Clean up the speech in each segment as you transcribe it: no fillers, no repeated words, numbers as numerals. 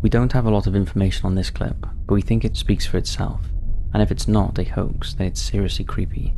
We don't have a lot of information on this clip, but we think it speaks for itself, and if it's not a hoax, then it's seriously creepy.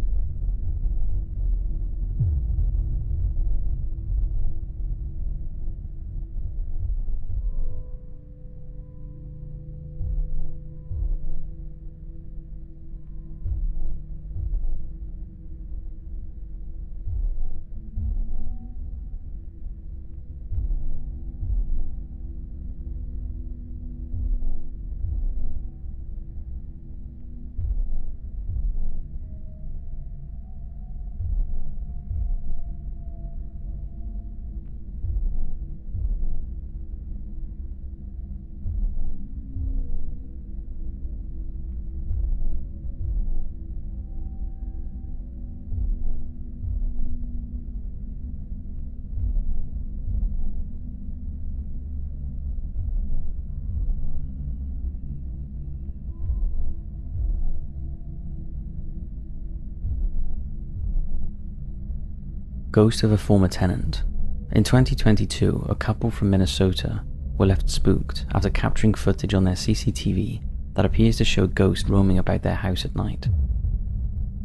Ghost of a former tenant. In 2022, a couple from Minnesota were left spooked after capturing footage on their CCTV that appears to show ghosts roaming about their house at night.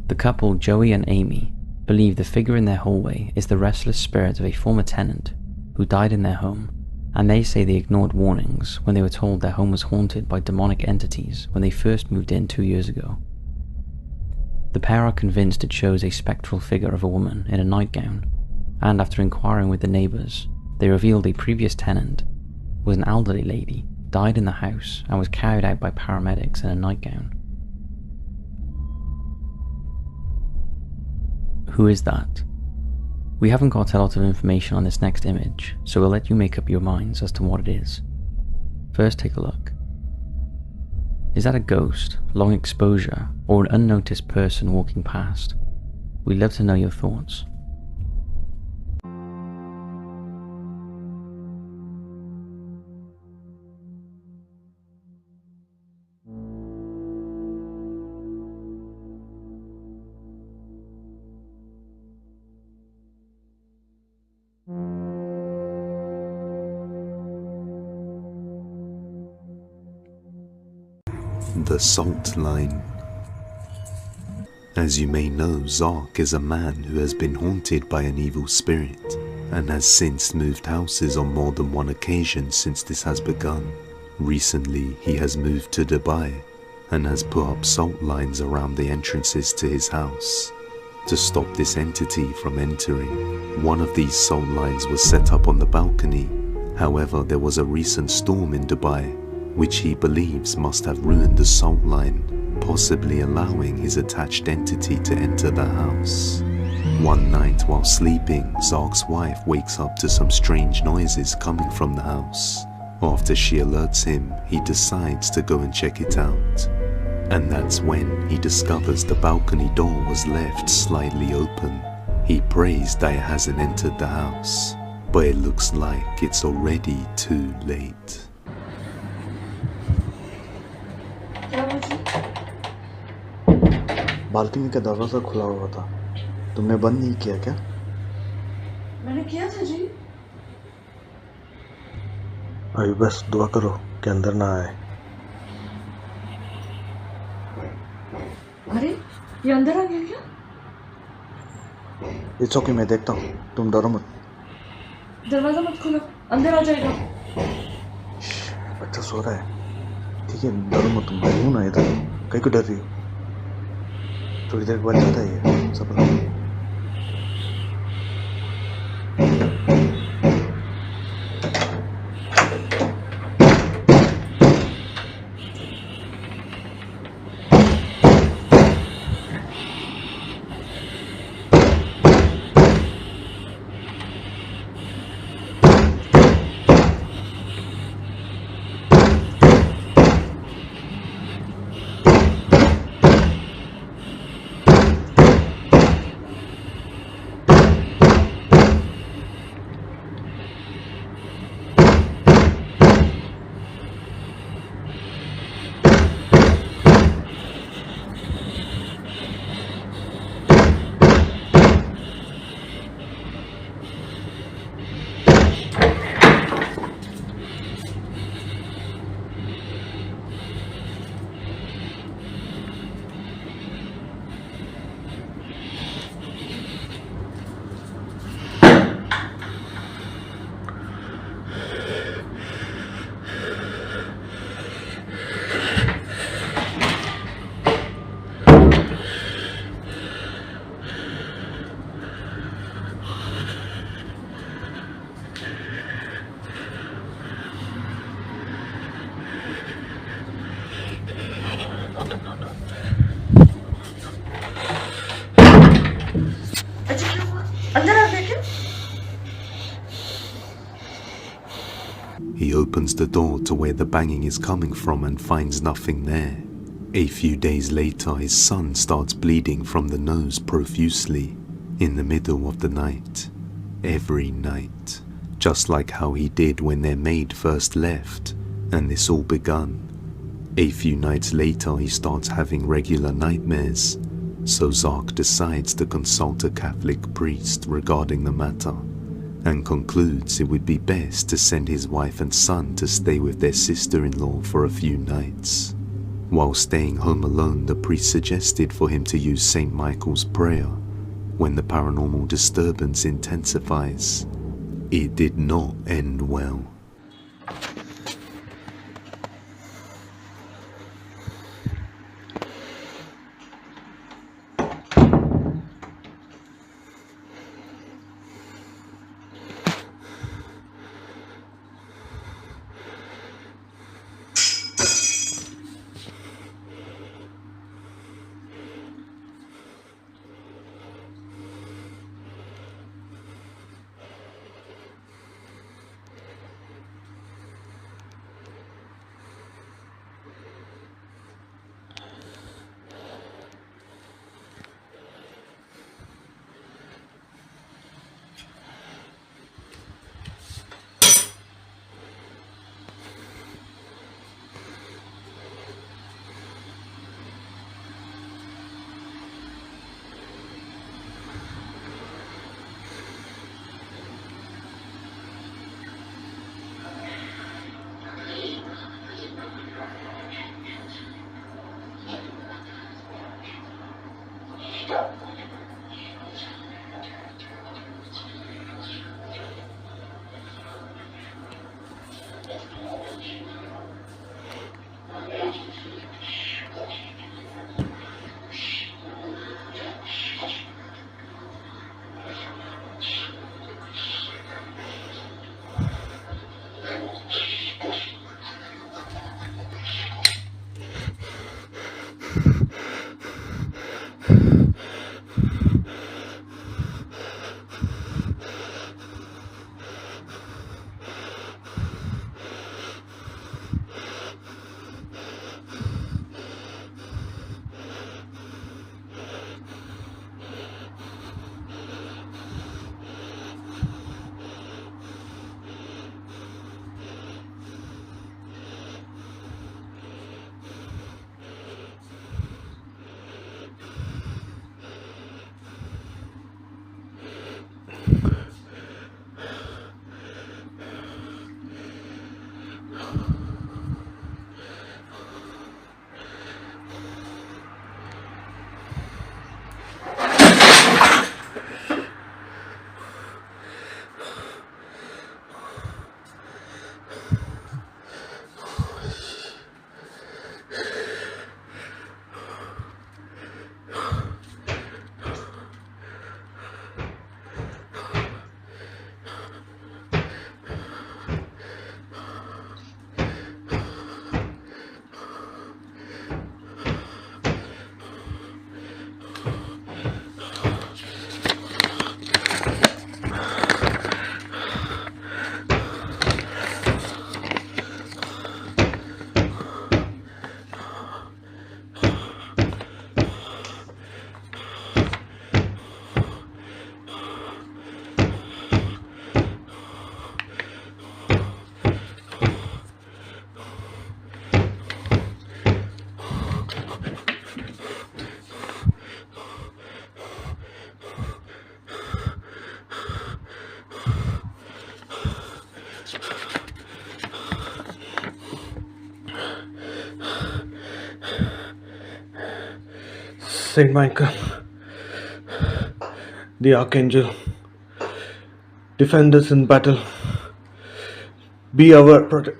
The couple, Joey and Amy, believe the figure in their hallway is the restless spirit of a former tenant who died in their home, and they say they ignored warnings when they were told their home was haunted by demonic entities when they first moved in 2 years ago. The pair are convinced it shows a spectral figure of a woman in a nightgown, and after inquiring with the neighbours, they revealed a previous tenant was an elderly lady, died in the house, and was carried out by paramedics in a nightgown. Who is that? We haven't got a lot of information on this next image, so we'll let you make up your minds as to what it is. First, take a look. Is that a ghost, long exposure, or an unnoticed person walking past? We'd love to know your thoughts. The Salt Line. As you may know, Zark is a man who has been haunted by an evil spirit and has since moved houses on more than one occasion since this has begun. Recently, he has moved to Dubai and has put up salt lines around the entrances to his house to stop this entity from entering. One of these salt lines was set up on the balcony. However, there was a recent storm in Dubai which he believes must have ruined the salt line, possibly allowing his attached entity to enter the house. One night while sleeping, Zark's wife wakes up to some strange noises coming from the house. After she alerts him, he decides to go and check it out. And that's when he discovers the balcony door was left slightly open. He prays that it hasn't entered the house, but it looks like it's already too late. Balcony का दरवाजा खुला हुआ था, तुमने बंद नहीं किया क्या? मैंने किया था जी। अभी बस दुआ करो कि अंदर ना आए। अरे ये अंदर आ गया क्या? इट्स ओके, मैं देखता हूँ, तुम डरो मत। दरवाजा मत खोलो, अंदर आ जाएगा। बच्चा सो रहा है, ठीक है, डरो मत, तुम हूँ ना इधर, कहीं को डर रही हो? थोड़ी देर बाद जाता है, सब opens the door to where the banging is coming from and finds nothing there. A few days later, his son starts bleeding from the nose profusely in the middle of the night. Every night. Just like how he did when their maid first left, and this all begun. A few nights later, he starts having regular nightmares, so Zark decides to consult a Catholic priest regarding the matter, and concludes it would be best to send his wife and son to stay with their sister-in-law for a few nights. While staying home alone, the priest suggested for him to use St. Michael's prayer when the paranormal disturbance intensifies. It did not end well. Saint Michael, the Archangel, defend us in battle. Be our protector.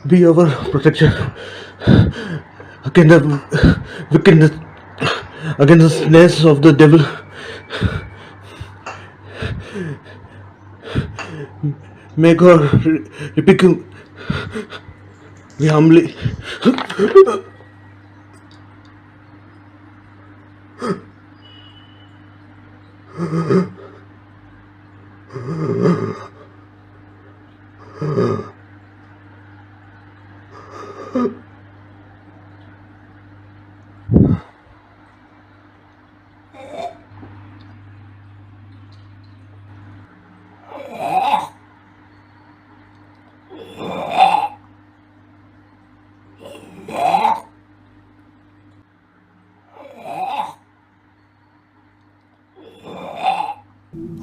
Be our protection. against the wickedness, against the snares of the devil. May God rebuke him. We humbly.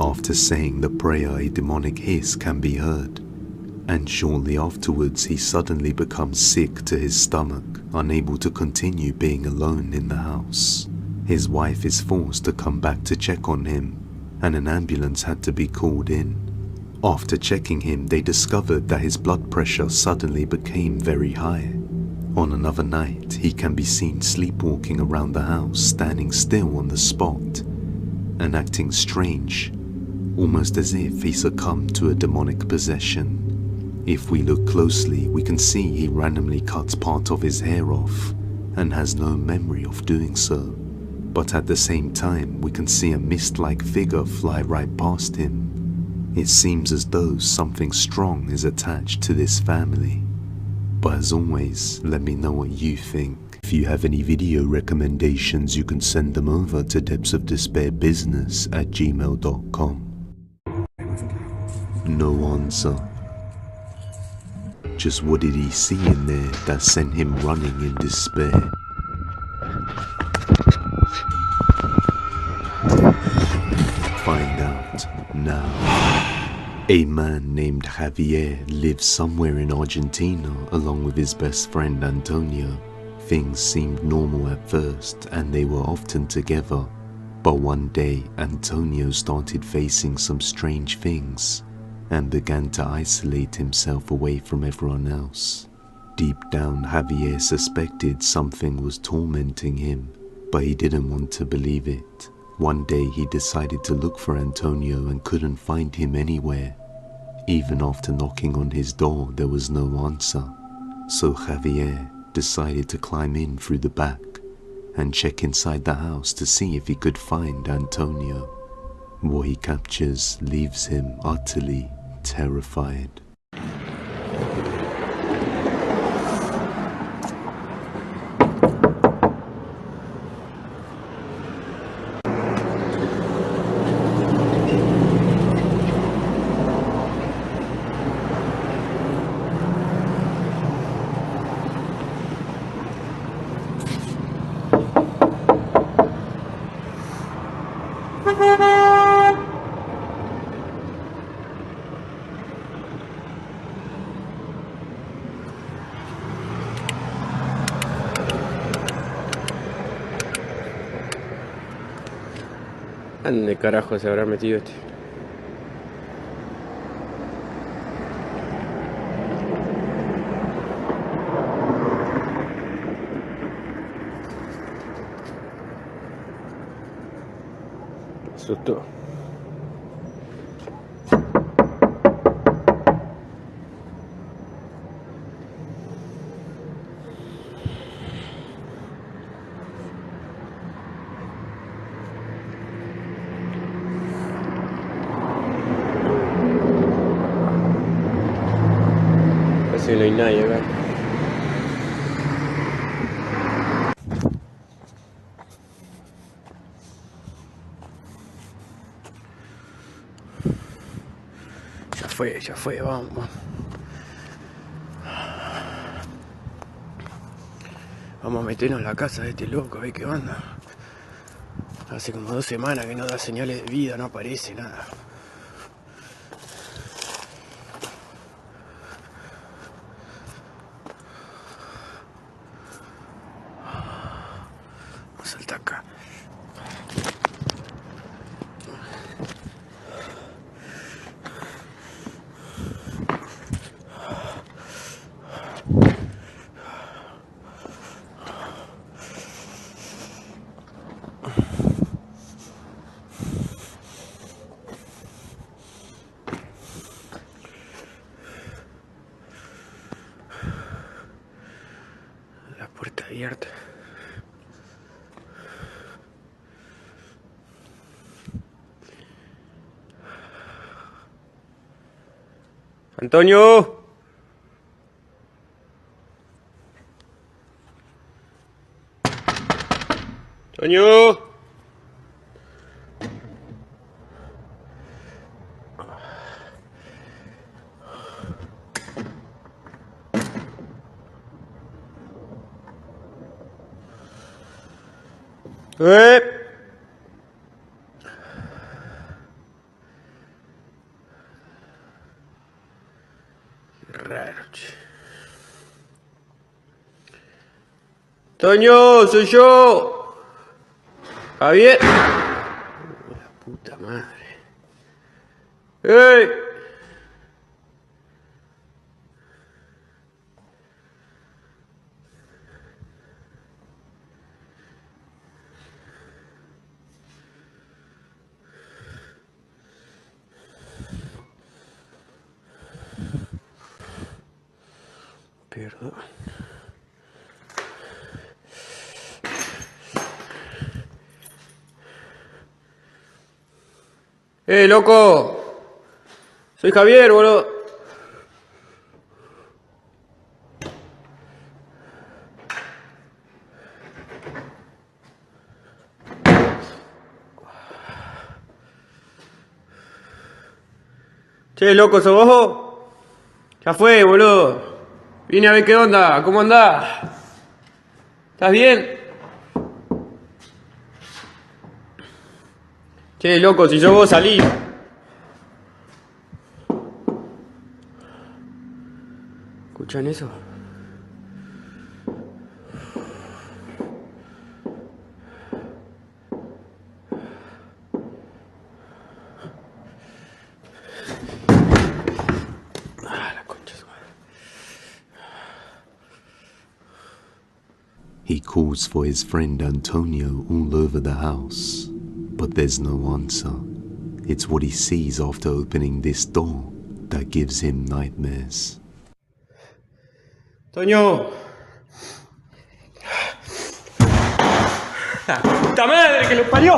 After saying the prayer, a demonic hiss can be heard, and shortly afterwards he suddenly becomes sick to his stomach, unable to continue being alone in the house. His wife is forced to come back to check on him, and an ambulance had to be called in. After checking him, they discovered that his blood pressure suddenly became very high. On another night, he can be seen sleepwalking around the house, standing still on the spot, and acting strange, almost as if he succumbed to a demonic possession. If we look closely, we can see he randomly cuts part of his hair off and has no memory of doing so. But at the same time, we can see a mist-like figure fly right past him. It seems as though something strong is attached to this family. But as always, let me know what you think. If you have any video recommendations, you can send them over to depthsofdespairbusiness@gmail.com. No answer. Just what did he see in there that sent him running in despair? Find out now. A man named Javier lives somewhere in Argentina along with his best friend Antonio. Things seemed normal at first and they were often together, but one day Antonio started facing some strange things and began to isolate himself away from everyone else. Deep down, Javier suspected something was tormenting him, but he didn't want to believe it. One day he decided to look for Antonio and couldn't find him anywhere. Even after knocking on his door, there was no answer. So Javier decided to climb in through the back and check inside the house to see if he could find Antonio. What he captures leaves him utterly terrified. ¿Dónde carajo se habrá metido este? Me asustó. Casi no hay nadie acá. Ya fue, vamos. Vamos a meternos en la casa de este loco, a ver qué onda. Hace como 2 semanas que no da señales de vida, no aparece nada. Vamos a saltar acá. puerta abierta. ¡Antonio! ¡Antonio! ¡Eh! Qué raro, che. ¡Toño! ¡Soy yo! ¡Javier! La puta madre. ¡Ey! Perdón. Loco! Soy Javier, boludo. Che, loco, ¿sos vos? Ya fue, boludo. Vine a ver qué onda, ¿cómo andás? ¿Estás bien? Che, loco, si sos vos, salí. ¿Escuchan eso? Ah, la concha de su madre. He calls for his friend Antonio all over the house, but there's no answer. It's what he sees after opening this door that gives him nightmares. ¡Toño! ¡La puta madre que lo parió!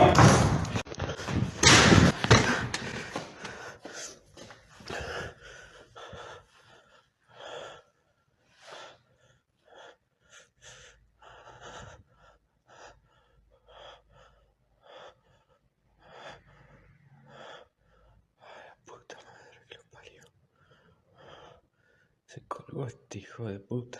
Puta madre que lo parió. Se colgó este hijo de puta.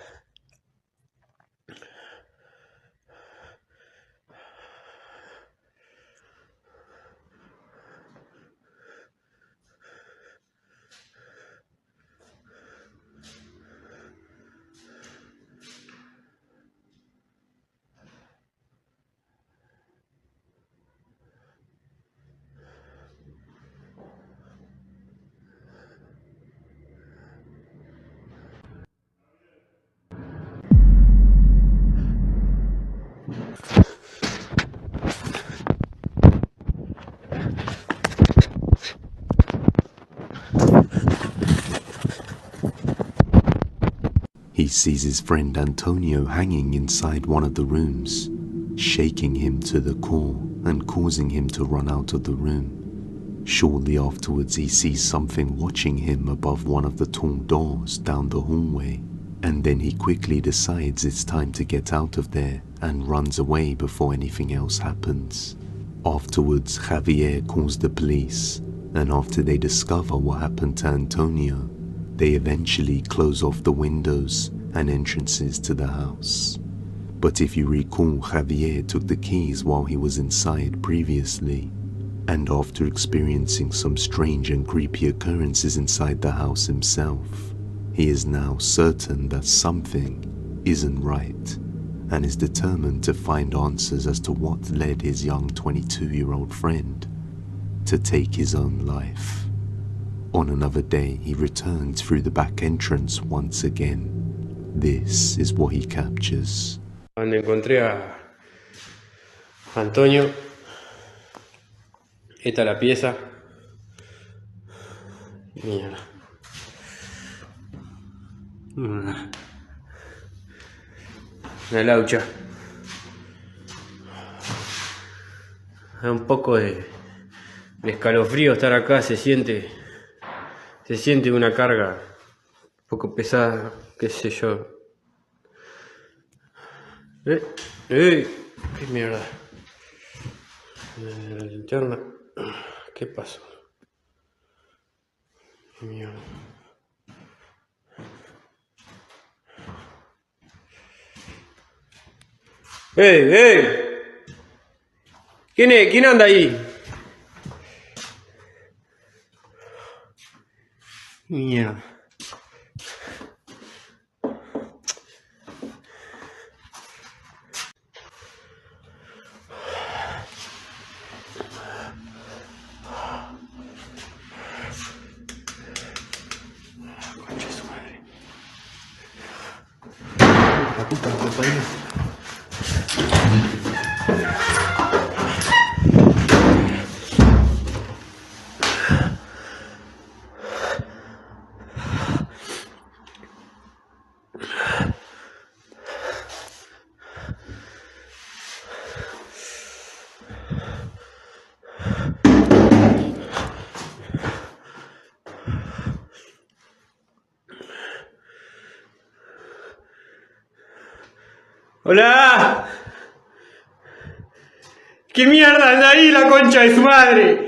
He sees his friend Antonio hanging inside one of the rooms, shaking him to the core and causing him to run out of the room. Shortly afterwards, he sees something watching him above one of the tall doors down the hallway, and then he quickly decides it's time to get out of there and runs away before anything else happens. Afterwards, Javier calls the police, and after they discover what happened to Antonio, they eventually close off the windows and entrances to the house. But if you recall, Javier took the keys while he was inside previously, and after experiencing some strange and creepy occurrences inside the house himself, he is now certain that something isn't right, and is determined to find answers as to what led his young 22-year-old friend to take his own life. On another day, he returned through the back entrance once again. This is what he captures. Cuando encontré a Antonio, esta es la pieza. Mierda. Una laucha. Da un poco de escalofrío estar acá, se siente una carga un poco pesada, qué sé yo. Qué mierda. La linterna. ¿Qué pasó? Qué mierda. ¡Ey! ¿Quién es? ¿Quién anda ahí? Mierda. Concha de su madre. La puta que me parió. ¡Hola! ¿Qué mierda anda ahí la concha de su madre?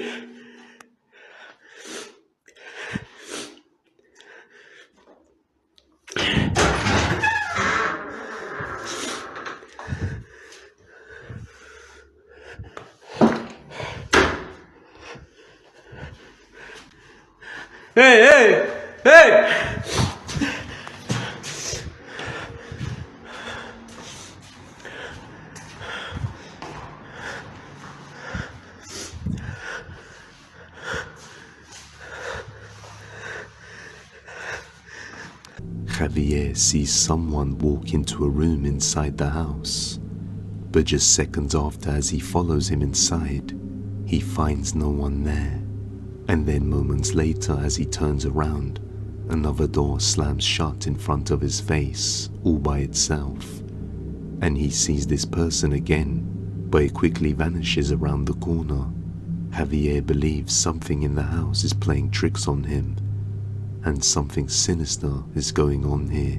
¡Ey! Javier sees someone walk into a room inside the house, but just seconds after, as he follows him inside, he finds no one there. And then moments later, as he turns around, another door slams shut in front of his face, all by itself. And he sees this person again, but it quickly vanishes around the corner. Javier believes something in the house is playing tricks on him, and something sinister is going on here,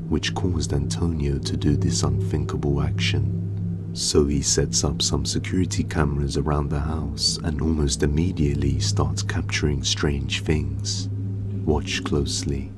which caused Antonio to do this unthinkable action. So he sets up some security cameras around the house and almost immediately starts capturing strange things. Watch closely.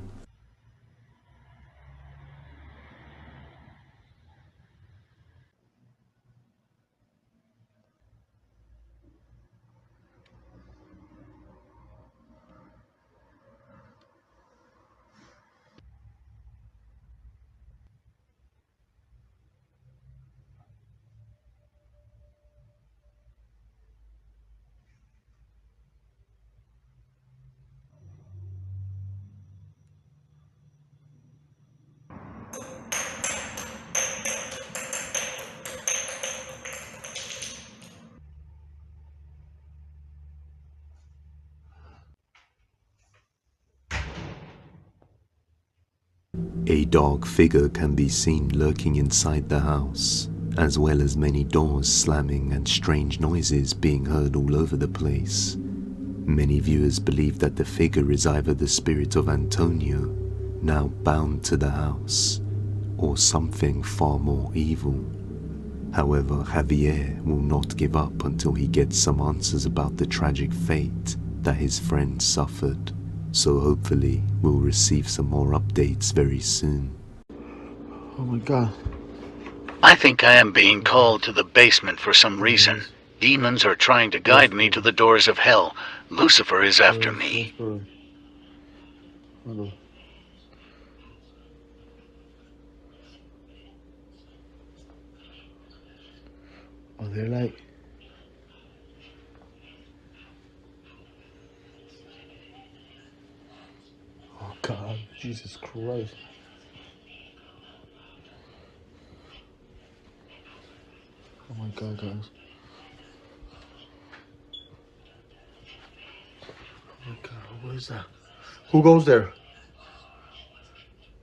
A dark figure can be seen lurking inside the house, as well as many doors slamming and strange noises being heard all over the place. Many viewers believe that the figure is either the spirit of Antonio, now bound to the house, or something far more evil. However, Javier will not give up until he gets some answers about the tragic fate that his friend suffered. So hopefully we'll receive some more updates very soon. Oh my god. I think I am being called to the basement for some reason. Demons are trying to guide me to the doors of hell. Lucifer is after me. Hello. Oh, they're like... Oh god, Jesus Christ. Oh my god, guys. Oh my god, what is that? Who goes there?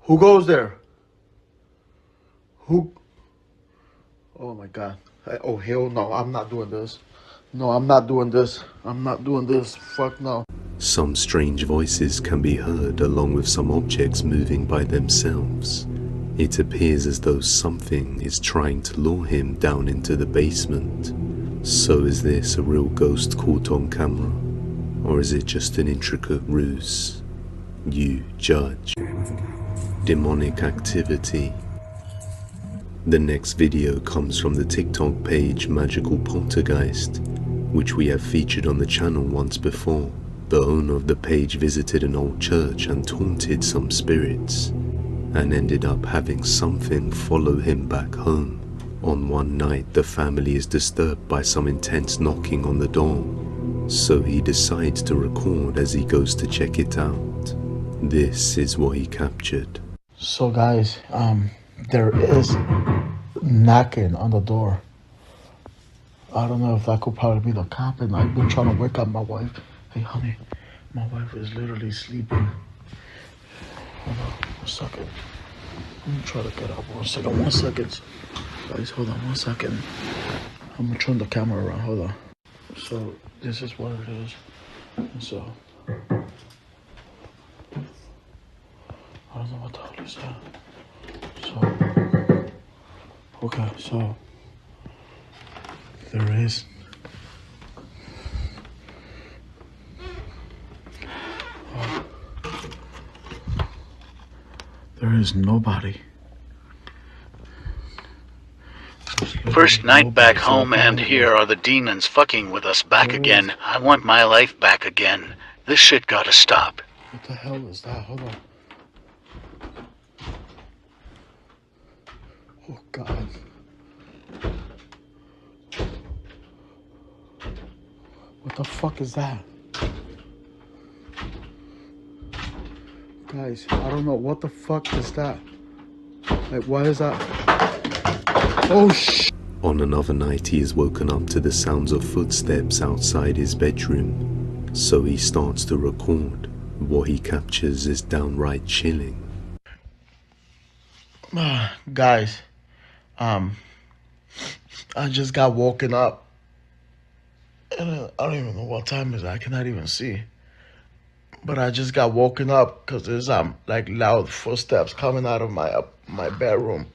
Who goes there? Who Oh my god. Oh hell no, I'm not doing this. No, I'm not doing this. I'm not doing this. Fuck no. Some strange voices can be heard along with some objects moving by themselves. It appears as though something is trying to lure him down into the basement. So is this a real ghost caught on camera? Or is it just an intricate ruse? You judge. Demonic activity. The next video comes from the TikTok page Magical Poltergeist, which we have featured on the channel once before. The owner of the page visited an old church and taunted some spirits, and ended up having something follow him back home. On one night, the family is disturbed by some intense knocking on the door, so he decides to record as he goes to check it out. This is what he captured. So guys, there is knocking on the door. I don't know if that could probably be the cop, and I've been trying to wake up my wife. Hey honey, my wife is literally sleeping. Hold on, 1 second. Let me try to get up 1 second, 1 second. Guys, hold on 1 second. I'm gonna turn the camera around, hold on. So, this is what it is. So, I don't know what the hell is that. So, okay, so, there is. There is nobody. First night back home, and here are the demons fucking with us back again. I want my life back again. This shit gotta stop. What the hell is that? Hold on. Oh God. What the fuck is that? Guys, I don't know. What the fuck is that? Like, why is that? Oh shit. On another night, he is woken up to the sounds of footsteps outside his bedroom, so he starts to record. What he captures is downright chilling. Guys, I just got woken up, and I don't even know what time it is. I cannot even see. But I just got woken up because there's like loud footsteps coming out of my bedroom.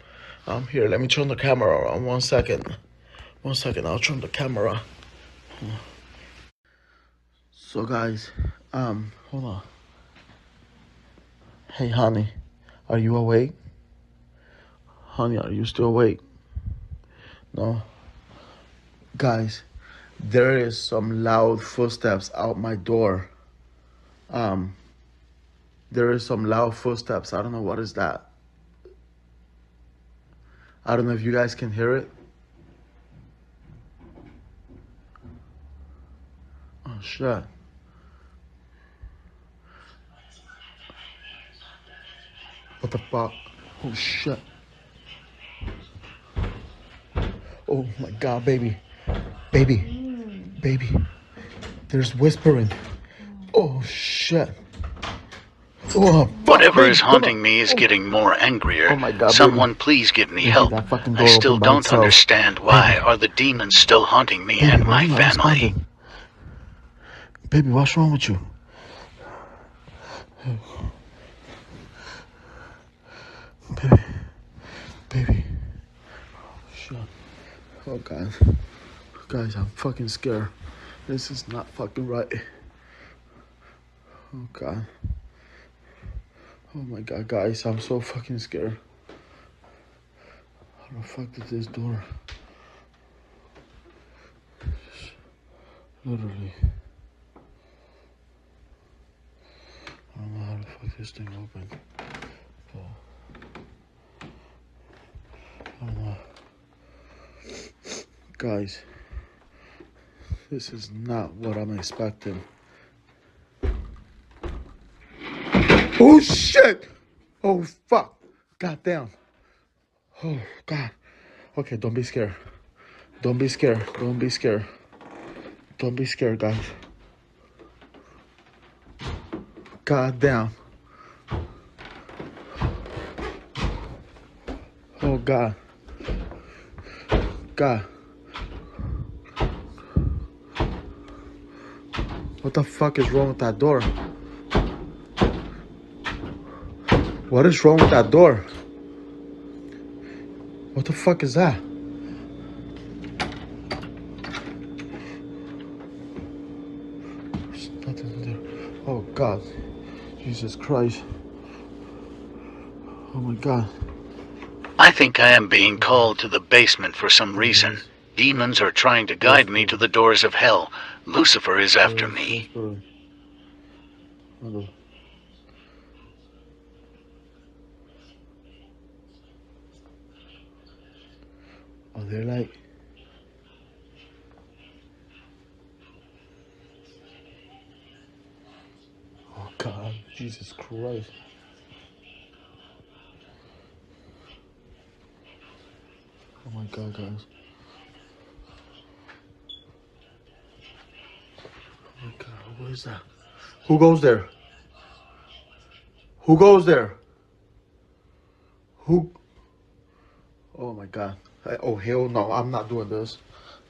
Here, let me turn the camera around. 1 second. 1 second, I'll turn the camera. So guys, hold on. Hey honey, are you awake? Honey, are you still awake? No? Guys, there is some loud footsteps out my door. There is some loud footsteps. I don't know what is that. I don't know if you guys can hear it. Oh shit. What the fuck? Oh shit. Oh my God, baby. Baby. There's whispering. Oh shit. Oh, fuck, Whatever baby, is come haunting on. me is getting more angrier. Oh my God, Someone baby. please give me Baby, help. that fucking door I still opened by don't itself. understand why are the demons still haunting me and why my are you not family. responding? Baby, what's wrong with you? Baby. Oh, shit. Oh, God. Guys, I'm fucking scared. This is not fucking right. Oh, God. Oh, my God, guys, I'm so fucking scared. How the fuck did this door? Literally. I don't know how the fuck this thing opened. I don't know. Guys, this is not what I'm expecting. Oh shit! Oh fuck! Goddamn! Oh God! Okay, don't be scared. Don't be scared. Don't be scared. Don't be scared, guys. Goddamn! Oh God! God. What the fuck is wrong with that door? What is wrong with that door? What the fuck is that? There's nothing there. Oh God. Jesus Christ. Oh my God. I think I am being called to the basement for some reason. Demons are trying to guide me to the doors of hell. Lucifer is after me. Oh, they're like... Oh God, Jesus Christ. Oh my God, guys. Oh my God, what is that? Who goes there? Who goes there? Who? Oh my God. Oh hell no, I'm not doing this.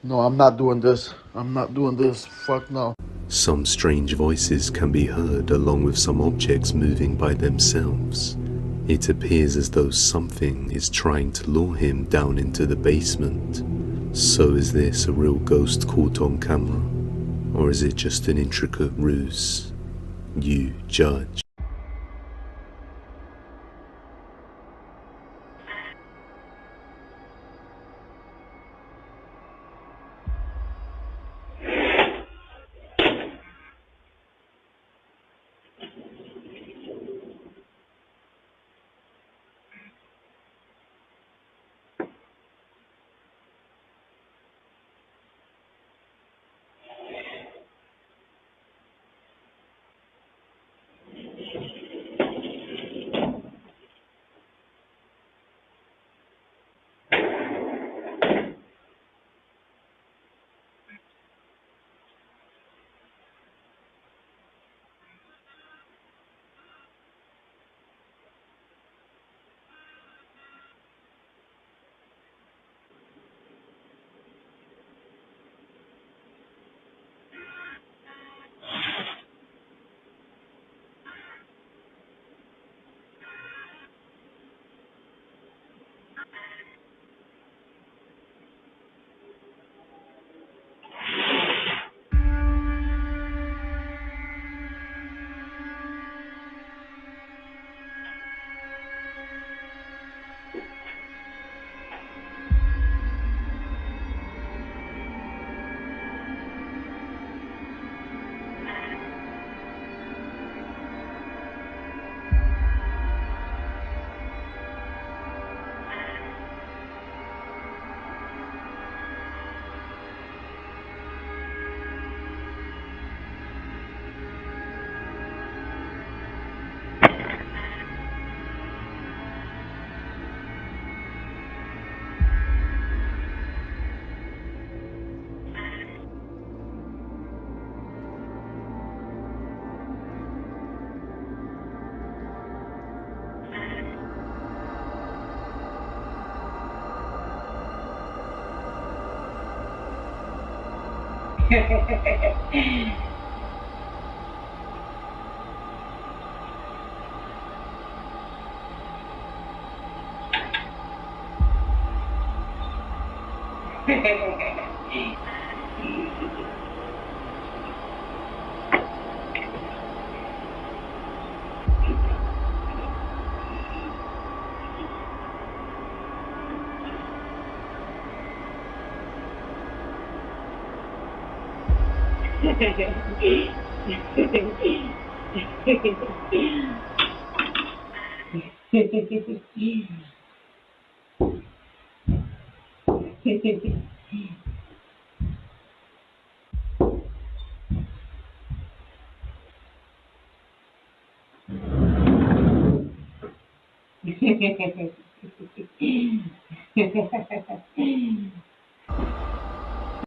No, I'm not doing this. I'm not doing this. Fuck no. Some strange voices can be heard along with some objects moving by themselves. It appears as though something is trying to lure him down into the basement. So is this a real ghost caught on camera? Or is it just an intricate ruse? You judge.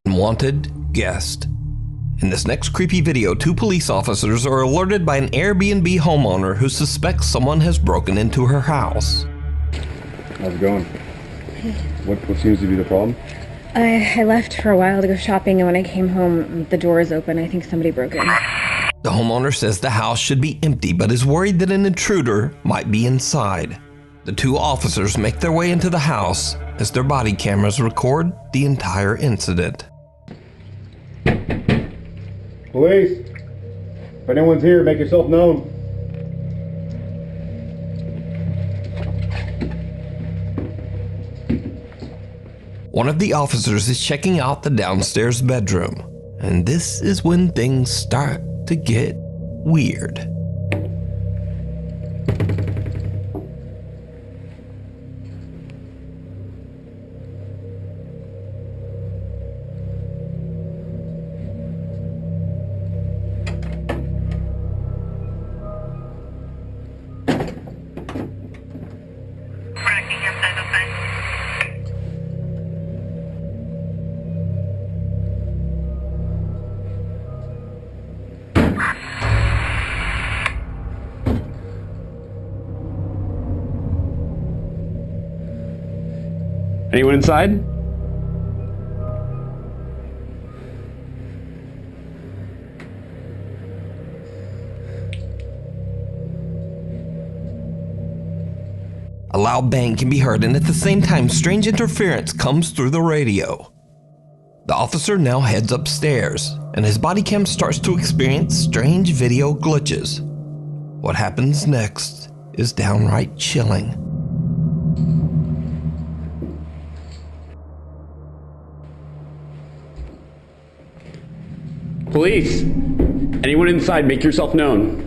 Unwanted guest. In this next creepy video, 2 police officers are alerted by an Airbnb homeowner who suspects someone has broken into her house. How's it going? What seems to be the problem? I left for a while to go shopping, and when I came home, the door is open. I think somebody broke in. The homeowner says the house should be empty, but is worried that an intruder might be inside. The two officers make their way into the house as their body cameras record the entire incident. Police, if anyone's here, make yourself known. One of the officers is checking out the downstairs bedroom, and this is when things start to get weird. Anyone inside? A loud bang can be heard, and at the same time, strange interference comes through the radio. The officer now heads upstairs, and his body cam starts to experience strange video glitches. What happens next is downright chilling. Police, anyone inside, make yourself known.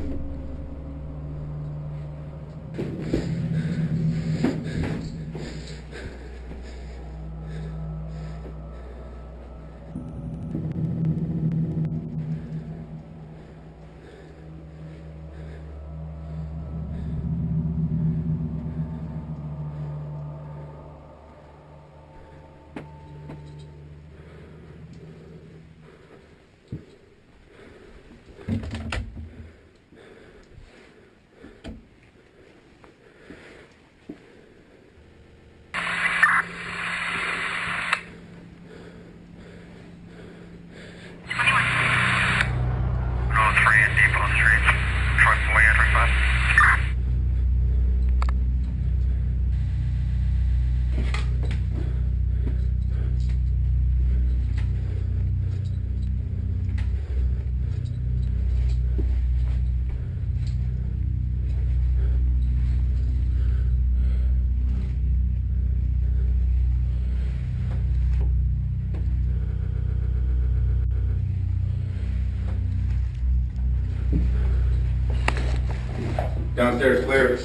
Downstairs clear.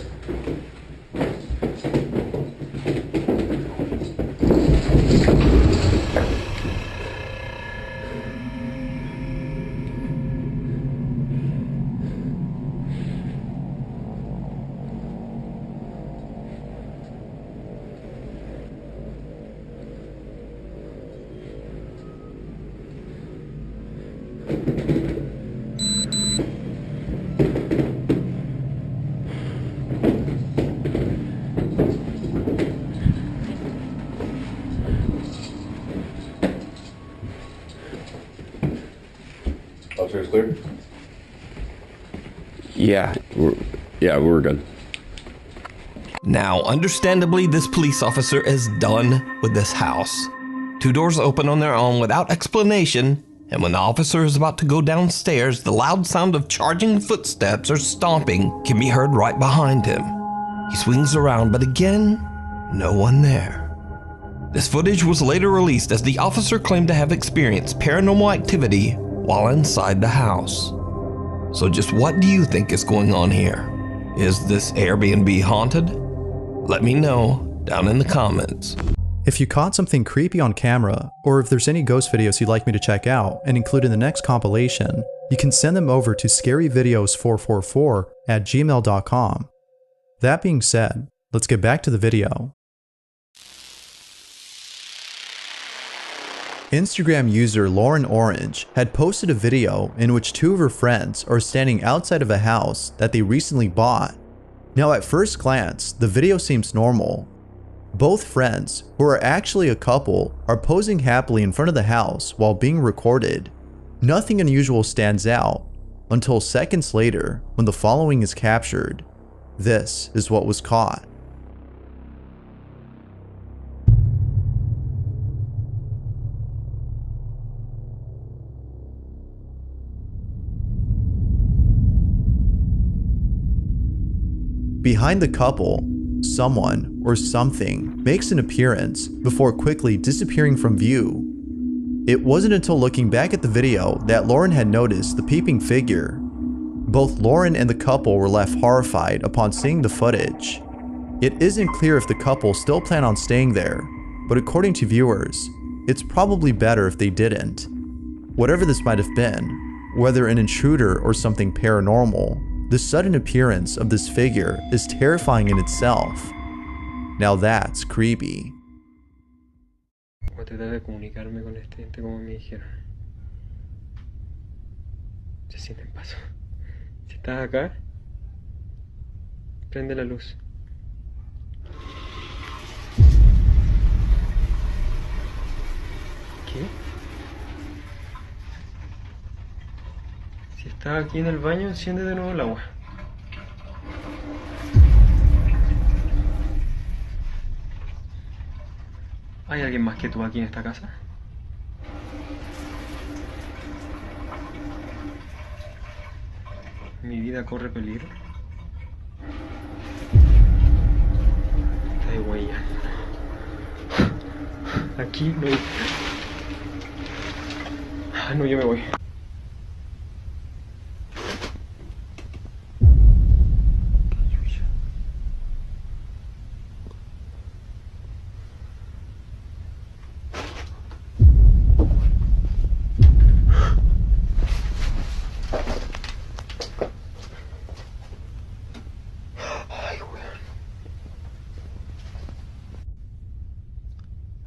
Upstairs clear? Yeah, we're good. Now, understandably, this police officer is done with this house. Two doors open on their own without explanation, and when the officer is about to go downstairs, the loud sound of charging footsteps or stomping can be heard right behind him. He swings around, but again, no one there. This footage was later released as the officer claimed to have experienced paranormal activity while inside the house. So just what do you think is going on here? Is this Airbnb haunted? Let me know down in the comments. If you caught something creepy on camera, or if there's any ghost videos you'd like me to check out and include in the next compilation, you can send them over to scaryvideos444@gmail.com. That being said, let's get back to the video. Instagram user Lauren Orange had posted a video in which two of her friends are standing outside of a house that they recently bought. Now at first glance, the video seems normal, Both friends, who are actually a couple, are posing happily in front of the house while being recorded. Nothing unusual stands out until seconds later when the following is captured. This is what was caught. Behind the couple, someone or something makes an appearance before quickly disappearing from view. It wasn't until looking back at the video that Lauren had noticed the peeping figure. Both Lauren and the couple were left horrified upon seeing the footage. It isn't clear if the couple still plan on staying there, but according to viewers, it's probably better if they didn't. Whatever this might have been, whether an intruder or something paranormal, the sudden appearance of this figure is terrifying in itself. Now that's creepy. Voy a tratar de comunicarme con este ente como me dijeron. Se sienten pasos. Si estás acá, prende la luz. ¿Qué? Si estás aquí en el baño, enciende de nuevo el agua. ¿Hay alguien más que tú aquí en esta casa? ¿Mi vida corre peligro? Está de huella. Aquí no hay... Ah, no, yo me voy.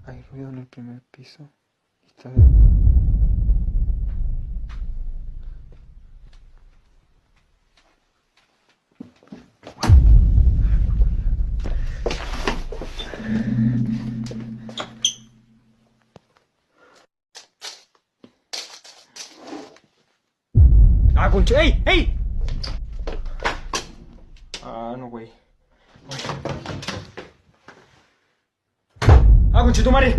Hay ruido en el primer piso. Está... ¡Ah, concha! ¡Ey! ¡Ey! Ah, no, güey. ¡Ah, concha tu madre!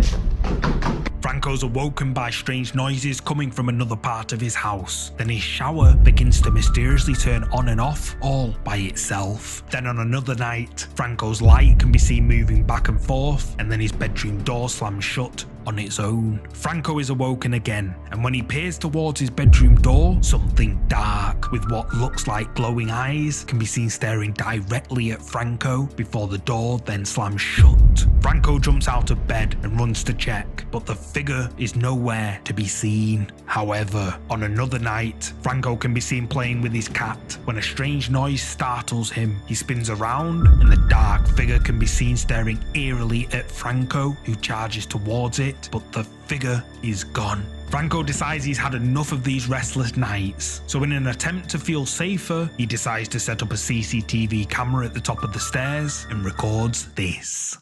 Franco's awoken by strange noises coming from another part of his house. Then his shower begins to mysteriously turn on and off all by itself. Then on another night, Franco's light can be seen moving back and forth, and then his bedroom door slams shut on its own. Franco is awoken again, and when he peers towards his bedroom door, something dark with what looks like glowing eyes can be seen staring directly at Franco before the door then slams shut. Franco jumps out of bed and runs to check, but the figure is nowhere to be seen. However, on another night, Franco can be seen playing with his cat when a strange noise startles him. He spins around, and the dark figure can be seen staring eerily at Franco, who charges towards it, but the figure is gone. Franco decides he's had enough of these restless nights, so in an attempt to feel safer, he decides to set up a CCTV camera at the top of the stairs and records this.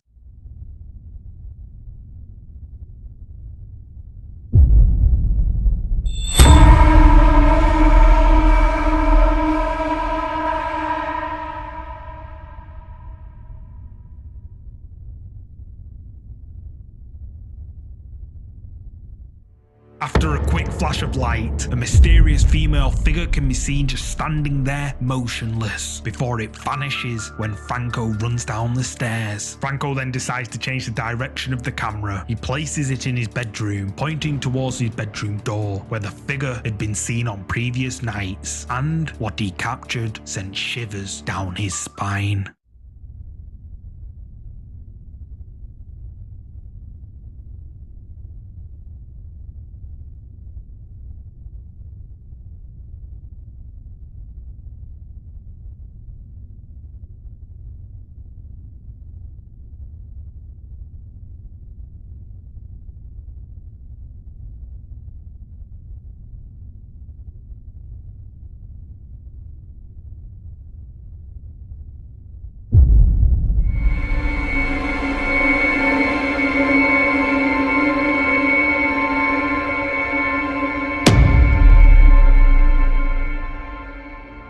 After a quick flash of light, a mysterious female figure can be seen just standing there motionless before it vanishes when Franco runs down the stairs. Franco then decides to change the direction of the camera. He places it in his bedroom, pointing towards his bedroom door where the figure had been seen on previous nights, and what he captured sent shivers down his spine.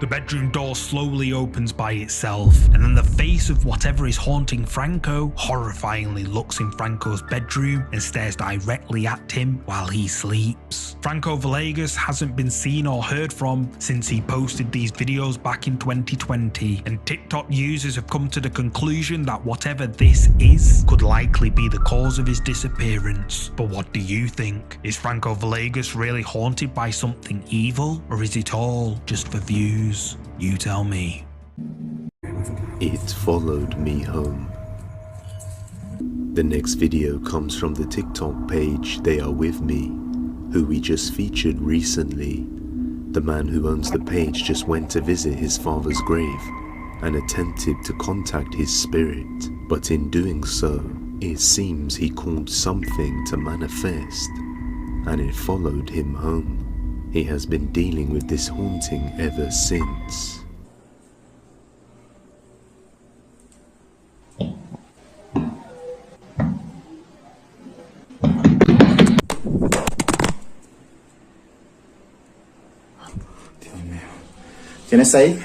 The bedroom door slowly opens by itself, and then the face of whatever is haunting Franco horrifyingly looks in Franco's bedroom and stares directly at him while he sleeps. Franco Villegas hasn't been seen or heard from since he posted these videos back in 2020, and TikTok users have come to the conclusion that whatever this is could likely be the cause of his disappearance. But what do you think? Is Franco Villegas really haunted by something evil, or is it all just for views? You tell me. It followed me home. The next video comes from the TikTok page They Are With Me, who we just featured recently. The man who owns the page just went to visit his father's grave and attempted to contact his spirit, but in doing so, it seems he called something to manifest, and it followed him home. He has been dealing with this haunting ever since. ¿Quién está ahí?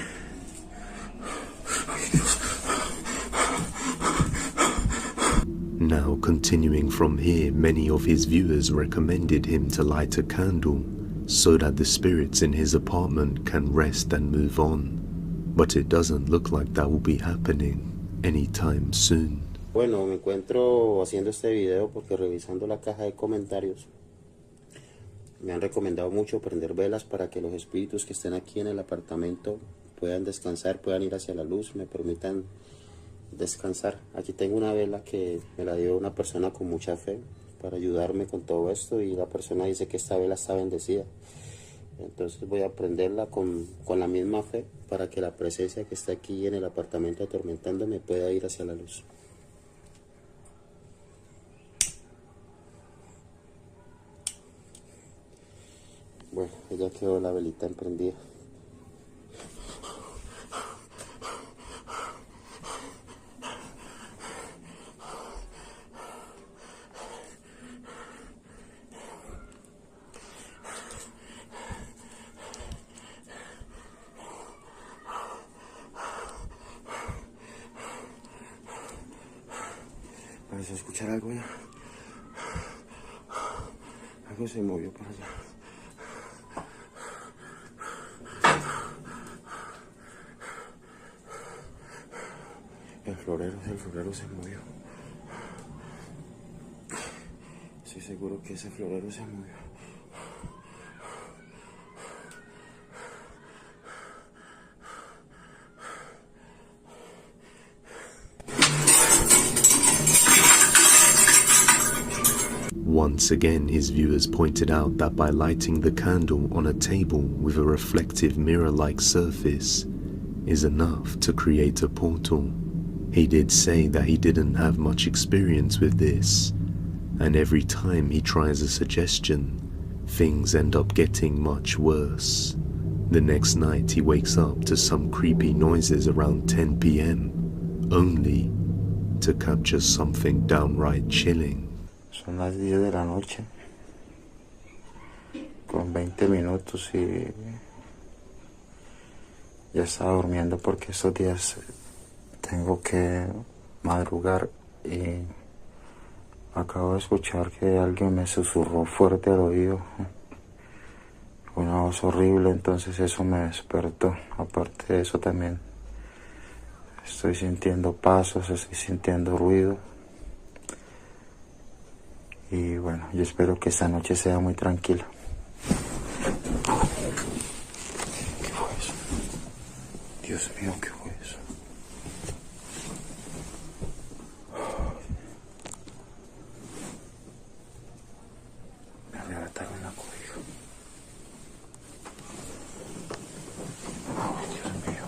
Now continuing from here, many of his viewers recommended him to light a candle so that the spirits in his apartment can rest and move on. But it doesn't look like that will be happening anytime soon. Bueno, me encuentro haciendo este video porque revisando la caja de comentarios me han recomendado mucho prender velas para que los espíritus que estén aquí en el apartamento puedan descansar, puedan ir hacia la luz, me permitan descansar. Aquí tengo una vela que me la dio una persona con mucha fe para ayudarme con todo esto, y la persona dice que esta vela está bendecida. Entonces voy a prenderla con la misma fe para que la presencia que está aquí en el apartamento atormentándome pueda ir hacia la luz. Bueno, ya quedó la velita emprendida. ¿Puedes escuchar algo ya? Algo se movió para allá. El florero se movió. Estoy seguro que ese florero se movió. Once again, his viewers pointed out that by lighting the candle on a table with a reflective mirror-like surface is enough to create a portal. He did say that he didn't have much experience with this, and every time he tries a suggestion, things end up getting much worse. The next night he wakes up to some creepy noises around 10 p.m, only to capture something downright chilling. Son las 10 de la noche, con 20 minutos, y ya estaba durmiendo porque estos días tengo que madrugar, y acabo de escuchar que alguien me susurró fuerte al oído, una voz horrible, entonces eso me despertó. Aparte de eso también estoy sintiendo pasos, estoy sintiendo ruido. Y bueno, yo espero que esta noche sea muy tranquila. ¿Qué fue eso? Dios mío, ¿qué fue eso? Me arrebataron la cobija. Ay, Dios mío.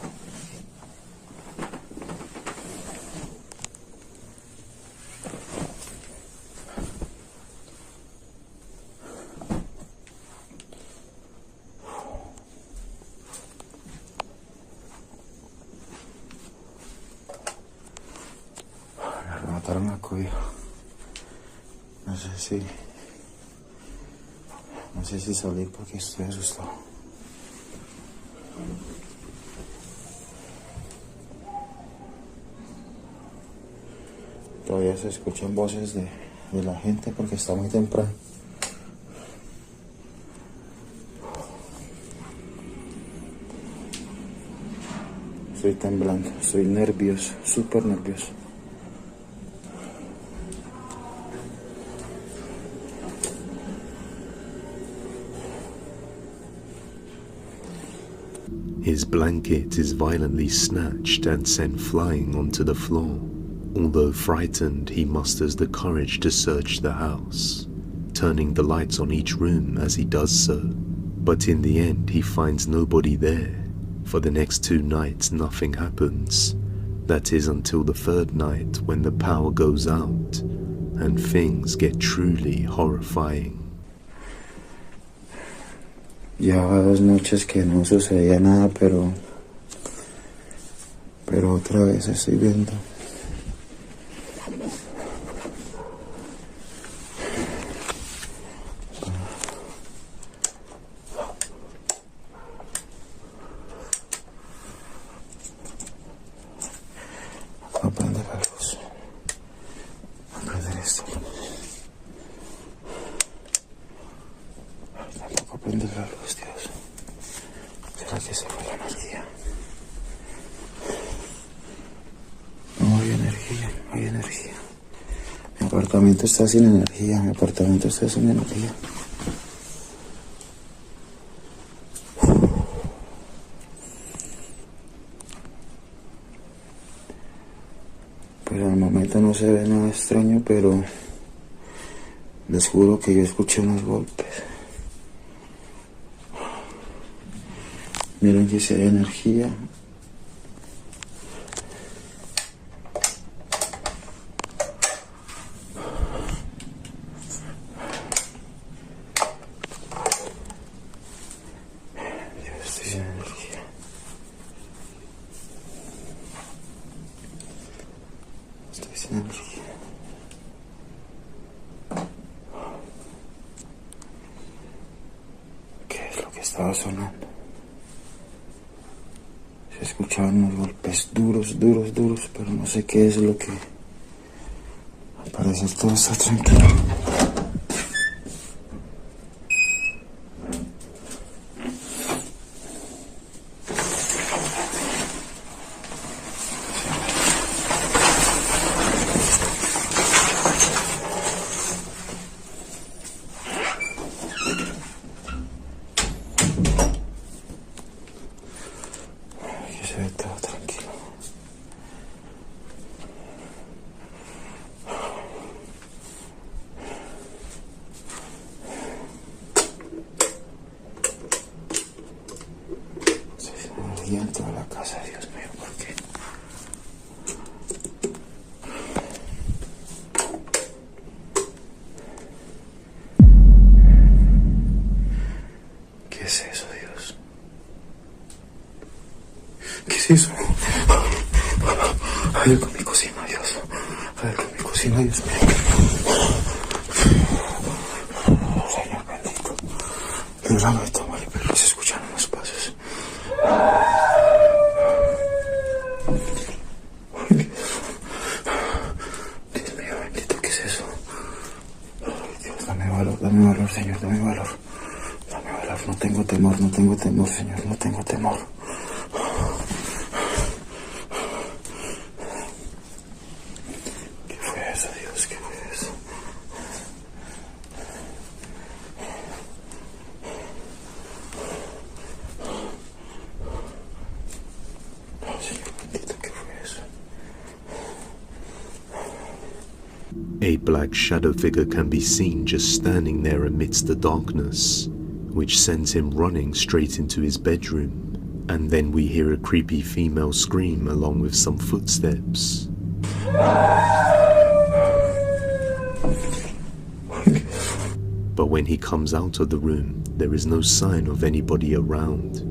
Mataron la cobija. No sé si salir porque estoy asustado. todavía se escuchan voces de la gente porque está muy temprano. Estoy temblando, estoy nervioso, súper nervioso. His blanket is violently snatched and sent flying onto the floor. Although frightened, he musters the courage to search the house, turning the lights on each room as he does so. But in the end, he finds nobody there. For the next 2 nights, nothing happens. That is until the 3rd night when the power goes out and things get truly horrifying. Llevaba 2 noches que no sucedía nada, pero otra vez estoy viendo. Voy a prender la luz. Voy a prender esto. Tampoco prende la luz, Dios. ¿Será que se fue la energía? No hay energía, no hay energía. Mi apartamento está sin energía, mi apartamento está sin energía. Pero al momento no se ve nada extraño, pero les juro que yo escuché unos golpes. Miren que si hay energía. Yo estoy sin energía. Estoy sin energía. ¿Qué es lo que estaba sonando? Se escuchaban unos golpes duros, duros, duros, pero no sé qué es lo que... Al parecer todo está tranquilo. Se ve todo tranquilo. Se energía en toda la casa, Dios mío, ¿por qué? ¿Qué es eso, Dios? ¿Qué es eso? Hay algo en mi cocina, Dios. Hay algo en mi cocina, Dios mío. Señor bendito. Líbrame de todo mal, pero se escuchan unos pasos. Dios mío bendito, ¿qué es eso? Ay, Dios, dame valor, Señor, dame valor. Dame valor, no tengo temor, Señor, no tengo temor. Dios, ¿qué fue eso? Oh, Señor bendito, ¿qué fue eso? A black shadow figure can be seen just standing there amidst the darkness, which sends him running straight into his bedroom. And then we hear a creepy female scream along with some footsteps. But when he comes out of the room, there is no sign of anybody around.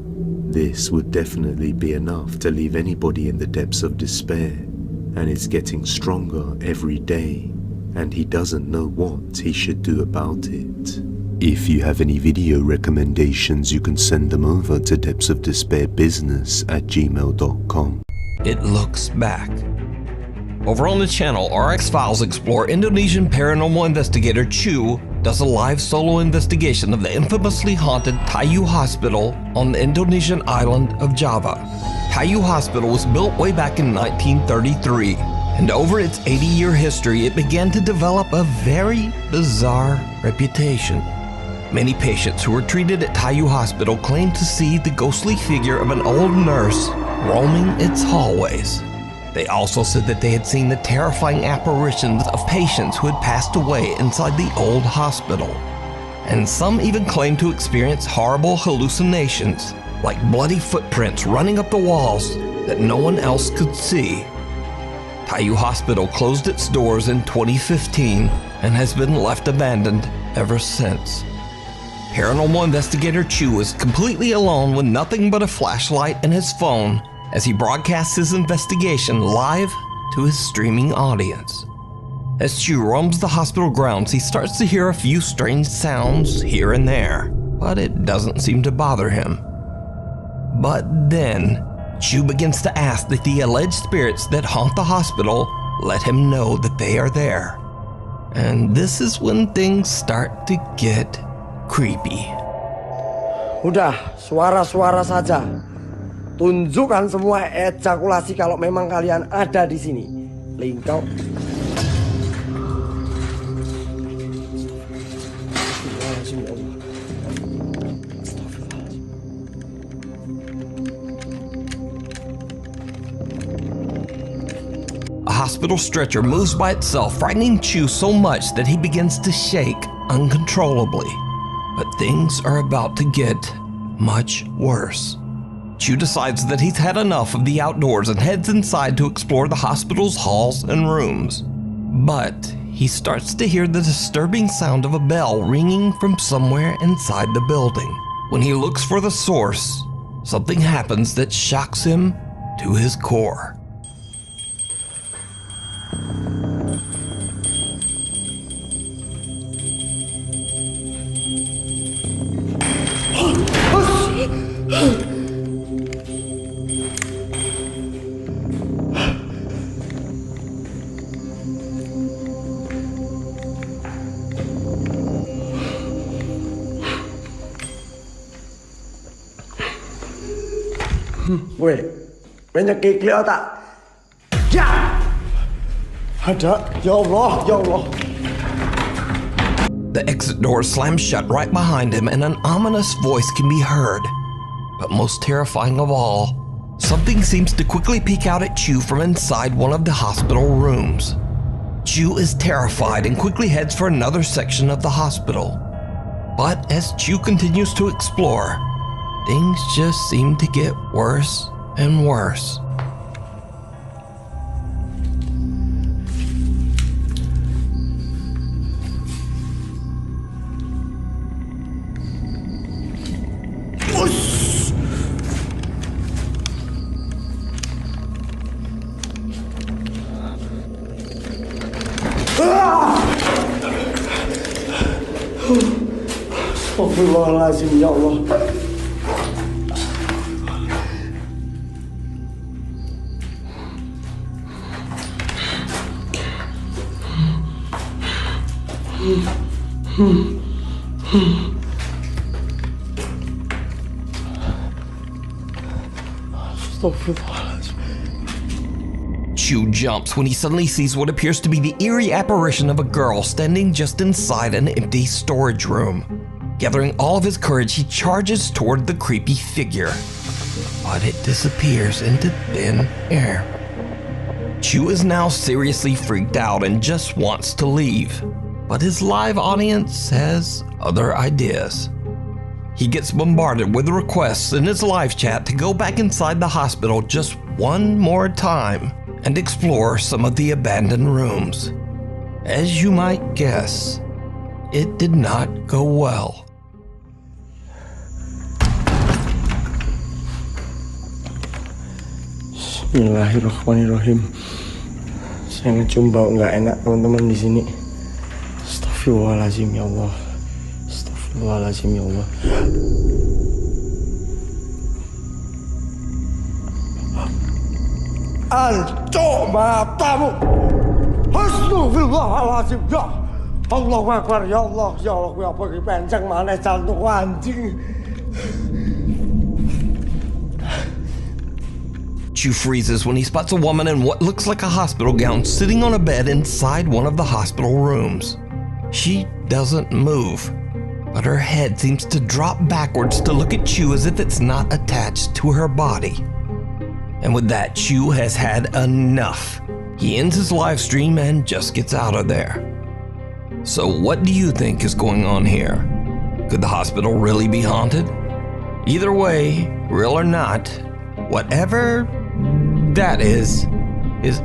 This would definitely be enough to leave anybody in the depths of despair, and it's getting stronger every day, and he doesn't know what he should do about it. If you have any video recommendations, you can send them over to depthsofdespairbusiness@gmail.com. It looks back Over on the channel, RX Files explore Indonesian paranormal investigator Chu does a live solo investigation of the infamously haunted Tayu Hospital on the Indonesian island of Java. Tayu Hospital was built way back in 1933, and over its 80-year history, it began to develop a very bizarre reputation. Many patients who were treated at Tayu Hospital claimed to see the ghostly figure of an old nurse roaming its hallways. They also said that they had seen the terrifying apparitions of patients who had passed away inside the old hospital. And some even claimed to experience horrible hallucinations, like bloody footprints running up the walls that no one else could see. Tayu Hospital closed its doors in 2015 and has been left abandoned ever since. Paranormal investigator Chu is completely alone with nothing but a flashlight and his phone as he broadcasts his investigation live to his streaming audience. As Chu roams the hospital grounds, he starts to hear a few strange sounds here and there, but it doesn't seem to bother him. But then, Chu begins to ask that the alleged spirits that haunt the hospital let him know that they are there. And this is when things start to get creepy. Udah, suara-suara saja. Tunjukkan semua ejakulasi kalau memang kalian ada di sini. Lingkau. A hospital stretcher moves by itself, frightening Chu so much that he begins to shake uncontrollably. But things are about to get much worse. Chu decides that he's had enough of the outdoors and heads inside to explore the hospital's halls and rooms. But he starts to hear the disturbing sound of a bell ringing from somewhere inside the building. When he looks for the source, something happens that shocks him to his core. Weh, banyak keklik tak? Ya! Ada, ya Allah, ya Allah. The exit door slams shut right behind him and an ominous voice can be heard. But most terrifying of all, something seems to quickly peek out at Chu from inside one of the hospital rooms. Chu is terrified and quickly heads for another section of the hospital. But as Chu continues to explore, things just seem to get worse and worse. Astagfirullahaladzim, ya Allah. Chu jumps when he suddenly sees what appears to be the eerie apparition of a girl standing just inside an empty storage room. Gathering all of his courage, he charges toward the creepy figure, but it disappears into thin air. Chu is now seriously freaked out and just wants to leave, but his live audience has other ideas. He gets bombarded with requests in his live chat to go back inside the hospital just one more time and explore some of the abandoned rooms. As you might guess, it did not go well. Bismillahirrahmanirrahim. Saya ngecium bau nggak enak teman-teman di sini. Astagfirullahaladzim ya Allah. Astagfirullahaladzim ya Allah. Ancok matamu. Astagfirullahaladzim. Ya Allah Akbar. Ya Allah. Ya Allah. Ya apa ini penceng mana jantung anjing. Chu freezes when he spots a woman in what looks like a hospital gown sitting on a bed inside one of the hospital rooms. She doesn't move, but her head seems to drop backwards to look at Chu as if it's not attached to her body. And with that, Chu has had enough. He ends his live stream and just gets out of there. So what do you think is going on here? Could the hospital really be haunted? Either way, real or not, whatever that is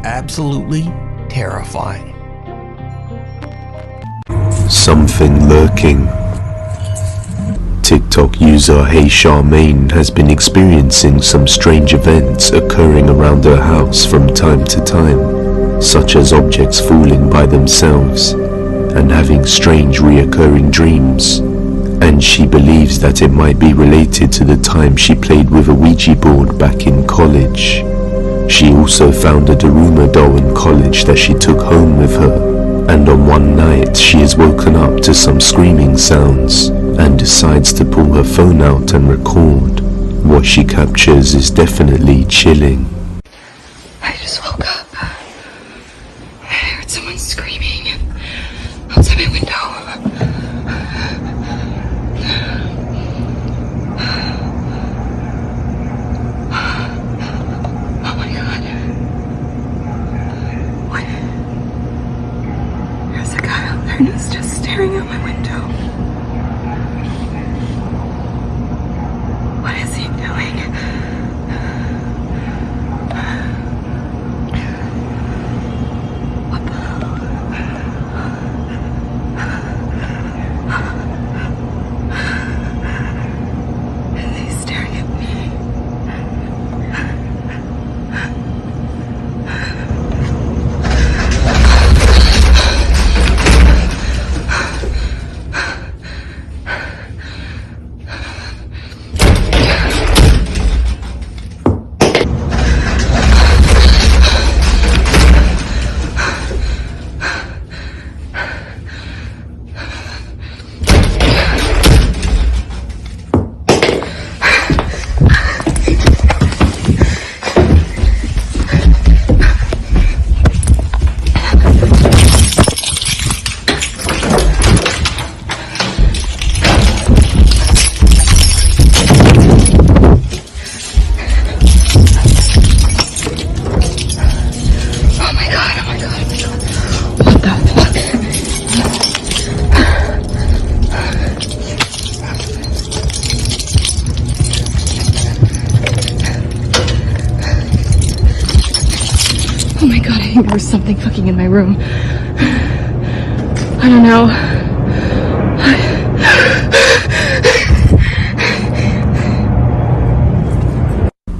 absolutely terrifying. Something lurking. TikTok user Hey Charmaine has been experiencing some strange events occurring around her house from time to time, such as objects falling by themselves and having strange reoccurring dreams, and she believes that it might be related to the time she played with a Ouija board back in college. She also found a Daruma doll in college that she took home with her, and on one night she is woken up to some screaming sounds and decides to pull her phone out and record. What she captures is definitely chilling. I just woke up. I heard someone screaming outside my window. Oh my god. What? There's a guy out there and he's just staring out my window. What is he doing? What the hell? Is he staring at me? Oh my god, I think there was something fucking in my room. I don't know.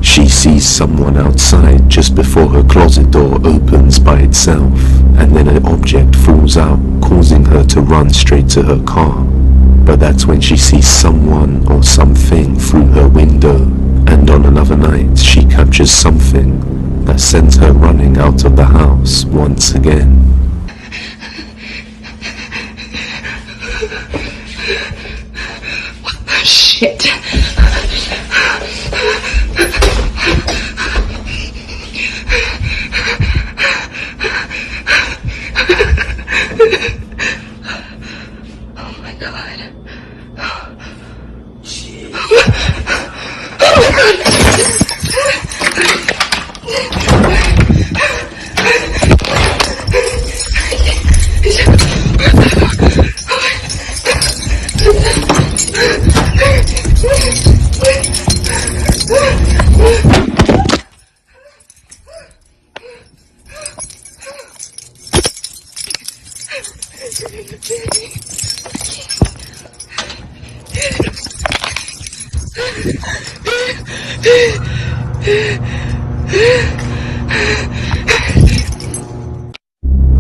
She sees someone outside just before her closet door opens by itself, and then an object falls out, causing her to run straight to her car. But that's when she sees someone or something through her window, and on another night she captures something that sends her running out of the house once again. Shit. Oh my god. Shit. Oh my god.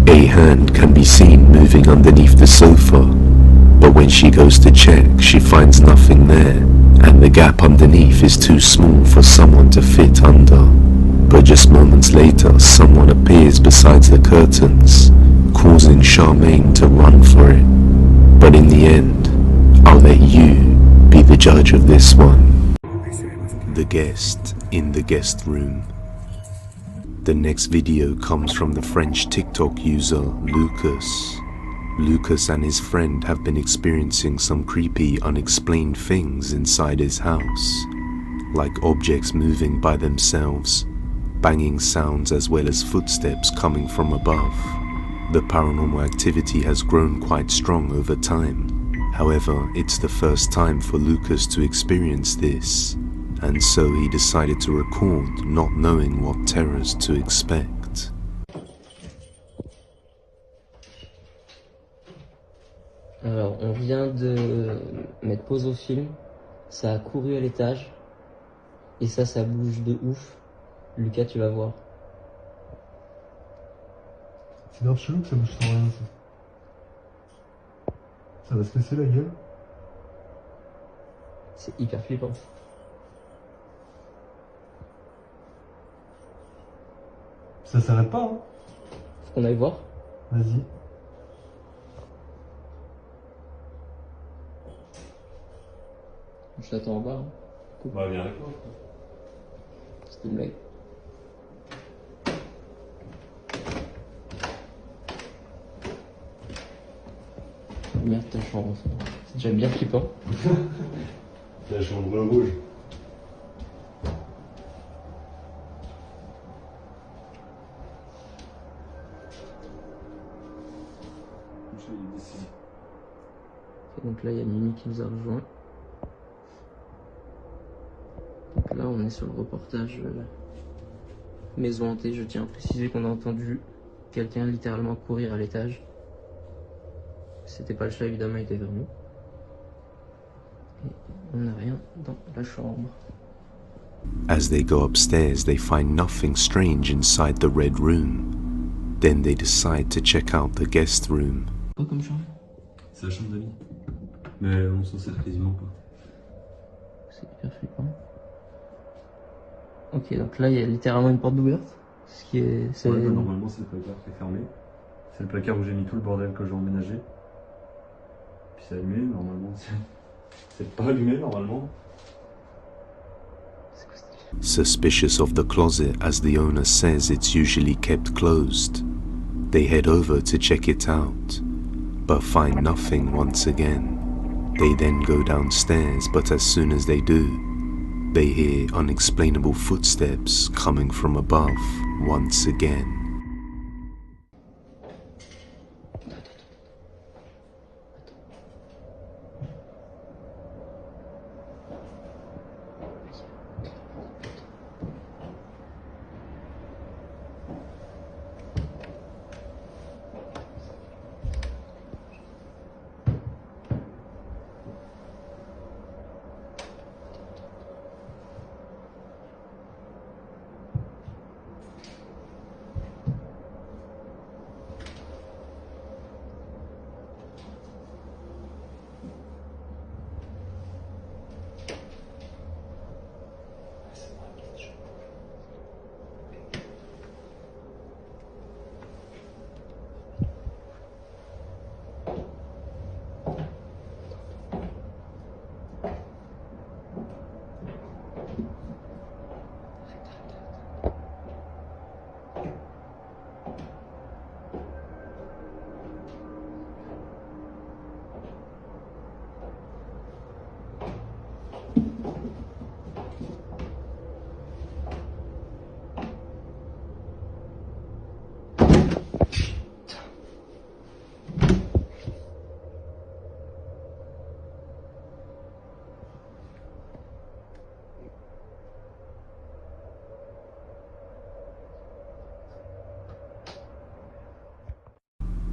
A hand can be seen moving underneath the sofa, but when she goes to check, she finds nothing there, and the gap underneath is too small for someone to fit under. But just moments later, someone appears besides the curtains, causing Charmaine to run for it. But in the end, I'll let you be the judge of this one. The guest in the guest room. The next video comes from the French TikTok user Lucas. Lucas and his friend have been experiencing some creepy, unexplained things inside his house, like objects moving by themselves, banging sounds as well as footsteps coming from above. The paranormal activity has grown quite strong over time. However, it's the first time for Lucas to experience this, and so he decided to record, not knowing what terrors to expect. Alors, on vient de mettre pause au film, ça a couru à l'étage, et ça bouge de ouf. Lucas, tu vas voir. C'est grave chelou que ça bouge sans rien, ça. Ça va se casser la gueule. C'est hyper flippant. Ça s'arrête pas, hein. Faut qu'on aille voir. Vas-y. Je t'attends en bas. Hein. Cool. Bah viens avec moi. C'était une blague. Merde, ta chambre. C'est déjà bien flippant. La chambre rouge. Et donc là, il y a Mimi qui nous a rejoint. Donc là, on est sur le reportage maison hantée. Je tiens à préciser qu'on a entendu quelqu'un littéralement courir à l'étage. C'était pas le chat, évidemment, il était vers nous. Et on n'a rien dans la chambre. As they go upstairs, they find nothing strange inside the red room. Then they decide to check out the guest room. Quoi comme chambre? C'est la chambre d'amis. Mais on s'en sert quasiment pas. C'est hyper flippant. Ok, donc là, il y a littéralement une porte ouverte. Ce qui est... Ouais, bah, normalement, c'est le placard qui est fermé. C'est le placard où j'ai mis tout le bordel que j'ai emménagé. Puis c'est allumé, normalement. C'est pas allumé, normalement. Suspicious of the closet as the owner says it's usually kept closed, they head over to check it out, but find nothing once again. They then go downstairs, but as soon as they do, they hear unexplainable footsteps coming from above once again.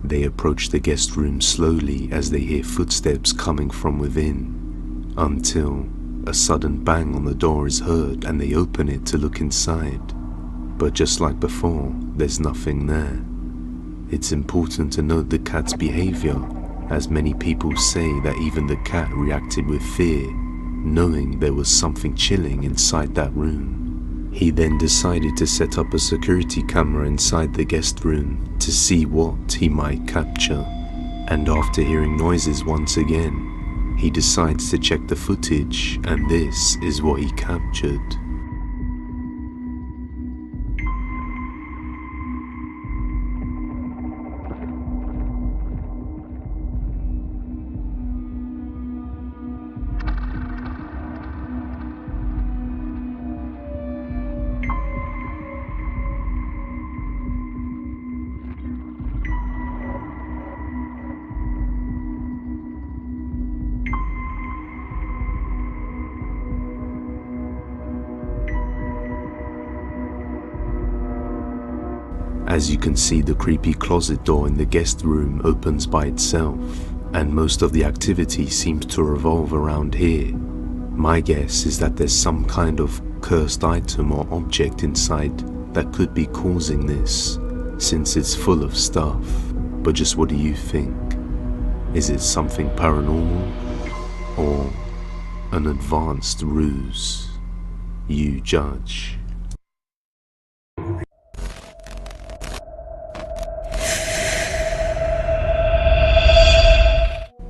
They approach the guest room slowly as they hear footsteps coming from within, until a sudden bang on the door is heard and they open it to look inside. But just like before, there's nothing there. It's important to note the cat's behavior, as many people say that even the cat reacted with fear, knowing there was something chilling inside that room. He then decided to set up a security camera inside the guest room to see what he might capture. And after hearing noises once again, he decides to check the footage, and this is what he captured. As you can see, the creepy closet door in the guest room opens by itself, and most of the activity seems to revolve around here. My guess is that there's some kind of cursed item or object inside that could be causing this, since it's full of stuff. But just what do you think? Is it something paranormal or an advanced ruse? You judge.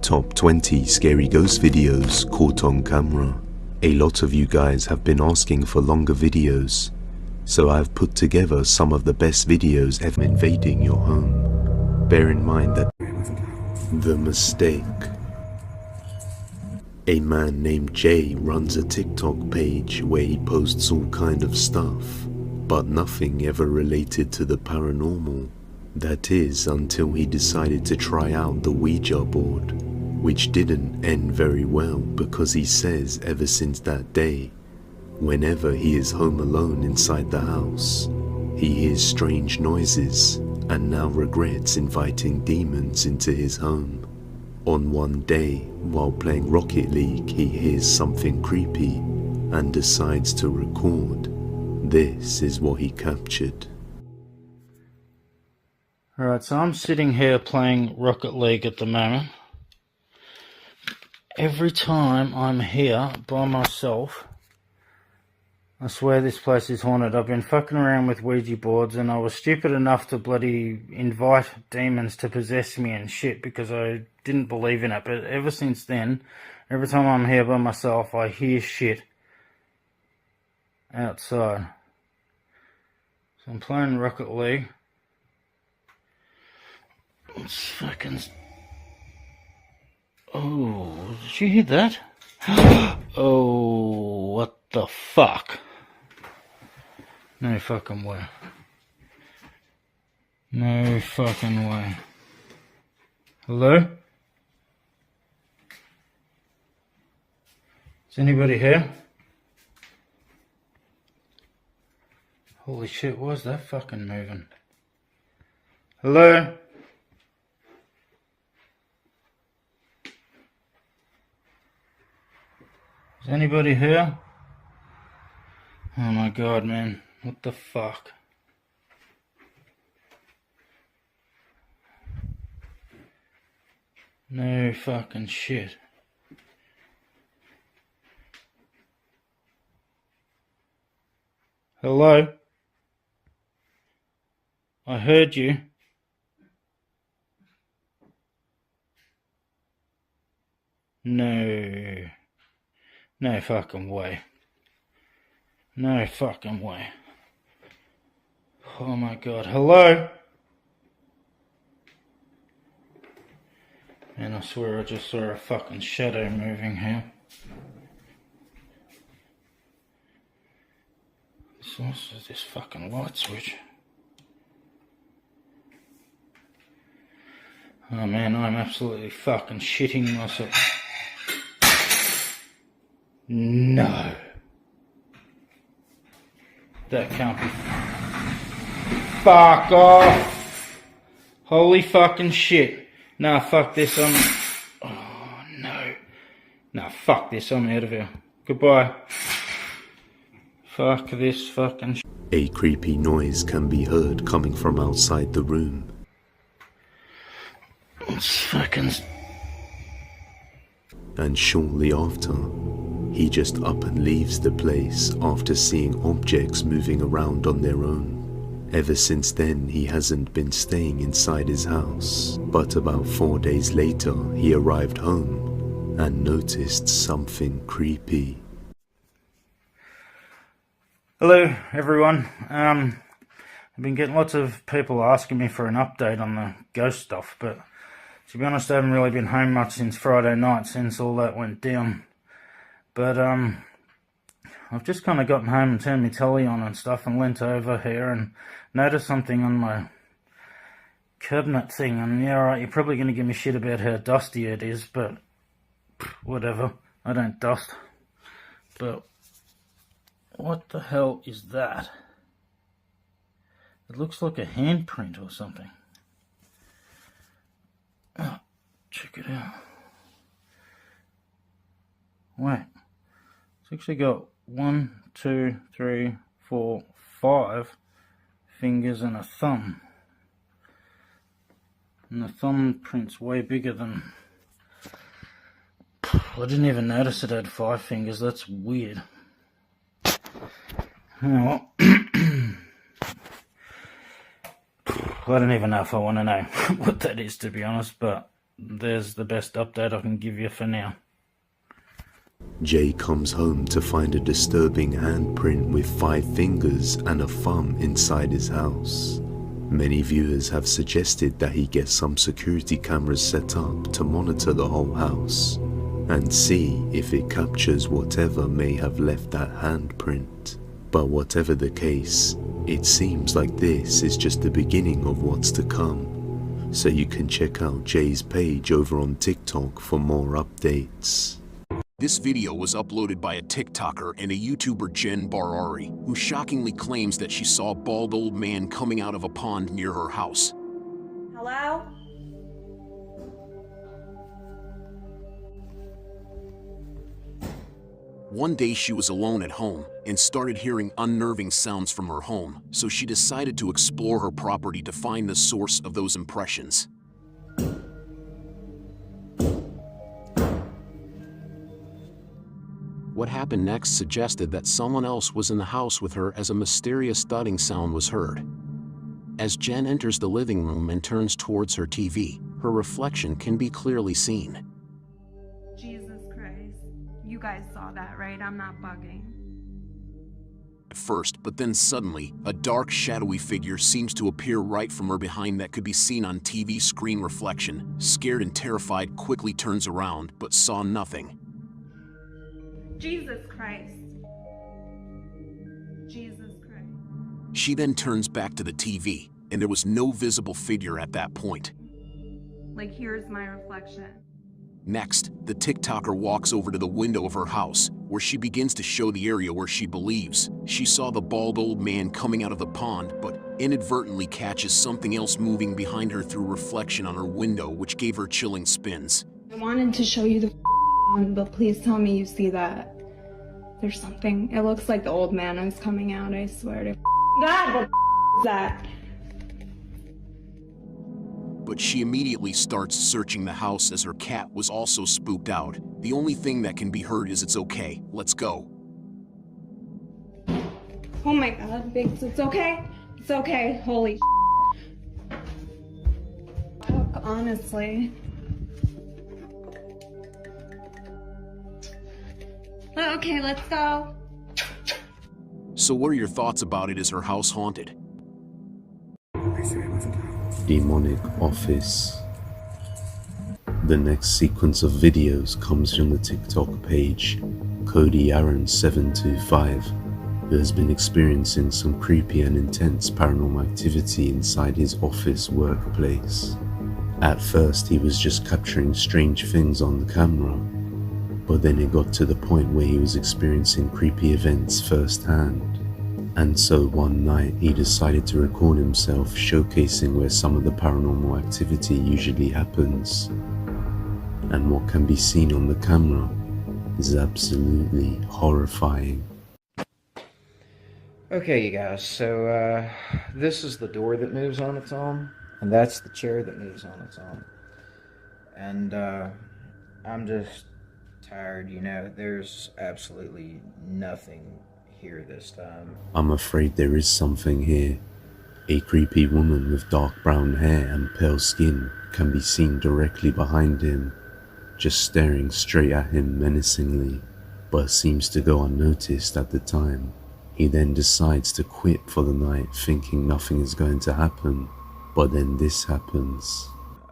Top 20 scary ghost videos caught on camera. A lot of you guys have been asking for longer videos, so I've put together some of the best videos ever invading your home. Bear in mind that the mistake. A man named Jay runs a TikTok page where he posts all kind of stuff, but nothing ever related to the paranormal. That is, until he decided to try out the Ouija board, which didn't end very well because he says ever since that day, whenever he is home alone inside the house, he hears strange noises and now regrets inviting demons into his home. On one day, while playing Rocket League, he hears something creepy and decides to record. This is what he captured. Alright, so I'm sitting here playing Rocket League at the moment. Every time I'm here by myself, I swear this place is haunted. I've been fucking around with Ouija boards, and I was stupid enough to bloody invite demons to possess me and shit because I didn't believe in it. But ever since then, every time I'm here by myself, I hear shit outside. So I'm playing Rocket League. It's fucking... Oh, did you hear that? Oh, what the fuck? No fucking way. No fucking way. Hello? Is anybody here? Holy shit, why is that fucking moving? Hello? Is anybody here? Oh my god, man. What the fuck? No fucking shit. Hello? I heard you. No. No fucking way. No fucking way. Oh my god. Hello? Man, I swear I just saw a fucking shadow moving here. So what's this fucking light switch? Oh man, I'm absolutely fucking shitting myself. No. That can't be. Fuck off. Holy fucking shit. Nah, fuck this. Oh, no. Nah, fuck this. I'm out of here. Goodbye. Fuck this fucking shit. A creepy noise can be heard coming from outside the room. It's fucking... And shortly after, he just up and leaves the place after seeing objects moving around on their own. Ever since then, he hasn't been staying inside his house, but about 4 days later, he arrived home and noticed something creepy. Hello everyone. I've been getting lots of people asking me for an update on the ghost stuff, but to be honest I haven't really been home much since Friday night, since all that went down. But I've just kind of gotten home and turned my telly on and stuff and leant over here and noticed something on my cabinet thing. And yeah, right, you're probably going to give me shit about how dusty it is, but whatever, I don't dust. But what the hell is that? It looks like a handprint or something. Oh, check it out. Wait, it's actually got 1, 2, 3, 4, 5 fingers and a thumb. And the thumbprint's way bigger than... I didn't even notice it had 5 fingers, that's weird. Well, I don't even know if I want to know what that is, to be honest, but there's the best update I can give you for now. Jay comes home to find a disturbing handprint with 5 fingers and a thumb inside his house. Many viewers have suggested that he get some security cameras set up to monitor the whole house and see if it captures whatever may have left that handprint. But whatever the case, it seems like this is just the beginning of what's to come. So you can check out Jay's page over on TikTok for more updates. This video was uploaded by a TikToker and a YouTuber, Jen Barari, who shockingly claims that she saw a bald old man coming out of a pond near her house. Hello? One day she was alone at home and started hearing unnerving sounds from her home, so she decided to explore her property to find the source of those impressions. What happened next suggested that someone else was in the house with her as a mysterious thudding sound was heard. As Jen enters the living room and turns towards her TV, her reflection can be clearly seen. Jesus Christ. You guys saw that, right? I'm not bugging. At first, but then suddenly, a dark, shadowy figure seems to appear right from her behind that could be seen on TV screen reflection. Scared and terrified, quickly turns around, but saw nothing. Jesus Christ. Jesus Christ. She then turns back to the TV, and there was no visible figure at that point. Like, here's my reflection. Next, the TikToker walks over to the window of her house, where she begins to show the area where she believes she saw the bald old man coming out of the pond, but inadvertently catches something else moving behind her through reflection on her window, which gave her chilling spins. I wanted to show you the one, but please tell me you see that. There's something. It looks like the old man is coming out, I swear to God, what is that? But she immediately starts searching the house as her cat was also spooked out. The only thing that can be heard is "It's okay, let's go." Oh my God, Biggs, it's okay. It's okay, holy fuck, honestly. Okay, let's go. So what are your thoughts about it? Is her house haunted? Demonic office. The next sequence of videos comes from the TikTok page Cody Aaron725, who has been experiencing some creepy and intense paranormal activity inside his office workplace. At first he was just capturing strange things on the camera, but then it got to the point where he was experiencing creepy events firsthand. And so one night he decided to record himself showcasing where some of the paranormal activity usually happens. And what can be seen on the camera is absolutely horrifying. Okay, you guys, so this is the door that moves on its own, and that's the chair that moves on its own. And I'm just tired, you know. There's absolutely nothing here this time. I'm afraid there is something here. A creepy woman with dark brown hair and pale skin can be seen directly behind him, just staring straight at him menacingly, but seems to go unnoticed at the time. He then decides to quit for the night, thinking nothing is going to happen, but then this happens.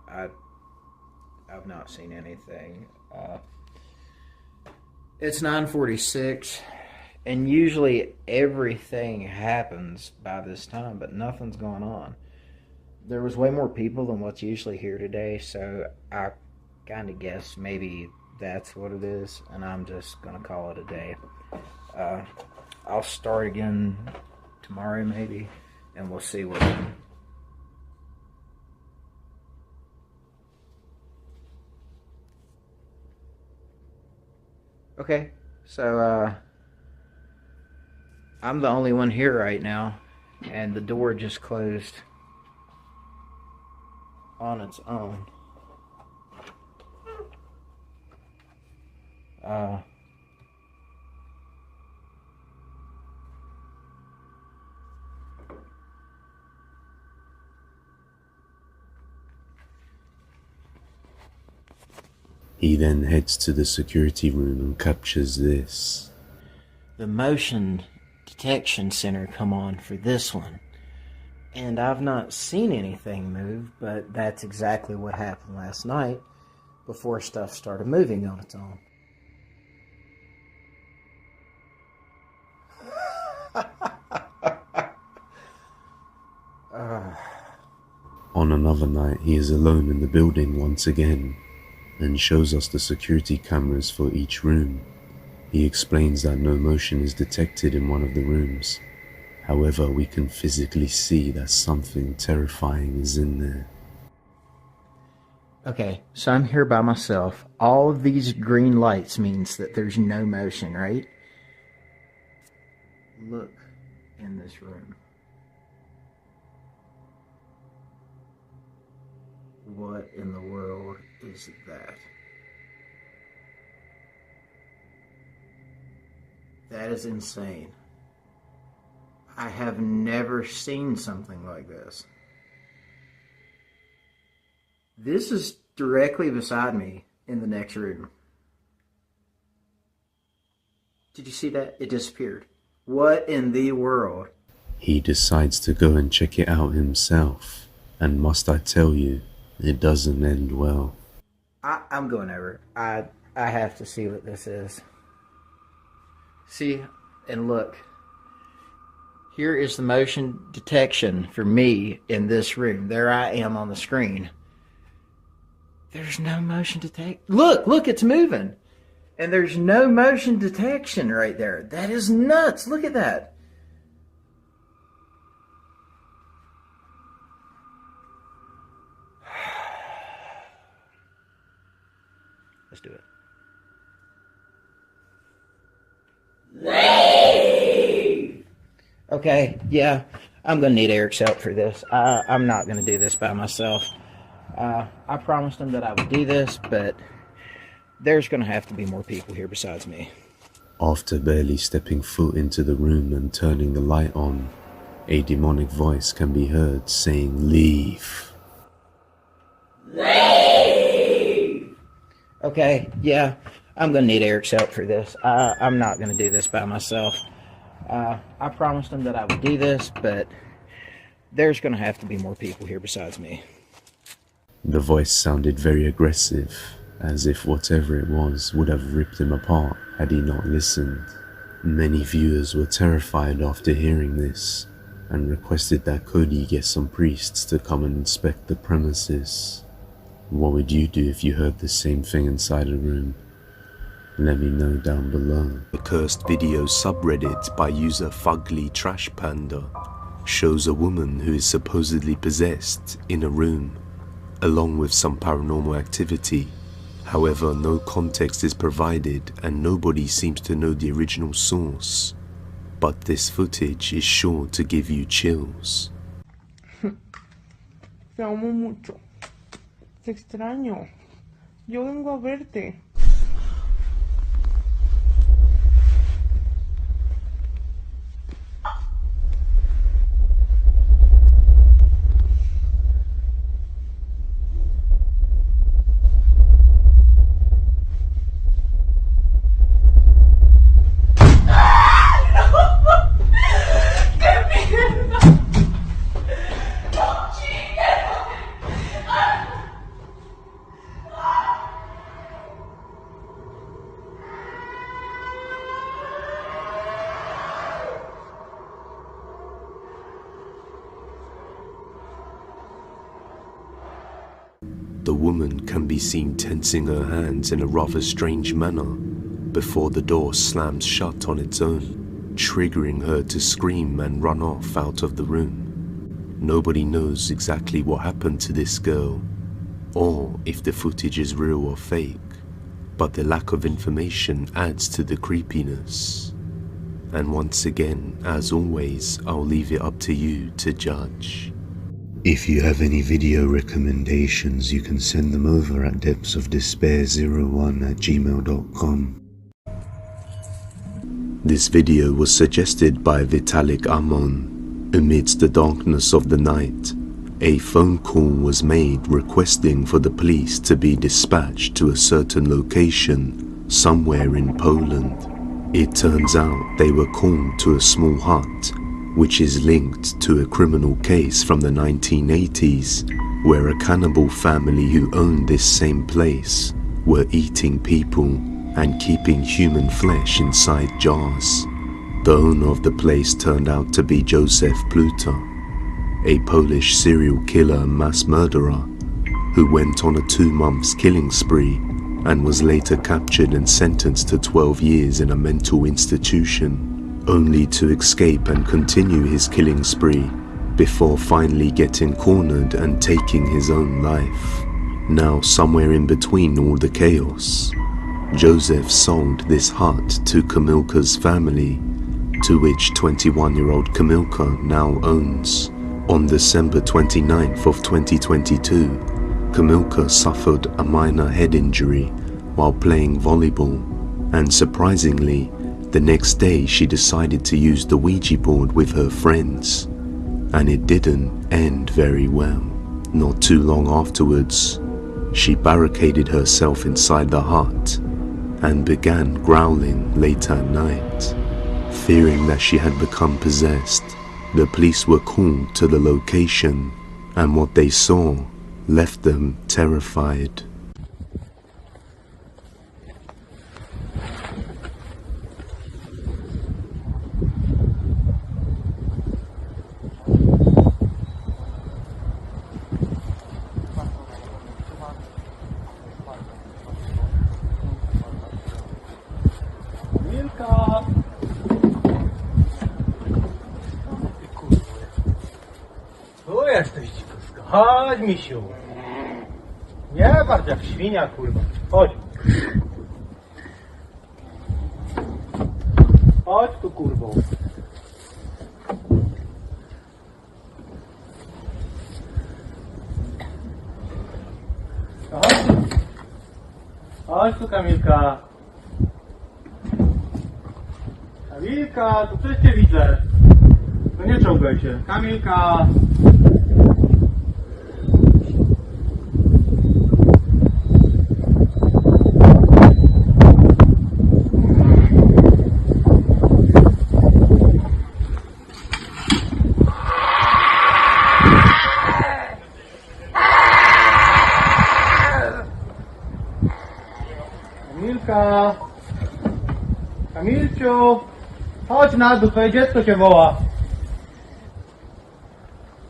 I've not seen anything. It's 9:46, and usually everything happens by this time, but nothing's going on. There was way more people than what's usually here today, so I kind of guess maybe that's what it is, and I'm just gonna call it a day. I'll start again tomorrow maybe, and we'll see what. Okay, so I'm the only one here right now, and the door just closed on its own. He then heads to the security room and captures this. The motion detection center come on for this one. And I've not seen anything move, but that's exactly what happened last night before stuff started moving on its own. On another night, he is alone in the building once again, and shows us the security cameras for each room. He explains that no motion is detected in one of the rooms. However, we can physically see that something terrifying is in there. Okay, so I'm here by myself. All of these green lights means that there's no motion, right? Look in this room. What in the world is that? That is insane. I have never seen something like this. This is directly beside me in the next room. Did you see that? It disappeared. What in the world? He decides to go and check it out himself, and must I tell you, it doesn't end well. I'm going over. I have to see what this is. See, and look. Here is the motion detection for me in this room. There I am on the screen. There's no motion detection. Look, it's moving. And there's no motion detection right there. That is nuts. Look at that. Let's do it. Okay, yeah, I'm going to need Eric's help for this. I'm not going to do this by myself. I promised him that I would do this, but there's going to have to be more people here besides me. After barely stepping foot into the room and turning the light on, a demonic voice can be heard saying, "Leave." Leave! Okay, yeah, I'm going to need Eric's help for this. I'm not going to do this by myself. I promised him that I would do this, but there's going to have to be more people here besides me. The voice sounded very aggressive, as if whatever it was would have ripped him apart had he not listened. Many viewers were terrified after hearing this, and requested that Cody get some priests to come and inspect the premises. What would you do if you heard the same thing inside a room? Let me know down below. The Cursed Video subreddit by user Fugly Trash Panda shows a woman who is supposedly possessed in a room, along with some paranormal activity. However, no context is provided and nobody seems to know the original source. But this footage is sure to give you chills. Te amo mucho. Te extraño. Yo vengo a verte. The woman can be seen tensing her hands in a rather strange manner before the door slams shut on its own, triggering her to scream and run off out of the room. Nobody knows exactly what happened to this girl, or if the footage is real or fake, but the lack of information adds to the creepiness. And once again, as always, I'll leave it up to you to judge. If you have any video recommendations, you can send them over at depthsofdespair01@gmail.com. This video was suggested by Vitalik Amon. Amidst the darkness of the night, a phone call was made requesting for the police to be dispatched to a certain location somewhere in Poland. It turns out they were called to a small hut, which is linked to a criminal case from the 1980s, where a cannibal family who owned this same place were eating people and keeping human flesh inside jars. The owner of the place turned out to be Joseph Pluta, a Polish serial killer and mass murderer who went on a 2-month killing spree and was later captured and sentenced to 12 years in a mental institution, only to escape and continue his killing spree before finally getting cornered and taking his own life. Now, somewhere in between all the chaos, Joseph sold this hut to Kamilka's family, to which 21-year-old Kamilka now owns. On December 29th of 2022, Kamilka suffered a minor head injury while playing volleyball, and surprisingly, the next day she decided to use the Ouija board with her friends, and it didn't end very well. Not too long afterwards, she barricaded herself inside the hut and began growling late at night. Fearing that she had become possessed, the police were called to the location, and what they saw left them terrified. Tu jesteś, dzikuska. Chodź, misiu. Nie bardzo jak świnia, kurwa. Chodź. Chodź tu, kurwo. Chodź tu. Chodź tu, Kamilka. Kamilka, tu coś cię widzę. No nie czołgaj się. Kamilka. Kamilka. Kamilciu. Chodź na dół, twoje dziecko cię woła.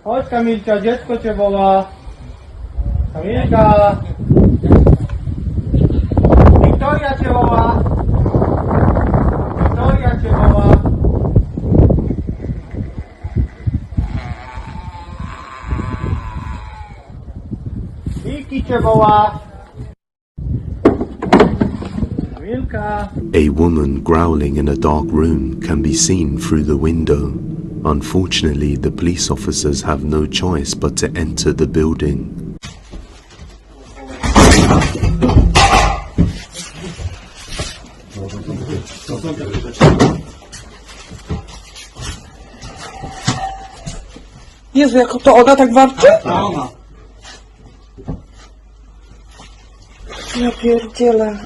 Chodź, Kamilcia, dziecko cię woła. Kamilka. Wiktoria cię woła. Wiktoria cię woła. Wiki cię woła. Kamilka. A woman growling in a dark room can be seen through the window. Unfortunately, the police officers have no choice but to enter the building. Jezu, jak to ona tak warczy? Ja pierdzielę.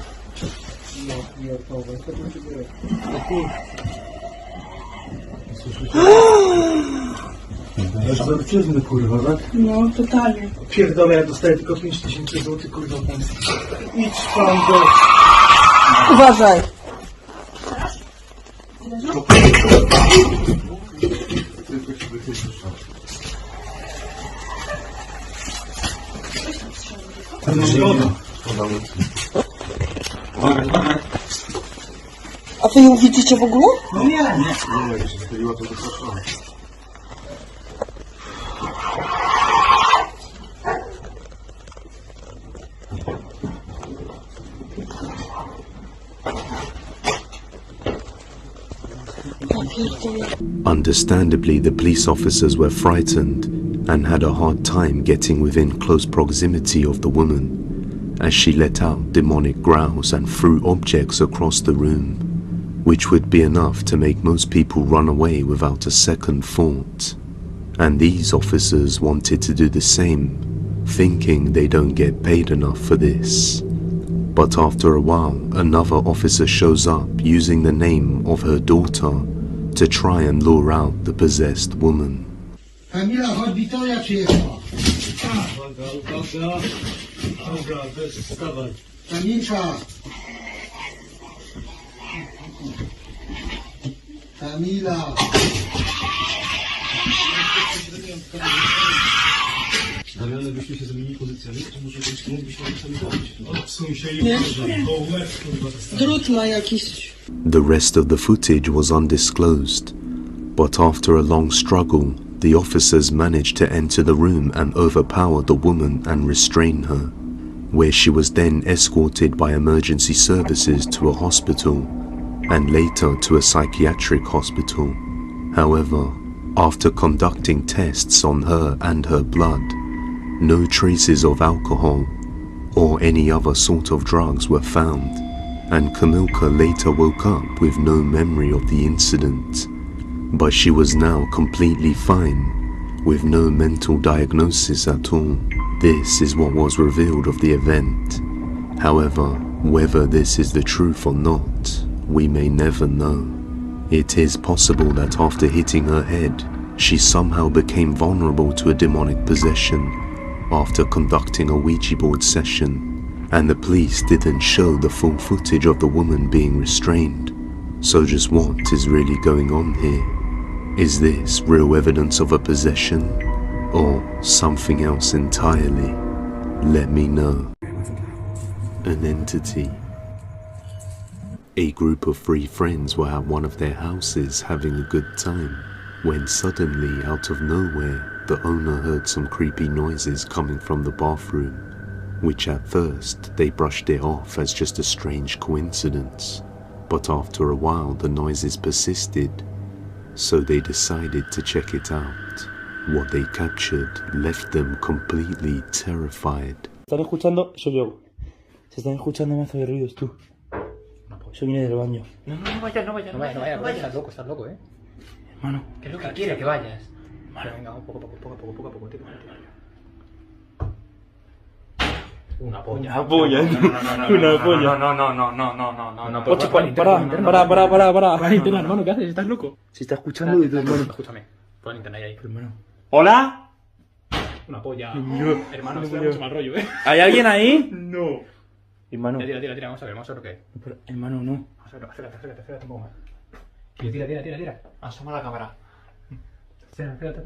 Egzorcyzmy, kurwa, tak? No, totalnie. Pierdolę, ja dostaję tylko 5000 zł, kurwa, pensji. Idź pan do... Uważaj. A wy ją widzicie w ogóle? No nie, chodziło to do kościoła. Understandably, the police officers were frightened and had a hard time getting within close proximity of the woman, as she let out demonic growls and threw objects across the room, which would be enough to make most people run away without a second thought. And these officers wanted to do the same, thinking they don't get paid enough for this. But after a while, another officer shows up using the name of her daughter to try and lure out the possessed woman. Kamila, chodź, Witoria przyjechała. Dobra, weź, wstawaj. Kamilka. Kamila. Damiany, byśmy się zamienili pozycjami, to może być moglibyśmy sami zrobić. Odsuń się i Nie? Drut ma jakiś. The rest of the footage was undisclosed, but after a long struggle, the officers managed to enter the room and overpower the woman and restrain her, where she was then escorted by emergency services to a hospital and later to a psychiatric hospital. However, after conducting tests on her and her blood, no traces of alcohol or any other sort of drugs were found, and Kamilka later woke up with no memory of the incident, but she was now completely fine, with no mental diagnosis at all. This is what was revealed of the event. However, whether this is the truth or not, we may never know. It is possible that after hitting her head, she somehow became vulnerable to a demonic possession after conducting a Ouija board session, and the police didn't show the full footage of the woman being restrained. So just what is really going on here? Is this real evidence of a possession, or something else entirely? Let me know. An entity. A group of 3 friends were at one of their houses having a good time, when suddenly, out of nowhere, the owner heard some creepy noises coming from the bathroom, which at first they brushed it off as just a strange coincidence, but after a while the noises persisted, so they decided to check it out. What they captured left them completely terrified. ¿Están escuchando? Soy yo. Se están escuchando mazo de ruidos, tú. Eso viene del baño. No vayas, estás loco, Hermano. ¿Qué es lo que quiere que vayas? Vale, venga, poco a poco. Una polla. Una polla. Una polla. No. Ocho, para. Linterna, hermano, ¿qué haces? ¿Estás loco? Se está escuchando y tu hermano. Escúchame. Pon la linterna ahí. Hermano. ¿Hola? Una polla. Hermano, esto da mucho mal rollo, ¿Hay alguien ahí? No. Hermano. Tira, vamos a ver lo que es. Pero, hermano, no. Acércate un poco más. Tira. Asoma la cámara. Acércate.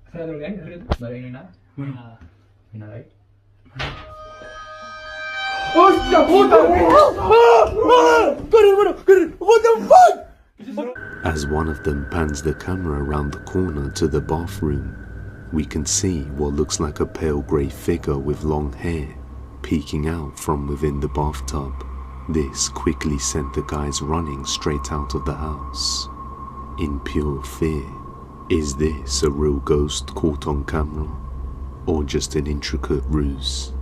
Acércate lo que hay, Vale, ahí no hay nada. No hay nada ahí. ¡Hostia puta! ¡Corre, hermano! ¡Corre! ¡What the fuck! As one of them pans the camera around the corner to the bathroom, we can see what looks like a pale grey figure with long hair peeking out from within the bathtub. This quickly sent the guys running straight out of the house, in pure fear. Is this a real ghost caught on camera, or just an intricate ruse?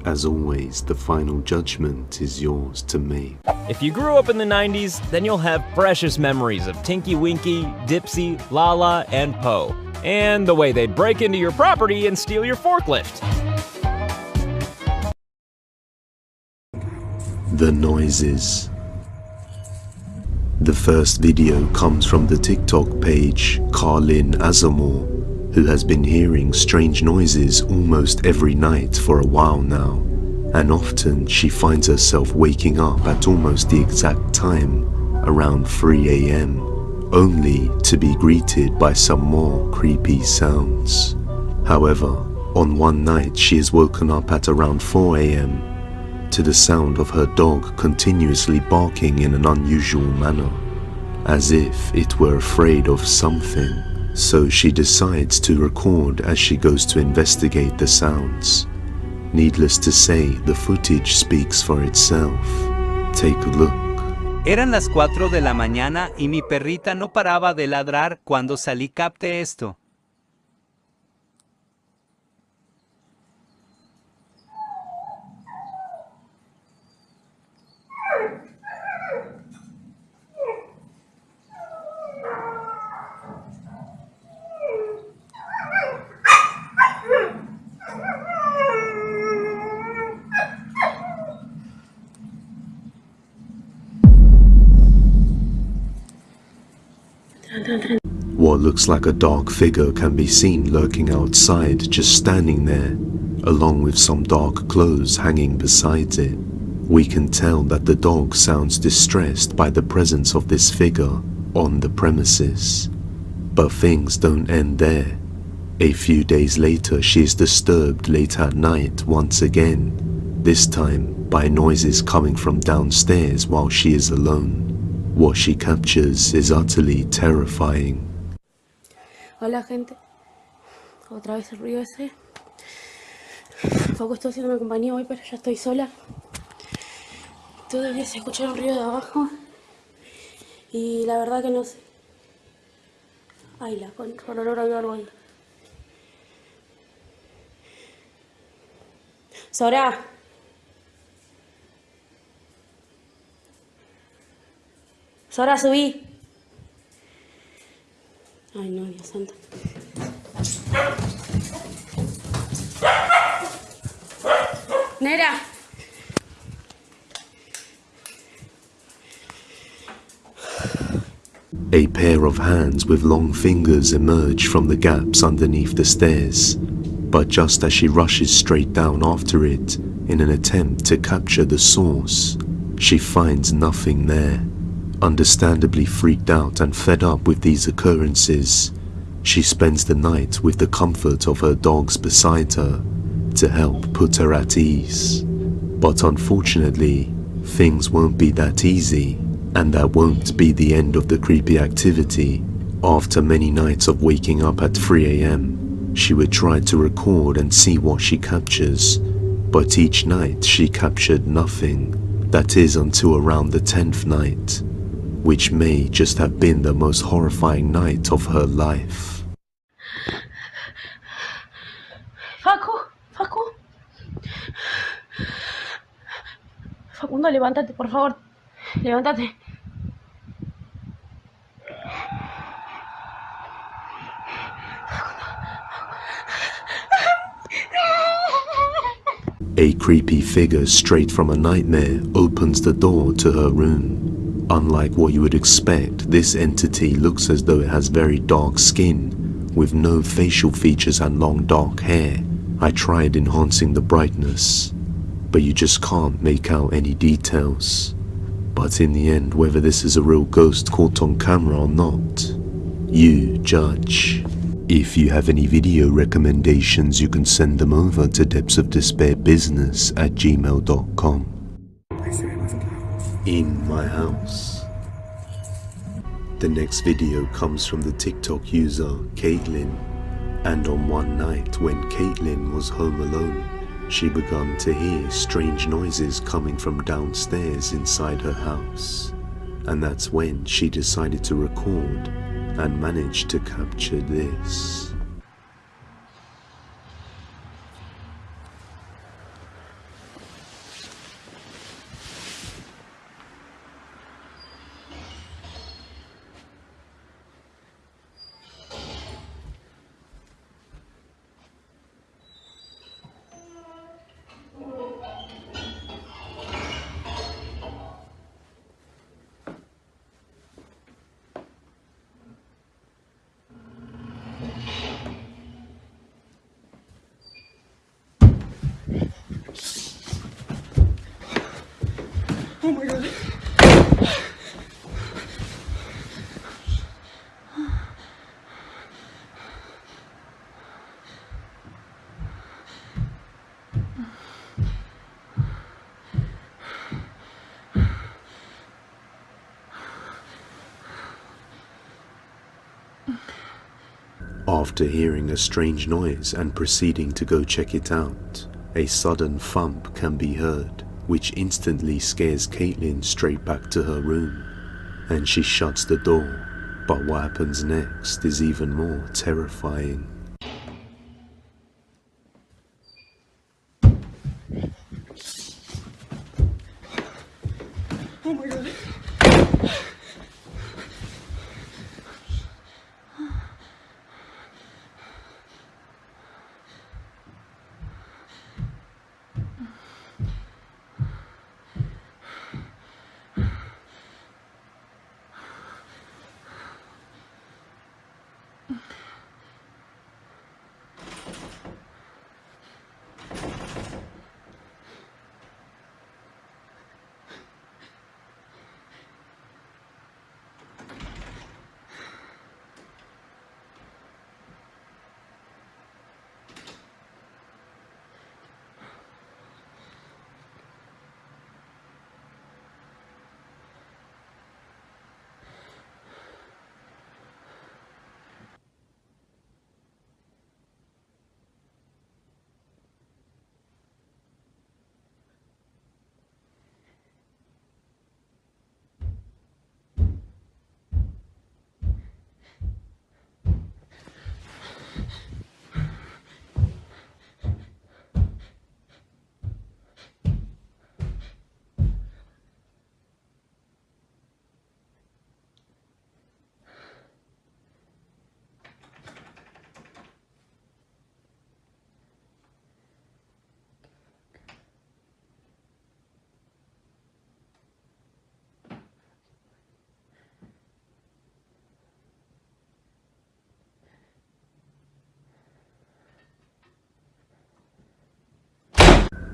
As always, the final judgment is yours to make. If you grew up in the 90s, then you'll have precious memories of Tinky Winky, Dipsy, Lala, and Poe, and the way they'd break into your property and steal your forklift. The noises. The first video comes from the TikTok page Carlin Azamor, who has been hearing strange noises almost every night for a while now, and often she finds herself waking up at almost the exact time, around 3 AM, only to be greeted by some more creepy sounds. However, On one night, she is woken up at around 4 a.m. to the sound of her dog continuously barking in an unusual manner, as if it were afraid of something. So she decides to record as she goes to investigate the sounds. Needless to say, the footage speaks for itself. Take a look. Eran las 4 de la mañana y mi perrita no paraba de ladrar cuando salí. Capté esto. What looks like a dark figure can be seen lurking outside, just standing there, along with some dark clothes hanging beside it. We can tell that the dog sounds distressed by the presence of this figure on the premises. But things don't end there. A few days later, she is disturbed late at night once again, this time by noises coming from downstairs while she is alone. What she captures is utterly terrifying. Hola gente, otra vez el ruido ese. Poco estoy haciéndome compañía hoy, pero ya estoy sola. Todavía se escucha un ruido de abajo y la verdad que no sé. Ay, la con olor a algo ahí. Sora. Sora, subí. Ay, no, Dios santo. Nera. A pair of hands with long fingers emerge from the gaps underneath the stairs, but just as she rushes straight down after it in an attempt to capture the source, she finds nothing there. Understandably freaked out and fed up with these occurrences, she spends the night with the comfort of her dogs beside her to help put her at ease. But unfortunately, things won't be that easy, and that won't be the end of the creepy activity. After many nights of waking up at 3 a.m, she would try to record and see what she captures, but each night she captured nothing. That is until around the 10th night, which may just have been the most horrifying night of her life. Facundo, levántate, por favor. Levántate. A creepy figure straight from a nightmare opens the door to her room. Unlike what you would expect, this entity looks as though it has very dark skin, with no facial features and long dark hair. I tried enhancing the brightness, but you just can't make out any details. But in the end, whether this is a real ghost caught on camera or not, you judge. If you have any video recommendations, you can send them over to depthsofdespairbusiness@gmail.com. In my house. The next video comes from the TikTok user Caitlin, and on one night when Caitlin was home alone, she began to hear strange noises coming from downstairs inside her house, and that's when she decided to record and managed to capture this. Oh my god. after hearing a strange noise and proceeding to go check it out, a sudden thump can be heard, which instantly scares Caitlin straight back to her room, and she shuts the door. But what happens next is even more terrifying. Oh my god.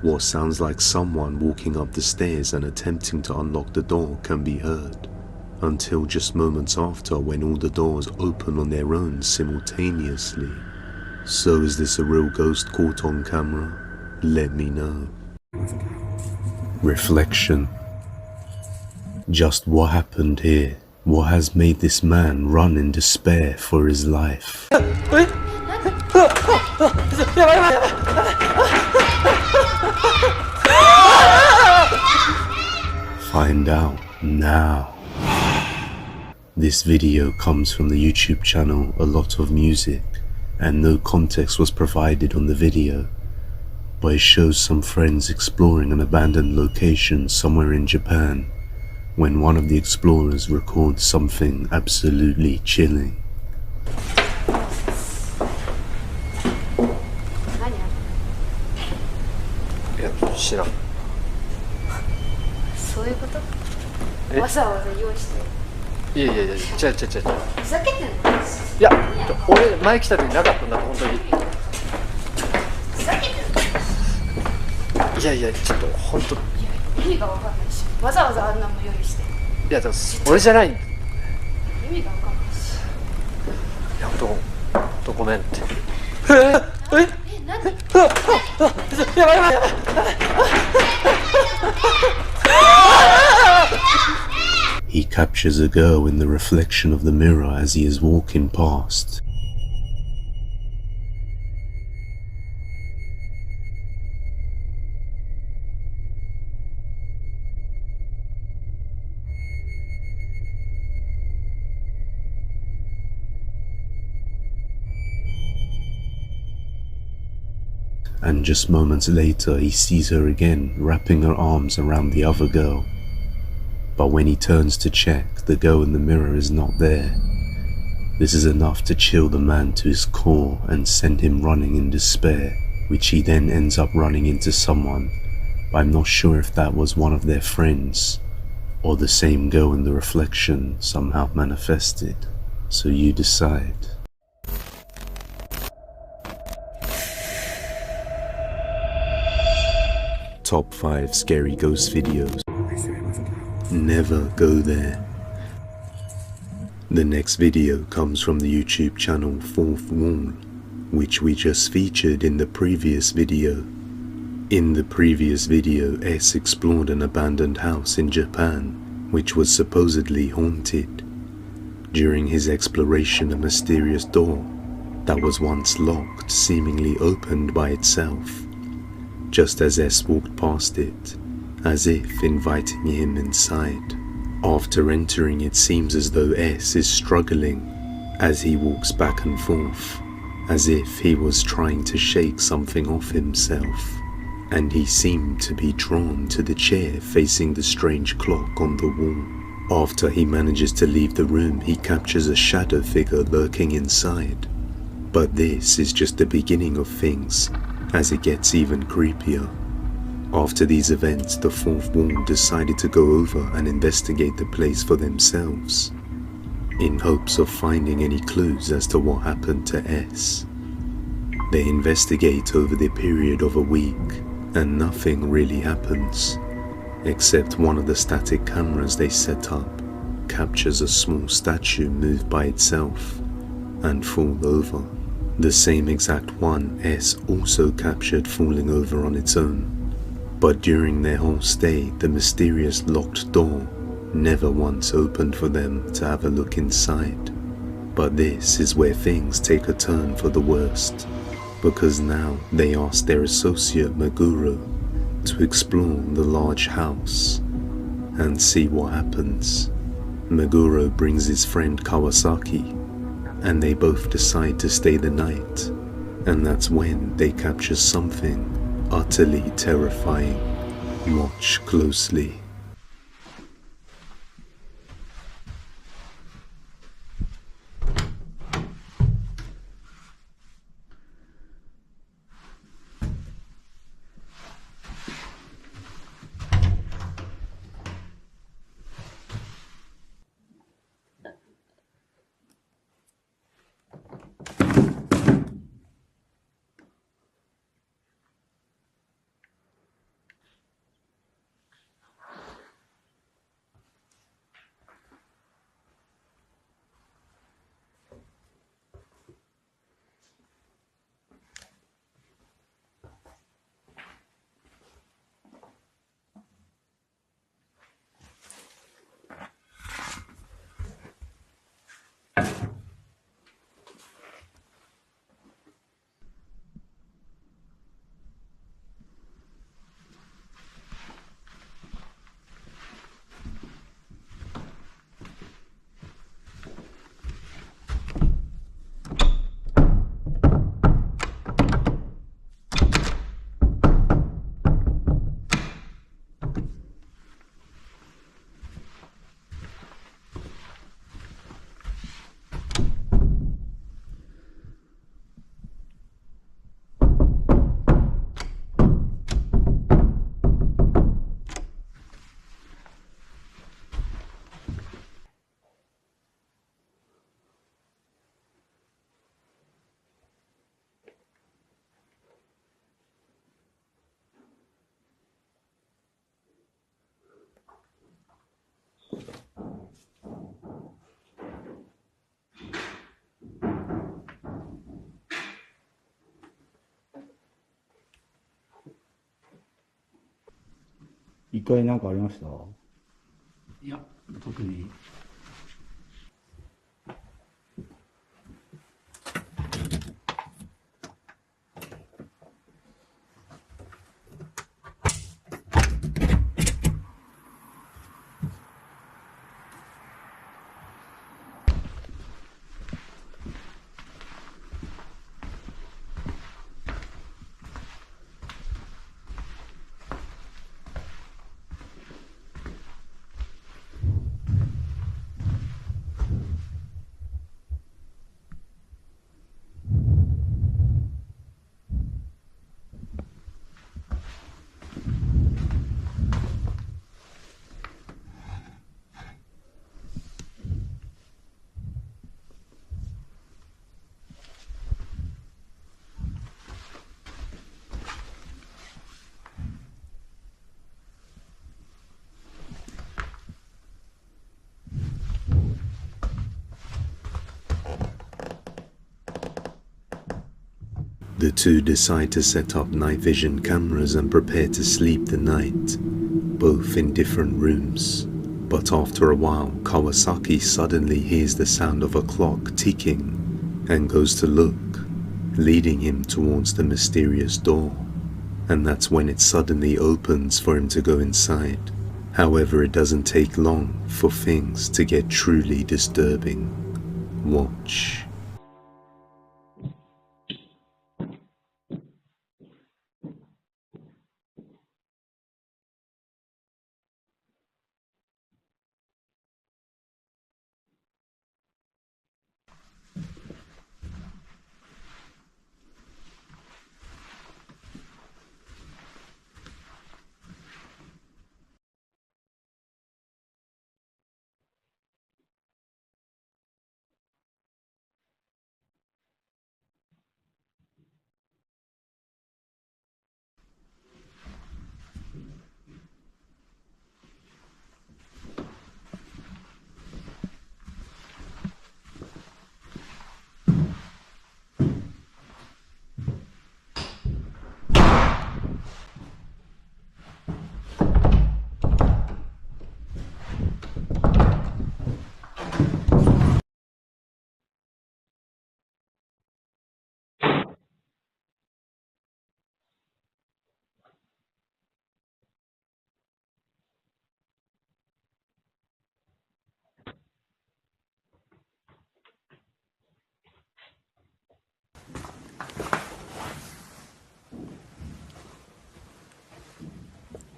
What sounds like someone walking up the stairs and attempting to unlock the door can be heard, until just moments after when all the doors open on their own simultaneously. So is this a real ghost caught on camera? Let me know. Reflection. Just what happened here? What has made this man run in despair for his life? Find out now. This video comes from the YouTube channel A Lot of Music, and no context was provided on the video, but it shows some friends exploring an abandoned location somewhere in Japan when one of the explorers records something absolutely chilling. Shut up. そういうこと？わざわざ用意して。いやいやいや、違う。ふざけてんの？いや、俺前来た時なかったんだ本当に。ふざけてんの？いやいや、ちょっと本当。意味がわかんないし、わざわざあんなもん用意して。いや、でも俺じゃない。意味がわかんないし。いや、本当ごめんって。何？やばいやばい。He captures a girl in the reflection of the mirror as he is walking past. And just moments later he sees her again, wrapping her arms around the other girl. But when he turns to check, the girl in the mirror is not there. This is enough to chill the man to his core and send him running in despair, which he then ends up running into someone, but I'm not sure if that was one of their friends, or the same girl in the reflection somehow manifested. So you decide. Top 5 scary ghost videos. Never go there. The next video comes from the YouTube channel Fourth Wall, which we just featured in the previous video. In the previous video, S explored an abandoned house in Japan, which was supposedly haunted. During his exploration, a mysterious door, that was once locked seemingly opened by itself, just as S walked past it, as if inviting him inside. After entering, it seems as though S is struggling as he walks back and forth, as if he was trying to shake something off himself, and he seemed to be drawn to the chair facing the strange clock on the wall. After he manages to leave the room, he captures a shadow figure lurking inside. But this is just the beginning of things, as it gets even creepier. After these events, the fourth wall decided to go over and investigate the place for themselves, in hopes of finding any clues as to what happened to S. They investigate over the period of a week, and nothing really happens, except one of the static cameras they set up captures a small statue move by itself and fall over. The same exact one S also captured falling over on its own. But during their whole stay, the mysterious locked door never once opened for them to have a look inside. But this is where things take a turn for the worst, because now they ask their associate Meguro to explore the large house and see what happens. Meguro brings his friend Kawasaki, and they both decide to stay the night, and that's when they capture something utterly terrifying. Watch closely.一回なんかありました？いや、特に。The two decide to set up night vision cameras and prepare to sleep the night, both in different rooms. But after a while, Kawasaki suddenly hears the sound of a clock ticking and goes to look, leading him towards the mysterious door, and that's when it suddenly opens for him to go inside. However, it doesn't take long for things to get truly disturbing. Watch.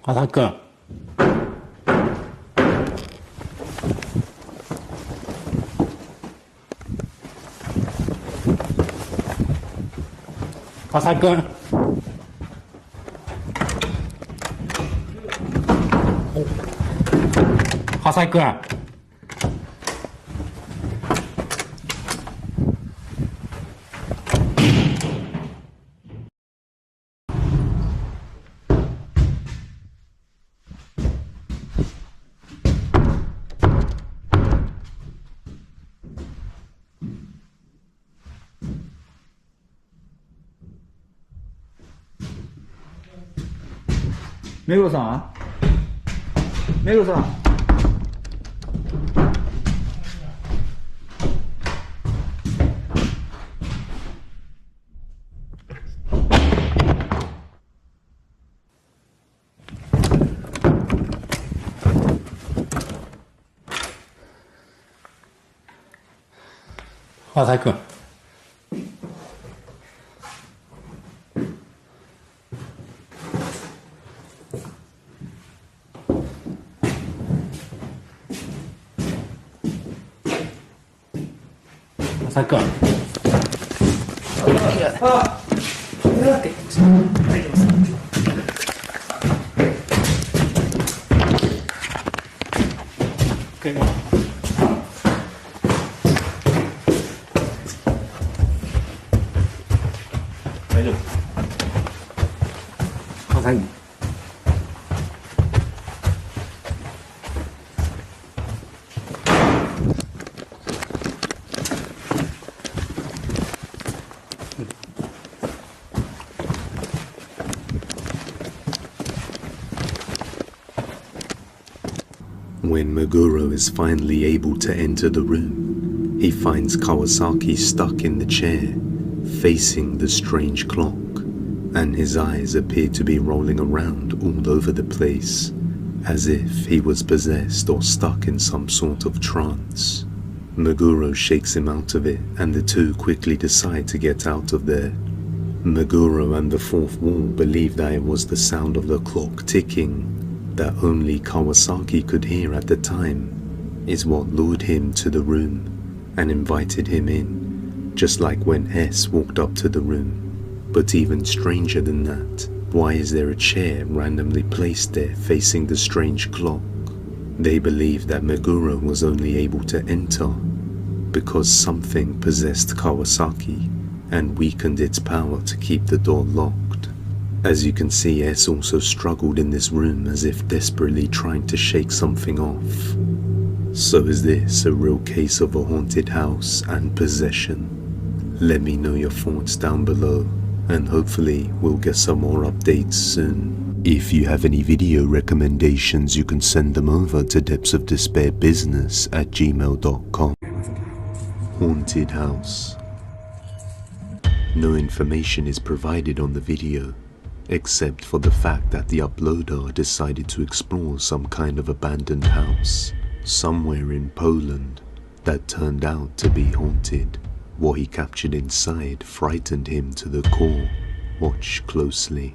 화살끈. 화살끈. 화살끈.目黒さん目黒さん화살끈. 화살끈. 화살끈. When Meguro is finally able to enter the room, he finds Kawasaki stuck in the chair, facing the strange clock, and his eyes appear to be rolling around all over the place, as if he was possessed or stuck in some sort of trance. Meguro shakes him out of it, and the two quickly decide to get out of there. Meguro and the fourth wall believe that it was the sound of the clock ticking that only Kawasaki could hear at the time is what lured him to the room and invited him in, just like when S walked up to the room. But even stranger than that, why is there a chair randomly placed there facing the strange clock? They believe that Meguro was only able to enter because something possessed Kawasaki and weakened its power to keep the door locked. As you can see, S also struggled in this room as if desperately trying to shake something off. So is this a real case of a haunted house and possession? Let me know your thoughts down below, and hopefully we'll get some more updates soon. If you have any video recommendations, you can send them over to depthsofdespairbusiness@gmail.com. Haunted house. No information is provided on the video, except for the fact that the uploader decided to explore some kind of abandoned house somewhere in Poland that turned out to be haunted. What he captured inside frightened him to the core. Watch closely.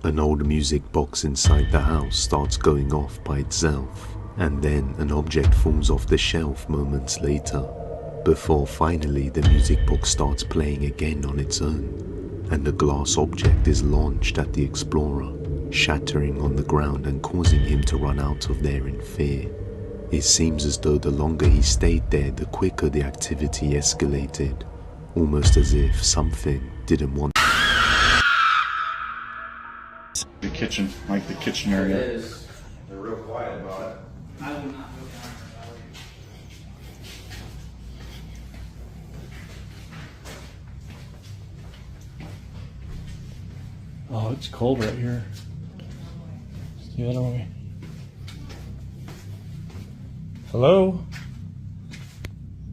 An old music box inside the house starts going off by itself, and then an object falls off the shelf moments later, before finally the music box starts playing again on its own, and the glass object is launched at the explorer, shattering on the ground and causing him to run out of there in fear. It seems as though the longer he stayed there, the quicker the activity escalated, almost as if something didn't want. The kitchen, like the kitchen area. It is. They're real quiet about it. I will not go down Oh, it's cold right here. The other way. Hello?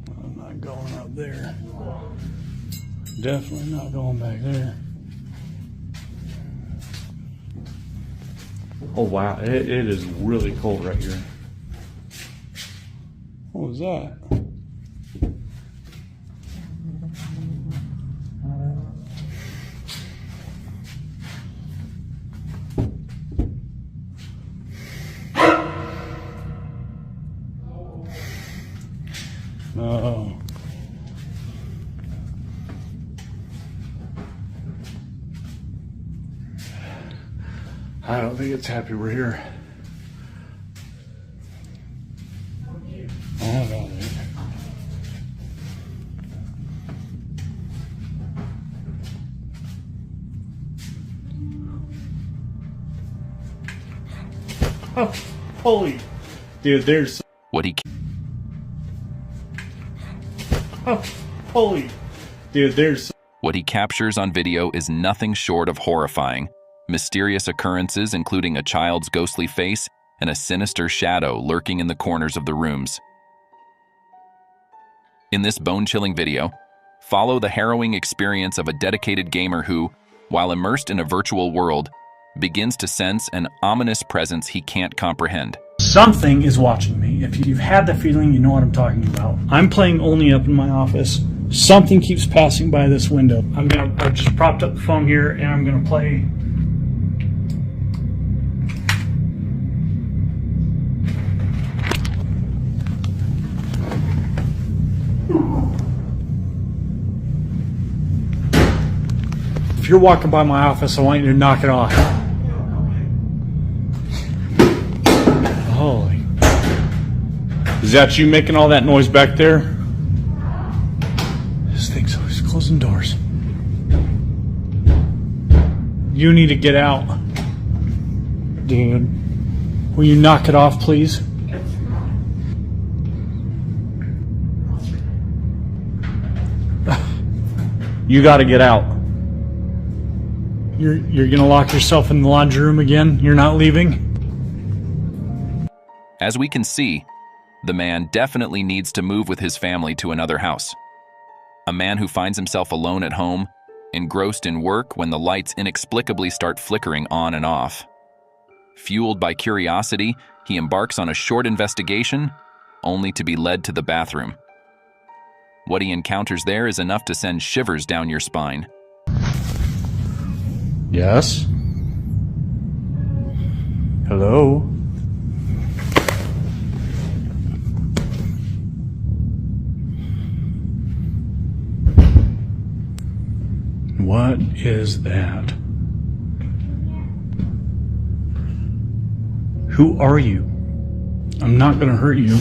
I'm not going up there. Definitely not going back there. Oh wow, it is really cold right here. What was that? Oh. I don't think it's happy we're here. Oh, God. Oh, holy. Dude, there's... What he... Oh, holy. Dude, there's... What he captures on video is nothing short of horrifying. Mysterious occurrences including a child's ghostly face and a sinister shadow lurking in the corners of the rooms. In this bone-chilling video, follow the harrowing experience of a dedicated gamer who, while immersed in a virtual world, begins to sense an ominous presence he can't comprehend. Something is watching me. If you've had the feeling, you know what I'm talking about. I'm playing only up in my office. Something keeps passing by this window. I've just propped up the phone here and I'm gonna play. If you're walking by my office, I want you to knock it off. Holy. Is that you making all that noise back there? This thing's always closing doors. You need to get out. Dude. Will you knock it off, please? You gotta get out. You're gonna lock yourself in the laundry room again? You're not leaving? As we can see, the man definitely needs to move with his family to another house. A man who finds himself alone at home, engrossed in work when the lights inexplicably start flickering on and off. Fueled by curiosity, he embarks on a short investigation, only to be led to the bathroom. What he encounters there is enough to send shivers down your spine. Yes? Hello? What is that? Who are you? I'm not gonna hurt you.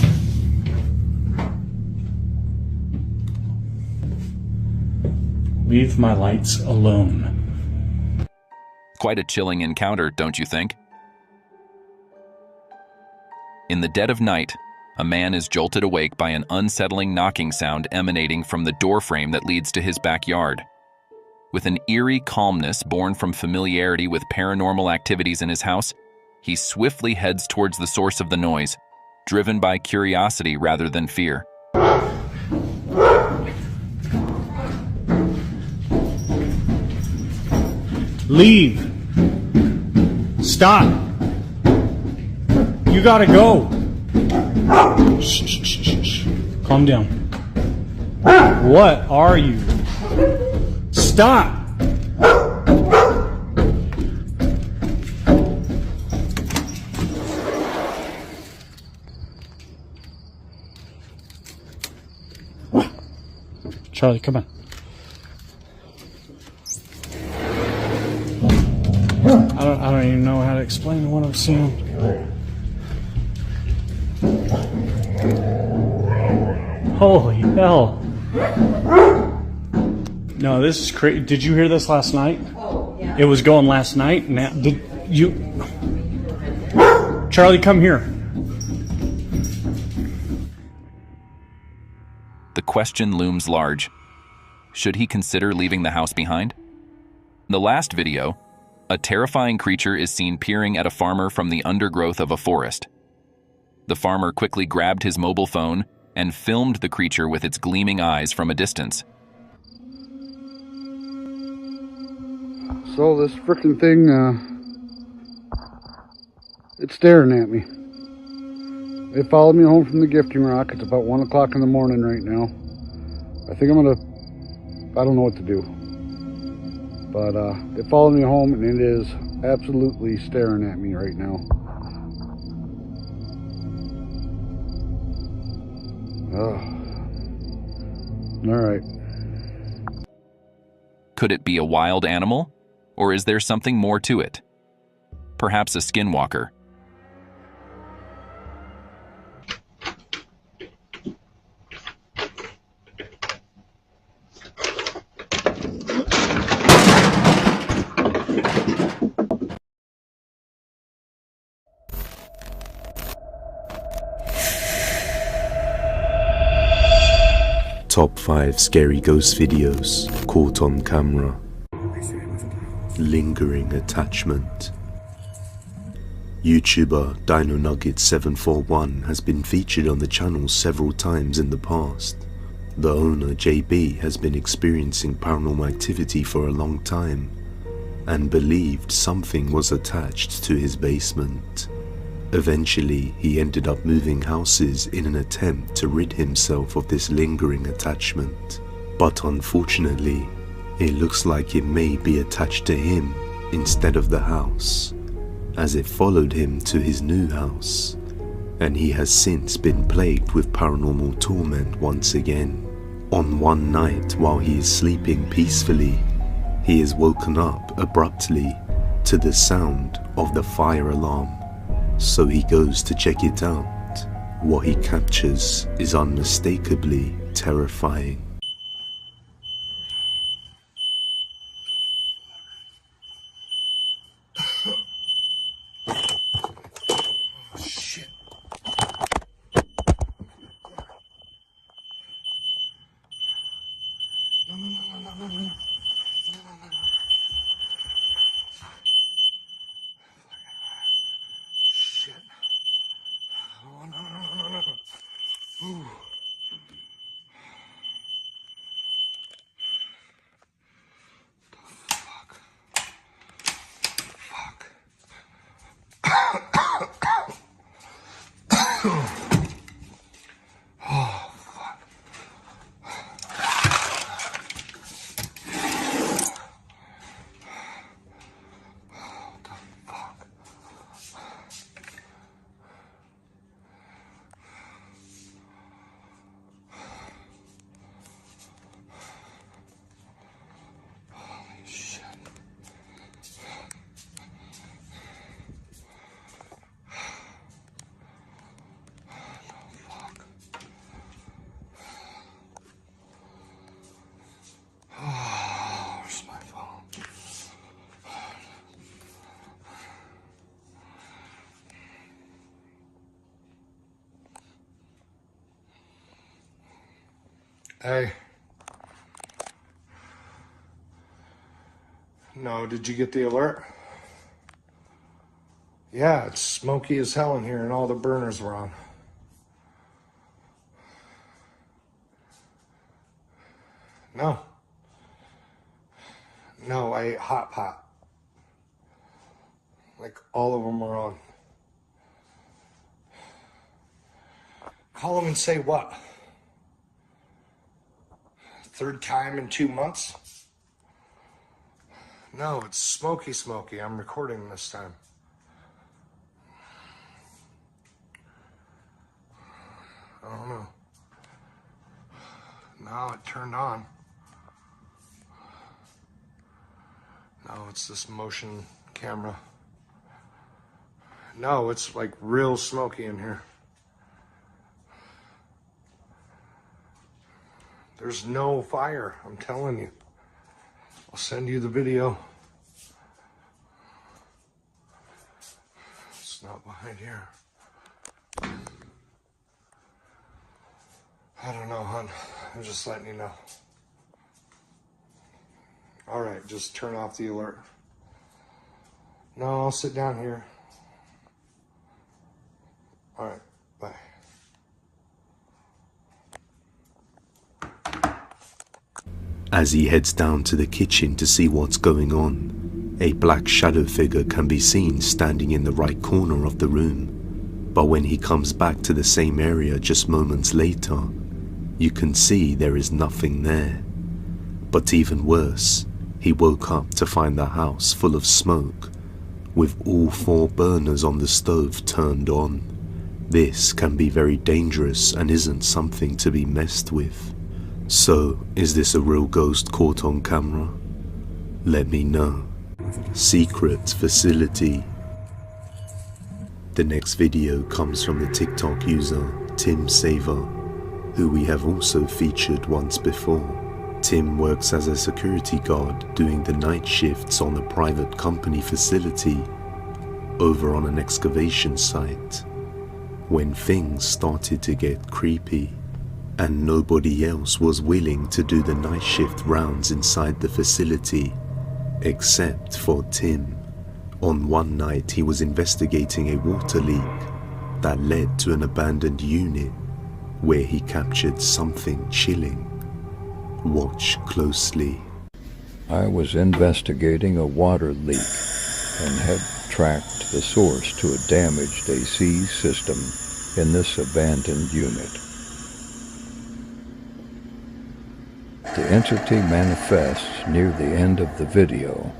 Leave my lights alone. Quite a chilling encounter, don't you think? In the dead of night, a man is jolted awake by an unsettling knocking sound emanating from the doorframe that leads to his backyard. With an eerie calmness born from familiarity with paranormal activities in his house, he swiftly heads towards the source of the noise, driven by curiosity rather than fear. Leave! Stop! You gotta go! Shh, shh, shh, shh. Calm down. What are you? Stop! Charlie, come on. I don't even know how to explain what I'm seeing. Holy hell. No, this is crazy. Did you hear this last night? Oh, yeah. It was going last night. Now, did you... Charlie, come here. The question looms large. Should he consider leaving the house behind? In the last video, a terrifying creature is seen peering at a farmer from the undergrowth of a forest. The farmer quickly grabbed his mobile phone and filmed the creature with its gleaming eyes from a distance. So this frickin' thing, it's staring at me. It followed me home from the gifting rock. It's about 1 o'clock in the morning right now. I think I don't know what to do. But it followed me home and it is absolutely staring at me right now. Alright. Could it be a wild animal? Or is there something more to it? Perhaps a skinwalker. Top 5 scary ghost videos caught on camera. Lingering attachment. YouTuber Dino Nugget 741 has been featured on the channel several times in the past. The owner JB has been experiencing paranormal activity for a long time and believed something was attached to his basement. Eventually, he ended up moving houses in an attempt to rid himself of this lingering attachment. But unfortunately, it looks like it may be attached to him instead of the house, as it followed him to his new house, and he has since been plagued with paranormal torment once again. On one night while he is sleeping peacefully, he is woken up abruptly to the sound of the fire alarm. So he goes to check it out. What he captures is unmistakably terrifying. Oh shit. No. Shit. Oh, no. Ooh. Where's my phone? Hey. No, did you get the alert? Yeah, it's smoky as hell in here and all the burners were on. No, I ate hot pot. Like all of them were on. Call them and say what? Third time in 2 months? No, it's smoky. I'm recording this time. I don't know. No, it turned on. No, it's this motion camera. No, it's like real smoky in here. There's no fire, I'm telling you. I'll send you the video. It's not behind here. I don't know, hon. I'm just letting you know. All right, just turn off the alert. No, I'll sit down here. All right, bye. As he heads down to the kitchen to see what's going on, a black shadow figure can be seen standing in the right corner of the room. But when he comes back to the same area just moments later, you can see there is nothing there. But even worse, he woke up to find the house full of smoke, with all 4 burners on the stove turned on. This can be very dangerous and isn't something to be messed with. So, is this a real ghost caught on camera? Let me know. Secret facility. The next video comes from the TikTok user Tim Saver, who we have also featured once before. Tim works as a security guard doing the night shifts on a private company facility over on an excavation site, when things started to get creepy and nobody else was willing to do the night shift rounds inside the facility except for Tim. On one night he was investigating a water leak that led to an abandoned unit where he captured something chilling. Watch closely. I was investigating a water leak and had tracked the source to a damaged AC system in this abandoned unit. The entity manifests near the end of the video.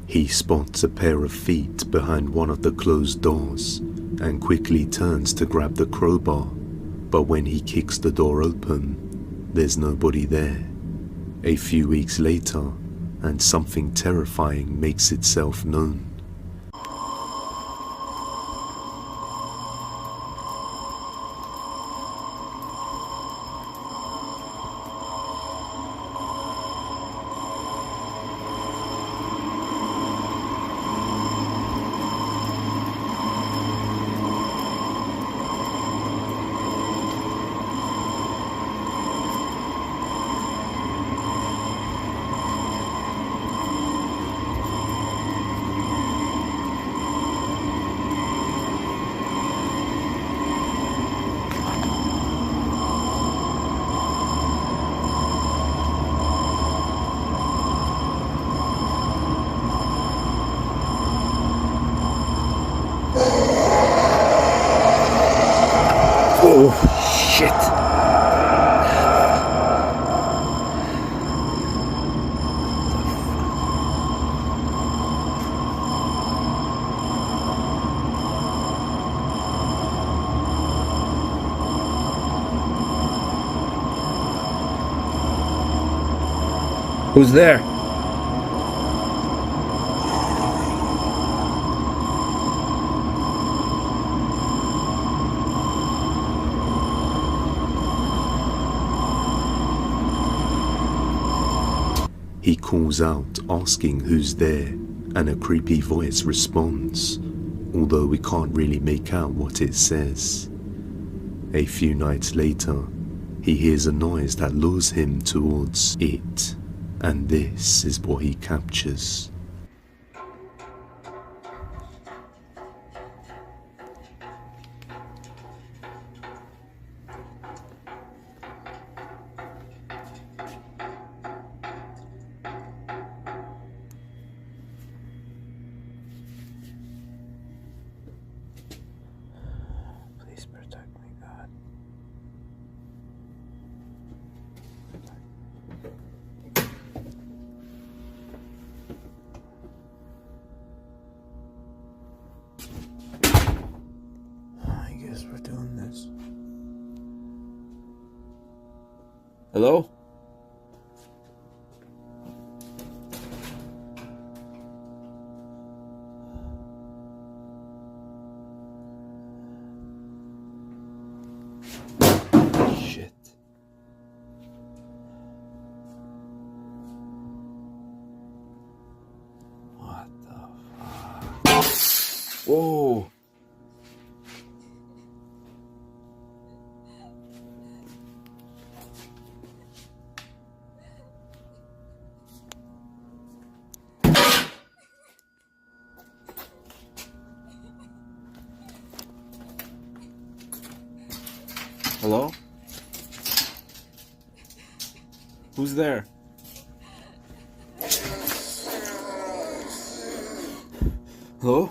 He spots a pair of feet behind one of the closed doors and quickly turns to grab the crowbar, but when he kicks the door open, there's nobody there. A few weeks later, and something terrifying makes itself known. Oh, shit. Who's there? He calls out asking who's there, and a creepy voice responds, although we can't really make out what it says. A few nights later, he hears a noise that lures him towards it. and this is what he captures. Please protect me, God. I guess we're doing this. Hello? Shit. What the fuck? Whoa. Hello? Who's there? Hello?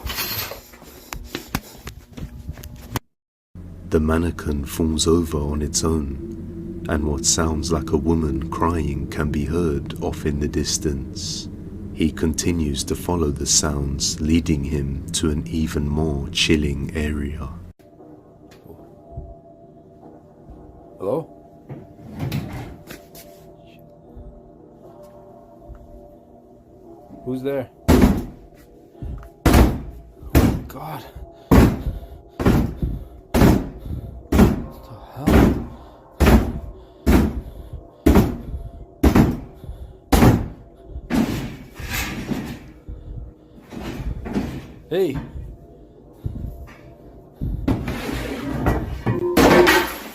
The mannequin falls over on its own, and what sounds like a woman crying can be heard off in the distance. He continues to follow the sounds, leading him to an even more chilling area. Hello? Who's there? Oh God. What the hell? Hey.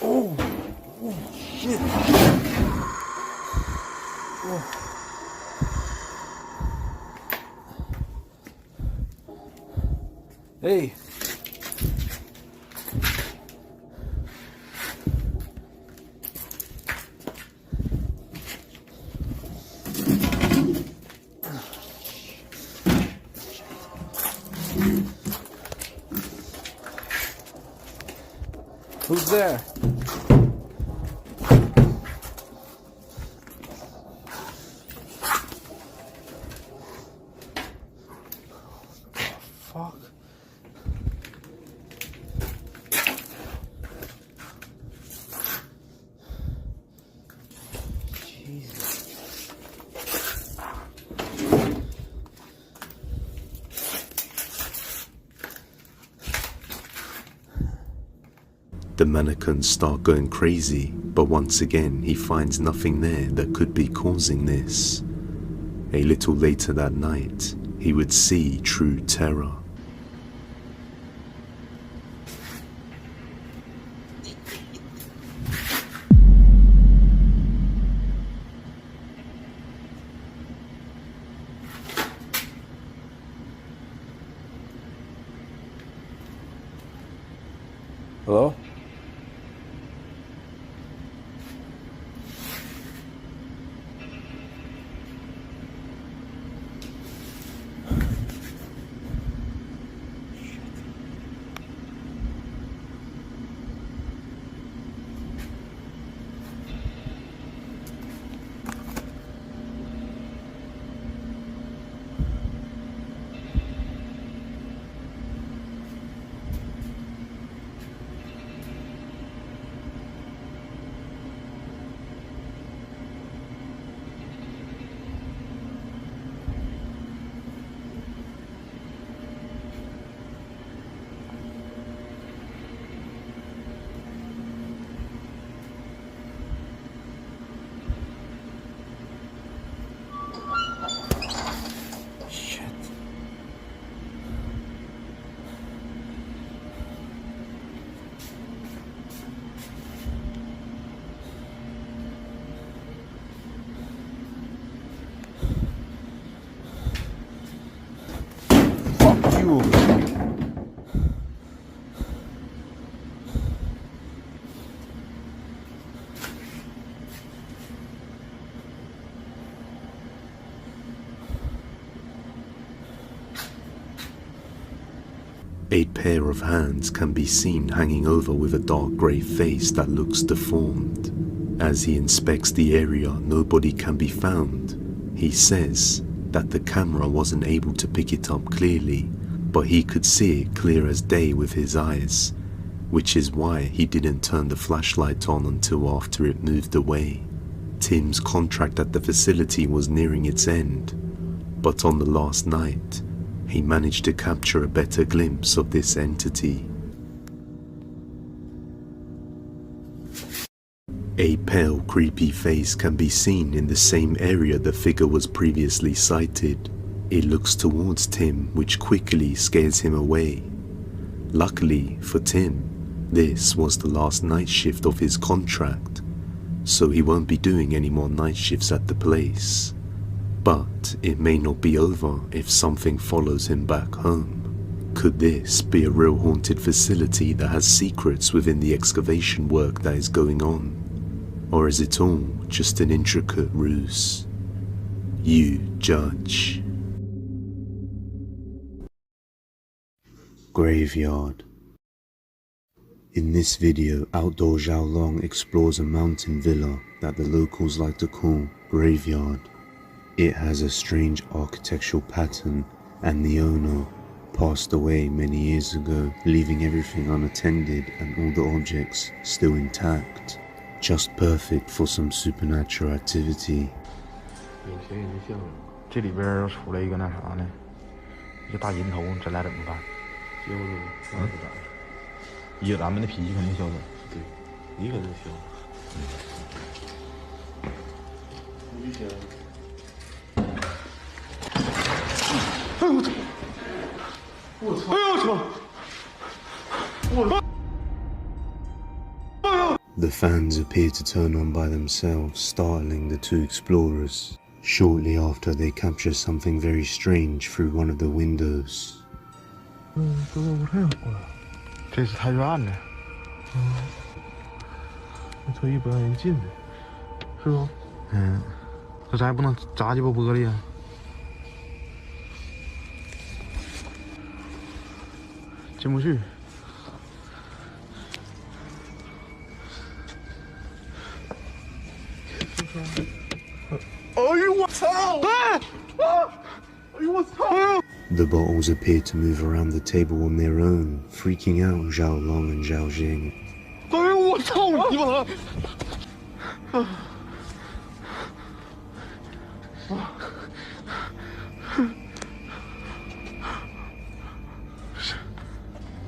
Oh, shit. Oh. Hey. Who's there? Fuck. Jesus. The mannequins start going crazy, but once again he finds nothing there that could be causing this. A little later that night, he would see true terror. Hello? 呦！ A pair of hands can be seen hanging over with a dark grey face that looks deformed. As he inspects the area, nobody can be found. He says that the camera wasn't able to pick it up clearly, but he could see it clear as day with his eyes, which is why he didn't turn the flashlight on until after it moved away. Tim's contract at the facility was nearing its end, but on the last night, he managed to capture a better glimpse of this entity. A pale, creepy face can be seen in the same area the figure was previously sighted. It looks towards Tim, which quickly scares him away. Luckily for Tim, this was the last night shift of his contract, so he won't be doing any more night shifts at the place. But it may not be over if something follows him back home. Could this be a real haunted facility that has secrets within the excavation work that is going on? Or is it all just an intricate ruse? You judge. Graveyard. In this video, Outdoor Xiaolong explores a mountain villa that the locals like to call Graveyard. It has a strange architectural pattern, and the owner passed away many years ago, leaving everything unattended and all the objects still intact. Just perfect for some supernatural activity. 有些人就像这里边出来一个那啥呢，一个大银头，咱俩怎么办？接不住，那不咋的。以咱们的脾气肯定消走。对，你肯定消。你就想。 哎呦我操！我操！哎呦我操！我。 The fans appear to turn on by themselves, startling the two explorers. Shortly after, they capture something very strange through one of the windows. 都不太好了，这是太远了。那特意不让人进的，是不？那咱也不能砸鸡巴玻璃啊。进不去。 The bottles appear to move around the table on their own, freaking out Zhao Long and Zhao Jing. 哎呦我操你妈！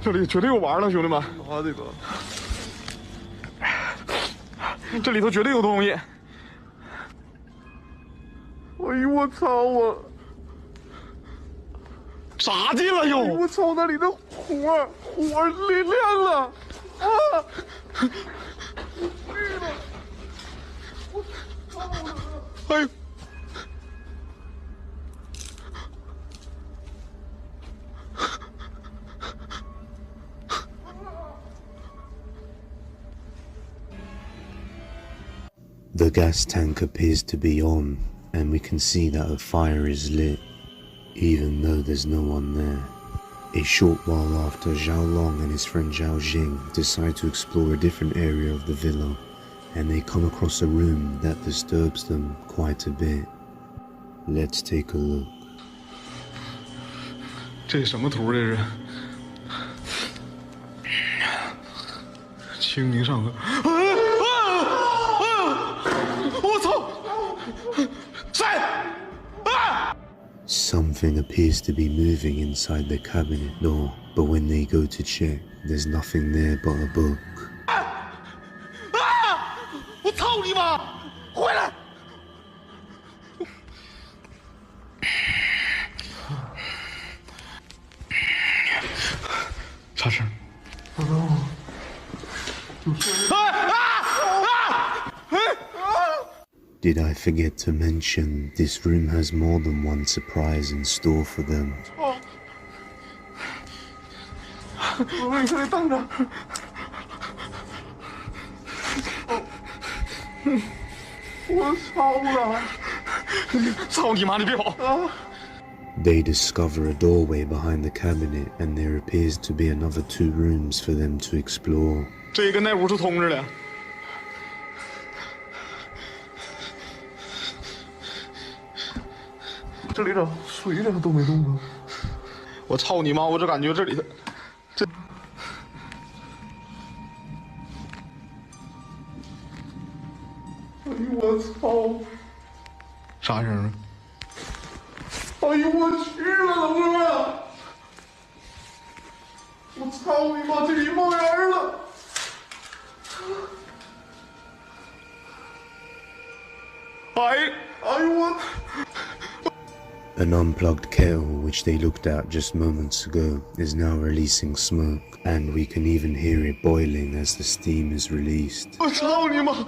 这里绝对有玩了，兄弟们！妈的个！这里头绝对有东西！哎呦我操我！ 啥地了又？我操，那里的火亮了啊！绿了！我操！哎！ The gas tank appears to be on, and we can see that a fire is lit, even though there's no one there. A short while after, Zhao Long and his friend Zhao Jing decide to explore a different area of the villa, and they come across a room that disturbs them quite a bit. Let's take a look. 这什么图？这是？清明上河。我操！谁？啊！ Something appears to be moving inside the cabinet door, but when they go to check, there's nothing there but a book. 我操你妈！回来！啥事？不知道。Did I forget to mention this room has more than one surprise in store for them? 我在这里等着。我操了！操你妈！你别跑啊！ They discover a doorway behind the cabinet, and there appears to be another 2 rooms for them to explore. 这跟那屋是通着的。这里咋水这都没动啊？我操你妈！我这感觉这里这。哎呦我操！啥声啊？ 哎呦我去了，老哥们！我操你妈，这里冒烟了！哎呦我！ An unplugged kettle, which they looked at just moments ago, is now releasing smoke, and we can even hear it boiling as the steam is released. 我操你妈！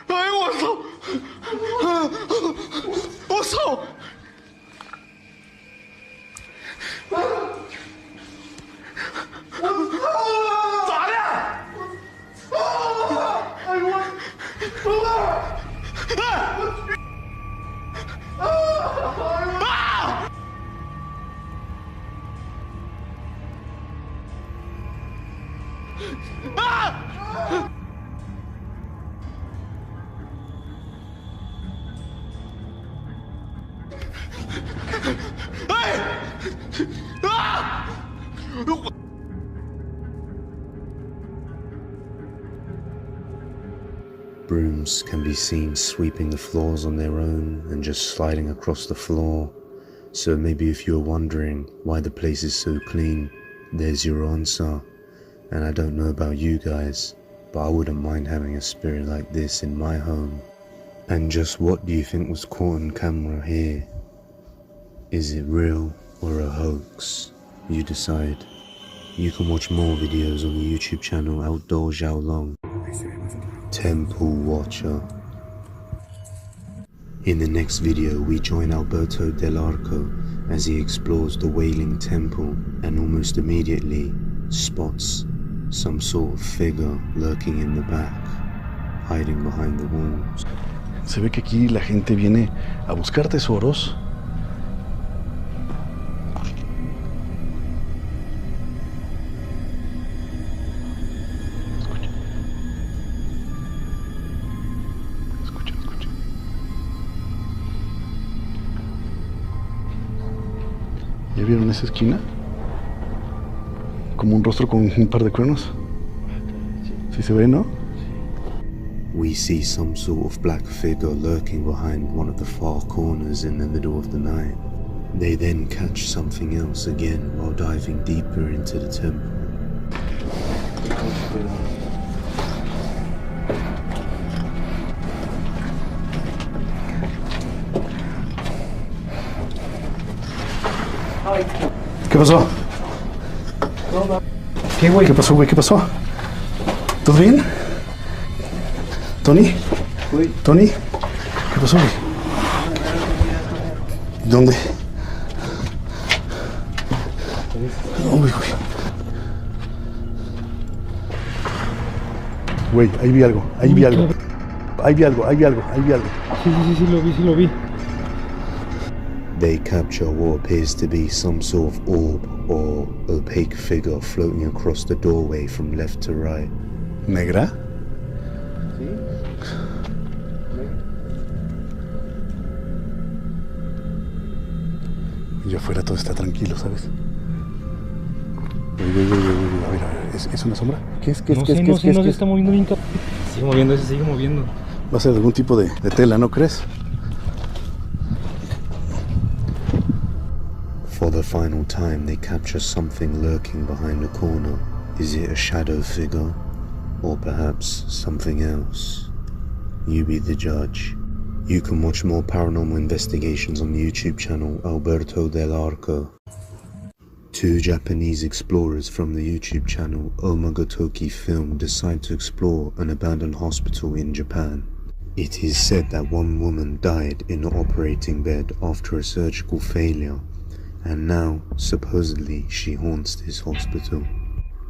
哎呦我操！我操！ 我操！咋的？啊！哎呦我！啊！Brooms can be seen sweeping the floors on their own and just sliding across the floor. So maybe if you're wondering why the place is so clean, there's your answer. And I don't know about you guys, but I wouldn't mind having a spirit like this in my home. And just what do you think was caught on camera here? Is it real or a hoax? You decide. You can watch more videos on the YouTube channel Outdoor Xiaolong. Temple Watcher. In the next video we join Alberto Del Arco as he explores the Wailing Temple and almost immediately spots some sort of figure lurking in the back, hiding behind the walls. Se ve que aquí la gente viene a buscar tesoros. ¿Ya vieron esa esquina? Como un rostro con un par de cuernos. ¿Sí se ve, no? We see some sort of black figure lurking behind one of the far corners in the middle of the night. They then catch something else again while diving deeper into the temple. ¿Qué pasó? ¿Qué, güey? ¿Qué pasó, güey? ¿Qué pasó? ¿Todo bien? ¿Tony? ¿Tony? ¿Qué pasó, güey? ¿Dónde? Uy, güey, ahí vi algo, ahí vi algo. Ahí vi algo, ahí vi algo, ahí vi algo. Sí, lo vi. They capture what appears to be some sort of orb or opaque figure floating across the doorway from left to right. ¿Negra? Sí. Y afuera todo está tranquilo, ¿sabes? A ver, ¿es una sombra? ¿Qué es? No se está moviendo bien. Sigue moviendo. Va a ser algún tipo de tela, ¿no crees? For the final time, they capture something lurking behind a corner. Is it a shadow figure? Or perhaps something else? You be the judge. You can watch more paranormal investigations on the YouTube channel Alberto Del Arco. 2 Japanese explorers from the YouTube channel Omagotoki Film decide to explore an abandoned hospital in Japan. It is said that one woman died in an operating bed after a surgical failure, and now, supposedly, she haunts this hospital.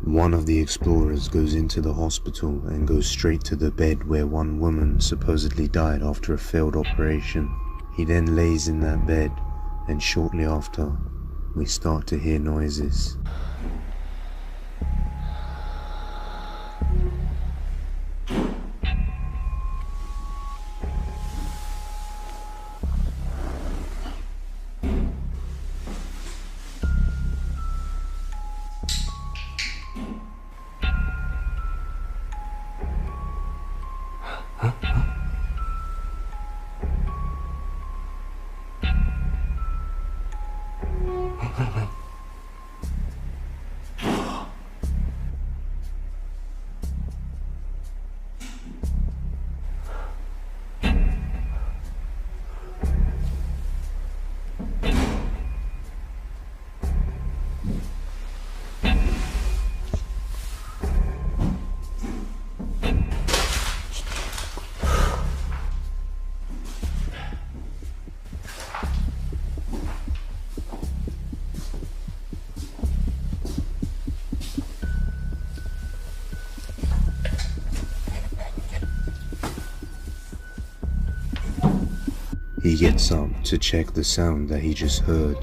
One of the explorers goes into the hospital and goes straight to the bed where one woman supposedly died after a failed operation. He then lays in that bed, and shortly after, we start to hear noises. He gets up to check the sound that he just heard,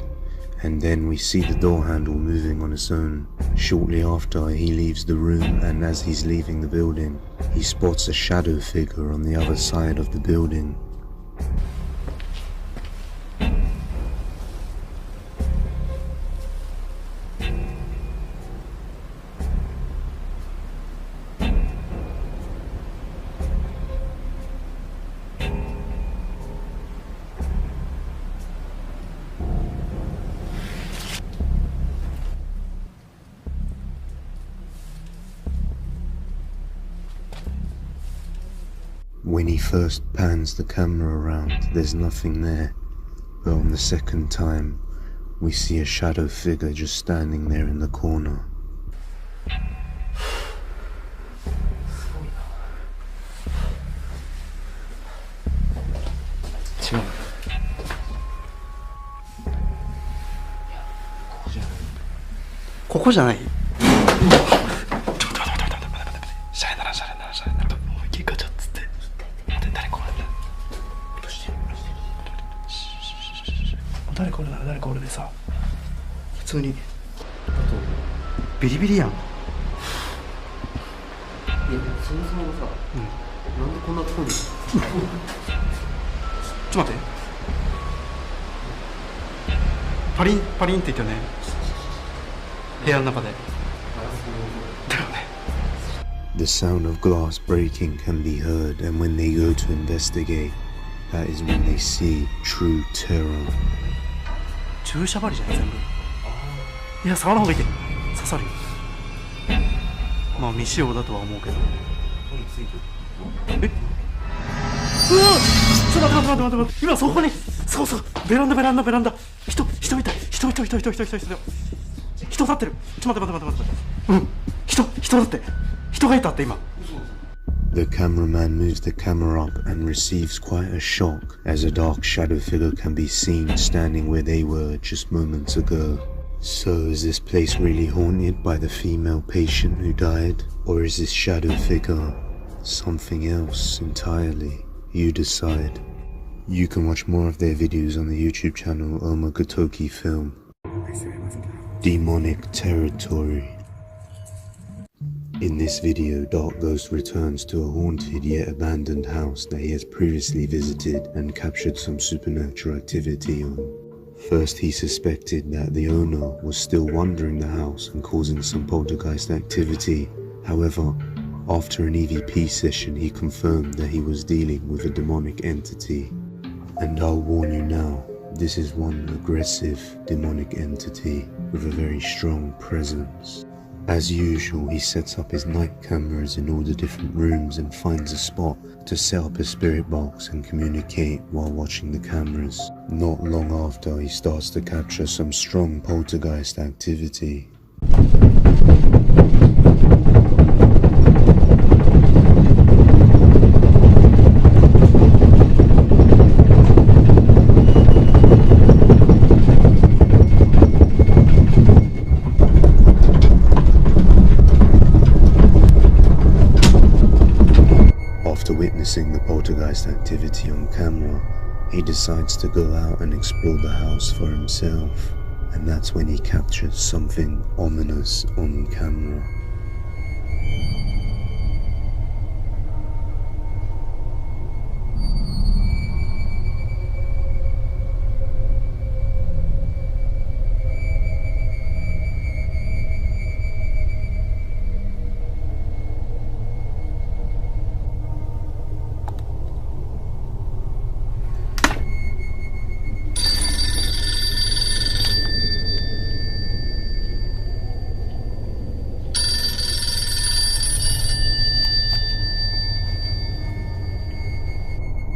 and then we see the door handle moving on its own. Shortly after, he leaves the room, and as he's leaving the building, he spots a shadow figure on the other side of the building. When he first pans the camera around, there's nothing there, but on the second time, we see a shadow figure just standing there in the corner. The sound of glass breaking can be heard, and when they go to investigate, that is when they see true terror. 注射針じゃない全部。いや触らん方がいいって。刺さるよ。まあ未使用だとは思うけど。え？うわ！ちょっと待って。今そこに、そうベランダ。人いた。人立ってる。ちょっと待って。うん。人だって。人がいたって今。The cameraman moves the camera up and receives quite a shock as a dark shadow figure can be seen standing where they were just moments ago. So is this place really haunted by the female patient who died? Or is this shadow figure something else entirely? You decide. You can watch more of their videos on the YouTube channel Omagotoki Film. Demonic Territory. In this video, Dark Ghost returns to a haunted yet abandoned house that he has previously visited and captured some supernatural activity on. First, he suspected that the owner was still wandering the house and causing some poltergeist activity. However, after an EVP session, he confirmed that he was dealing with a demonic entity. And I'll warn you now, this is one aggressive demonic entity with a very strong presence. As usual, he sets up his night cameras in all the different rooms and finds a spot to set up a spirit box and communicate while watching the cameras. Not long after, he starts to capture some strong poltergeist activity. witnessing the poltergeist activity on camera, he decides to go out and explore the house for himself, and that's when he captures something ominous on camera.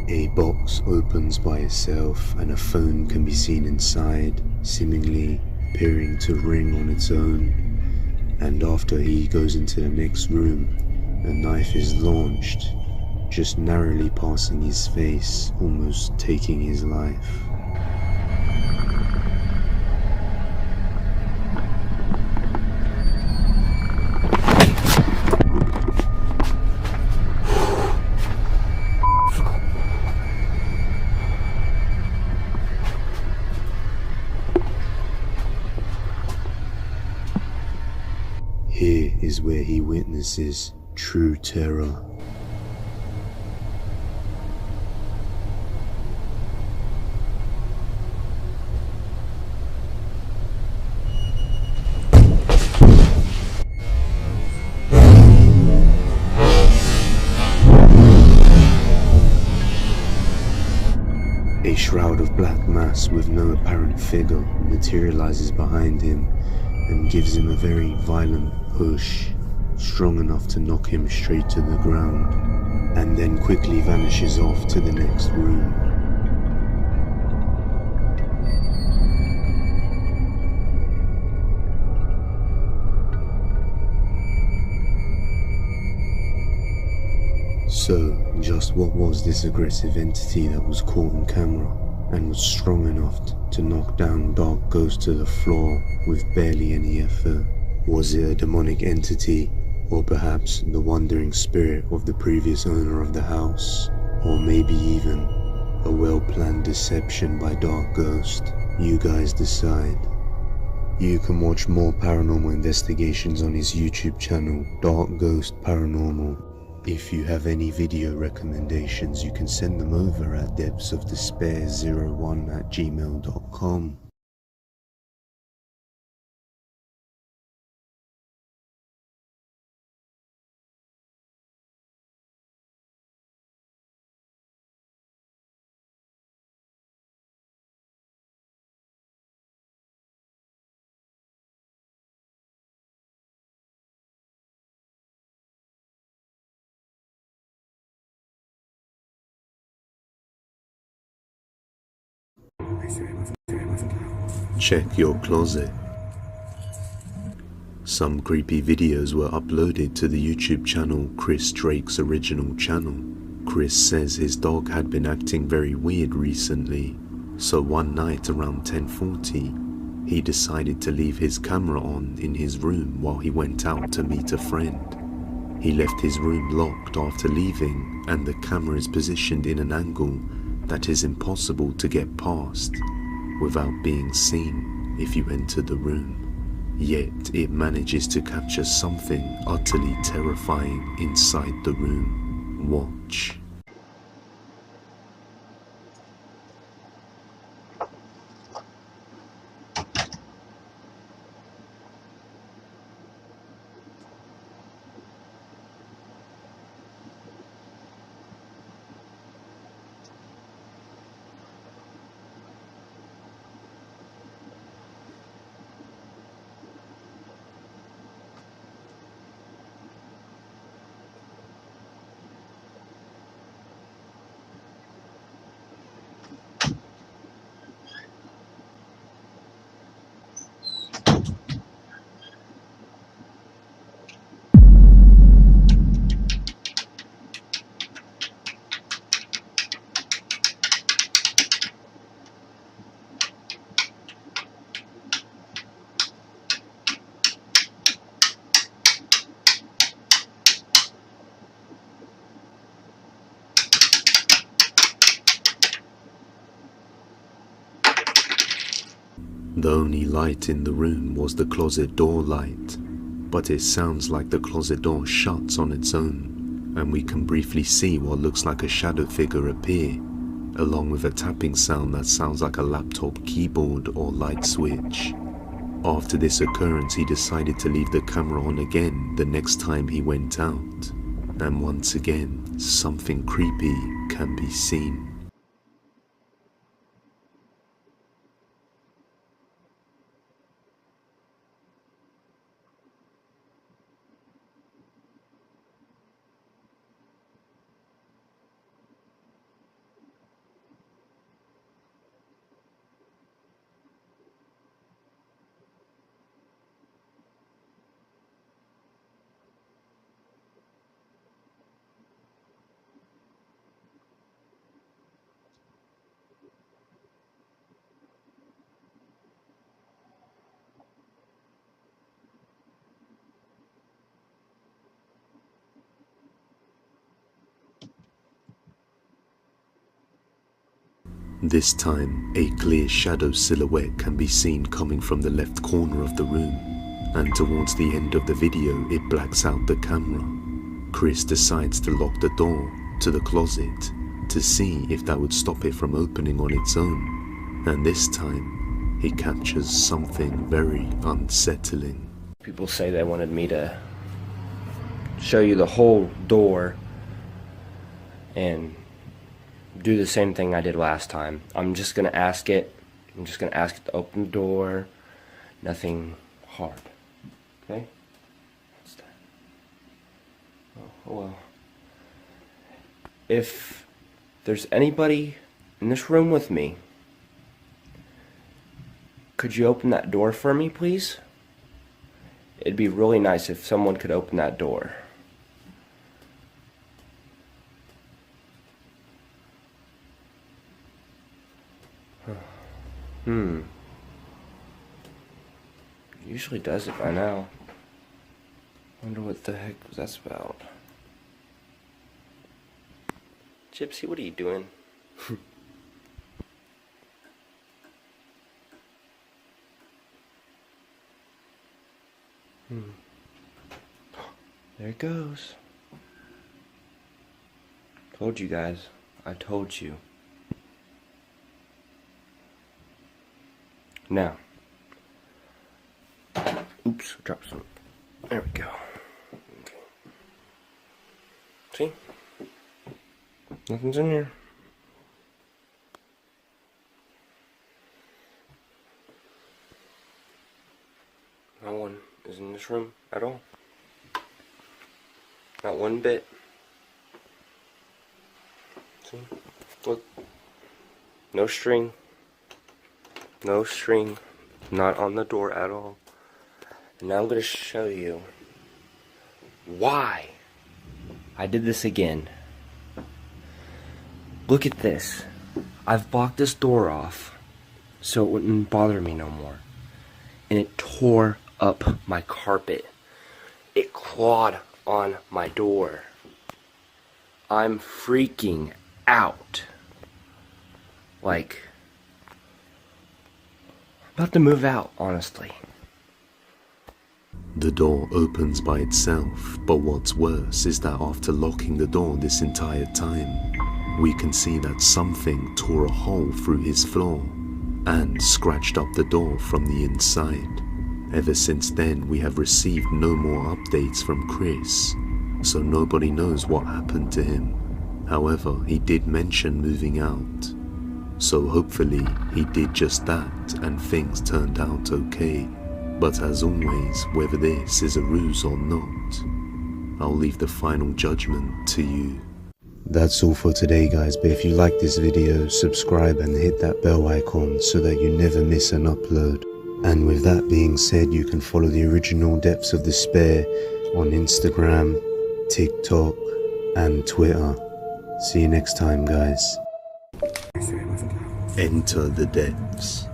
A box opens by itself and a phone can be seen inside, seemingly appearing to ring on its own. And after he goes into the next room, a knife is launched, just narrowly passing his face, almost taking his life. Here is where he witnesses true terror. A shroud of black mass with no apparent figure materializes behind him and gives him a very violent push, strong enough to knock him straight to the ground, and then quickly vanishes off to the next room. So, just what was this aggressive entity that was caught on camera and was strong enough to knock down Dark Ghost to the floor with barely any effort? Was it a demonic entity, or perhaps the wandering spirit of the previous owner of the house? Or maybe even a well-planned deception by Dark Ghost? You guys decide. You can watch more paranormal investigations on his YouTube channel, Dark Ghost Paranormal. If you have any video recommendations, you can send them over at depthsofdespair01@gmail.com. Check your closet. Some creepy videos were uploaded to the YouTube channel Chris Drake's original channel. Chris says his dog had been acting very weird recently, so one night around 10:40, he decided to leave his camera on in his room while he went out to meet a friend. He left his room locked after leaving, and the camera is positioned in an angle that is impossible to get past without being seen if you enter the room. Yet it manages to capture something utterly terrifying inside the room. Watch. The only light in the room was the closet door light, but it sounds like the closet door shuts on its own, and we can briefly see what looks like a shadow figure appear, along with a tapping sound that sounds like a laptop keyboard or light switch. After this occurrence, he decided to leave the camera on again the next time he went out, and once again, something creepy can be seen. This time, a clear shadow silhouette can be seen coming from the left corner of the room, and towards the end of the video it blacks out the camera. Chris decides to lock the door to the closet to see if that would stop it from opening on its own, and this time he captures something very unsettling. People say they wanted me to show you the whole door and do the same thing I did last time. I'm just gonna ask it to open the door. Nothing hard. Okay? What's that? Oh well. If there's anybody in this room with me, could you open that door for me, please? It'd be really nice if someone could open that door. Usually does it by now. Wonder what the heck was that about. Gypsy, what are you doing? There it goes. Told you guys. I told you. Now. Oops, dropped some. There we go. Okay. See? Nothing's in here. No one is in this room at all. Not one bit. See? Look. No string. No string. Not on the door at all. And now I'm going to show you why I did this again. Look at this. I've blocked this door off so it wouldn't bother me no more. And it tore up my carpet. It clawed on my door. I'm freaking out. Like, I'm about to move out, honestly. The door opens by itself, but what's worse is that after locking the door this entire time, we can see that something tore a hole through his floor and scratched up the door from the inside. Ever since then, we have received no more updates from Chris, so nobody knows what happened to him. However, he did mention moving out, so hopefully he did just that and things turned out okay. But as always, whether this is a ruse or not, I'll leave the final judgment to you. That's all for today guys, but if you like this video, subscribe and hit that bell icon so that you never miss an upload. And with that being said, you can follow the original Depths of Despair on Instagram, TikTok and Twitter. See you next time guys. Enter the depths.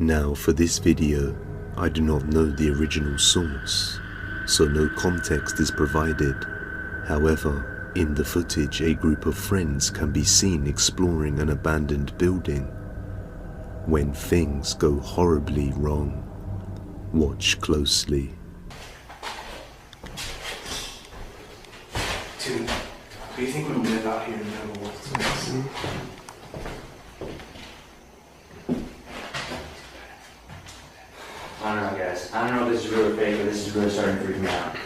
Now for this video, I do not know the original source, so no context is provided. However, in the footage a group of friends can be seen exploring an abandoned building. when things go horribly wrong. Watch closely. Dude, do you think we live out here in the middle of the woods? I don't know, guys. I don't know if this is real or fake, but this is really starting to freak me out.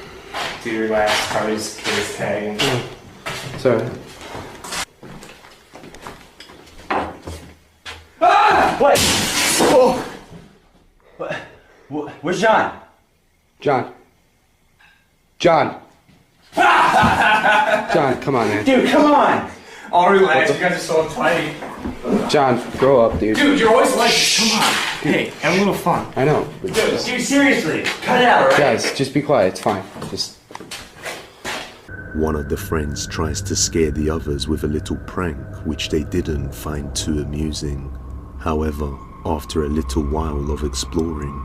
Dude, relax. Probably just kids tagging. Sorry. Ah! What? Oh! What? Where's John? John. John, come on, man. Dude, come on! I'll relax. You guys are so tight. John, grow up, dude. Dude, you're always like, come on. Hey, have a little fun. I know. Dude, seriously. Cut it out, alright? Guys, just be quiet. It's fine. Just... One of the friends tries to scare the others with a little prank which they didn't find too amusing. However, after a little while of exploring,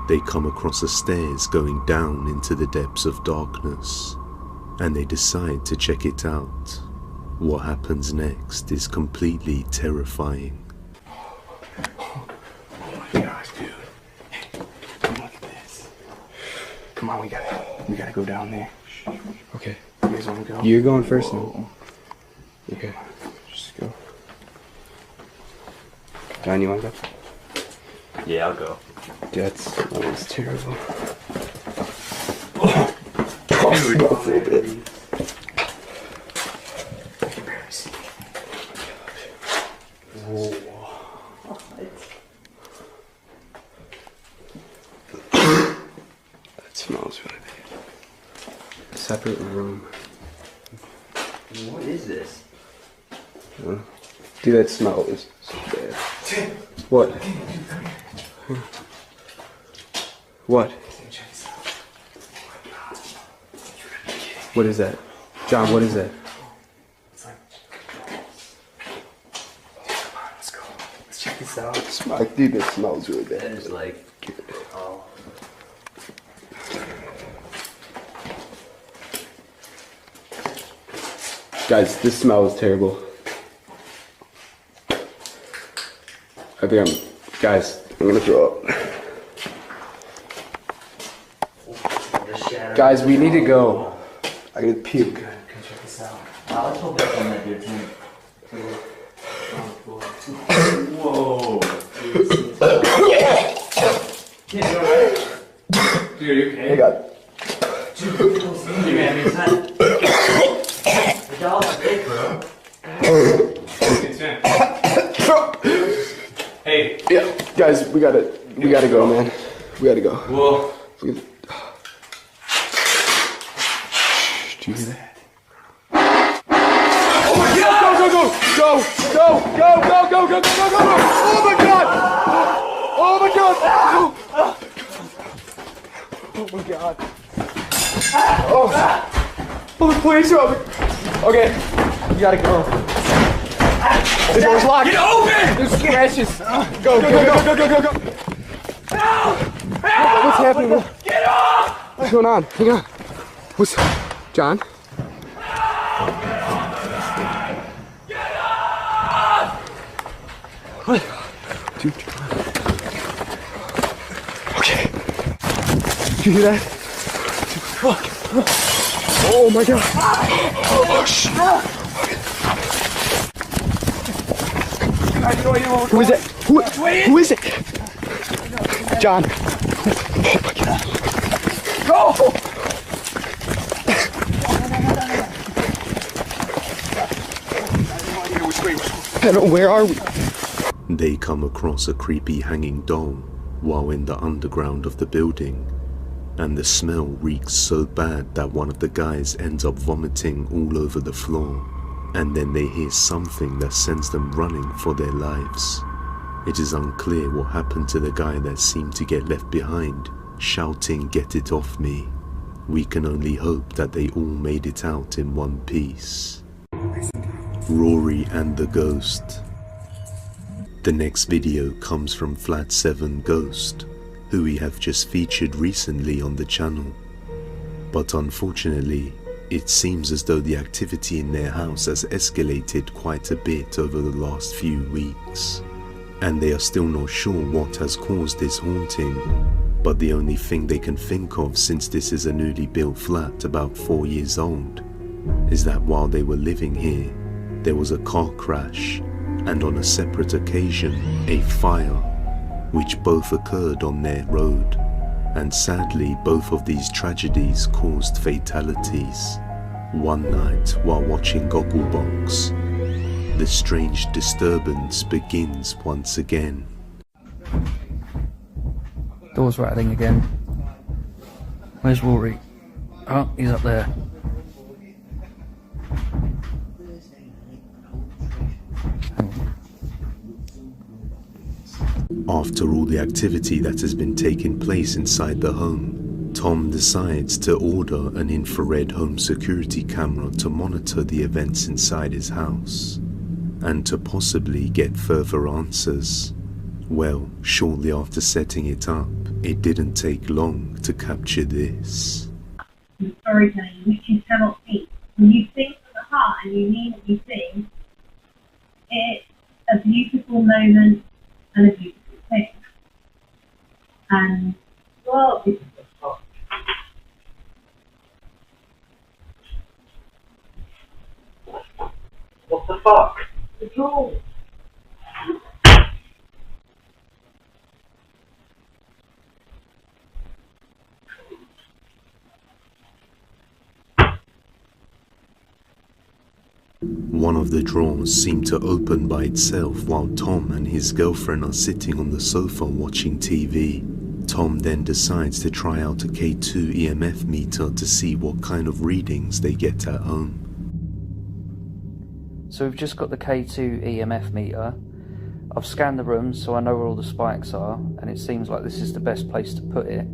they come across a stairs going down into the depths of darkness, and they decide to check it out. What happens next is completely terrifying. Oh my gosh, dude. Hey, come look at this. Come on, we gotta go down there. Okay. You guys wanna go? You're going first now. Okay. Just go. John, you wanna go? Yeah, I'll go. That was terrible. Dude, That smells really bad. Separate room. What is this? Dude, that smell is so bad. What? What? What is that? John, what is that? Let's go. Let's check this out. Dude, that smells really bad. That is like, oh. Guys, this smell is terrible. I think guys, I'm gonna throw up. Guys, we need to go. I gotta puke. Come check this out. Let's hold back on that, dude. Whoa. Dude, you alright? Dude, are you okay? Hey, God. Dude, man, it's not... The doll's big, bro. Hey. Yeah, guys, we gotta go, man. We gotta go. Whoa. Do you hear that? Oh my God! Go! Oh my God! Oh my God! Oh my God! Oh, the police are open. Okay, you gotta go. The door's locked. Get open! There's scratches. Go. What's happening? Get off! What's going on? Hang on. What's... John? What? Dude. Okay. Did you hear that? Fuck. Oh my God. Oh shit. Who is it? Who is it? John. Oh my God. Go! Hello, where are we? They come across a creepy hanging doll while in the underground of the building, and the smell reeks so bad that one of the guys ends up vomiting all over the floor, and then they hear something that sends them running for their lives. It is unclear what happened to the guy that seemed to get left behind, shouting, "Get it off me." We can only hope that they all made it out in one piece. Rory and the Ghost. The next video comes from Flat 7 Ghost, who we have just featured recently on the channel. But unfortunately, it seems as though the activity in their house has escalated quite a bit over the last few weeks. and they are still not sure what has caused this haunting, but the only thing they can think of, since this is a newly built flat about 4 years old, is that while they were living here, there was a car crash, and on a separate occasion, a fire, which both occurred on their road, and sadly both of these tragedies caused fatalities. One night, while watching Gogglebox, the strange disturbance begins once again. Door's rattling again. Where's Rory? Oh, he's up there. After all the activity that has been taking place inside the home, Tom decides to order an infrared home security camera to monitor the events inside his house, and to possibly get further answers. Well, shortly after setting it up, it didn't take long to capture this. Storytelling which you cannot see. When you think from the heart and you mean what you think, it's a beautiful moment and a beautiful thing. And well, it's What the fuck? It's all. One of the drawers seemed to open by itself while Tom and his girlfriend are sitting on the sofa watching TV. Tom then decides to try out a K2 EMF meter to see what kind of readings they get at home. So we've just got the K2 EMF meter. I've scanned the room so I know where all the spikes are, and it seems like this is the best place to put it,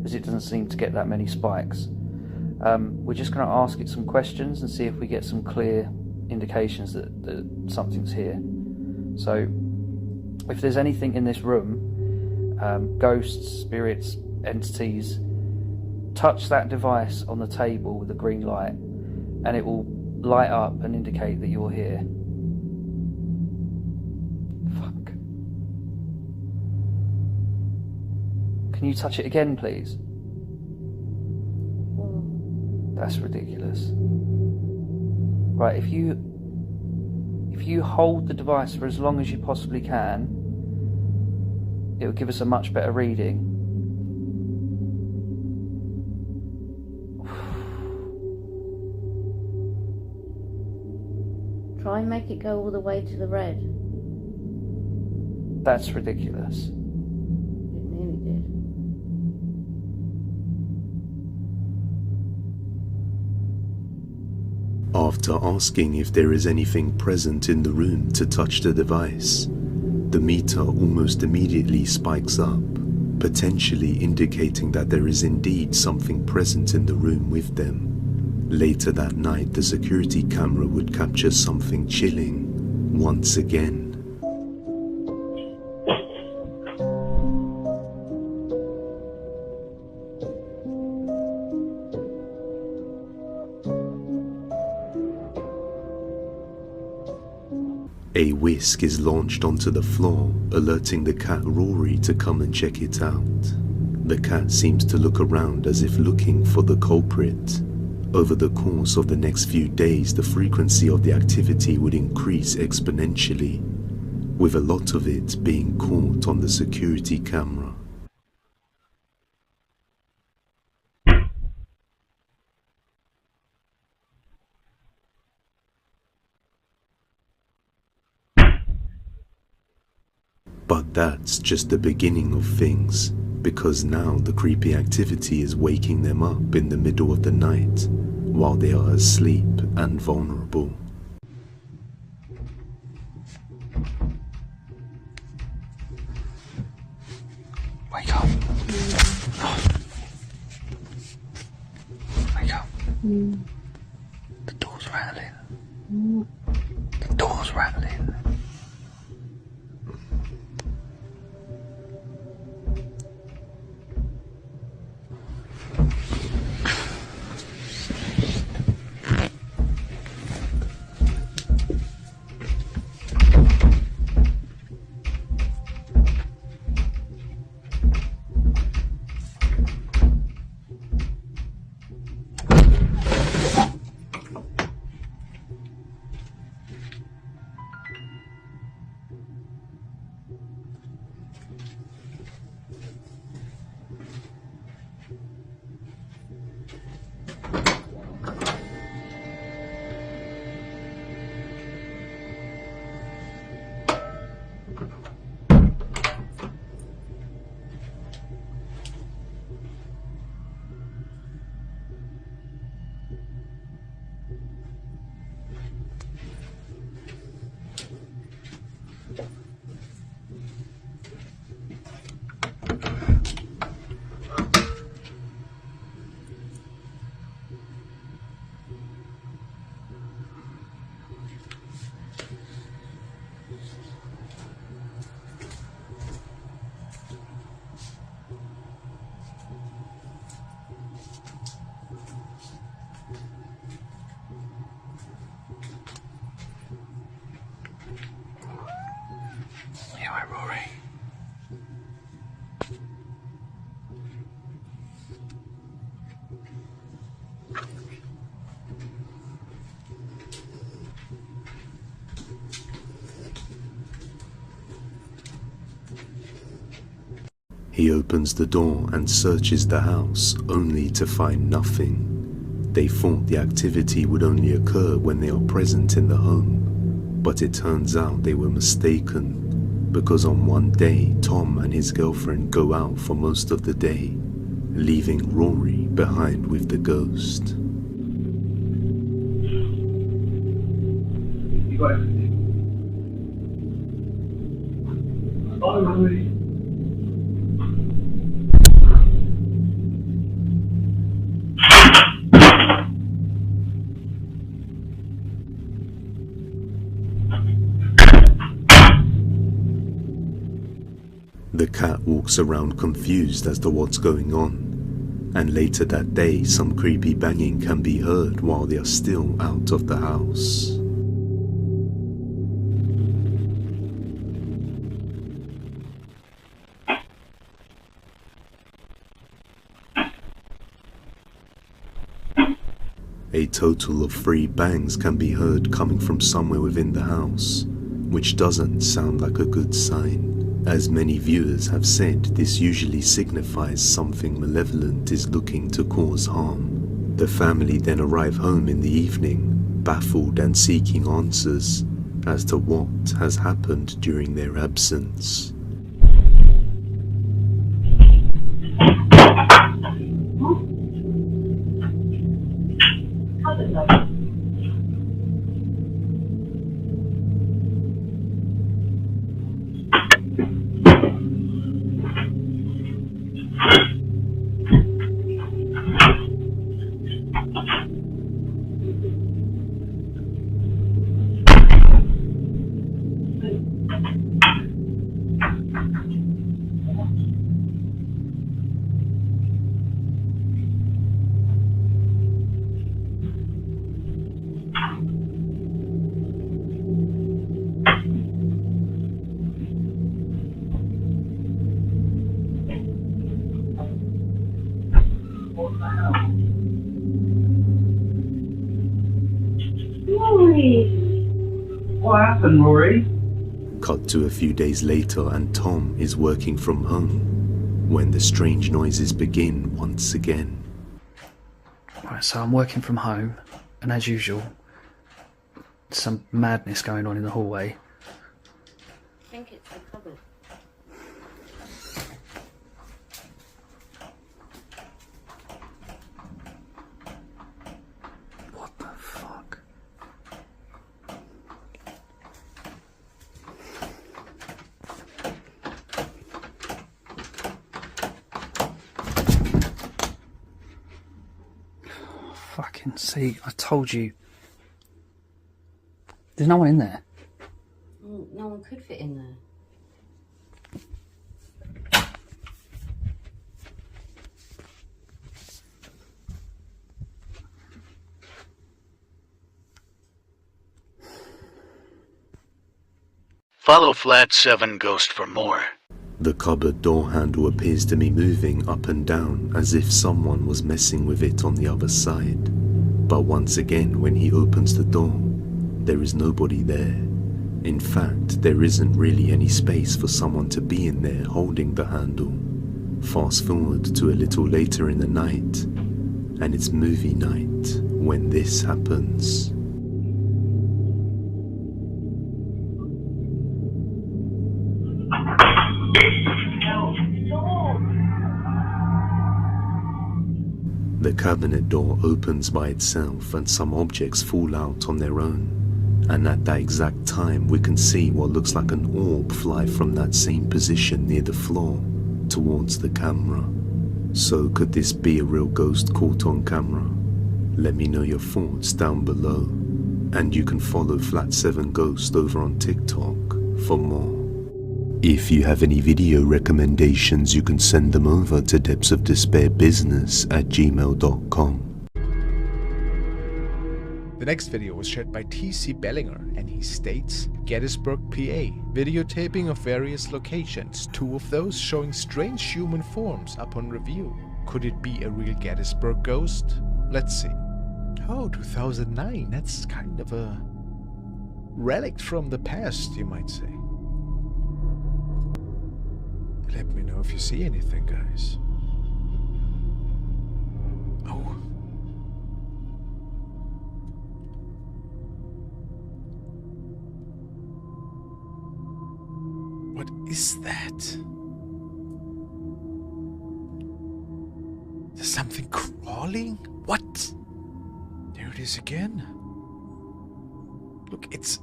as it doesn't seem to get that many spikes. We're just going to ask it some questions and see if we get some clear indications that something's here. So if there's anything in this room, ghosts, spirits, entities, touch that device on the table with the green light and it will light up and indicate that you're here. Fuck. Can you touch it again, please? That's ridiculous. Right, if you hold the device for as long as you possibly can, it will give us a much better reading. Try and make it go all the way to the red. That's ridiculous. It nearly did. After asking if there is anything present in the room to touch the device, the meter almost immediately spikes up, potentially indicating that there is indeed something present in the room with them. Later that night, the security camera would capture something chilling once again. A whisk is launched onto the floor, alerting the cat Rory to come and check it out. The cat seems to look around as if looking for the culprit. Over the course of the next few days, the frequency of the activity would increase exponentially, with a lot of it being caught on the security camera. But that's just the beginning of things, because now the creepy activity is waking them up in the middle of the night, while they are asleep and vulnerable. Wake up. Wake up. The door's rattling. The door's rattling. He opens the door and searches the house only to find nothing. They thought the activity would only occur when they are present in the home, but it turns out they were mistaken, because on one day Tom and his girlfriend go out for most of the day, leaving Rory behind with the ghost. You got everything. Bye, Rory. The cat walks around confused as to what's going on, and later that day some creepy banging can be heard while they are still out of the house. A total of 3 bangs can be heard coming from somewhere within the house, which doesn't sound like a good sign. As many viewers have said, this usually signifies something malevolent is looking to cause harm. The family then arrive home in the evening, baffled and seeking answers as to what has happened during their absence. What happened, Rory? Cut to a few days later and Tom is working from home when the strange noises begin once again. Right, so I'm working from home, and as usual, some madness going on in the hallway. I think it's the cupboard. What the fuck? Fucking see, I told you. There's no one in there. No one could fit in there. Follow Flat 7 Ghost for more. The cupboard door handle appears to be moving up and down as if someone was messing with it on the other side. But once again, when he opens the door, there is nobody there. In fact, there isn't really any space for someone to be in there holding the handle. Fast forward to a little later in the night, and it's movie night when this happens. The cabinet door opens by itself and some objects fall out on their own. And at that exact time we can see what looks like an orb fly from that same position near the floor towards the camera. So could this be a real ghost caught on camera? Let me know your thoughts down below. And you can follow Flat 7 Ghost over on TikTok for more. If you have any video recommendations, you can send them over to depthsofdespairbusiness@gmail.com. The next video was shared by TC Bellinger, and he states, Gettysburg, PA, videotaping of various locations, 2 of those showing strange human forms upon review. Could it be a real Gettysburg ghost? Let's see. Oh, 2009, that's kind of a relic from the past, you might say. Let me know if you see anything, guys. Oh. What is that? There's something crawling? What? There it is again. Look, it's...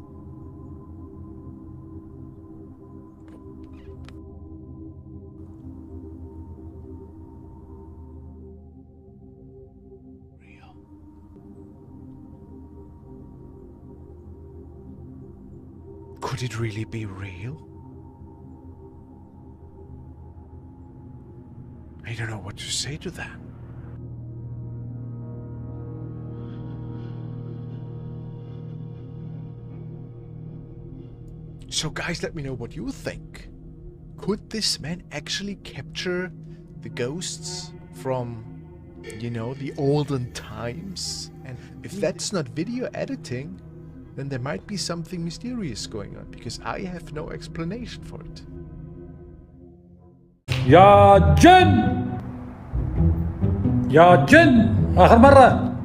real. Could it really be real? I don't know what to say to that. So guys, let me know what you think. Could this man actually capture the ghosts from, you know, the olden times? And if that's not video editing, then there might be something mysterious going on, because I have no explanation for it. يا جن يا جن آخر مرة.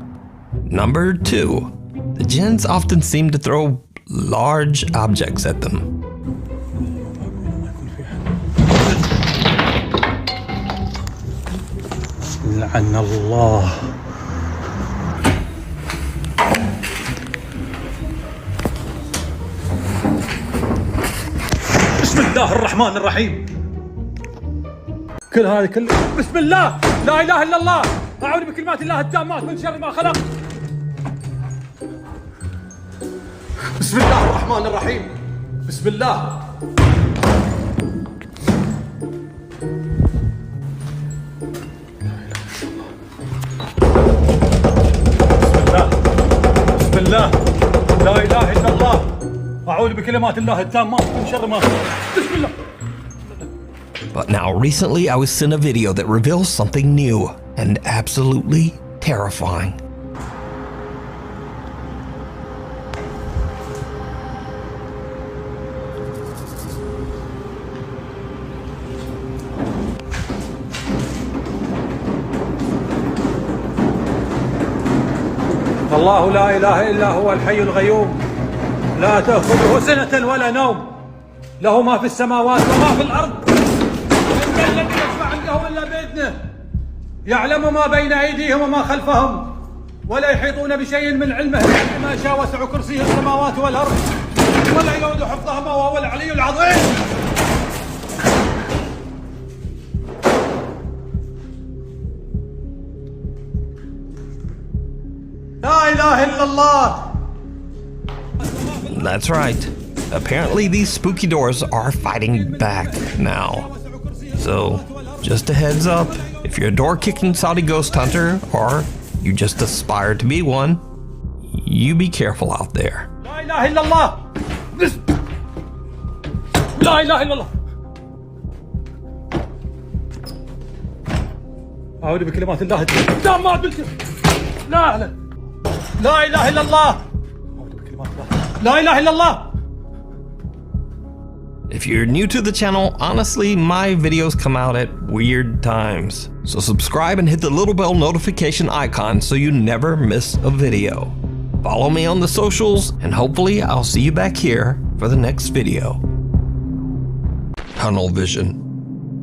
Number 2. The jinns often seem to throw large objects at them. لعن الله. بسم الله الرحمن الرحيم. كل هذه بسم الله، لا اله الا الله، اعوذ بكلمات الله التامات من شر ما خلق. بسم الله الرحمن الرحيم. بسم الله. بسم الله، لا اله الا الله، اعوذ بكلمات الله التامات من شر ما خلق. بسم الله. But now recently I was sent a video that reveals something new and absolutely terrifying. الله لا إله إلا هو الحي القيوم لا تأخذه سنة ولا نوم له ما في السماوات وما في الأرض من الذي يشفع عنده إلا بإذنه يعلم ما بين أيديهم وما خلفهم ولا يحيطون بشيء من علمه إلا بما شاء وسع كرسيه السماوات والأرض ولا يؤود حفظهما وهو العلي العظيم. لا إله إلا الله. That's right. Apparently these spooky doors are fighting back now. So, just a heads up, if you're a door-kicking Saudi ghost hunter, or you just aspire to be one, you be careful out there. لا إله إلا الله. لا إله إلا الله. أعوذ بكلمات الله التامات من شر. لا لا. لا إله إلا الله. أعوذ بكلمات الله. لا إله إلا الله. If you're new to the channel, honestly, my videos come out at weird times. So subscribe and hit the little bell notification icon so you never miss a video. Follow me on the socials, and hopefully I'll see you back here for the next video. Tunnel Vision.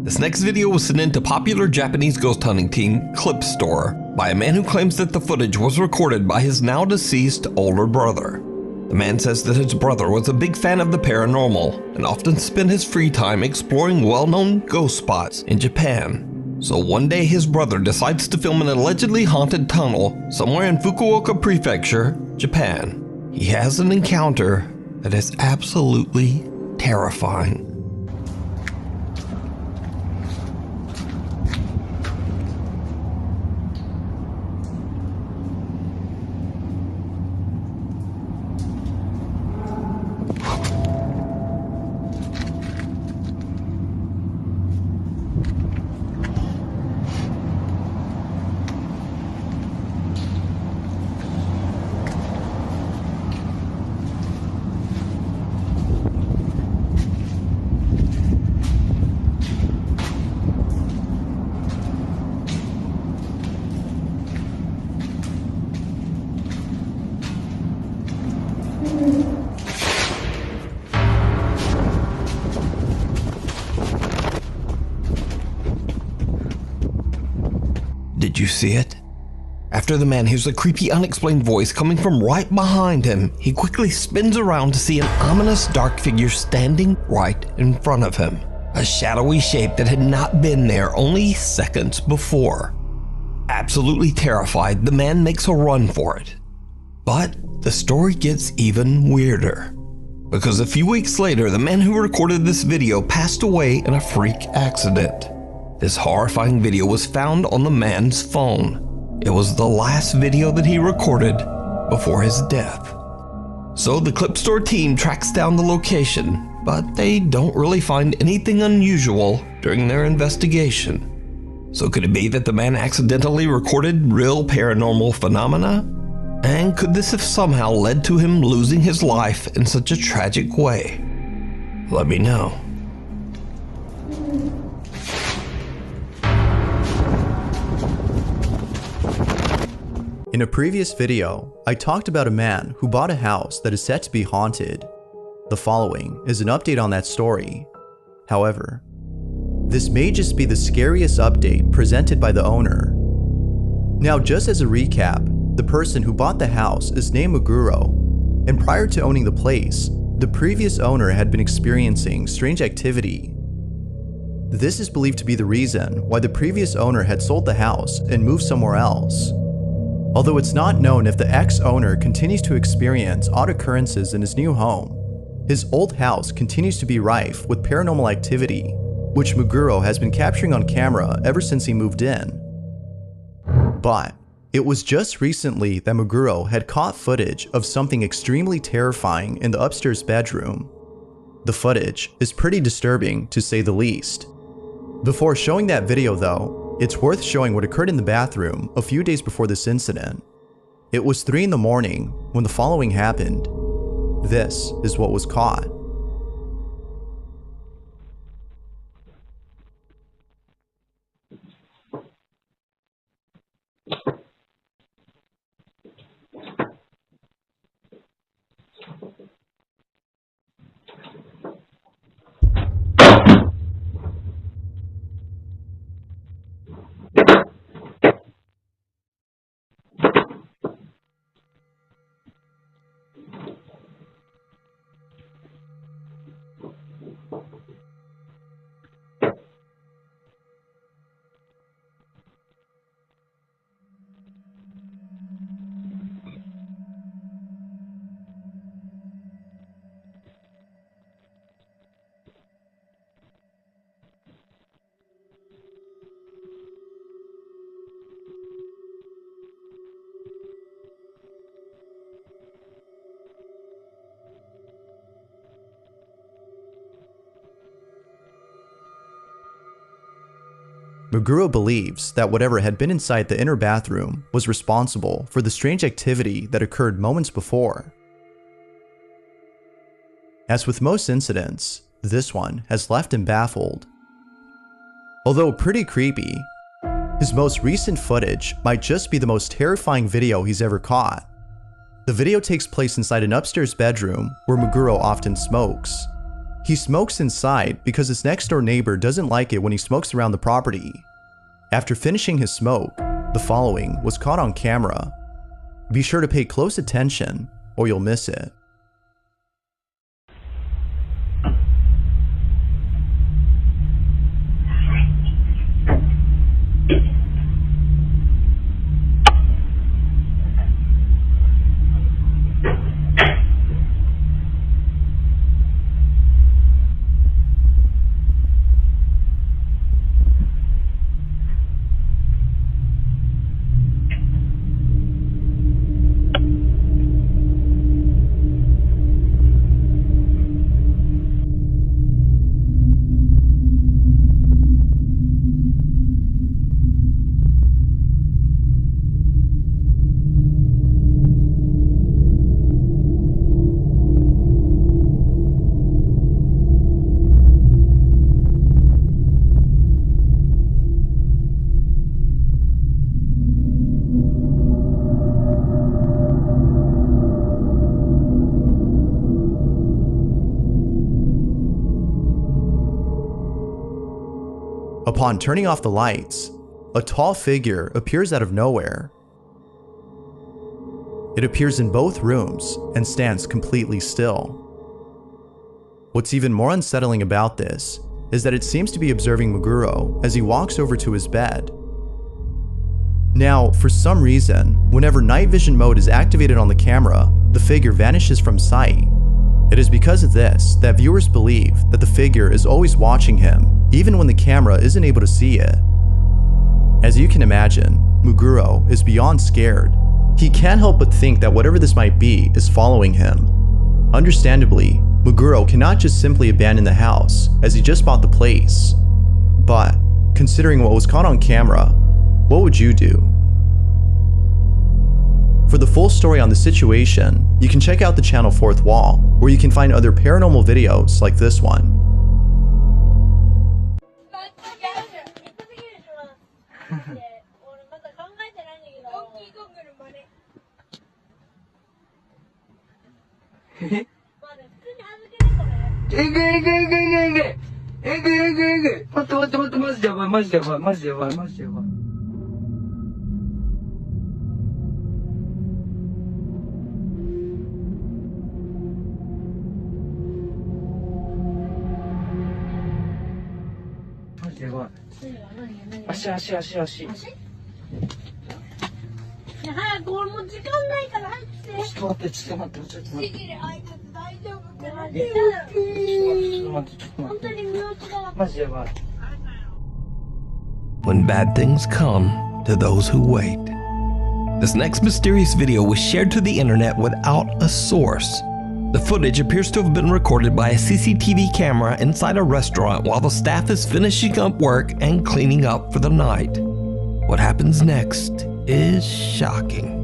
This next video was sent in to popular Japanese ghost hunting team Clipstore by a man who claims that the footage was recorded by his now deceased older brother. The man says that his brother was a big fan of the paranormal and often spent his free time exploring well-known ghost spots in Japan. So one day his brother decides to film an allegedly haunted tunnel somewhere in Fukuoka Prefecture, Japan. He has an encounter that is absolutely terrifying. Did you see it? After the man hears a creepy, unexplained voice coming from right behind him, he quickly spins around to see an ominous dark figure standing right in front of him. A shadowy shape that had not been there only seconds before. Absolutely terrified, the man makes a run for it. But the story gets even weirder. Because a few weeks later, the man who recorded this video passed away in a freak accident. This horrifying video was found on the man's phone. It was the last video that he recorded before his death. So the Clip Store team tracks down the location, but they don't really find anything unusual during their investigation. So could it be that the man accidentally recorded real paranormal phenomena? And could this have somehow led to him losing his life in such a tragic way? Let me know. In a previous video, I talked about a man who bought a house that is said to be haunted. The following is an update on that story. However, this may just be the scariest update presented by the owner. Now, just as a recap, the person who bought the house is named Meguro, and prior to owning the place, the previous owner had been experiencing strange activity. This is believed to be the reason why the previous owner had sold the house and moved somewhere else. Although it's not known if the ex-owner continues to experience odd occurrences in his new home, his old house continues to be rife with paranormal activity, which Meguro has been capturing on camera ever since he moved in. But it was just recently that Meguro had caught footage of something extremely terrifying in the upstairs bedroom. The footage is pretty disturbing, to say the least. Before showing that video though, it's worth showing what occurred in the bathroom a few days before this incident. It was 3 in the morning when the following happened. This is what was caught. Meguro believes that whatever had been inside the inner bathroom was responsible for the strange activity that occurred moments before. As with most incidents, this one has left him baffled. Although pretty creepy, his most recent footage might just be the most terrifying video he's ever caught. The video takes place inside an upstairs bedroom where Meguro often smokes. He smokes inside because his next door neighbor doesn't like it when he smokes around the property. After finishing his smoke, the following was caught on camera. Be sure to pay close attention or you'll miss it. Upon turning off the lights, a tall figure appears out of nowhere. It appears in both rooms and stands completely still. What's even more unsettling about this is that it seems to be observing Meguro as he walks over to his bed. Now, for some reason, whenever night vision mode is activated on the camera, the figure vanishes from sight. It is because of this that viewers believe that the figure is always watching him, even when the camera isn't able to see it. As you can imagine, Meguro is beyond scared. He can't help but think that whatever this might be is following him. Understandably, Meguro cannot just simply abandon the house, as he just bought the place. But, considering what was caught on camera, what would you do? For the full story on the situation, you can check out the channel Fourth Wall, where you can find other paranormal videos like this one. When bad things come to those who wait. This next mysterious video was shared to the internet without a source. The footage appears to have been recorded by a CCTV camera inside a restaurant while the staff is finishing up work and cleaning up for the night. What happens next is shocking.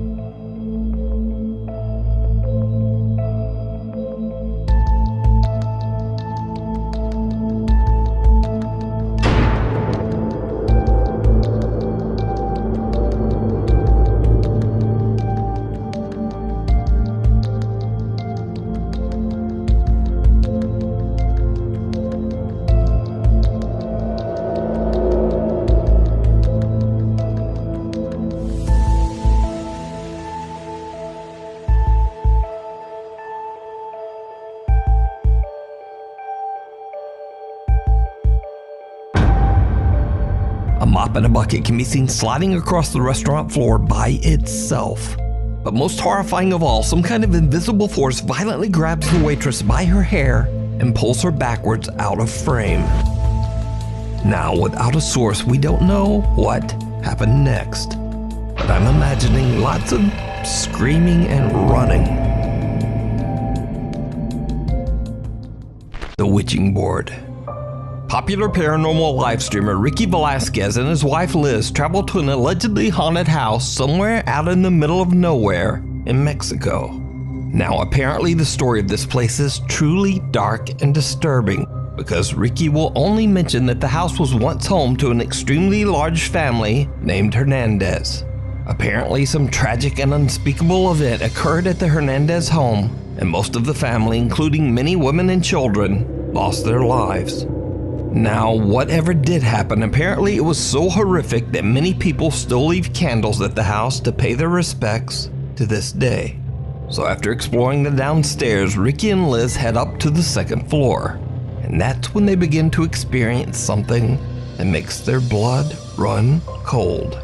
A mop and a bucket can be seen sliding across the restaurant floor by itself. But most horrifying of all, some kind of invisible force violently grabs the waitress by her hair and pulls her backwards out of frame. Now, without a source, we don't know what happened next. But I'm imagining lots of screaming and running. The Witching Board. Popular paranormal live streamer Ricky Velasquez and his wife Liz traveled to an allegedly haunted house somewhere out in the middle of nowhere in Mexico. Now apparently the story of this place is truly dark and disturbing because Ricky will only mention that the house was once home to an extremely large family named Hernandez. Apparently some tragic and unspeakable event occurred at the Hernandez home and most of the family, including many women and children, lost their lives. Now, whatever did happen, apparently it was so horrific that many people still leave candles at the house to pay their respects to this day. So after exploring the downstairs, Ricky and Liz head up to the second floor. And that's when they begin to experience something that makes their blood run cold.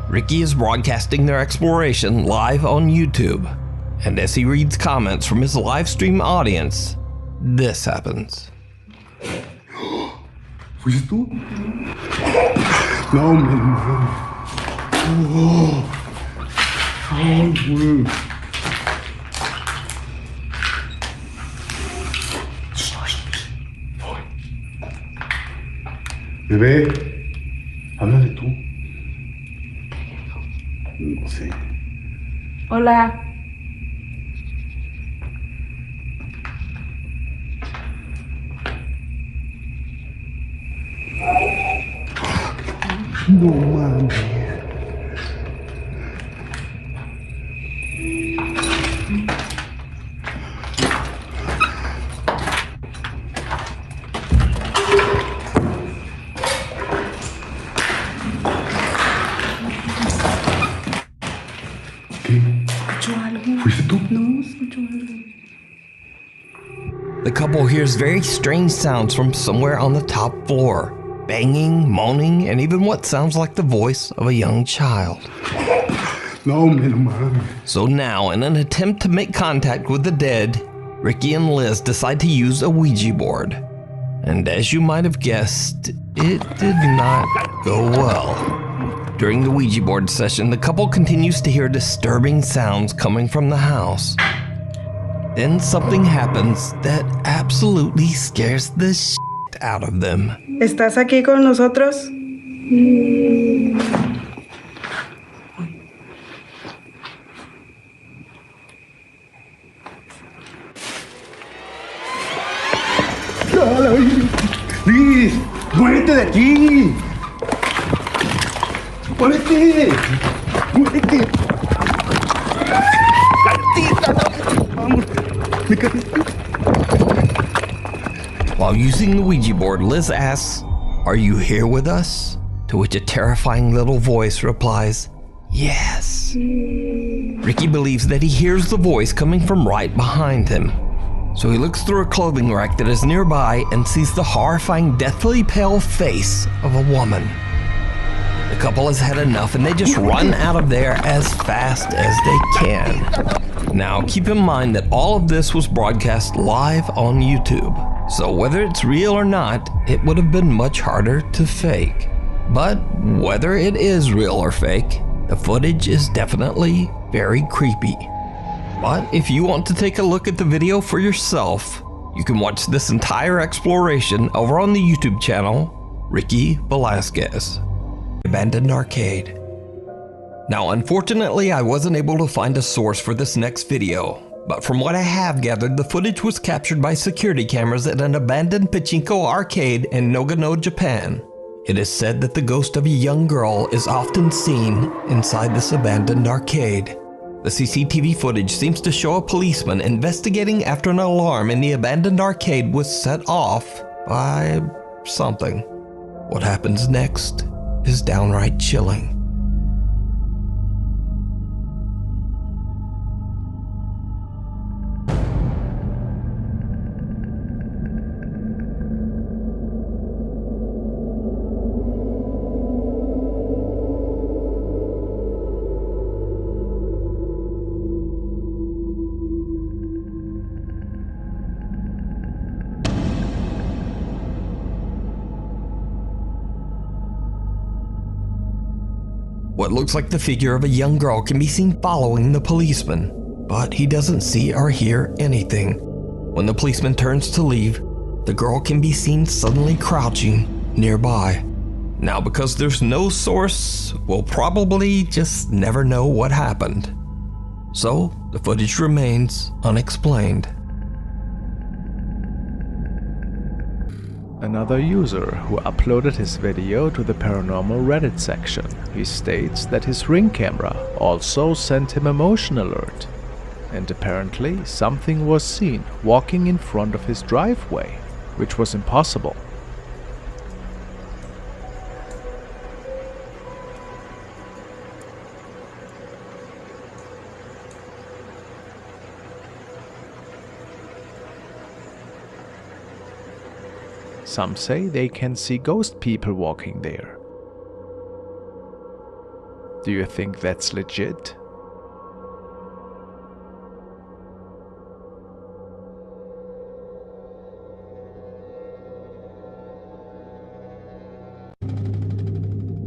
Ricky is broadcasting their exploration live on YouTube. And as he reads comments from his live stream audience, this happens. ¿Fuiste tú? No, man. Oh, güey. Bebé, háblale tú. No sé. Hola. No mames. ¿Fuiste tú? No, se escuchó algo. The couple hears very strange sounds from somewhere on the top floor. Banging, moaning, and even what sounds like the voice of a young child. No, man. So now, in an attempt to make contact with the dead, Ricky and Liz decide to use a Ouija board. And as you might have guessed, it did not go well. During the Ouija board session, the couple continues to hear disturbing sounds coming from the house. Then something happens that absolutely scares the shit out of them. ¿Estás aquí con nosotros? ¡Liz! ¡Muévete de aquí! ¡Muévete! ¡Muévete! ¡Vamos! While using the Ouija board, Liz asks, "Are you here with us?" To which a terrifying little voice replies, "Yes." Ricky believes that he hears the voice coming from right behind him. So he looks through a clothing rack that is nearby and sees the horrifying, deathly pale face of a woman. The couple has had enough and they just run out of there as fast as they can. Now, keep in mind that all of this was broadcast live on YouTube. So whether it's real or not, it would have been much harder to fake. But whether it is real or fake, the footage is definitely very creepy. But if you want to take a look at the video for yourself, you can watch this entire exploration over on the YouTube channel, Ricky Velasquez. Abandoned Arcade. Now, unfortunately, I wasn't able to find a source for this next video, but from what I have gathered, the footage was captured by security cameras at an abandoned pachinko arcade in Nagano, Japan. It is said that the ghost of a young girl is often seen inside this abandoned arcade. The CCTV footage seems to show a policeman investigating after an alarm in the abandoned arcade was set off by something. What happens next is downright chilling. What looks like the figure of a young girl can be seen following the policeman, but he doesn't see or hear anything. When the policeman turns to leave, the girl can be seen suddenly crouching nearby. Now, because there's no source, we'll probably just never know what happened. So, the footage remains unexplained. Another user who uploaded his video to the paranormal Reddit section. He states that his Ring camera also sent him a motion alert, and apparently something was seen walking in front of his driveway, which was impossible. Some say they can see ghost people walking there. Do you think that's legit?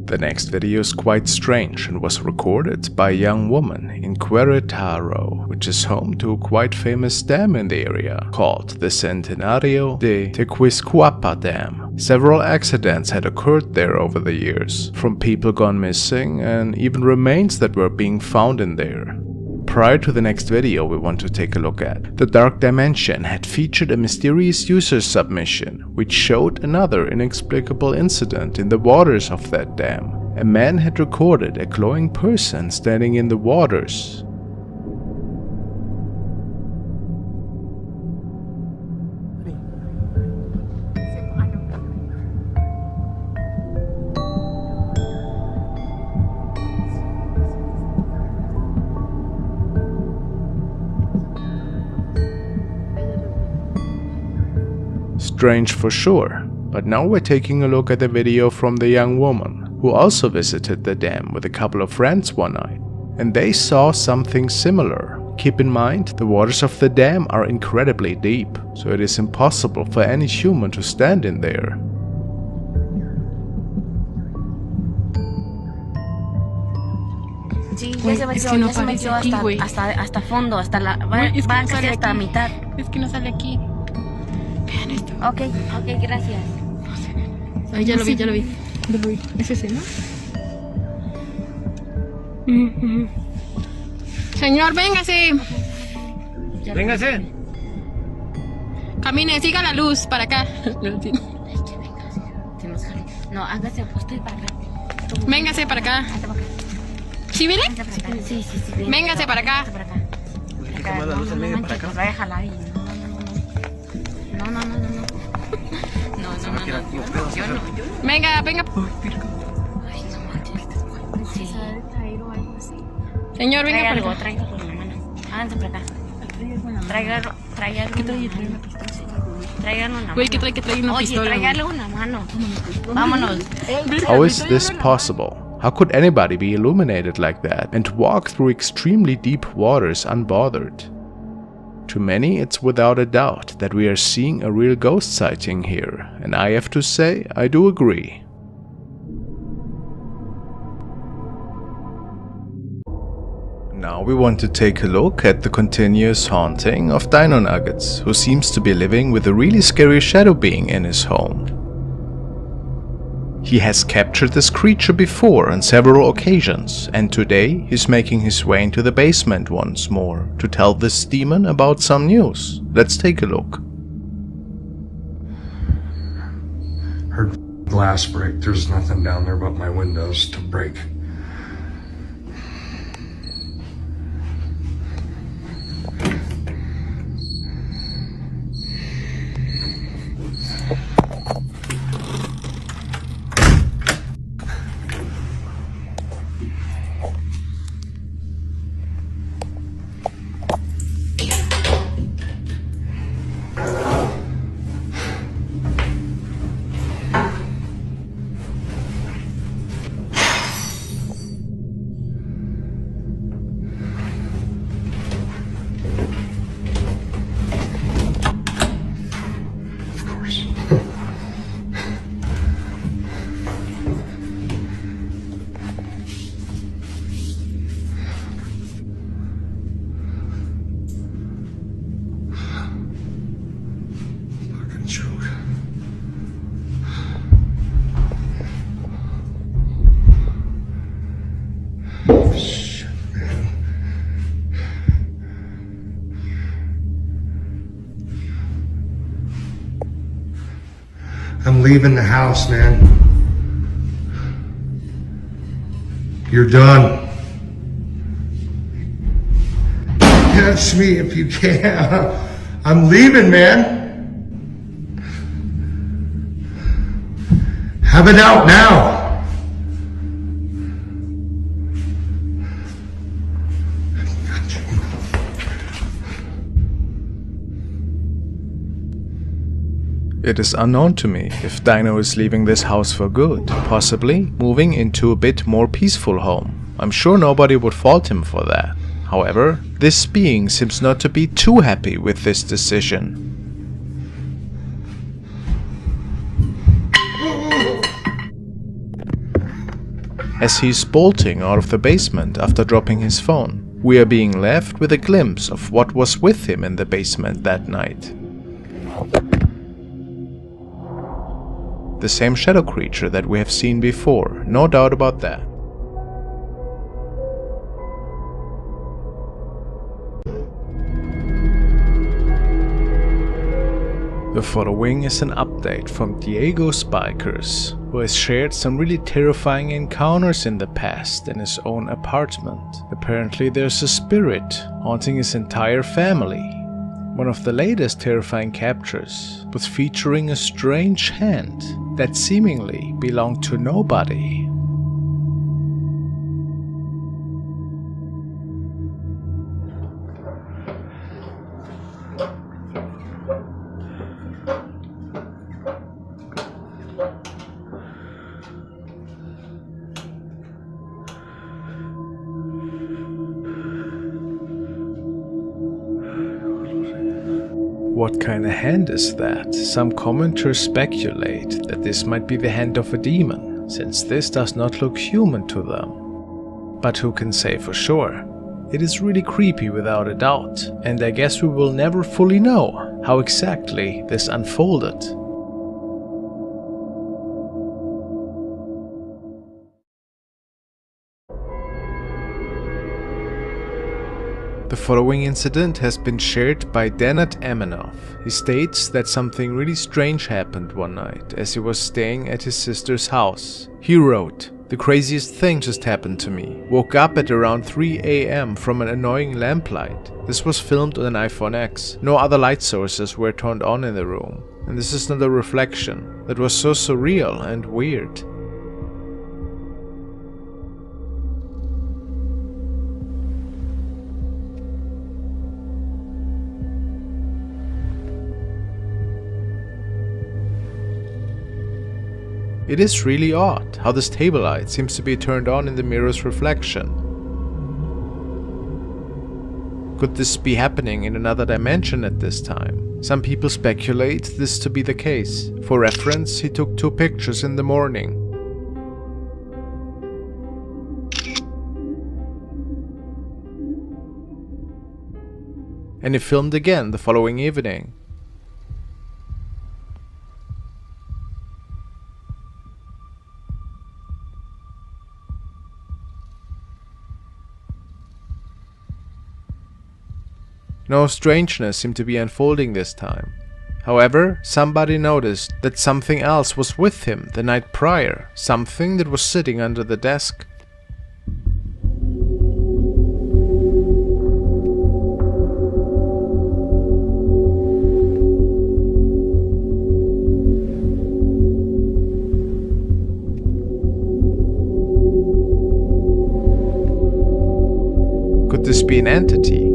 The next video is quite strange and was recorded by a young woman in Querétaro, which is home to a quite famous dam in the area called the Centenario de Tequiscuapa Dam. Several accidents had occurred there over the years, from people gone missing and even remains that were being found in there. Prior to the next video we want to take a look at, The Dark Dimension had featured a mysterious user submission which showed another inexplicable incident in the waters of that dam. A man had recorded a glowing person standing in the waters. Strange for sure, but now we're taking a look at the video from the young woman, who also visited the dam with a couple of friends one night, and they saw something similar. Keep in mind, the waters of the dam are incredibly deep, so it is impossible for any human to stand in there. Sí, ya se metió, ya se metió hasta fondo, hasta la... Va casi hasta mitad. Es que no sale aquí. Vean esto. Ok, gracias. Ay, ya lo vi. Es ese, ¿no? Señor, véngase. Véngase. Camine, siga la luz para acá. No, hágase usted para acá. Véngase para acá. ¿Sí viene? Sí. Véngase para acá. Venga. Señor, venga para acá. Tráigalo en la mano. Háganse para acá. Tráigalo. Tráigalo en la mano. Güey, que trae una pistola. Oye, tráigalo en la mano. Vámonos. How is this possible? How could anybody be illuminated like that and walk through extremely deep waters unbothered? To many, it's without a doubt that we are seeing a real ghost sighting here, and I have to say, I do agree. Now we want to take a look at the continuous haunting of Dino Nuggets, who seems to be living with a really scary shadow being in his home. He has captured this creature before on several occasions, and today he's making his way into the basement once more to tell this demon about some news. Let's take a look. Heard glass break. There's nothing down there but my windows to break. I'm leaving the house, man. You're done. Catch me if you can. I'm leaving, man. Have it out now. It is unknown to me if Dino is leaving this house for good, possibly moving into a bit more peaceful home. I'm sure nobody would fault him for that. However, this being seems not to be too happy with this decision. As he's bolting out of the basement after dropping his phone, we are being left with a glimpse of what was with him in the basement that night. The same shadow creature that we have seen before, no doubt about that. The following is an update from Diego Spikers, who has shared some really terrifying encounters in the past in his own apartment. Apparently there's a spirit haunting his entire family. One of the latest terrifying captures was featuring a strange hand that seemingly belonged to nobody. what kind of hand is that? Some commenters speculate that this might be the hand of a demon, since this does not look human to them. But who can say for sure? It is really creepy without a doubt, and I guess we will never fully know how exactly this unfolded. The following incident has been shared by Denat Aminov. He states that something really strange happened one night as he was staying at his sister's house. He wrote, "The craziest thing just happened to me. Woke up at around 3 AM from an annoying lamplight. This was filmed on an iPhone X. No other light sources were turned on in the room. And this is not a reflection. That was so surreal and weird." It is really odd how this table light seems to be turned on in the mirror's reflection. Could this be happening in another dimension at this time? Some people speculate this to be the case. For reference, he took 2 pictures in the morning. And he filmed again the following evening. No strangeness seemed to be unfolding this time. However, somebody noticed that something else was with him the night prior, something that was sitting under the desk. Could this be an entity?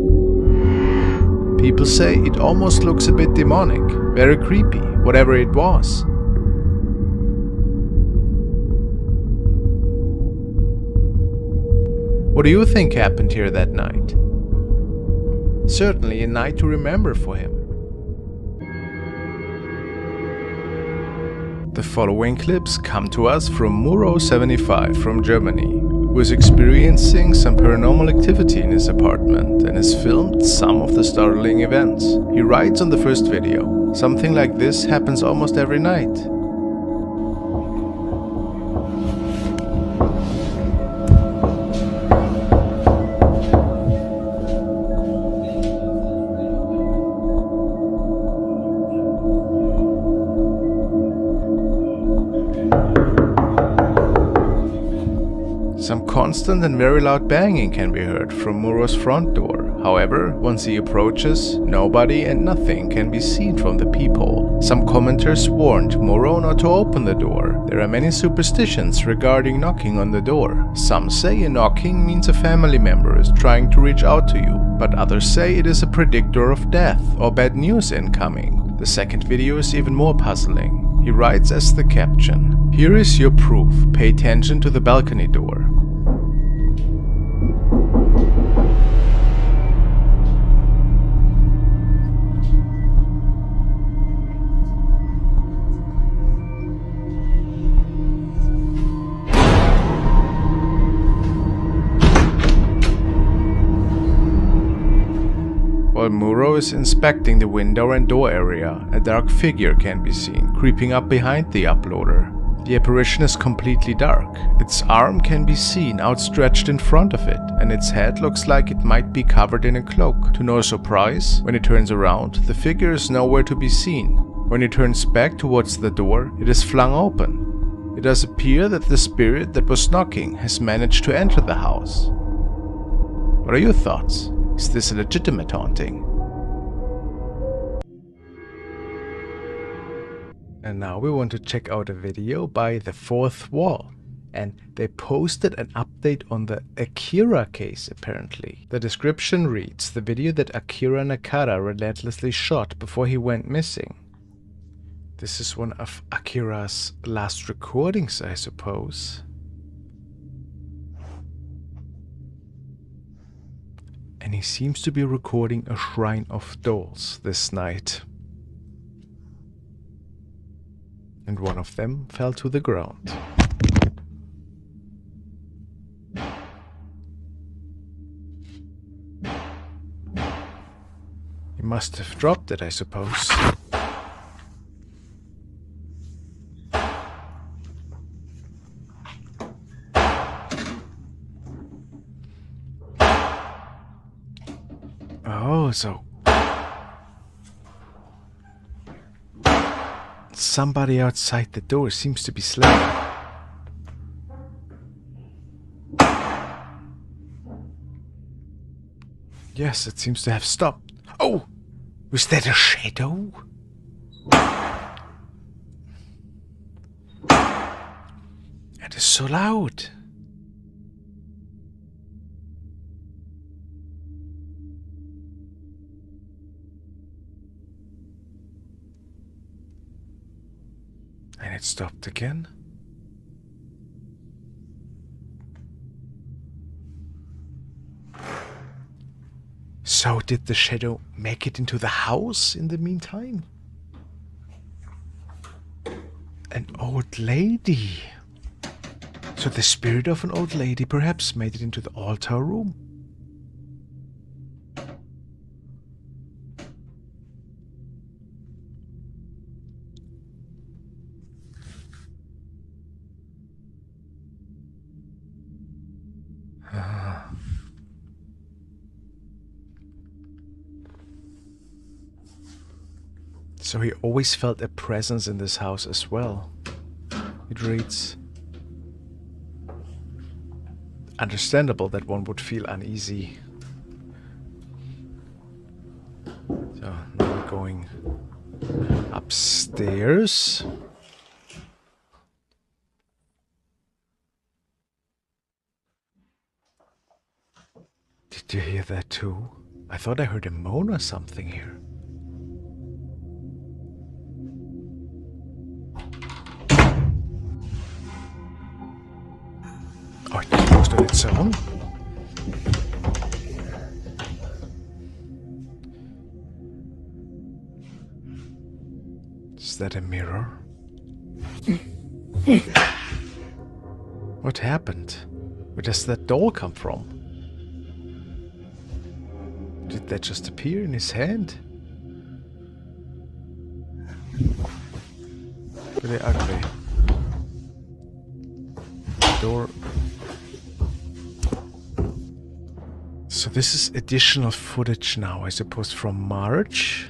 People say it almost looks a bit demonic, very creepy, whatever it was. What do you think happened here that night? Certainly a night to remember for him. The following clips come to us from Muro75 from Germany, who is experiencing some paranormal activity in his apartment and has filmed some of the startling events. He writes on the first video, "Something like this happens almost every night. Some constant and very loud banging can be heard from Muro's front door. However, once he approaches, nobody and nothing can be seen from the peephole. Some commenters warned Muro not to open the door. There are many superstitions regarding knocking on the door. Some say a knocking means a family member is trying to reach out to you, but others say it is a predictor of death or bad news incoming. The second video is even more puzzling. He writes as the caption, "Here is your proof. Pay attention to the balcony door." While Muro is inspecting the window and door area, a dark figure can be seen creeping up behind the uploader. The apparition is completely dark. Its arm can be seen outstretched in front of it, and its head looks like it might be covered in a cloak. To no surprise, when it turns around, the figure is nowhere to be seen. When it turns back towards the door, it is flung open. It does appear that the spirit that was knocking has managed to enter the house. What are your thoughts? Is this a legitimate haunting? And now we want to check out a video by The Fourth Wall. And they posted an update on the Akira case apparently. The description reads, the video that Akira Nakata relentlessly shot before he went missing. This is one of Akira's last recordings, I suppose. And he seems to be recording a Shrine of Dolls this night. and one of them fell to the ground. He must have dropped it, I suppose. Oh, so somebody outside the door seems to be sleeping. Yes, it seems to have stopped. Oh! Was that a shadow? It is so loud. And it stopped again. So did the shadow make it into the house in the meantime? An old lady. So the spirit of an old lady perhaps made it into the altar room. So he always felt a presence in this house as well. It reads, understandable that one would feel uneasy. So now we're going upstairs. Did you hear that too? I thought I heard a moan or something here. Oh, it closed on its own? Is that a mirror? What happened? Where does that doll come from? Did that just appear in his hand? Really ugly. Door. So this is additional footage now, I suppose, from March.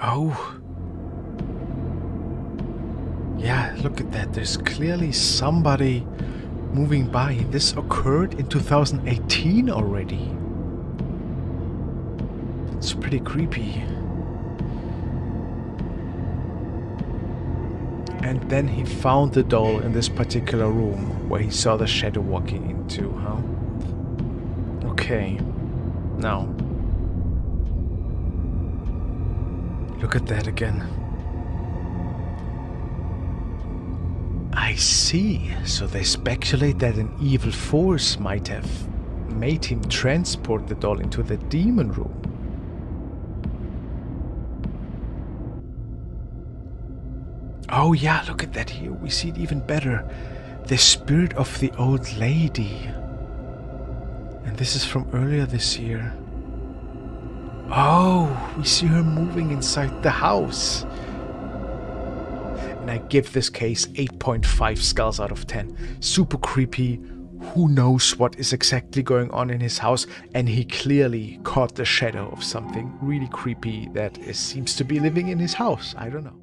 Oh. Yeah, look at that. There's clearly somebody moving by. This occurred in 2018 already. It's pretty creepy. And then he found the doll in this particular room where he saw the shadow walking into, huh? Okay. Now. Look at that again. I see. So they speculate that an evil force might have made him transport the doll into the demon room. Oh yeah, look at that here. We see it even better. The spirit of the old lady. And this is from earlier this year. Oh, we see her moving inside the house. And I give this case 8.5 skulls out of 10. Super creepy. Who knows what is exactly going on in his house? And he clearly caught the shadow of something really creepy that seems to be living in his house. I don't know.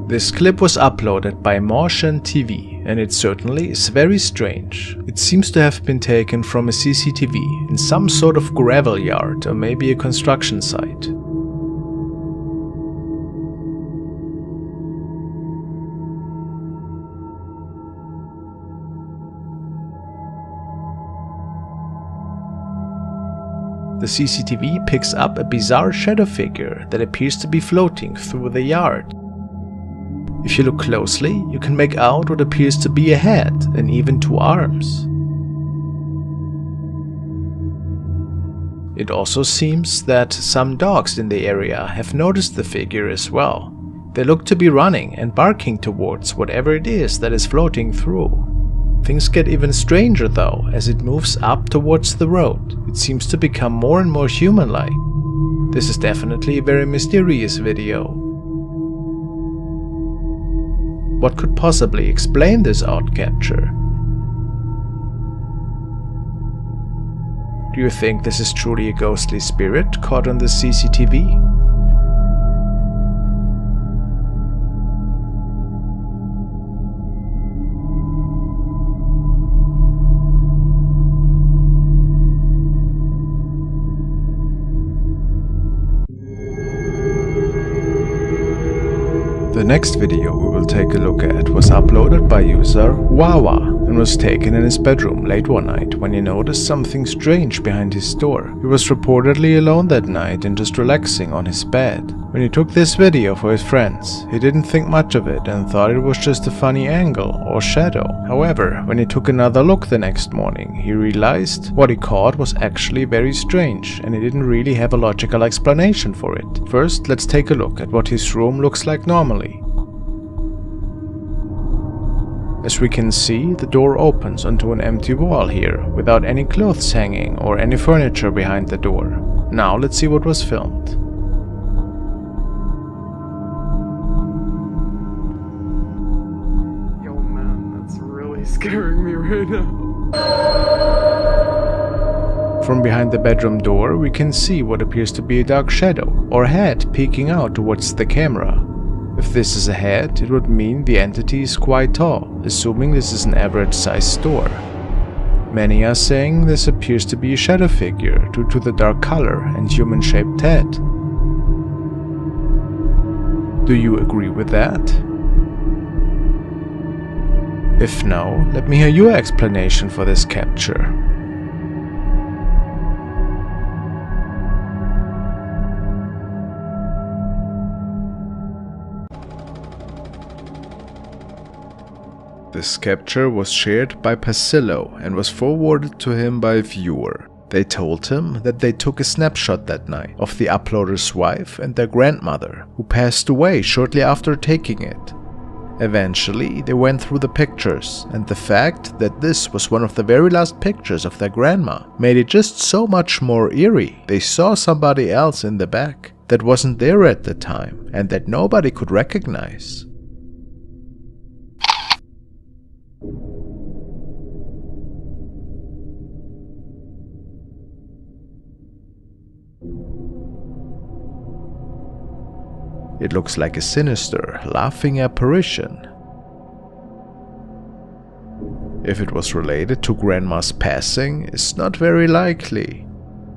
This clip was uploaded by Martian TV, and it certainly is very strange. It seems to have been taken from a CCTV in some sort of gravel yard or maybe a construction site. CCTV picks up a bizarre shadow figure that appears to be floating through the yard. If you look closely, you can make out what appears to be a head and even 2 arms. It also seems that some dogs in the area have noticed the figure as well. They look to be running and barking towards whatever it is that is floating through. Things get even stranger though as it moves up towards the road. It seems to become more and more human-like. This is definitely a very mysterious video. What could possibly explain this odd capture? Do you think this is truly a ghostly spirit caught on the CCTV? The next video we will take a look at was uploaded by user Wawa and was taken in his bedroom late one night when he noticed something strange behind his door. He was reportedly alone that night and just relaxing on his bed. When he took this video for his friends, he didn't think much of it and thought it was just a funny angle or shadow. However, when he took another look the next morning, he realized what he caught was actually very strange and he didn't really have a logical explanation for it. First, let's take a look at what his room looks like normally. As we can see, the door opens onto an empty wall here, without any clothes hanging or any furniture behind the door. Now let's see what was filmed. Yo man, that's really scaring me right now. From behind the bedroom door, we can see what appears to be a dark shadow or head peeking out towards the camera. If this is a head, it would mean the entity is quite tall, assuming this is an average sized door. Many are saying this appears to be a shadow figure due to the dark color and human-shaped head. Do you agree with that? If no, let me hear your explanation for this capture. This capture was shared by Pasillo and was forwarded to him by a viewer. They told him that they took a snapshot that night of the uploader's wife and their grandmother, who passed away shortly after taking it. Eventually, they went through the pictures, and the fact that this was one of the very last pictures of their grandma made it just so much more eerie. They saw somebody else in the back that wasn't there at the time and that nobody could recognize. It looks like a sinister, laughing apparition. If it was related to Grandma's passing, it's not very likely.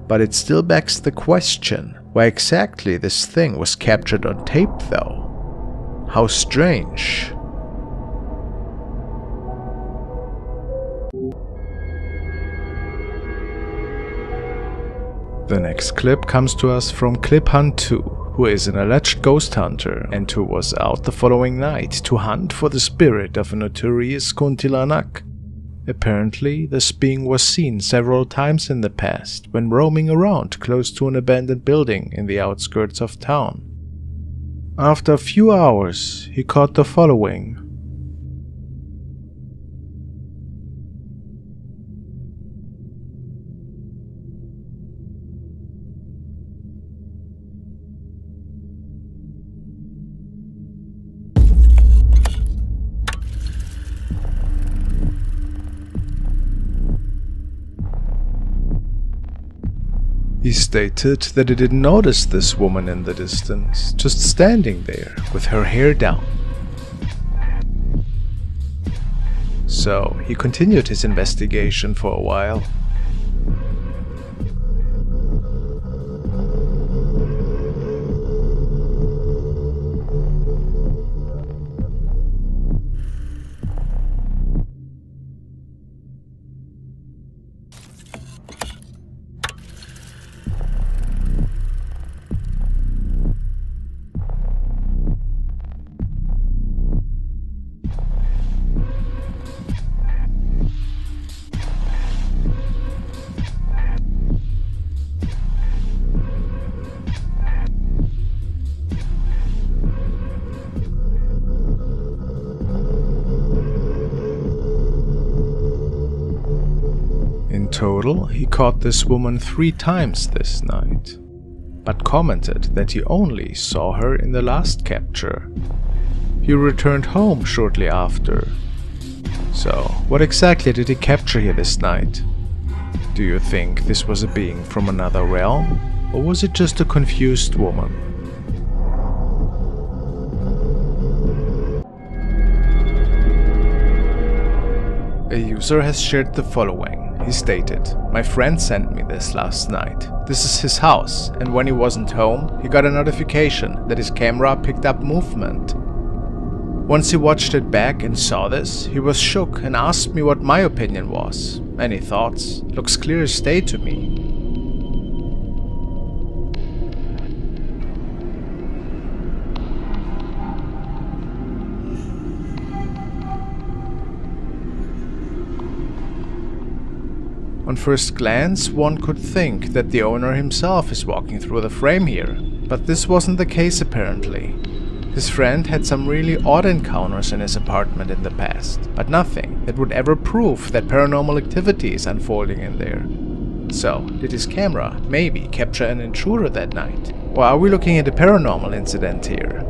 But it still begs the question, why exactly this thing was captured on tape though? How strange. The next clip comes to us from ClipHunt2, who is an alleged ghost hunter and who was out the following night to hunt for the spirit of a notorious kuntilanak. Apparently, this being was seen several times in the past when roaming around close to an abandoned building in the outskirts of town. After a few hours, he caught the following. He stated that he didn't notice this woman in the distance, just standing there with her hair down. So he continued his investigation for a while. total, he caught this woman 3 times this night, but commented that he only saw her in the last capture. He returned home shortly after. So, what exactly did he capture here this night? Do you think this was a being from another realm, or was it just a confused woman? A user has shared the following. He stated, "My friend sent me this last night. This is his house, and when he wasn't home, he got a notification that his camera picked up movement. Once he watched it back and saw this, he was shook and asked me what my opinion was. Any thoughts? Looks clear as day to me." On first glance, one could think that the owner himself is walking through the frame here, but this wasn't the case apparently. His friend had some really odd encounters in his apartment in the past, but nothing that would ever prove that paranormal activity is unfolding in there. So, did his camera maybe capture an intruder that night? Or are we looking at a paranormal incident here?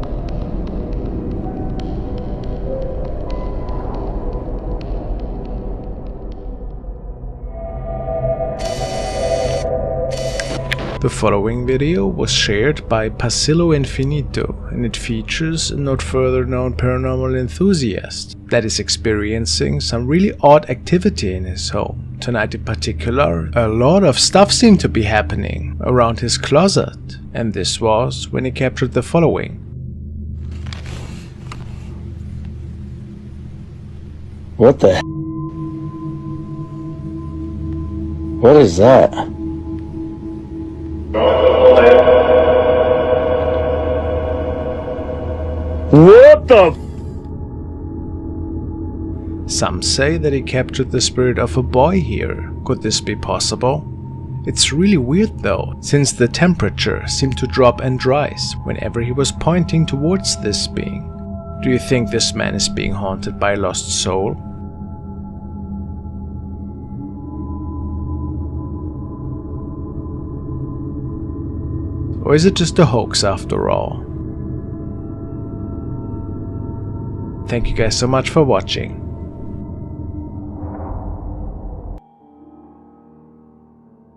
The following video was shared by Pasillo Infinito, and it features a not further known paranormal enthusiast that is experiencing some really odd activity in his home. Tonight in particular, a lot of stuff seemed to be happening around his closet, and this was when he captured the following. What the? What is that? What the? Some say that he captured the spirit of a boy here. Could this be possible? It's really weird though, since the temperature seemed to drop and rise whenever he was pointing towards this being. Do you think this man is being haunted by a lost soul? Or is it just a hoax after all? Thank you guys so much for watching.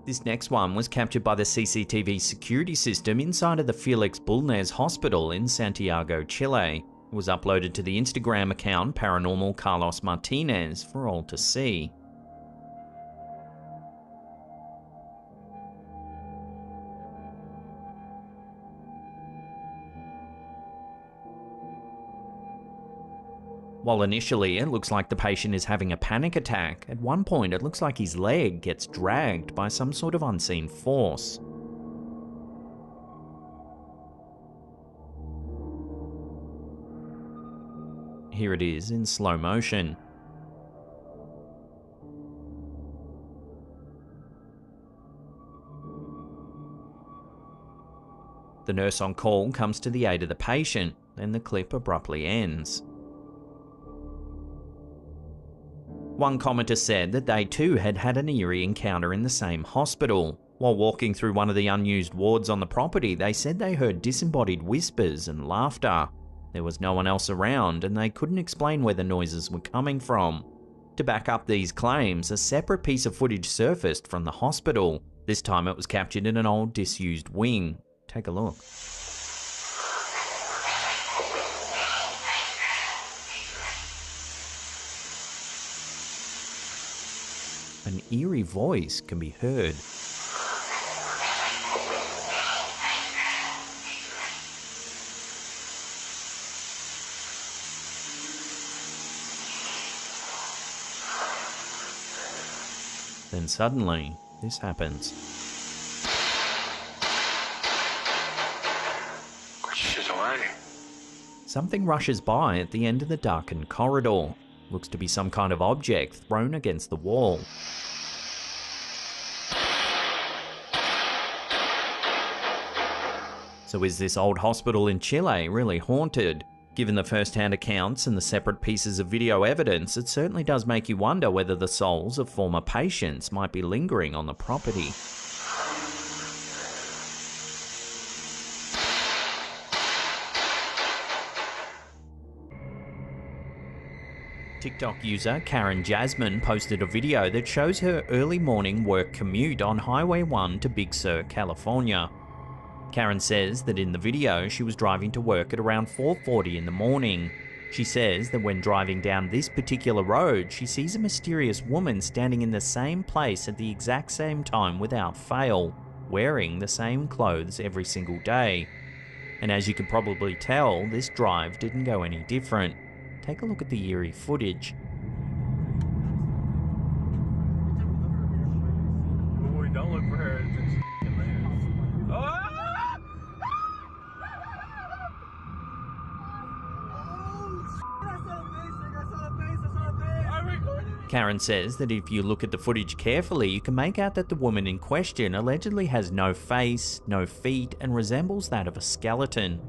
This next one was captured by the CCTV security system inside of the Felix Bulnes Hospital in Santiago, Chile. It was uploaded to the Instagram account Paranormal Carlos Martinez for all to see. While initially it looks like the patient is having a panic attack, at one point it looks like his leg gets dragged by some sort of unseen force. Here it is in slow motion. The nurse on call comes to the aid of the patient, and the clip abruptly ends. One commenter said that they too had had an eerie encounter in the same hospital. While walking through one of the unused wards on the property, they said they heard disembodied whispers and laughter. There was no one else around, and they couldn't explain where the noises were coming from. To back up these claims, a separate piece of footage surfaced from the hospital. This time it was captured in an old disused wing. Take a look. An eerie voice can be heard. Then suddenly, this happens. Something rushes by at the end of the darkened corridor. Looks to be some kind of object thrown against the wall. So is this old hospital in Chile really haunted? Given the first-hand accounts and the separate pieces of video evidence, it certainly does make you wonder whether the souls of former patients might be lingering on the property. TikTok user Karen Jasmine posted a video that shows her early morning work commute on Highway 1 to Big Sur, California. Karen says that in the video she was driving to work at around 4:40 in the morning. She says that when driving down this particular road, she sees a mysterious woman standing in the same place at the exact same time without fail, wearing the same clothes every single day. And as you can probably tell, this drive didn't go any different. Take a look at the eerie footage. Boy, don't look for her. Karen says that if you look at the footage carefully, you can make out that the woman in question allegedly has no face, no feet, and resembles that of a skeleton.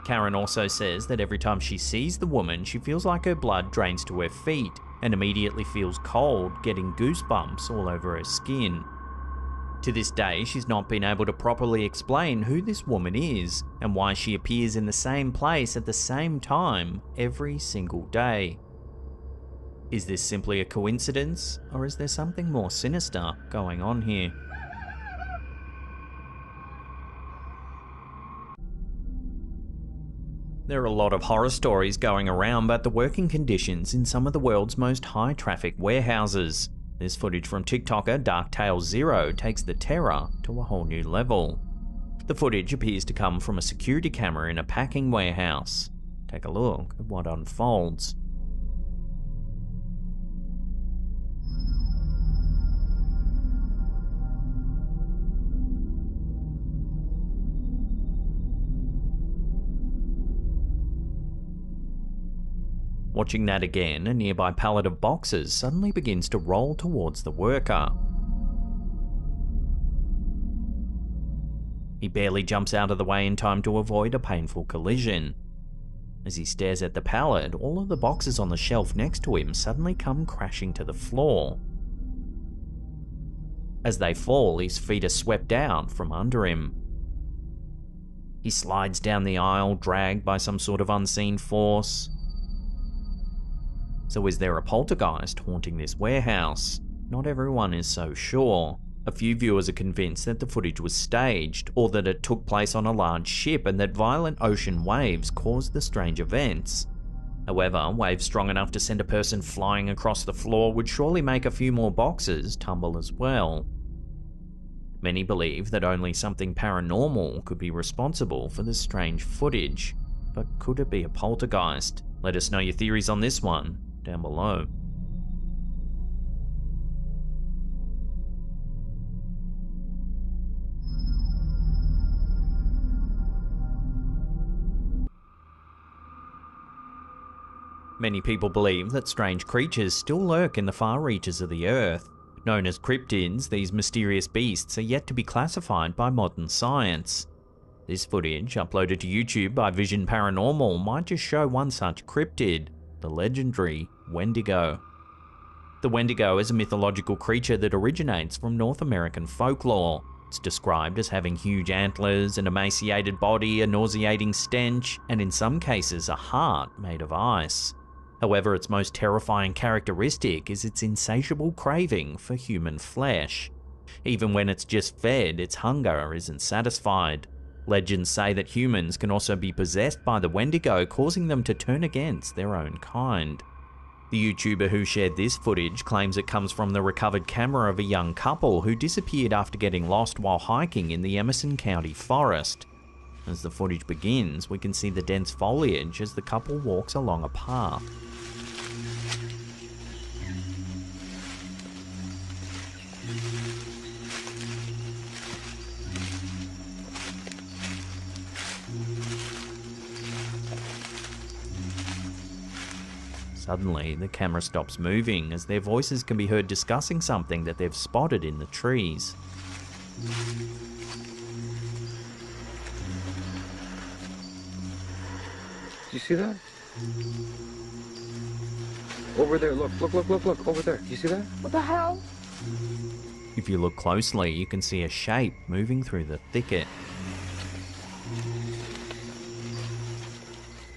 Karen also says that every time she sees the woman, she feels like her blood drains to her feet and immediately feels cold, getting goosebumps all over her skin. To this day, she's not been able to properly explain who this woman is and why she appears in the same place at the same time every single day. Is this simply a coincidence, or is there something more sinister going on here? There are a lot of horror stories going around about the working conditions in some of the world's most high-traffic warehouses. This footage from TikToker DarkTale0 takes the terror to a whole new level. The footage appears to come from a security camera in a packing warehouse. Take a look at what unfolds. Watching that again, a nearby pallet of boxes suddenly begins to roll towards the worker. He barely jumps out of the way in time to avoid a painful collision. As he stares at the pallet, all of the boxes on the shelf next to him suddenly come crashing to the floor. As they fall, his feet are swept out from under him. He slides down the aisle, dragged by some sort of unseen force. So is there a poltergeist haunting this warehouse? Not everyone is so sure. A few viewers are convinced that the footage was staged, or that it took place on a large ship and that violent ocean waves caused the strange events. However, waves strong enough to send a person flying across the floor would surely make a few more boxes tumble as well. Many believe that only something paranormal could be responsible for this strange footage, but could it be a poltergeist? Let us know your theories on this one down below. Many people believe that strange creatures still lurk in the far reaches of the Earth. Known as cryptids, these mysterious beasts are yet to be classified by modern science. This footage, uploaded to YouTube by Vision Paranormal, might just show one such cryptid, the legendary Wendigo. The Wendigo is a mythological creature that originates from North American folklore. It's described as having huge antlers, an emaciated body, a nauseating stench, and in some cases a heart made of ice. However, its most terrifying characteristic is its insatiable craving for human flesh. Even when it's just fed, its hunger isn't satisfied. Legends say that humans can also be possessed by the Wendigo, causing them to turn against their own kind. The YouTuber who shared this footage claims it comes from the recovered camera of a young couple who disappeared after getting lost while hiking in the Emerson County forest. As the footage begins, we can see the dense foliage as the couple walks along a path. Suddenly, the camera stops moving as their voices can be heard discussing something that they've spotted in the trees. Do you see that? Over there, look, over there. Do you see that? What the hell? If you look closely, you can see a shape moving through the thicket.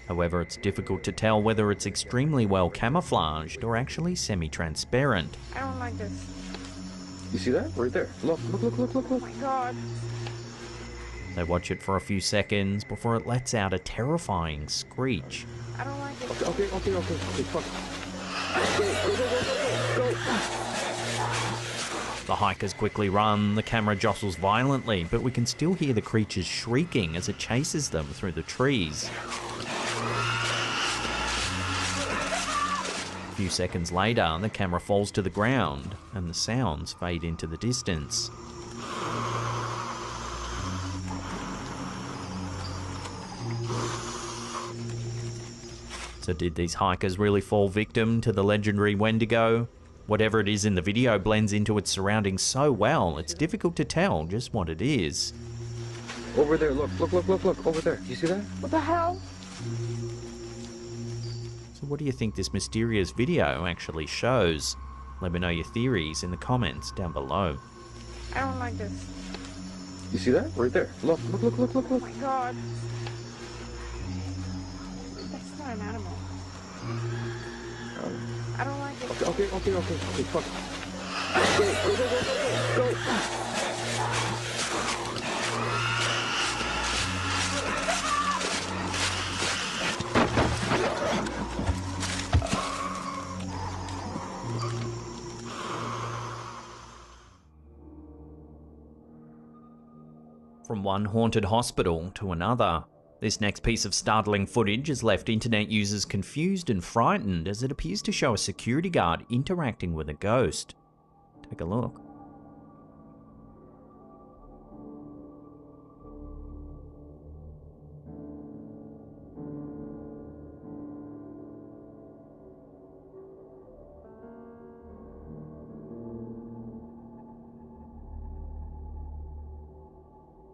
However, it's difficult to tell whether it's extremely well camouflaged or actually semi-transparent. I don't like this. You see that? Right there. Look. Oh my god. They watch it for a few seconds before it lets out a terrifying screech. I don't like it. Okay, fuck. Go. The hikers quickly run, the camera jostles violently, but we can still hear the creatures shrieking as it chases them through the trees. A few seconds later, the camera falls to the ground, and the sounds fade into the distance. So did these hikers really fall victim to the legendary Wendigo? Whatever it is in the video blends into its surroundings so well, it's difficult to tell just what it is. Over there, look, over there. Do you see that? What the hell? So what do you think this mysterious video actually shows? Let me know your theories in the comments down below. I don't like this. You see that? Right there. Look. Oh my god. That's not an animal. I don't like it. Okay, fuck. Go. From one haunted hospital to another, this next piece of startling footage has left internet users confused and frightened as it appears to show a security guard interacting with a ghost. Take a look.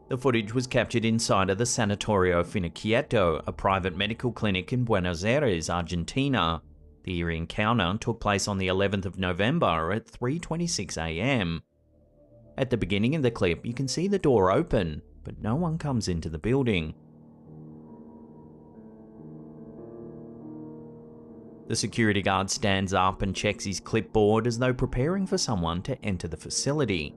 The footage was captured inside of the Sanatorio Finiquieto, a private medical clinic in Buenos Aires, Argentina. The eerie encounter took place on the 11th of November at 3:26 AM. At the beginning of the clip, you can see the door open, but no one comes into the building. The security guard stands up and checks his clipboard as though preparing for someone to enter the facility.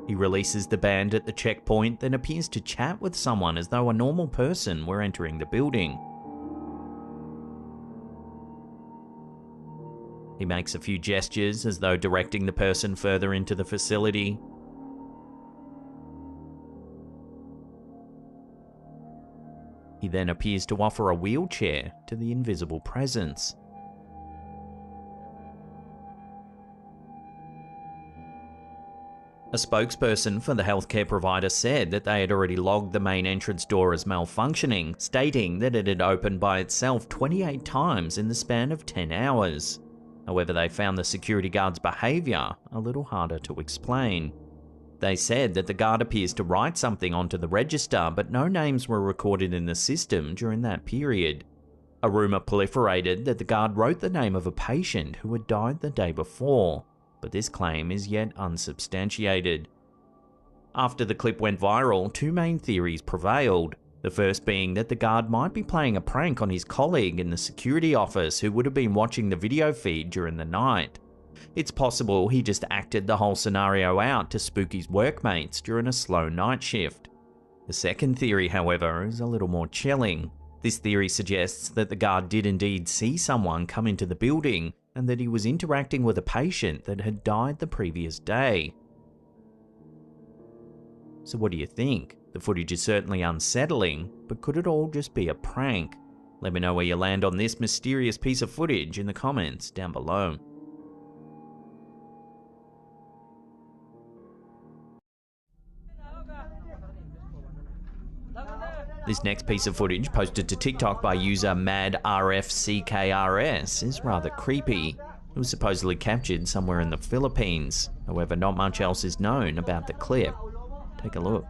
He releases the band at the checkpoint, then appears to chat with someone as though a normal person were entering the building. He makes a few gestures as though directing the person further into the facility. He then appears to offer a wheelchair to the invisible presence. A spokesperson for the healthcare provider said that they had already logged the main entrance door as malfunctioning, stating that it had opened by itself 28 times in the span of 10 hours. However, they found the security guard's behaviour a little harder to explain. They said that the guard appears to write something onto the register, but no names were recorded in the system during that period. A rumour proliferated that the guard wrote the name of a patient who had died the day before, but this claim is yet unsubstantiated. After the clip went viral, two main theories prevailed. The first being that the guard might be playing a prank on his colleague in the security office who would have been watching the video feed during the night. It's possible he just acted the whole scenario out to spook his workmates during a slow night shift. The second theory, however, is a little more chilling. This theory suggests that the guard did indeed see someone come into the building and that he was interacting with a patient that had died the previous day. So what do you think? The footage is certainly unsettling, but could it all just be a prank? Let me know where you land on this mysterious piece of footage in the comments down below. This next piece of footage, posted to TikTok by user MadRFCKRS, is rather creepy. It was supposedly captured somewhere in the Philippines. However, not much else is known about the clip. Take a look.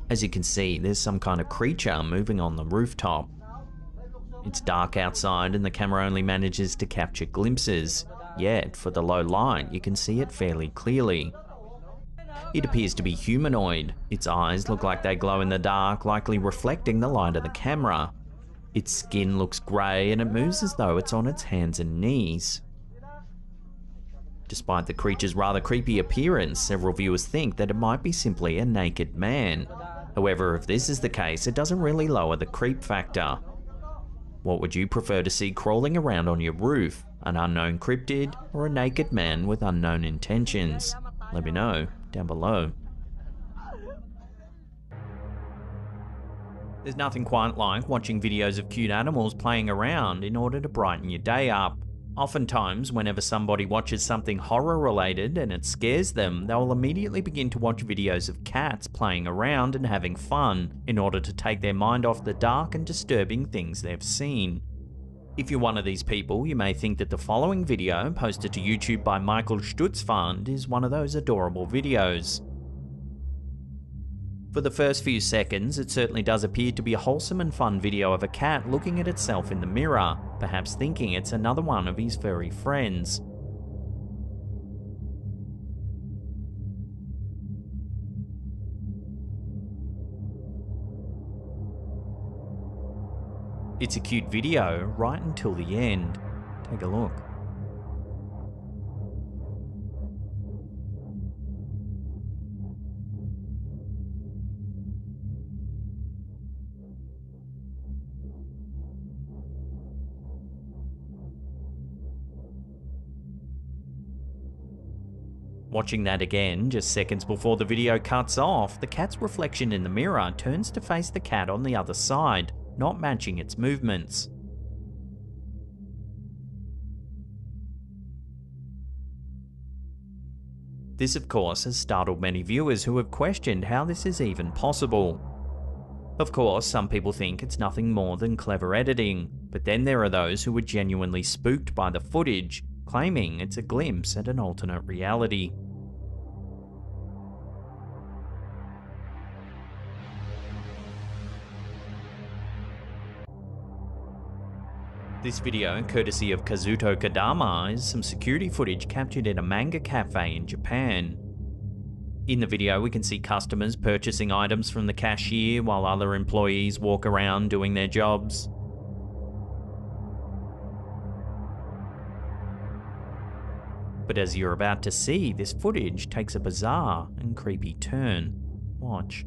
As you can see, there's some kind of creature moving on the rooftop. It's dark outside and the camera only manages to capture glimpses, yet for the low light you can see it fairly clearly. It appears to be humanoid. Its eyes look like they glow in the dark, likely reflecting the light of the camera. Its skin looks grey and it moves as though it's on its hands and knees. Despite the creature's rather creepy appearance, several viewers think that it might be simply a naked man. However, if this is the case, it doesn't really lower the creep factor. What would you prefer to see crawling around on your roof? An unknown cryptid or a naked man with unknown intentions? Let me know down below. There's nothing quite like watching videos of cute animals playing around in order to brighten your day up. Oftentimes, whenever somebody watches something horror related and it scares them, they'll immediately begin to watch videos of cats playing around and having fun in order to take their mind off the dark and disturbing things they've seen. If you're one of these people, you may think that the following video, posted to YouTube by Michael Stutzfund, is one of those adorable videos. For the first few seconds, it certainly does appear to be a wholesome and fun video of a cat looking at itself in the mirror, perhaps thinking it's another one of his furry friends. It's a cute video right until the end. Take a look. Watching that again, just seconds before the video cuts off, the cat's reflection in the mirror turns to face the cat on the other side, not matching its movements. This, of course, has startled many viewers who have questioned how this is even possible. Of course, some people think it's nothing more than clever editing, but then there are those who are genuinely spooked by the footage, claiming it's a glimpse at an alternate reality. This video, courtesy of Kazuto Kadama, is some security footage captured in a manga cafe in Japan. In the video, we can see customers purchasing items from the cashier while other employees walk around doing their jobs. But as you're about to see, this footage takes a bizarre and creepy turn. Watch.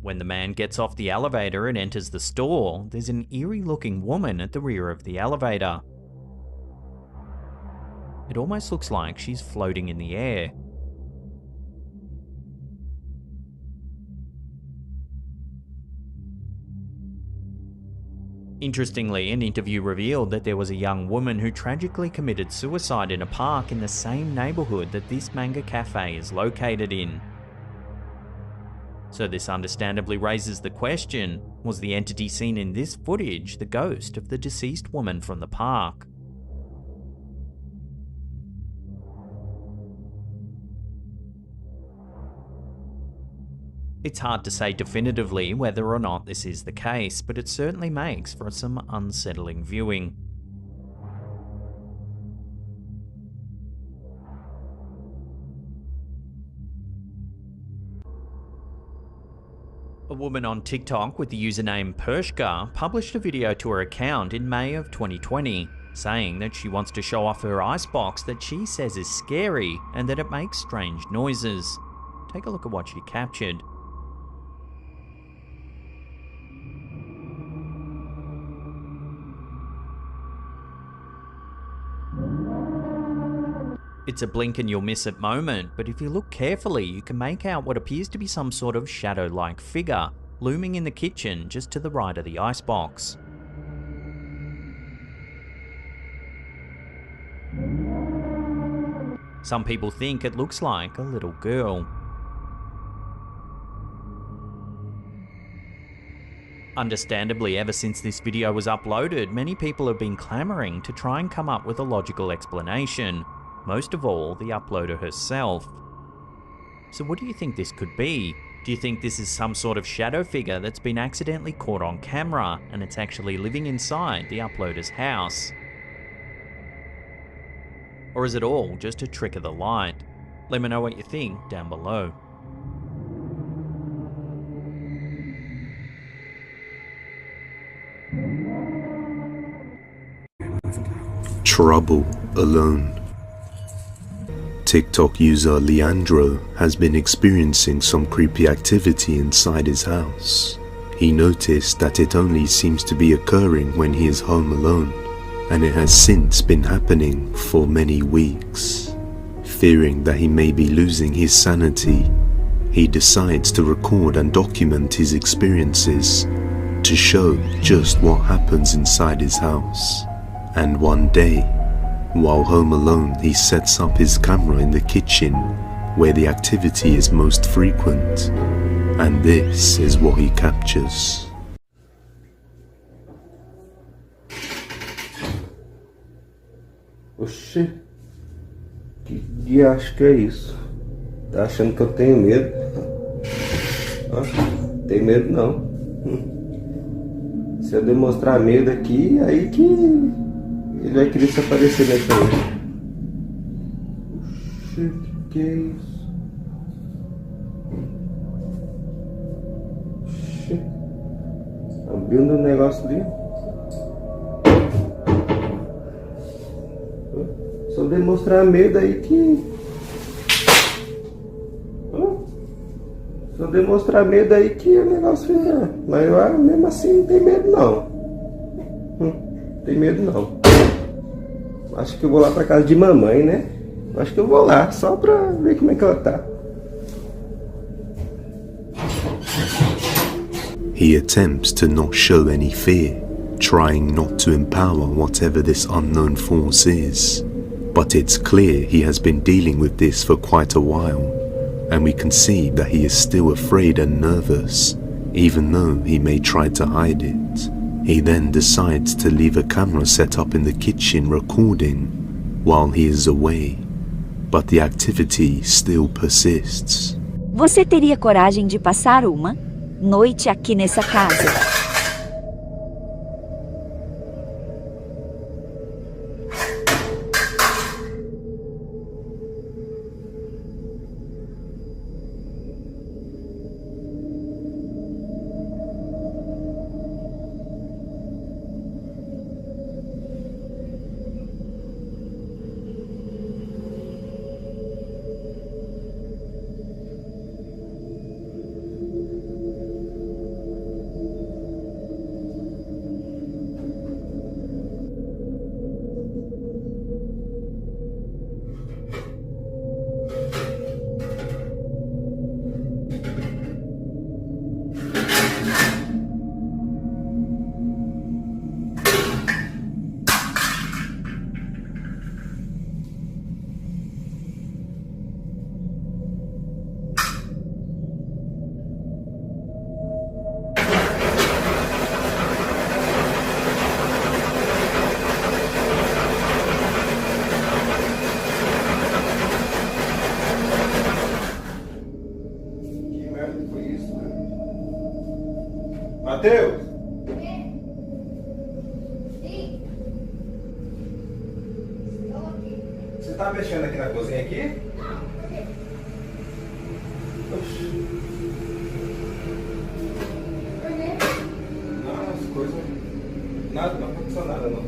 When the man gets off the elevator and enters the store, there's an eerie-looking woman at the rear of the elevator. It almost looks like she's floating in the air. Interestingly, an interview revealed that there was a young woman who tragically committed suicide in a park in the same neighborhood that this manga cafe is located in. So this understandably raises the question, was the entity seen in this footage the ghost of the deceased woman from the park? It's hard to say definitively whether or not this is the case, but it certainly makes for some unsettling viewing. A woman on TikTok with the username Pershka published a video to her account in May of 2020, saying that she wants to show off her icebox that she says is scary and that it makes strange noises. Take a look at what she captured. It's a blink and you'll miss it moment, but if you look carefully, you can make out what appears to be some sort of shadow-like figure looming in the kitchen just to the right of the icebox. Some people think it looks like a little girl. Understandably, ever since this video was uploaded, many people have been clamoring to try and come up with a logical explanation, most of all the uploader herself. So what do you think this could be? Do you think this is some sort of shadow figure that's been accidentally caught on camera and it's actually living inside the uploader's house? Or is it all just a trick of the light? Let me know what you think down below. Trouble alone. TikTok user Leandro has been experiencing some creepy activity inside his house. He noticed that it only seems to be occurring when he is home alone, and it has since been happening for many weeks. Fearing that he may be losing his sanity, he decides to record and document his experiences to show just what happens inside his house. And one day, while home alone, he sets up his camera in the kitchen where the activity is most frequent, and this is what he captures. Oxê, que diacho que é isso? Tá achando que eu tenho medo? Ah, tem medo não. Se eu demonstrar medo aqui, aí que ele vai querer se aparecer na frente. Oxê, que é isso? Oxê, abrindo um negócio ali. Se eu demonstrar medo aí que... Se eu demonstrar medo aí que o negócio fica... Mas eu mesmo assim não tem medo não. Tem medo não. Acho que eu vou lá pra casa de mamãe, né? Acho que eu vou lá, só pra ver como é que ela tá. He attempts to not show any fear, trying not to empower whatever this unknown force is. But it's clear he has been dealing with this for quite a while, and we can see that he is still afraid and nervous, even though he may try to hide it. He then decides to leave a camera set up in the kitchen recording while he is away, but the activity still persists. Você teria coragem de passar uma noite aqui nessa casa? Mateus! Você tá mexendo aqui na cozinha aqui? Oxi. Não, as coisas... Nada, não aconteceu nada não.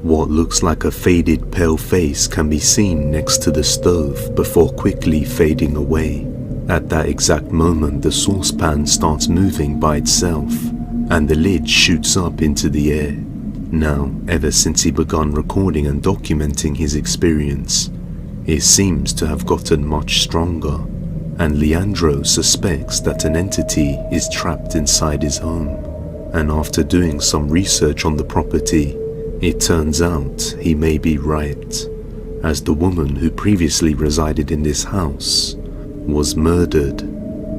What looks like a faded pale face can be seen next to the stove before quickly fading away. At that exact moment, the saucepan starts moving by itself, and the lid shoots up into the air. Now, ever since he began recording and documenting his experience, it seems to have gotten much stronger, and Leandro suspects that an entity is trapped inside his home. And after doing some research on the property, it turns out he may be right, as the woman who previously resided in this house was murdered,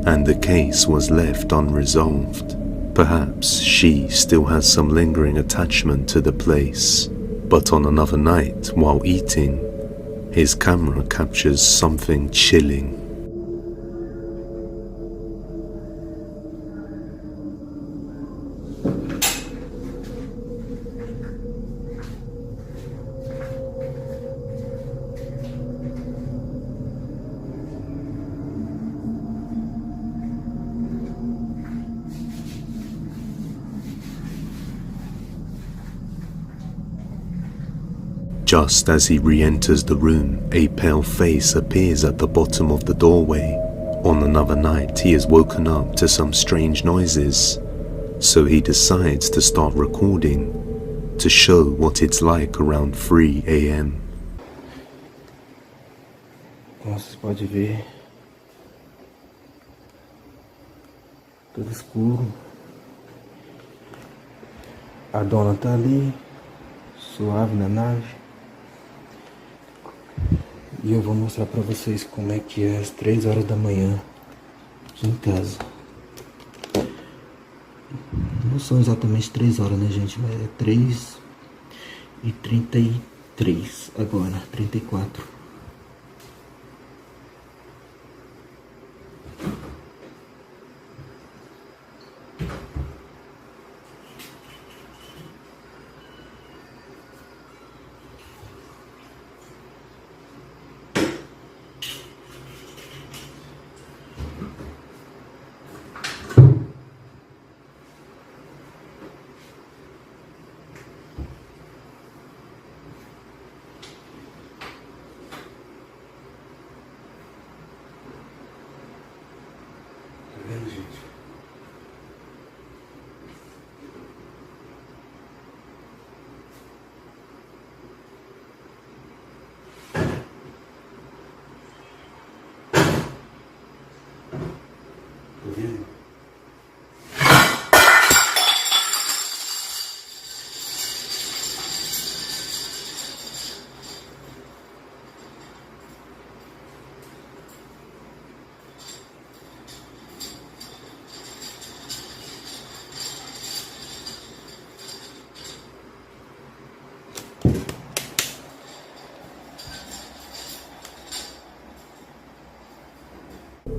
and the case was left unresolved. Perhaps she still has some lingering attachment to the place, but on another night while eating, his camera captures something chilling. Just as he re-enters the room, a pale face appears at the bottom of the doorway. On another night, he is woken up to some strange noises, so he decides to start recording to show what it's like around 3 a.m. Como vocês podem ver, tudo escuro. A dona tá ali, suave na nave. E eu vou mostrar pra vocês como é que é às 3 horas da manhã aqui em casa. Não são exatamente 3 horas, né, gente? Mas é 3h33 agora, 34.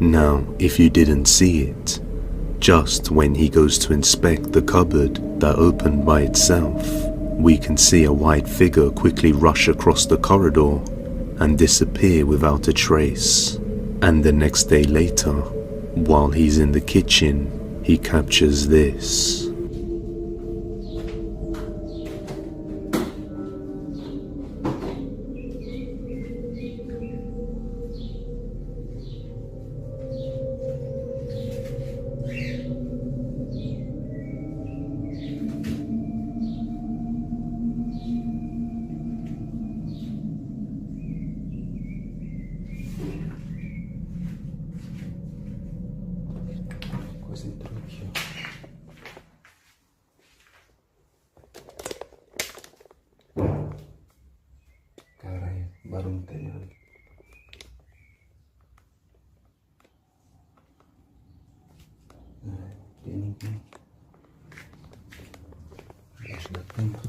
Now, if you didn't see it, just when he goes to inspect the cupboard that opened by itself, we can see a white figure quickly rush across the corridor and disappear without a trace. And the next day later, while he's in the kitchen, he captures this. Coisa entrou aqui, ó. Caralho, barulho tá errado. Tem ninguém. Embaixo da tampa.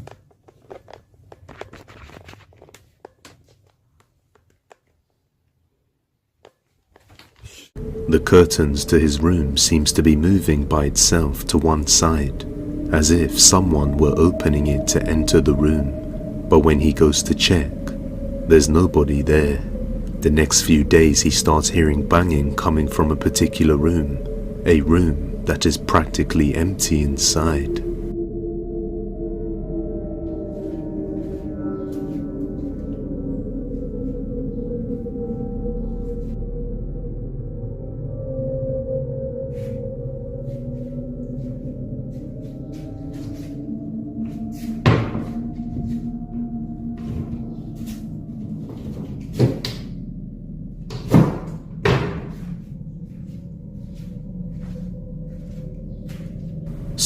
The curtains to his room seems to be moving by itself to one side, as if someone were opening it to enter the room. But when he goes to check, there's nobody there. The next few days he starts hearing banging coming from a particular room, a room that is practically empty inside.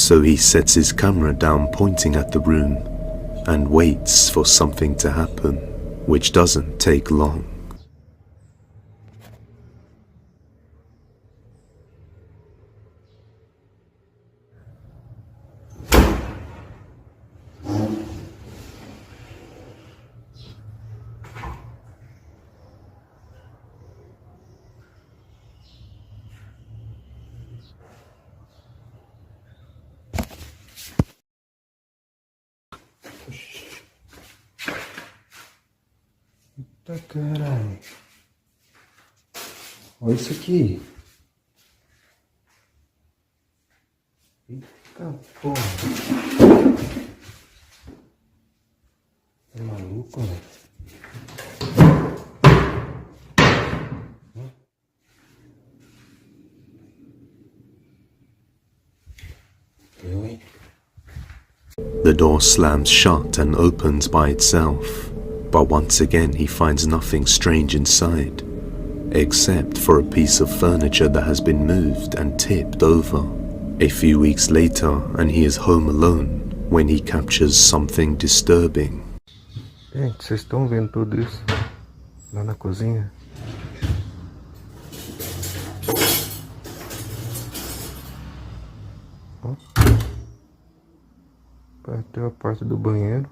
So he sets his camera down pointing at the room and waits for something to happen, which doesn't take long. Eita caralho. Olha isso aqui. Eita porra. Tá maluco, velho? Eu, hein? The door slams shut and opens by itself, but once again he finds nothing strange inside, except for a piece of furniture that has been moved and tipped over. A few weeks later, and he is home alone when he captures something disturbing. Gente, vocês estão vendo tudo isso? Lá na cozinha? Ó. Bateu a porta do banheiro.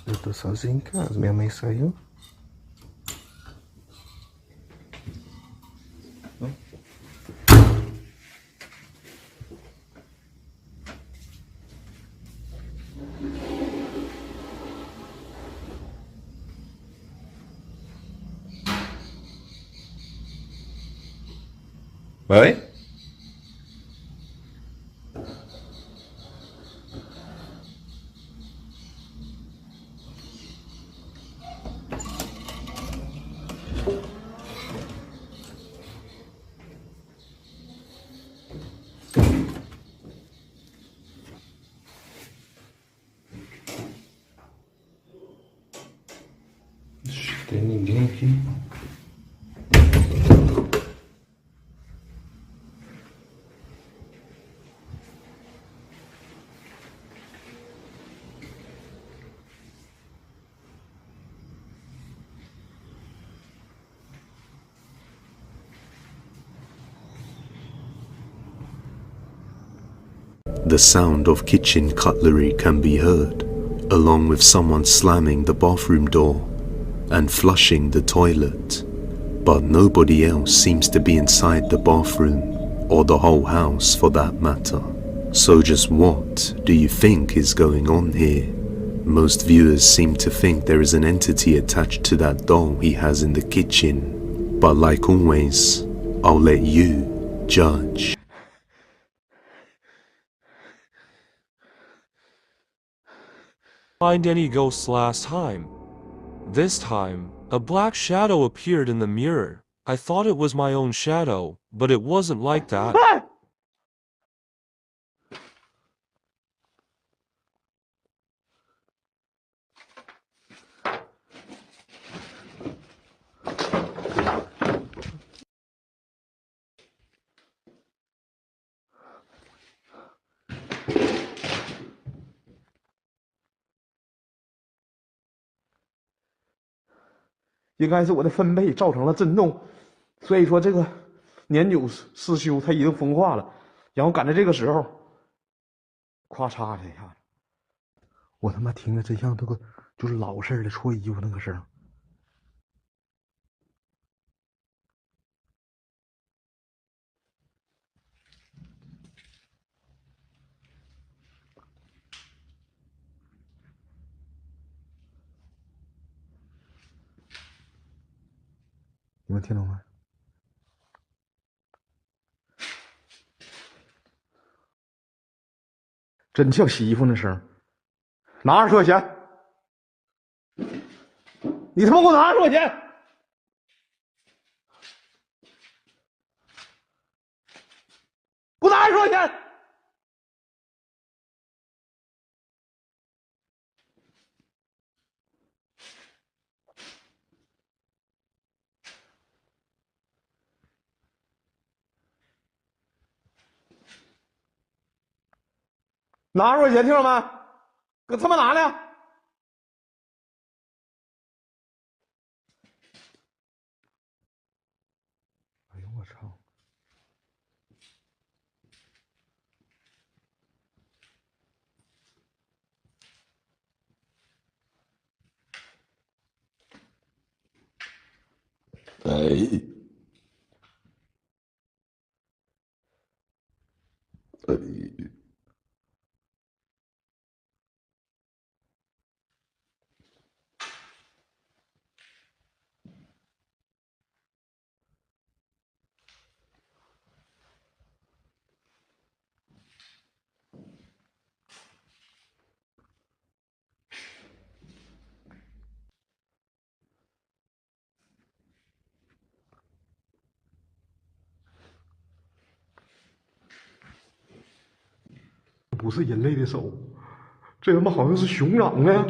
Eu tô sozinho em casa, minha mãe saiu. Vai? Tem ninguém aqui. The sound of kitchen cutlery can be heard, along with someone slamming the bathroom door and flushing the toilet. But nobody else seems to be inside the bathroom, or the whole house for that matter. So just what do you think is going on here? Most viewers seem to think there is an entity attached to that doll he has in the kitchen. But like always, I'll let you judge. Find any ghosts last time. This time, a black shadow appeared in the mirror. I thought it was my own shadow, but it wasn't like that.应该是我的分贝造成了震动，所以说这个年久失修，它已经风化了。然后赶在这个时候，咵嚓的一下子，我他妈听着真像这个就是老式的搓衣服那个声。你们听懂吗？真像洗衣服那声。拿20块钱，你他妈给我拿20块钱！给我拿20块钱！拿20块钱，听着没？给他妈拿来！哎呦我操！哎，哎。不是人类的手，这他妈好像是熊掌呢。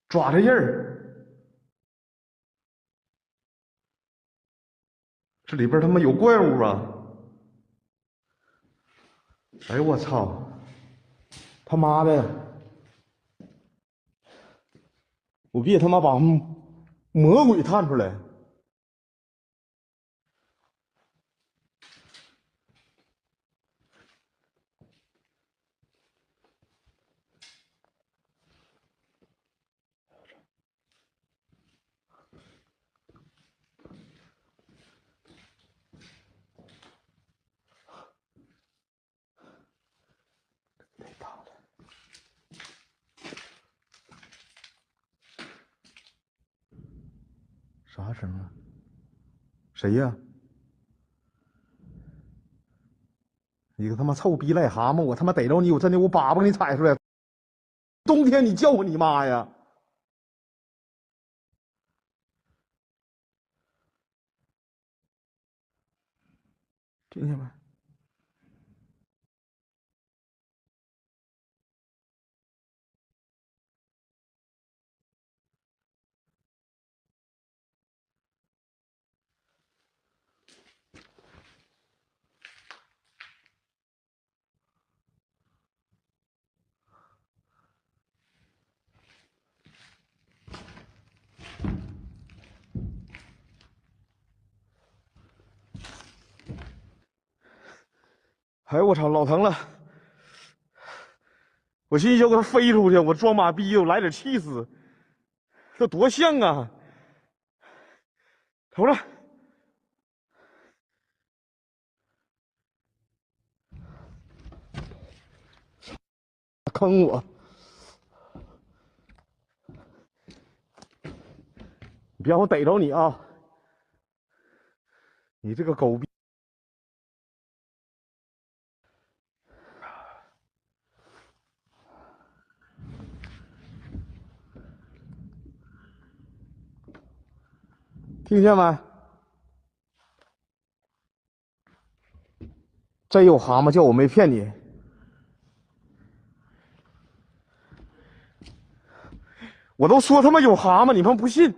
爪子印儿，这里边他妈有怪物啊！哎呦我操！他妈的！我别他妈把魔鬼探出来！啥声啊？谁呀？你个他妈臭逼癞蛤蟆！我他妈逮着你，我真的我粑粑给你踩出来！冬天你叫唤你妈呀！听见没？哎呦我操，老疼了！我寻思要给它飞出去，我装马逼，我来点气势，这多像啊！瞅着，坑我！你别让我逮着你啊！你这个狗逼！听见没？真有蛤蟆叫，我没骗你。我都说他妈有蛤蟆，你们不信。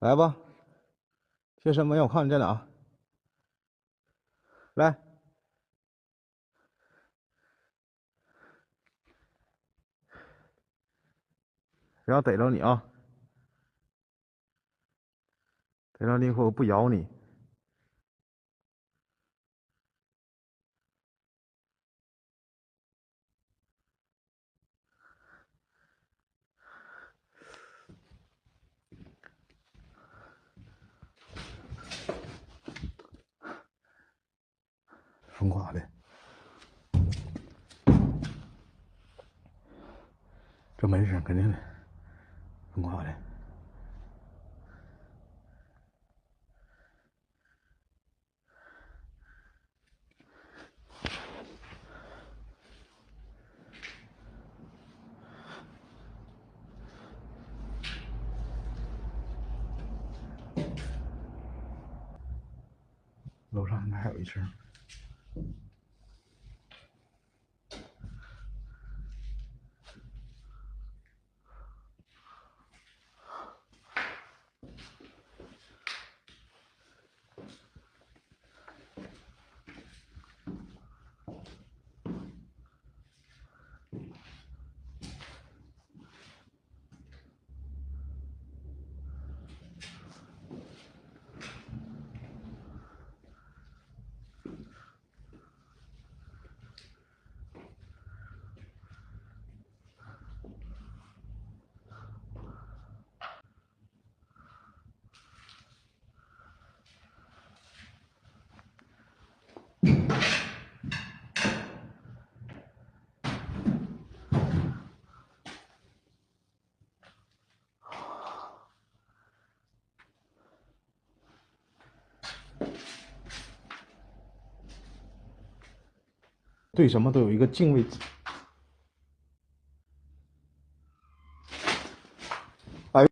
来吧，贴身门，我看你在哪。来，不要逮着你啊！逮着你以后我不咬你。风刮的。门声肯定的，疯狂的。楼上应该还有一声。对什么都有一个敬畏。哎，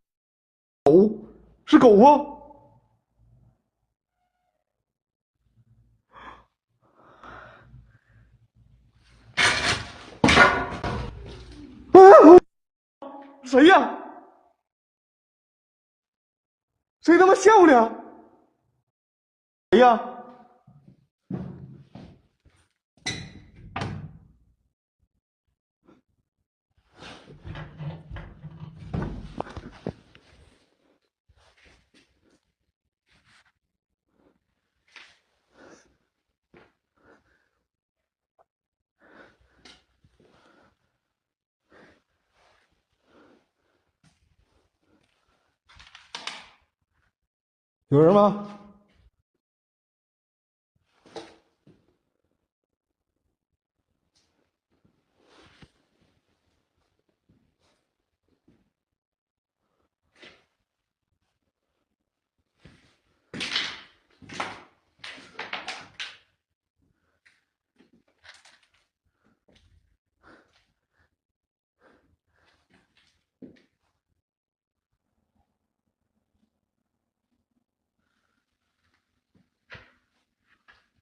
狗是狗啊！谁呀？谁他妈笑呢？谁呀？有人吗？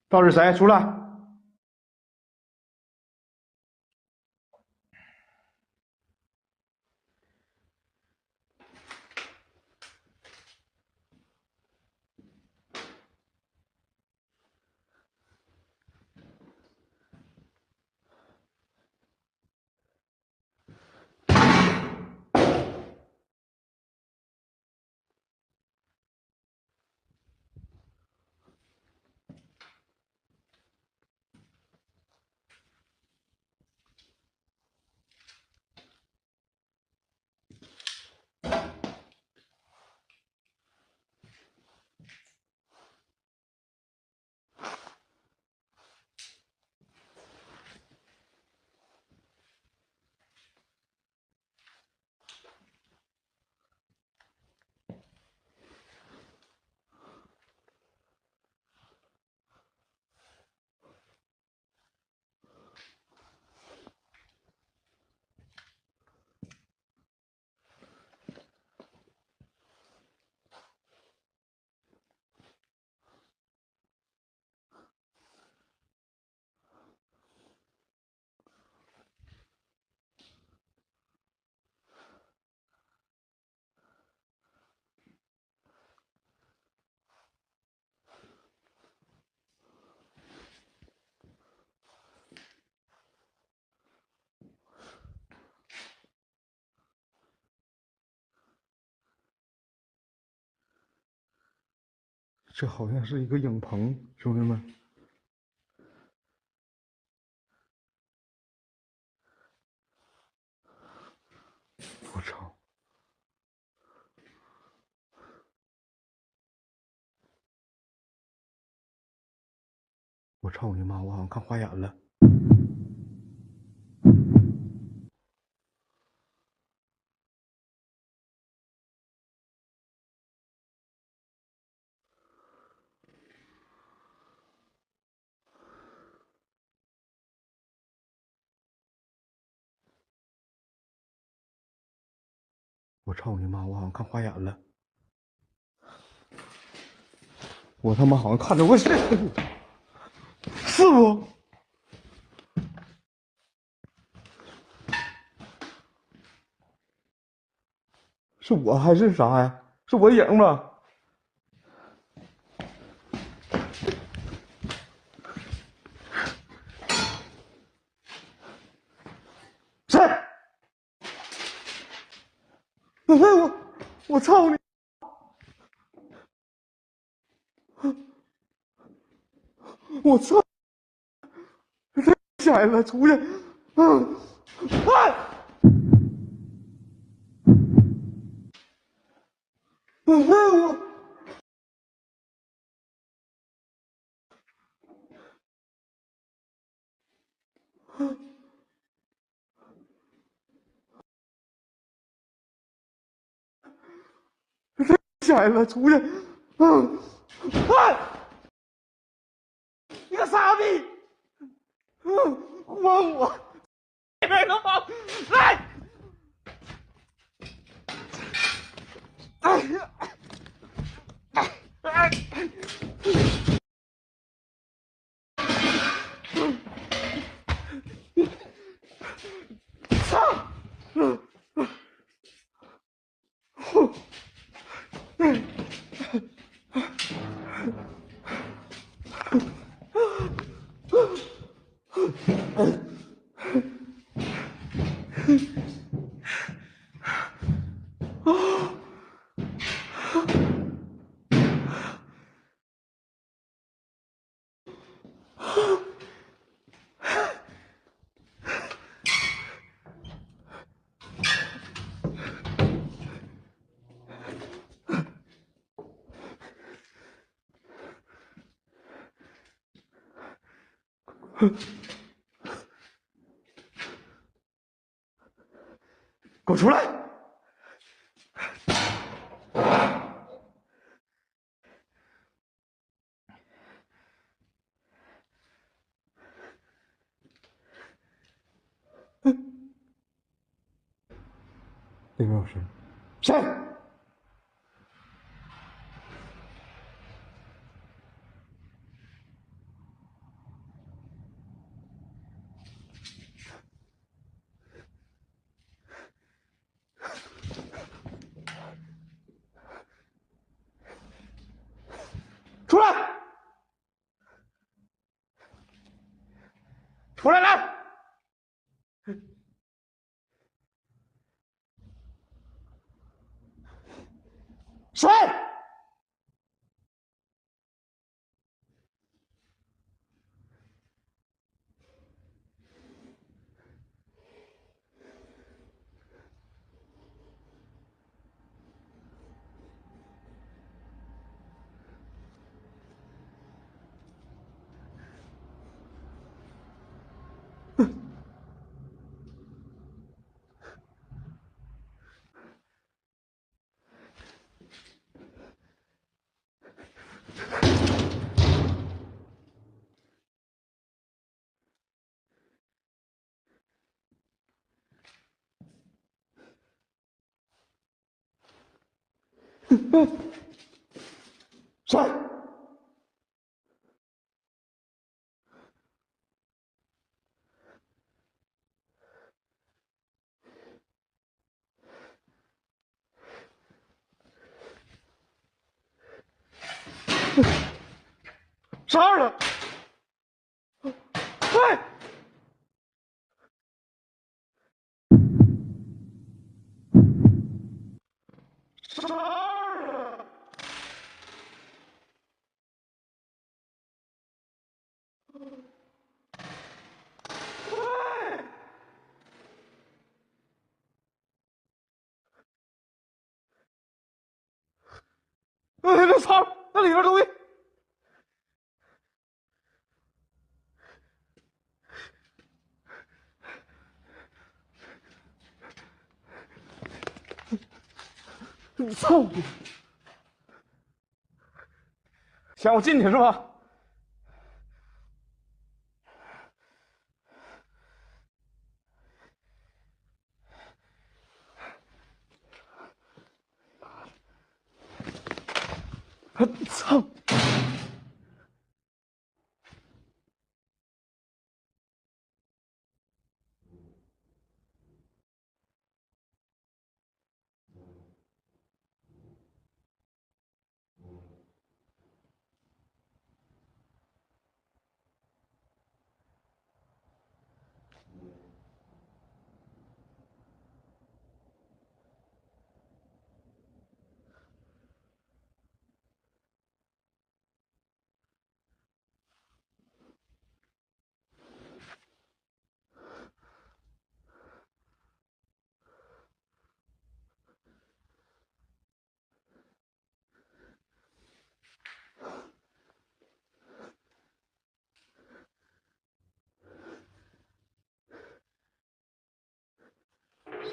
到底是谁？出来！这好像是一个影棚，兄弟们。我操！我操你妈！我好像看花眼了。我操你妈！我好像看花眼了，我他妈好像看着过是不？是我还是啥呀？是我影吗？谁？我操你！我操！太险了，出去！我太险了，出去！你个傻逼！还我！这边能吗？来！哎呀！哎！操！给我出来！那边有谁？谁？出来！出来来！谁？谁？啥样了？哎！啥样了？哎，那操，那里边东西。你操你！想我进去是吧？操！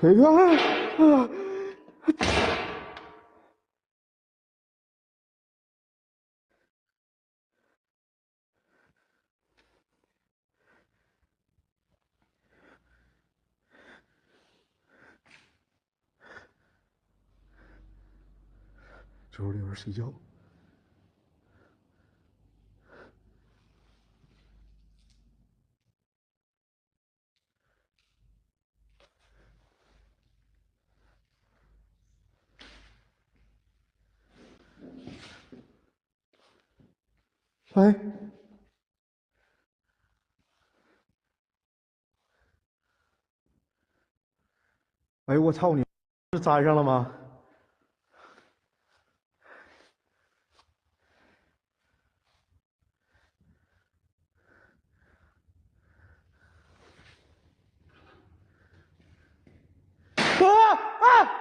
谁呀？啊！这会儿有人睡觉。哎，哎，我操你！是粘上了吗？啊啊！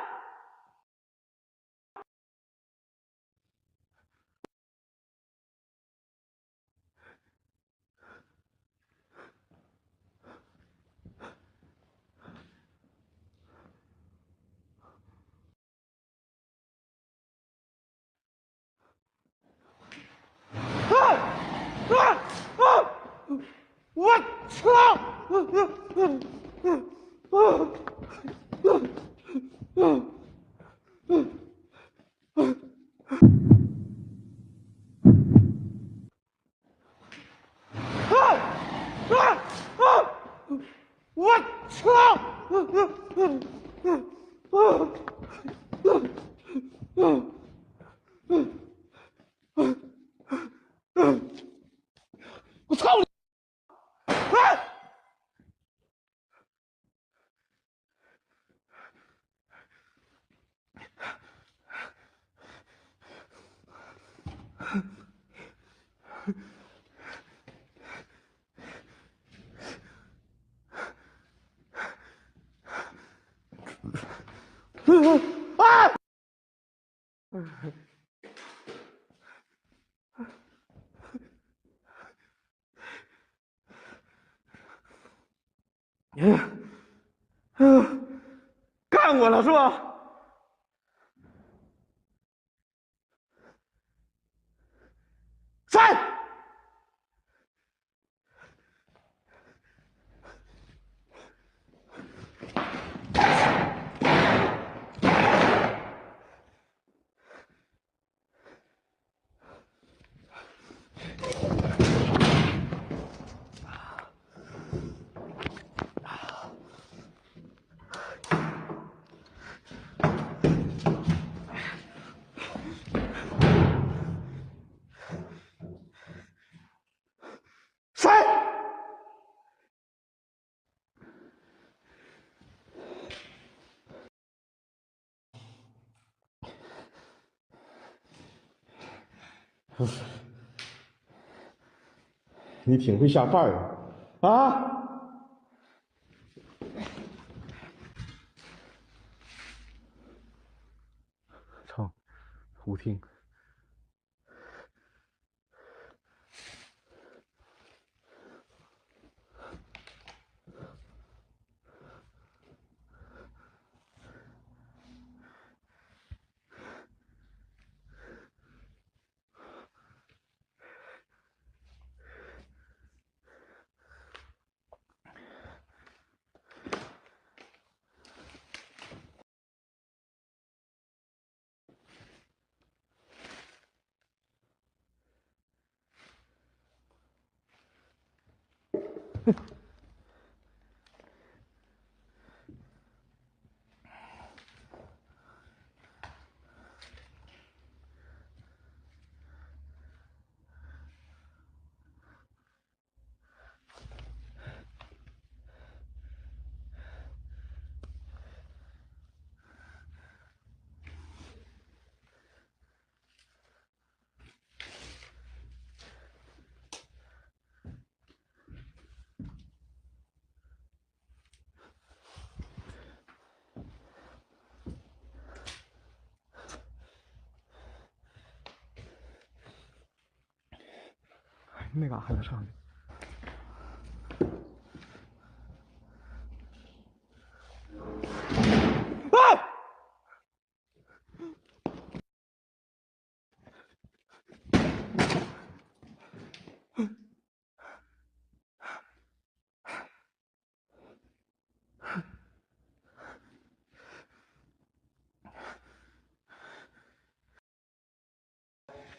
我操！我操！我操你！啊！干我了是吧？站！站！你挺会下饭啊！啊！操，胡听。那嘎还能上去？啊！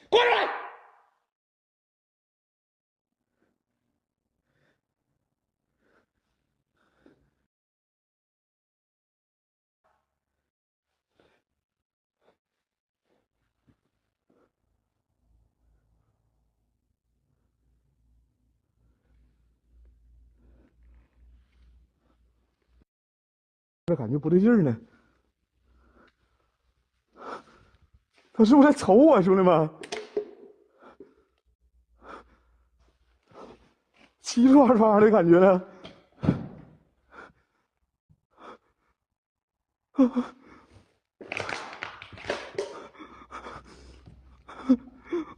过来！这感觉不对劲儿呢，他是不是在瞅我，兄弟们？七刷刷的感觉呢。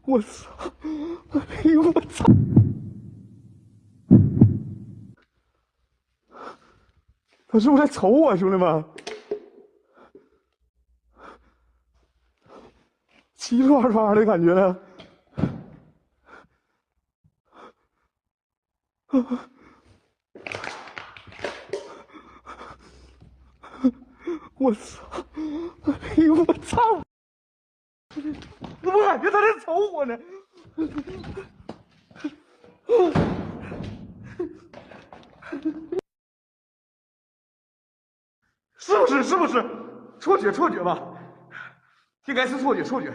我操！哎呦我操！他是不是在瞅我，兄弟们？七刷刷的感觉呢。我操！哎呦我操！我感觉他在瞅我呢。是不是？是不是？错觉，错觉吧？应该是错觉，错觉。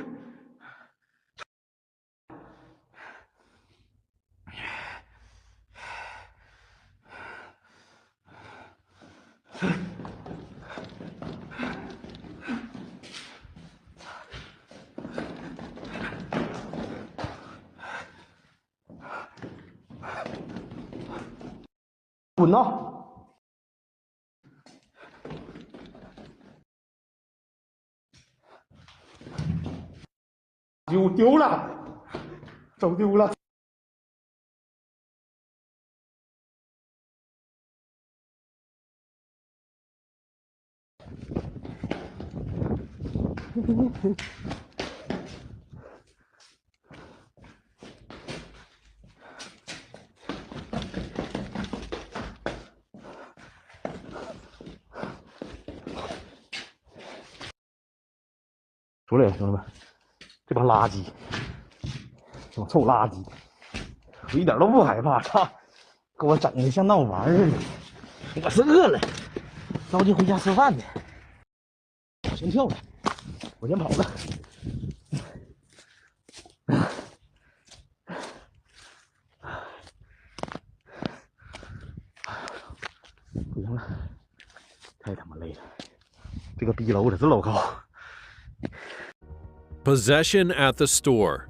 滚呐！丢了，走丢了。出来了，兄弟们，这帮垃圾，这帮臭垃圾，我一点都不害怕，操，给我整的像闹玩似的。我是饿了，着急回家吃饭呢。我先跳了，我先跑了。不行了，太他妈累了，这个逼楼可是老高。Possession at the store.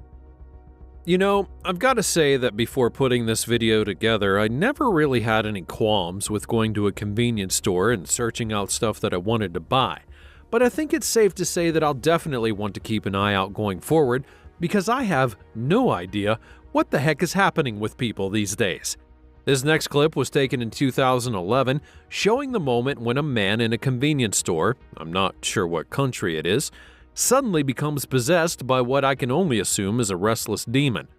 You know, I've got to say that before putting this video together, I never really had any qualms with going to a convenience store and searching out stuff that I wanted to buy. But I think it's safe to say that I'll definitely want to keep an eye out going forward because I have no idea what the heck is happening with people these days. This next clip was taken in 2011, showing the moment when a man in a convenience store, I'm not sure what country it is, suddenly becomes possessed by what I can only assume is a restless demon.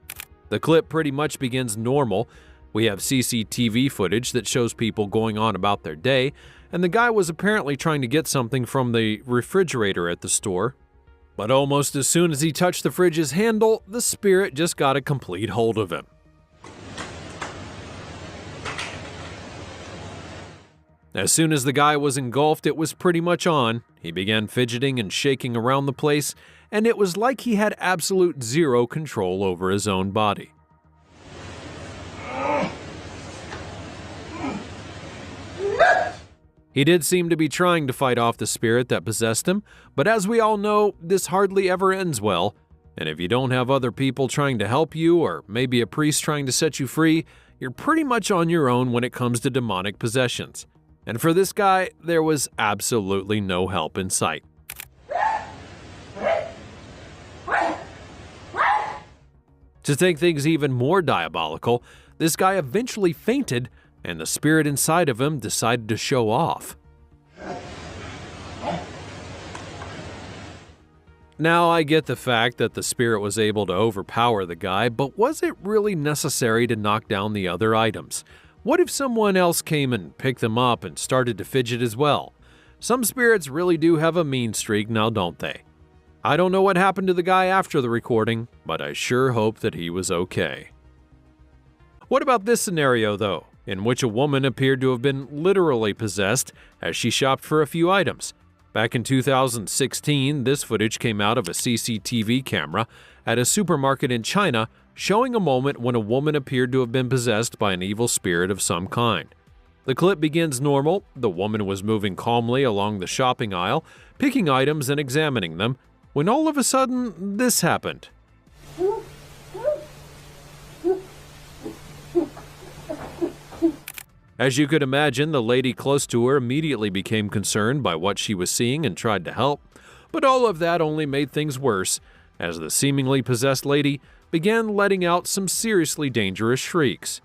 The clip pretty much begins normal. We have CCTV footage that shows people going on about their day, and the guy was apparently trying to get something from the refrigerator at the store. But almost as soon as he touched the fridge's handle, the spirit just got a complete hold of him. As soon as the guy was engulfed, it was pretty much on. He began fidgeting and shaking around the place, and it was like he had absolute zero control over his own body. He did seem to be trying to fight off the spirit that possessed him, but as we all know, this hardly ever ends well, and if you don't have other people trying to help you, or maybe a priest trying to set you free, you're pretty much on your own when it comes to demonic possessions. And for this guy, there was absolutely no help in sight. To take things even more diabolical, this guy eventually fainted, and the spirit inside of him decided to show off. Now, I get the fact that the spirit was able to overpower the guy, but was it really necessary to knock down the other items? What if someone else came and picked them up and started to fidget as well? Some spirits really do have a mean streak now, don't they? I don't know what happened to the guy after the recording, but I sure hope that he was okay. What about this scenario, though, in which a woman appeared to have been literally possessed as she shopped for a few items? Back in 2016, this footage came out of a CCTV camera at a supermarket in China, showing a moment when a woman appeared to have been possessed by an evil spirit of some kind. The clip begins normal. The woman was moving calmly along the shopping aisle, picking items and examining them, when all of a sudden, this happened. As you could imagine, the lady close to her immediately became concerned by what she was seeing and tried to help, but all of that only made things worse, as the seemingly possessed lady began letting out some seriously dangerous shrieks.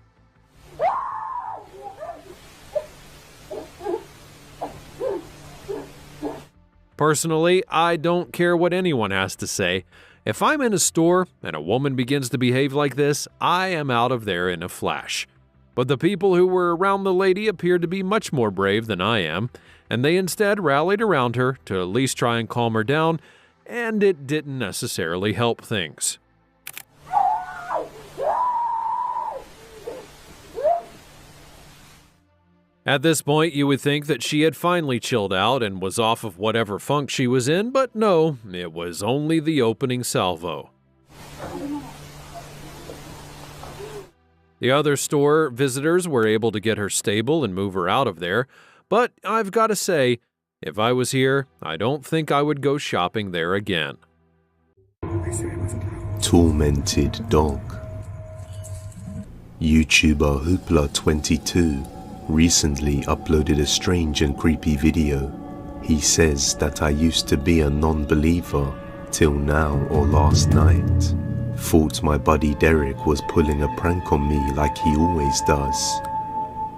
Personally, I don't care what anyone has to say. If I'm in a store and a woman begins to behave like this, I am out of there in a flash. But the people who were around the lady appeared to be much more brave than I am, and they instead rallied around her to at least try and calm her down, and it didn't necessarily help things. At this point, you would think that she had finally chilled out and was off of whatever funk she was in, but no, it was only the opening salvo. The other store visitors were able to get her stable and move her out of there, but I've got to say, if I was here, I don't think I would go shopping there again. Tormented dog. YouTuber Hoopla22 recently uploaded a strange and creepy video. He says that I used to be a non-believer till now or last night. Thought my buddy Derek was pulling a prank on me like he always does.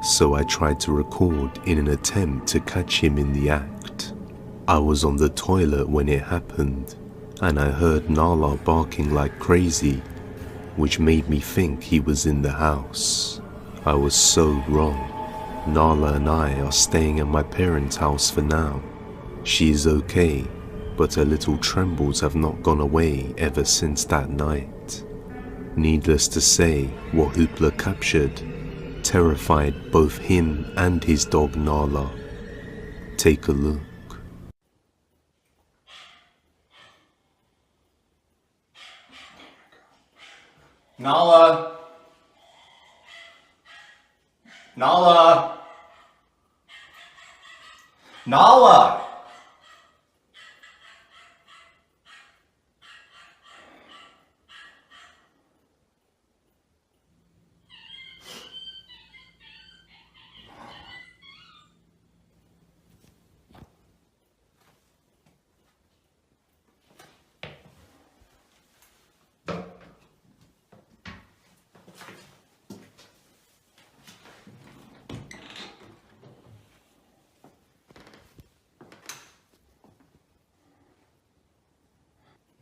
So I tried to record in an attempt to catch him in the act. I was on the toilet when it happened, and I heard Nala barking like crazy, which made me think he was in the house. I was so wrong. Nala and I are staying at my parents' house for now. She is okay, but her little trembles have not gone away ever since that night. Needless to say, what Hoopla captured terrified both him and his dog Nala. Take a look. Nala! Nala! Nala!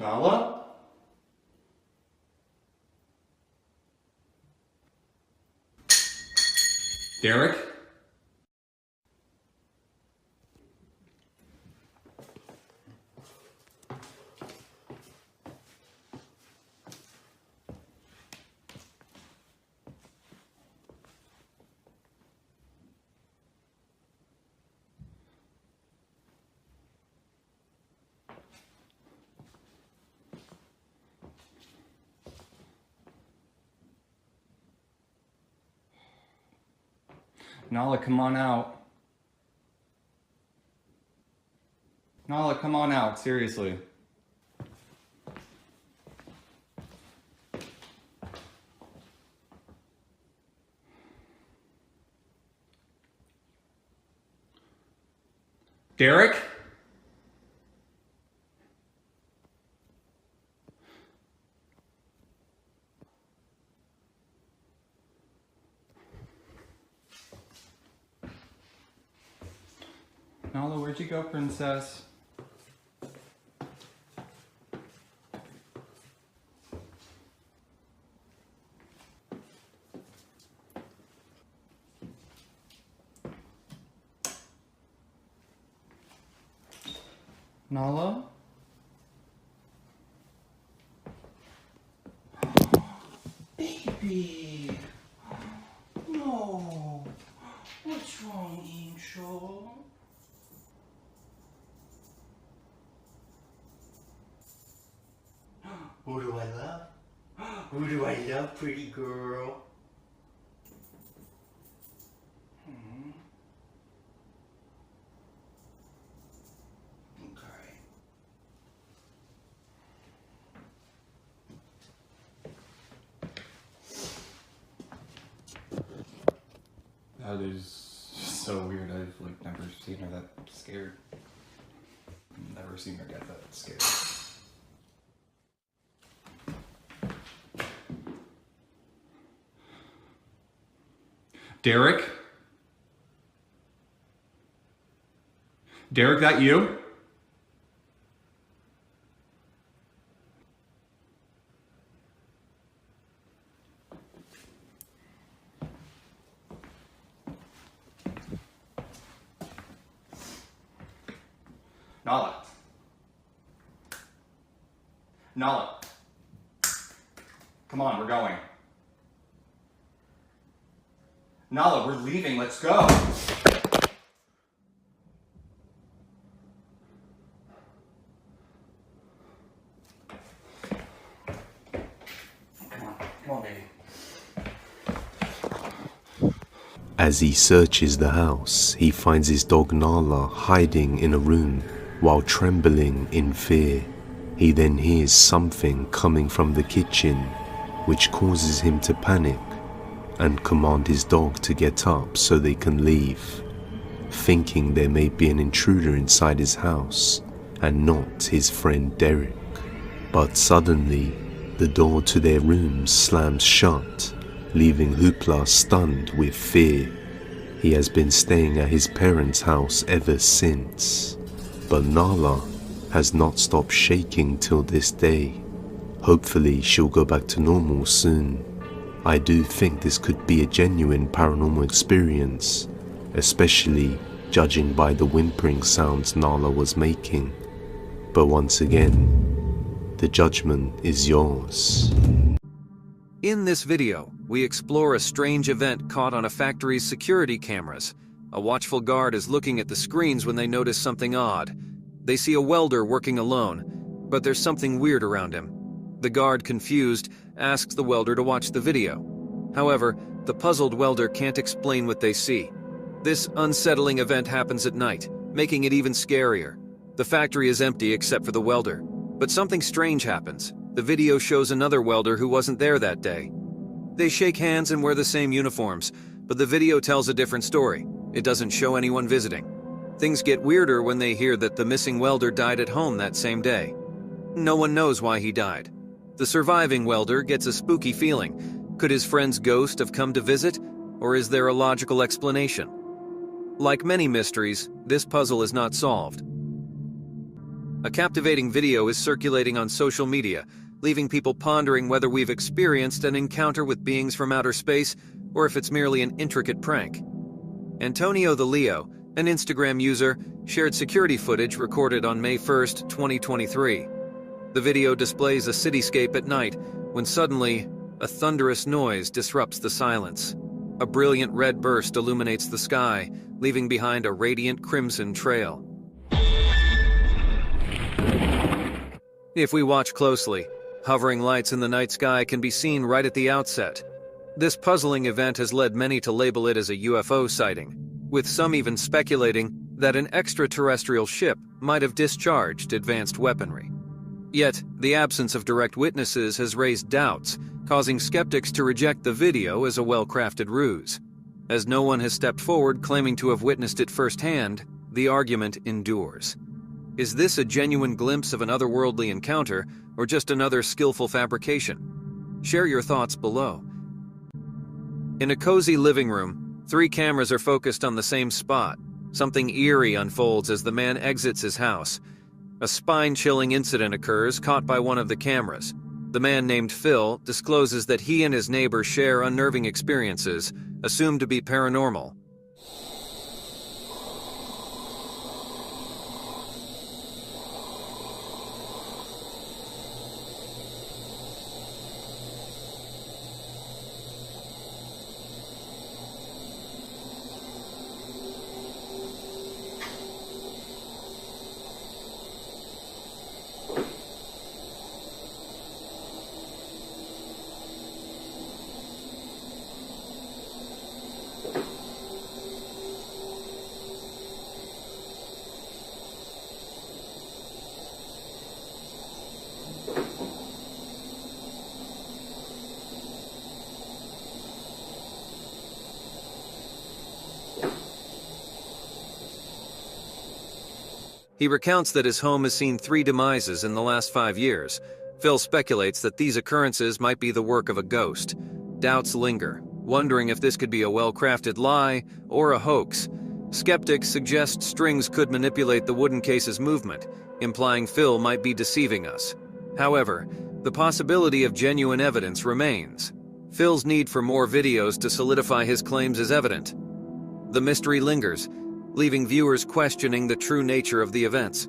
Nala? Derek? Nala, come on out. Nala, come on out, seriously. Derek? Nala, where'd you go, princess? Nala? Baby! No! What's wrong, Angel? Who do I love? Who do I love, pretty girl? Okay. That is so weird. I've like never seen her that scared. Never seen her get that scared. Derek? Derek, that you? Nala. Nala. Come on, we're going. Nala, we're leaving, let's go. Come on, baby. As he searches the house, he finds his dog Nala hiding in a room while trembling in fear. He then hears something coming from the kitchen, which causes him to panic and command his dog to get up so they can leave, thinking there may be an intruder inside his house and not his friend Derek. But suddenly, the door to their room slams shut, leaving Hoopla stunned with fear. He has been staying at his parents' house ever since, but Nala has not stopped shaking till this day. Hopefully she'll go back to normal soon. I do think this could be a genuine paranormal experience, especially judging by the whimpering sounds Nala was making. But once again, the judgment is yours. In this video, we explore a strange event caught on a factory's security cameras. A watchful guard is looking at the screens when they notice something odd. They see a welder working alone, but there's something weird around him. The guard, confused, asks the welder to watch the video. However, the puzzled welder can't explain what they see. This unsettling event happens at night, making it even scarier. The factory is empty except for the welder. But something strange happens. The video shows another welder who wasn't there that day. They shake hands and wear the same uniforms, but the video tells a different story. It doesn't show anyone visiting. Things get weirder when they hear that the missing welder died at home that same day. No one knows why he died. The surviving welder gets a spooky feeling. Could his friend's ghost have come to visit, or is there a logical explanation? Like many mysteries, this puzzle is not solved. A captivating video is circulating on social media, leaving people pondering whether we've experienced an encounter with beings from outer space, or if it's merely an intricate prank. Antonio the Leo, an Instagram user, shared security footage recorded on May 1st, 2023. The video displays a cityscape at night, when suddenly, a thunderous noise disrupts the silence. A brilliant red burst illuminates the sky, leaving behind a radiant crimson trail. If we watch closely, hovering lights in the night sky can be seen right at the outset. This puzzling event has led many to label it as a UFO sighting, with some even speculating that an extraterrestrial ship might have discharged advanced weaponry. Yet, the absence of direct witnesses has raised doubts, causing skeptics to reject the video as a well-crafted ruse. As no one has stepped forward claiming to have witnessed it firsthand, the argument endures. Is this a genuine glimpse of an otherworldly encounter, or just another skillful fabrication? Share your thoughts below. In a cozy living room, 3 cameras are focused on the same spot. Something eerie unfolds as the man exits his house. A spine-chilling incident occurs, caught by one of the cameras. The man named Phil discloses that he and his neighbor share unnerving experiences, assumed to be paranormal. He recounts that his home has seen 3 demises in the last 5 years. Phil speculates that these occurrences might be the work of a ghost. Doubts linger, wondering if this could be a well-crafted lie or a hoax. Skeptics suggest strings could manipulate the wooden case's movement, implying Phil might be deceiving us. However, the possibility of genuine evidence remains. Phil's need for more videos to solidify his claims is evident. The mystery lingers, leaving viewers questioning the true nature of the events.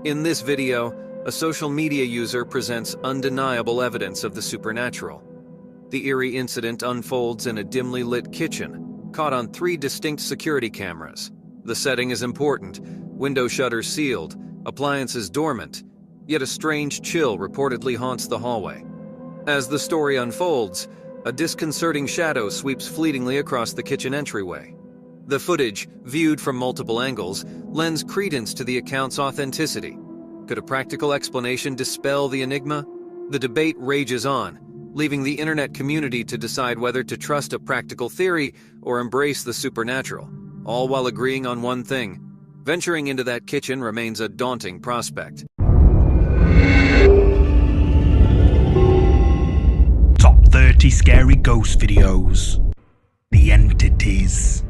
In this video, a social media user presents undeniable evidence of the supernatural. The eerie incident unfolds in a dimly lit kitchen, caught on 3 distinct security cameras. The setting is important, window shutters sealed, appliances dormant, yet a strange chill reportedly haunts the hallway. As the story unfolds, a disconcerting shadow sweeps fleetingly across the kitchen entryway. The footage, viewed from multiple angles, lends credence to the account's authenticity. Could a practical explanation dispel the enigma? The debate rages on, leaving the internet community to decide whether to trust a practical theory or embrace the supernatural, all while agreeing on one thing: venturing into that kitchen remains a daunting prospect. Top 30 scary ghost videos. The Entities.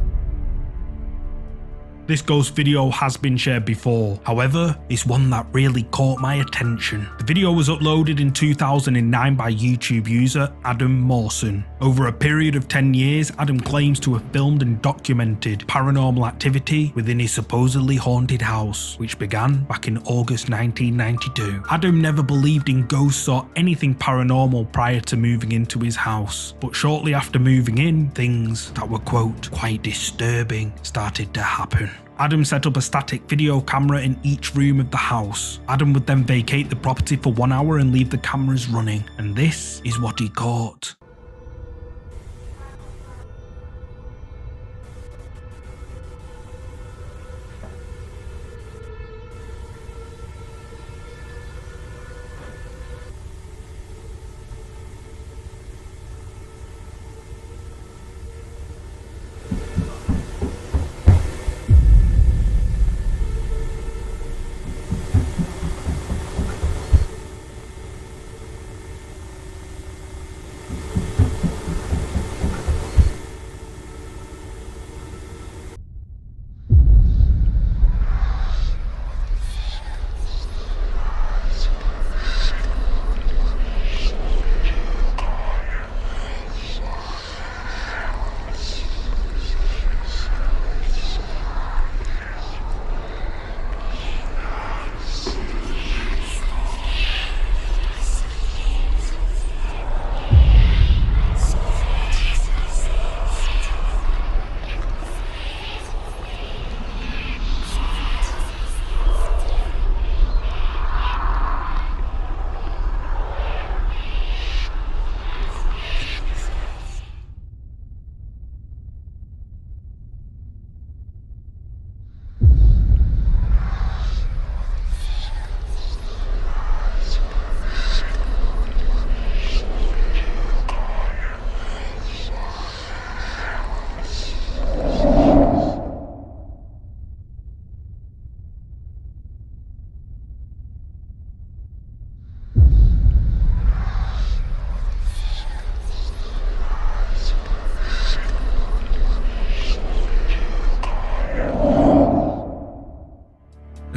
This ghost video has been shared before, however, it's one that really caught my attention. The video was uploaded in 2009 by YouTube user Adam Mawson. Over a period of 10 years, Adam claims to have filmed and documented paranormal activity within his supposedly haunted house, which began back in August 1992. Adam never believed in ghosts or anything paranormal prior to moving into his house, but shortly after moving in, things that were, quote, quite disturbing started to happen. Adam set up a static video camera in each room of the house. Adam would then vacate the property for 1 hour and leave the cameras running, and this is what he caught.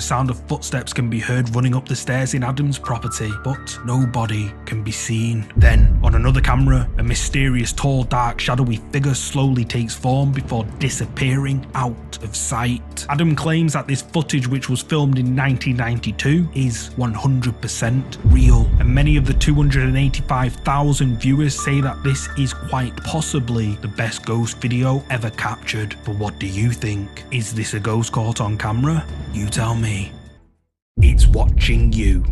sound of footsteps can be heard running up the stairs in Adam's property, but nobody can be seen. Then, on another camera, a mysterious tall dark shadowy figure slowly takes form before disappearing out of sight. Adam claims that this footage, which was filmed in 1992, is 100% real, and many of the 285,000 viewers say that this is quite possibly the best ghost video ever captured. But what do you think? Is this a ghost caught on camera? You tell me. It's watching you.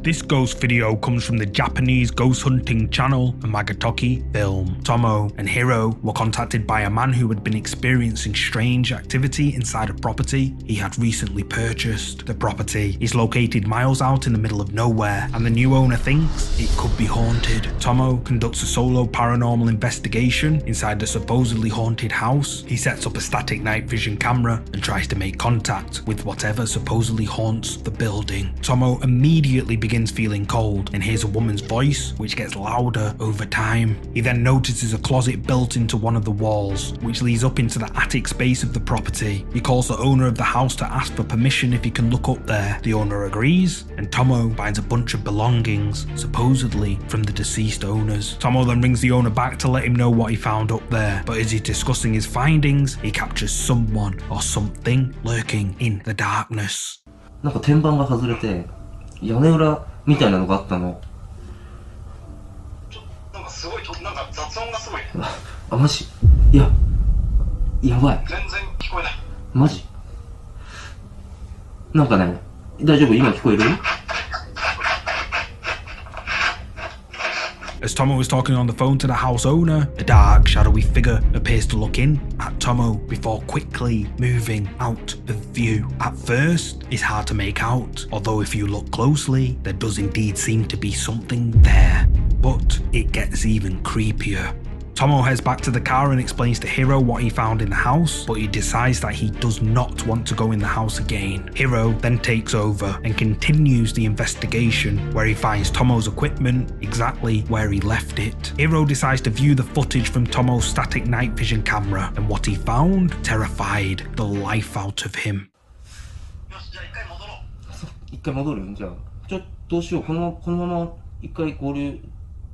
This ghost video comes from the Japanese ghost hunting channel Amagatoki Film. Tomo and Hiro were contacted by a man who had been experiencing strange activity inside a property he had recently purchased. The property is located miles out in the middle of nowhere, and the new owner thinks it could be haunted. Tomo conducts a solo paranormal investigation inside the supposedly haunted house. He sets up a static night vision camera and tries to make contact with whatever supposedly haunts the building. Tomo immediately begins feeling cold and hears a woman's voice, which gets louder over time. He then notices a closet built into one of the walls, which leads up into the attic space of the property. He calls the owner of the house to ask for permission if he can look up there. The owner agrees, and Tomo finds a bunch of belongings, supposedly from the deceased owners. Tomo then rings the owner back to let him know what he found up there, but as he's discussing his findings, he captures someone or something lurking in the darkness. なんか天板が外れて屋根裏みたいなのがあったの。なんかすごいなんか雑音がすごい。あ、マジ？いや、やばい。全然聞こえない。マジ？なんかね、大丈夫？今聞こえる？As Tomo is talking on the phone to the house owner, a dark, shadowy figure appears to look in at Tomo before quickly moving out of view. At first, it's hard to make out, although if you look closely, there does indeed seem to be something there. But it gets even creepier. Tomo heads back to the car and explains to Hiro what he found in the house, but he decides that he does not want to go in the house again. Hiro then takes over and continues the investigation, where he finds Tomo's equipment exactly where he left it. Hiro decides to view the footage from Tomo's static night vision camera, and what he found terrified the life out of him. 一回戻る？じゃあどうしよう。このまま一回合流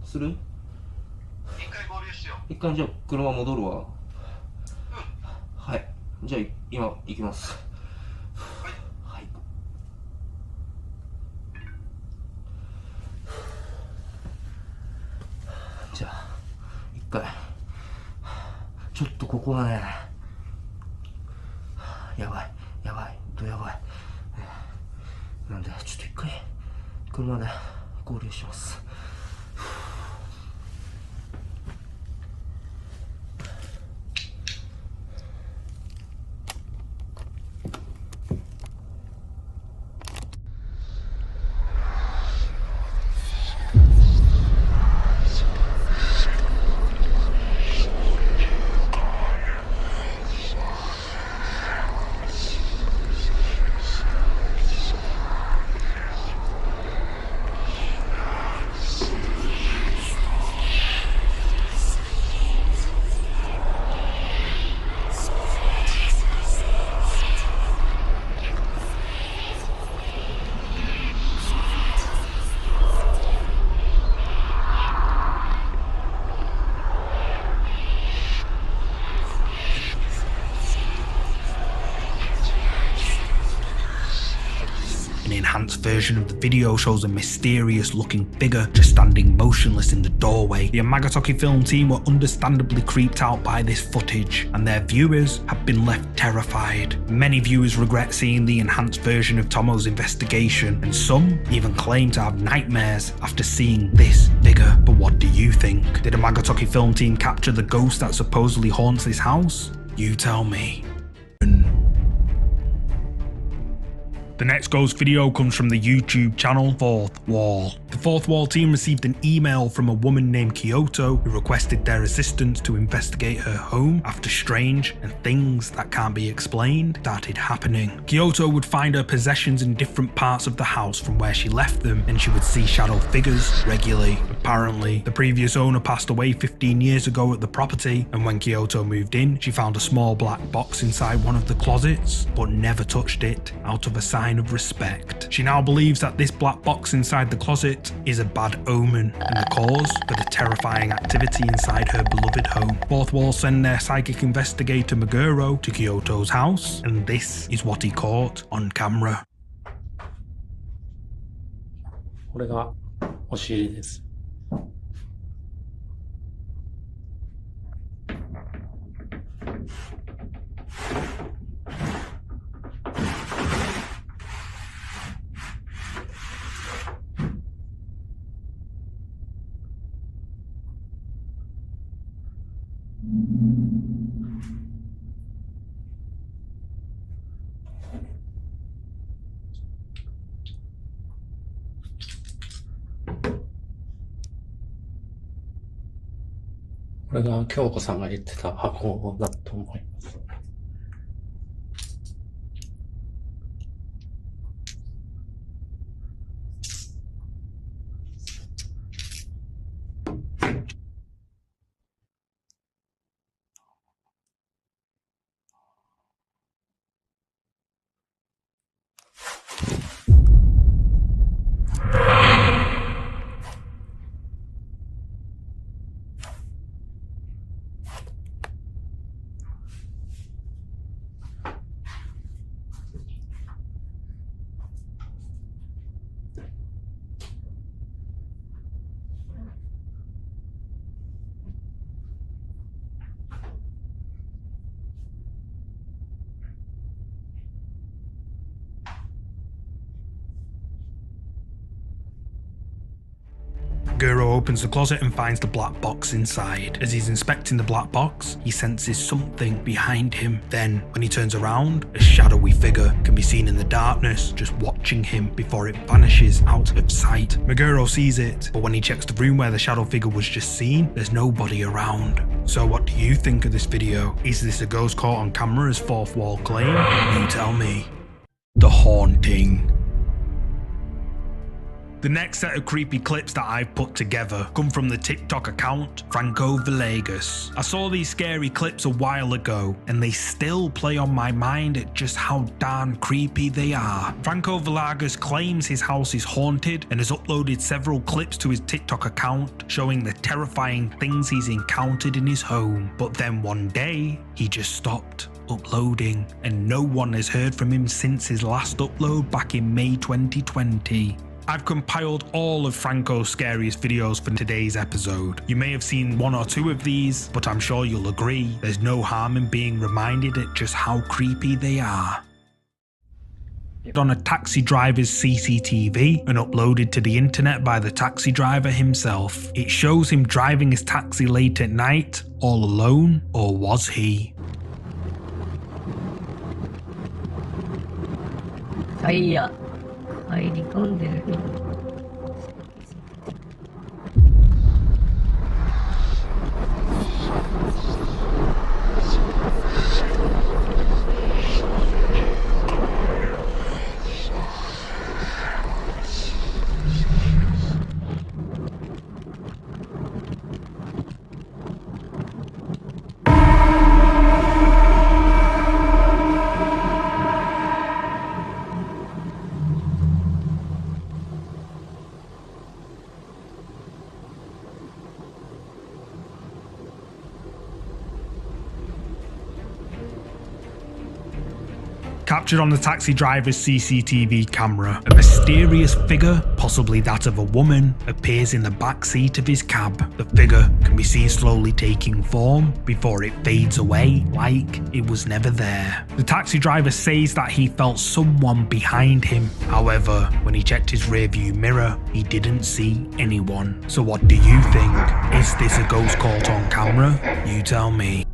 する？一回じゃあ車戻るわ。はい。じゃあ今行きます。はい。じゃあ一回ちょっとここはね、やばいやばいなんでちょっと一回車で合流します。An enhanced version of the video shows a mysterious looking figure just standing motionless in the doorway. The Amagatoki film team were understandably creeped out by this footage, and their viewers have been left terrified. Many viewers regret seeing the enhanced version of Tomo's investigation, and some even claim to have nightmares after seeing this figure. But what do you think? Did the Amagatoki film team capture the ghost that supposedly haunts this house? You tell me. The next ghost video comes from the YouTube channel Fourth Wall. The Fourth Wall team received an email from a woman named Kyoto who requested their assistance to investigate her home after strange and things that can't be explained started happening. Kyoto would find her possessions in different parts of the house from where she left them, and she would see shadow figures regularly. Apparently, the previous owner passed away 15 years ago at the property, and when Kyoto moved in, she found a small black box inside one of the closets, but never touched it out of a sign of respect. She now believes that this black box inside the closet is a bad omen and the cause for the terrifying activity inside her beloved home. Fourth Wall send their psychic investigator Meguro to Kyoto's house, and this is what he caught on camera. これが押し入れです。これが京子さんが言ってた箱だと思います。Guro opens the closet and finds the black box inside. As he's inspecting the black box, he senses something behind him. Then, when he turns around, a shadowy figure can be seen in the darkness, just watching him before it vanishes out of sight. Meguro sees it, but when he checks the room where the shadow figure was just seen, there's nobody around. So what do you think of this video? Is this a ghost caught on camera as Fourth Wall claim? You tell me. The Haunting. The next set of creepy clips that I've put together come from the TikTok account Franco Villegas. I saw these scary clips a while ago and they still play on my mind at just how darn creepy they are. Franco Villegas claims his house is haunted and has uploaded several clips to his TikTok account showing the terrifying things he's encountered in his home. But then one day, he just stopped uploading and no one has heard from him since his last upload back in May 2020. I've compiled all of Franco's scariest videos for today's episode. You may have seen one or two of these, but I'm sure you'll agree there's no harm in being reminded at just how creepy they are. On a taxi driver's CCTV and uploaded to the internet by the taxi driver himself. It shows him driving his taxi late at night, all alone, or was he? Hiya. 入り込んでる。Captured on the taxi driver's CCTV camera, a mysterious figure, possibly that of a woman, appears in the back seat of his cab. The figure can be seen slowly taking form before it fades away like it was never there. The taxi driver says that he felt someone behind him. However, when he checked his rearview mirror, he didn't see anyone. So what do you think? Is this a ghost caught on camera? You tell me.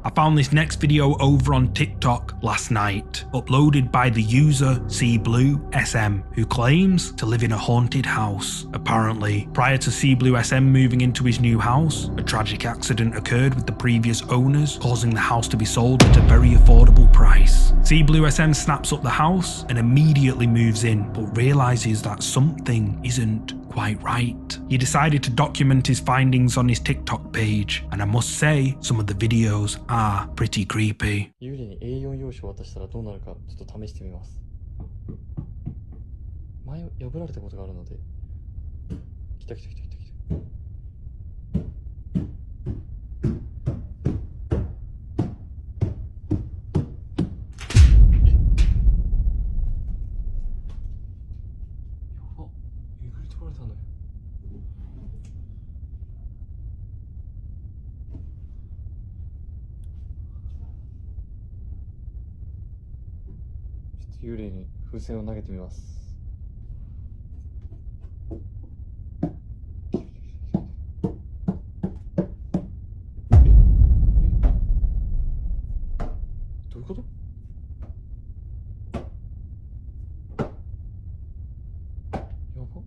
I found this next video over on TikTok last night, uploaded by the user CBlueSM, who claims to live in a haunted house. Apparently, prior to CBlueSM moving into his new house, a tragic accident occurred with the previous owners, causing the house to be sold at a very affordable price. CBlueSM snaps up the house and immediately moves in, but realizes that something isn't quite right. He decided to document his findings on his TikTok page, and I must say, some of the videos are pretty creepy. 幽霊に A4 用紙を渡したらどうなるかちょっと試してみます。前破られたことがあるので。来た来た来た来た来た。幽霊に風船を投げてみます。どういうこと？やば。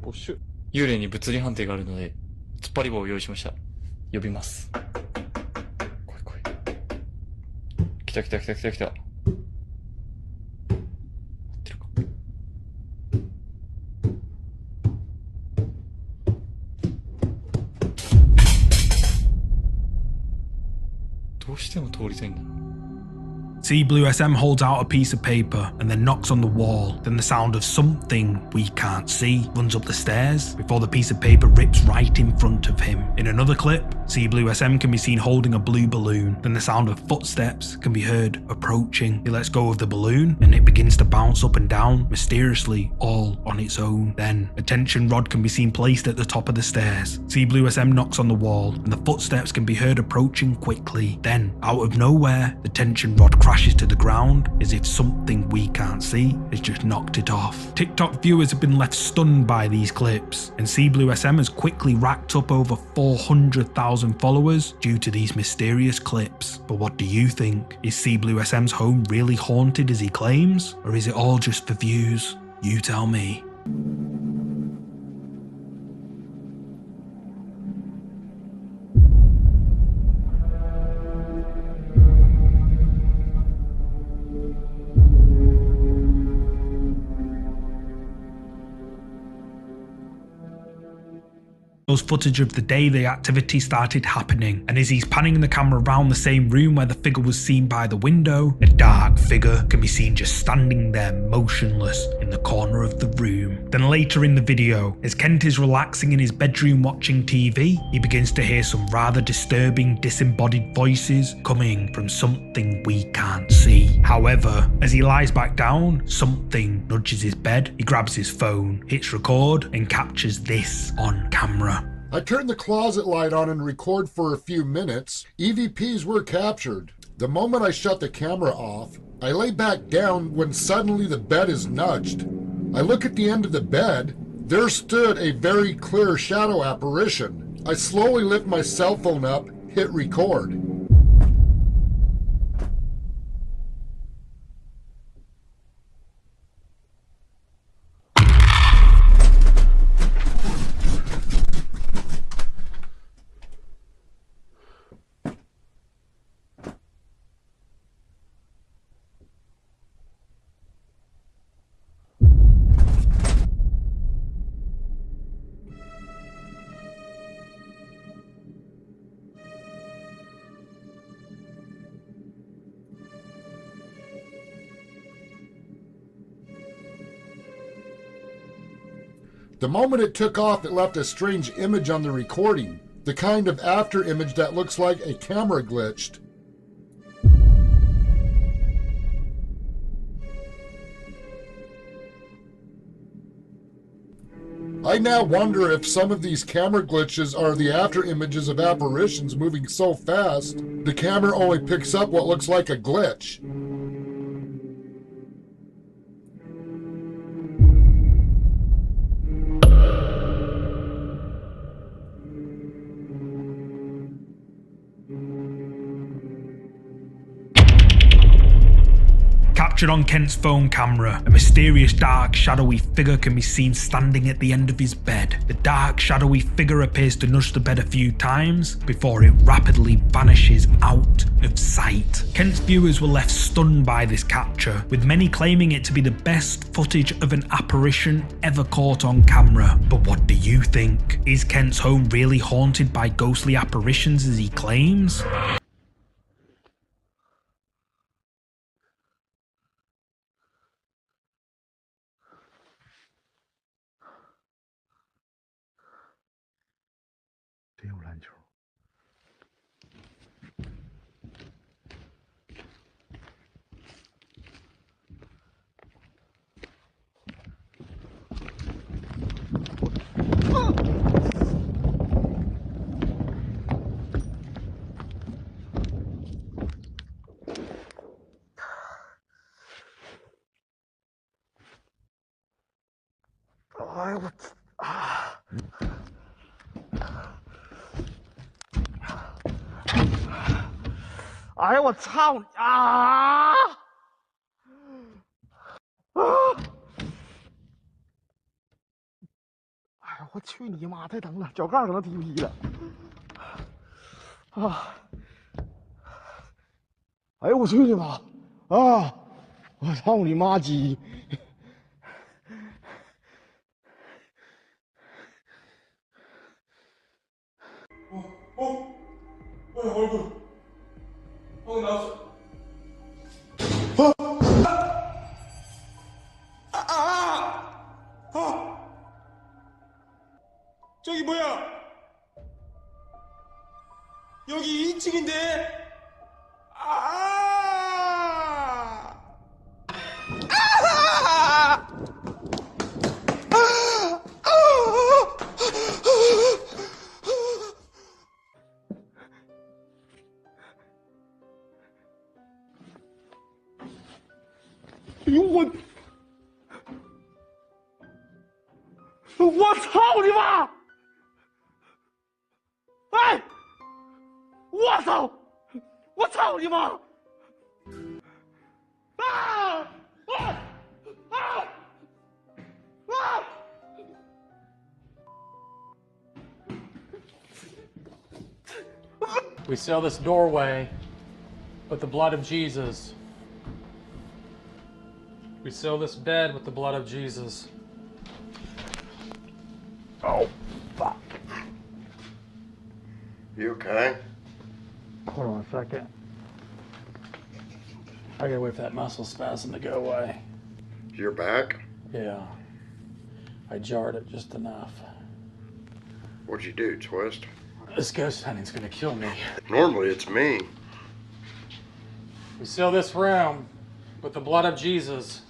おっしゅ。幽霊に物理判定があるので、突っ張り棒を用意しました。呼びます。来た来た来た来た来た。合ってるか。どうしても通りたいんだな。CBlueSM holds out a piece of paper and then knocks on the wall. Then the sound of something we can't see runs up the stairs before the piece of paper rips right in front of him. In another clip, CBlueSM can be seen holding a blue balloon. Then the sound of footsteps can be heard approaching. He lets go of the balloon and it begins to bounce up and down mysteriously all on its own. Then a tension rod can be seen placed at the top of the stairs. CBlueSM knocks on the wall and the footsteps can be heard approaching quickly. Then out of nowhere, the tension rod crashes to the ground as if something we can't see has just knocked it off. TikTok viewers have been left stunned by these clips, and CBlueSM has quickly racked up over 400,000 followers due to these mysterious clips. But what do you think? Is CBlueSM's home really haunted as he claims, or is it all just for views? You tell me. Footage of the day the activity started happening, and as he's panning the camera around the same room where the figure was seen by the window, a dark figure can be seen just standing there motionless in the corner of the room. Then later in the video, as Kent is relaxing in his bedroom watching TV, he begins to hear some rather disturbing disembodied voices coming from something we can't see. However, as he lies back down, something nudges his bed, he grabs his phone, hits record and captures this on camera. I turned the closet light on and record for a few minutes. EVPs were captured. The moment I shut the camera off, I lay back down when suddenly the bed is nudged. I look at the end of the bed. There stood a very clear shadow apparition. I slowly lift my cell phone up, hit record. The moment it took off, it left a strange image on the recording, the kind of after image that looks like a camera glitched. I now wonder if some of these camera glitches are the after images of apparitions moving so fast, the camera only picks up what looks like a glitch. Captured on Kent's phone camera, a mysterious dark shadowy figure can be seen standing at the end of his bed. The dark shadowy figure appears to nudge the bed a few times before it rapidly vanishes out of sight. Kent's viewers were left stunned by this capture, with many claiming it to be the best footage of an apparition ever caught on camera. But what do you think? Is Kent's home really haunted by ghostly apparitions as he claims?哎呀，我操你啊！啊！哎呀，我去你妈！太疼了，脚盖可能踢劈了。啊！哎呦我去你妈！啊！我操你妈鸡！얼굴 나왔어. 저기 뭐야? 여기 2층인데?我操你妈！哎！我操！我操你妈！啊！啊！啊！啊！ We seal this doorway with the blood of Jesus. We seal this bed with the blood of Jesus. Oh, fuck. You okay? Hold on a second. I gotta wait for that muscle spasm to go away. Your back? Yeah. I jarred it just enough. What'd you do, twist? This ghost hunting's gonna kill me. Normally it's me. We seal this room with the blood of Jesus.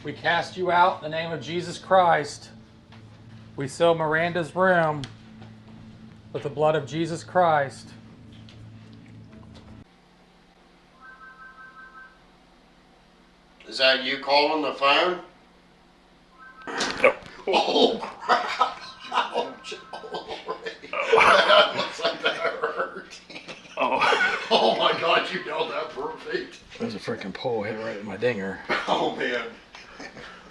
We cast you out in the name of Jesus Christ. We seal Miranda's room with the blood of Jesus Christ. Is that you calling the phone? No. Oh, crap. Ouch. That looks like that hurt. Oh my God, you nailed that perfect. There's a freaking pole hit right in my dinger. Oh man,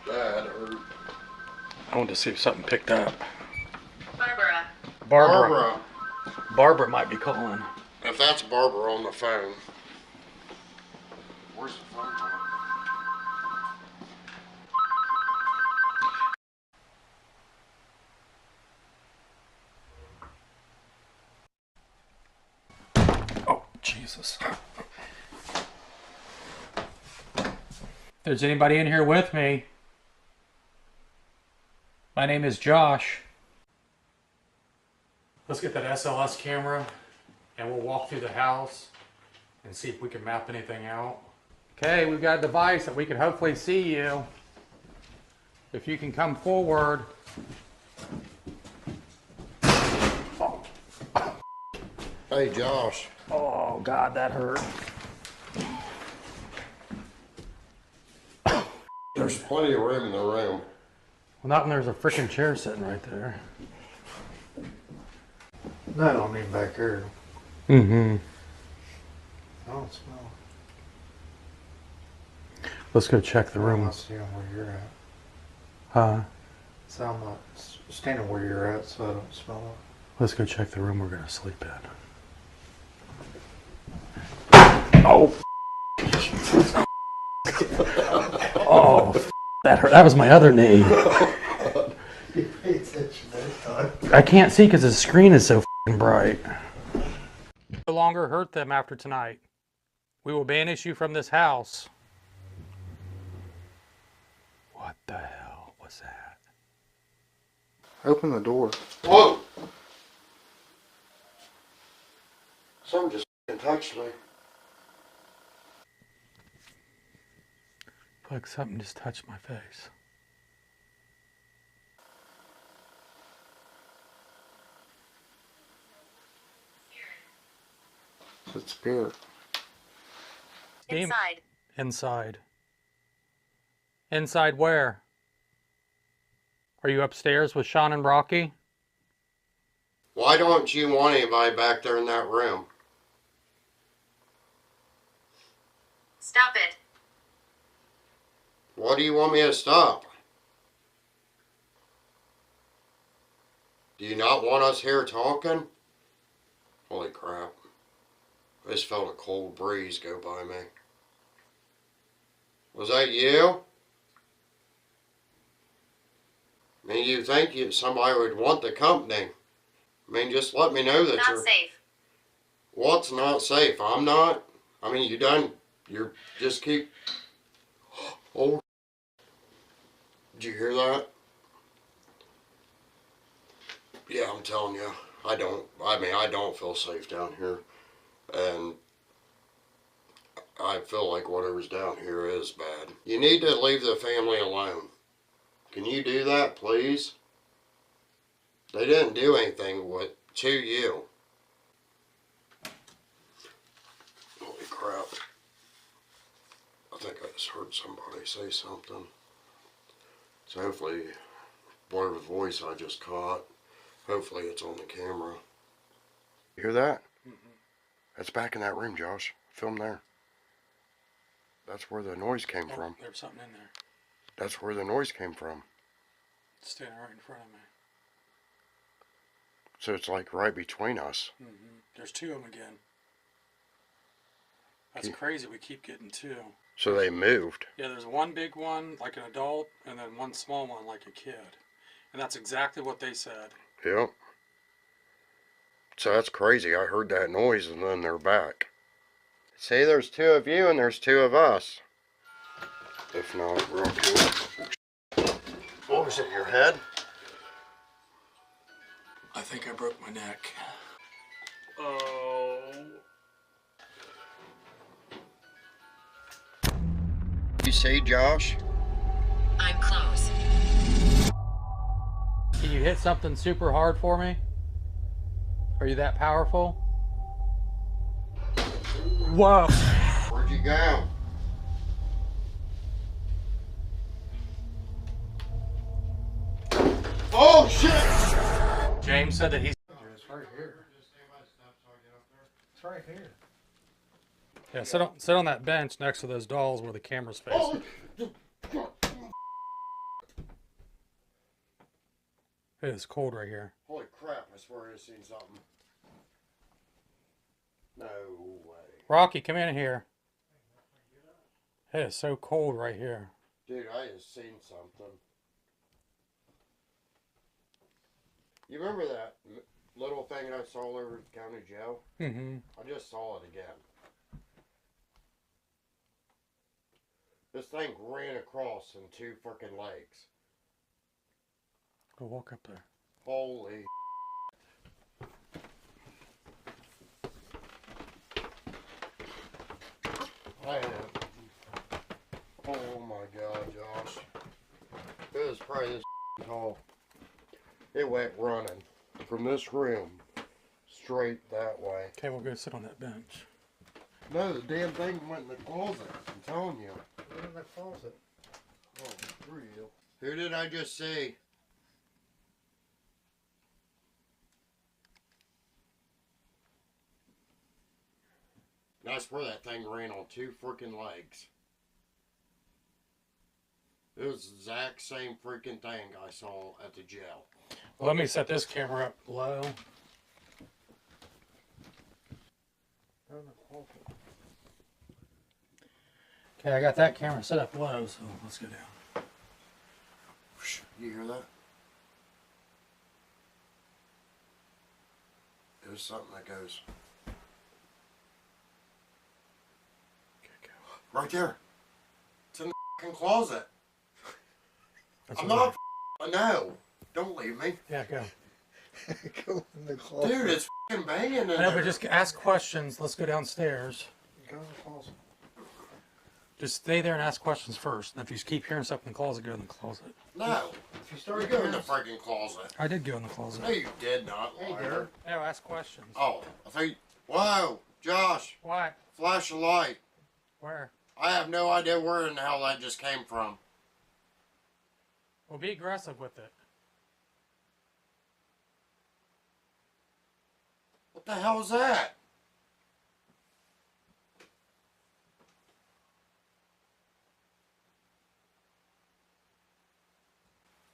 that hurt. I wanted to see if something picked up. Barbara. Barbara. Barbara might be calling. If that's Barbara on the phone. Where's the phone? Oh, Jesus. If there's anybody in here with me, my name is Josh. Let's get that SLS camera and we'll walk through the house and see if we can map anything out. Okay, we've got a device that we can hopefully see you. If you can come forward. Hey, Josh. Oh, God, that hurt. There's plenty of room in the room. Well, not when there's a freaking chair sitting right there. That don't mean back here. Mm-hmm. I don't smell. Let's go check the room. I'm not seeing where you're at. Huh? So I'm not standing where you're at, so I don't smell it. Let's go check the room we're gonna sleep in. Oh. Oh, that hurt. That was my other knee. You pay attention next time. I can't see because the screen is so f***ing bright. No longer hurt them after tonight. We will banish you from this house. What the hell was that? Open the door. Whoa! Something just touched me. Like something just touched my face. It's spirit. Inside. Inside. Inside where? Are you upstairs with Sean and Rocky? Why don't you want anybody back there in that room? Stop it. What do you want me to stop? Do you not want us here talking? Holy crap. I just felt a cold breeze go by me. Was that you? I mean, you think somebody would want the company. I mean, just let me know that Not you're... safe. What's not safe? I'm not. I mean, you're just keep... Oh, did you hear that? Yeah, I'm telling you, I don't feel safe down here. And I feel like whatever's down here is bad. You need to leave the family alone. Can you do that, please? They didn't do anything to you. Holy crap. I think I just heard somebody say something. So hopefully, whatever voice I just caught, hopefully it's on the camera. You hear that? That's back in that room, Josh. Film there. That's where the noise came from. There's something in there. That's where the noise came from. It's standing right in front of me. So it's like right between us. There's two of them again. That's crazy. We keep getting two. So they moved. Yeah, there's one big one, like an adult, and then one small one, like a kid. And that's exactly what they said. Yep. So that's crazy. I heard that noise and then they're back. See, there's two of you and there's two of us. If not, real cool. What was it, your head? I think I broke my neck. Oh. You see, Josh? I'm close. Can you hit something super hard for me? Are you that powerful? Whoa. Where'd you go? Oh, shit! James said that he's... It's right here. It's right here. Yeah, sit on that bench next to those dolls where the camera's facing. It is cold right here. Holy crap, I swear I just seen something. No way. Rocky, come in here. It is so cold right here. Dude, I just seen something. You remember that little thing I saw over at the county jail? Mm-hmm. I just saw it again. This thing ran across in two freaking legs. Go walk up there. Holy. I have. Oh my god, Josh. It was probably this tall. It went running from this room straight that way. Okay, we'll go sit on that bench. No, the damn thing went in the closet. I'm telling you. Went in the closet. Oh, for real. Who did I just see? I swear that thing ran on two freaking legs. It was the exact same freaking thing I saw at the jail. Let me set this camera up low. Okay, I got that camera set up low, so let's go down. You hear that? It was something that goes. Right there. It's in the fucking closet. I'm not. No. Don't leave me. Yeah, go. Go in the closet. Dude, it's fucking banging in I know, there. but just ask questions. Let's go downstairs. Go in the closet. Just stay there and ask questions first. And if you keep hearing stuff in the closet, go in the closet. No. If you start go in the freaking closet. I did go in the closet. No, you did not, liar. No, ask questions. Oh, I think. Whoa, Josh. What? Flash a light. Where? I have no idea where in the hell that just came from. Well, be aggressive with it. What the hell is that?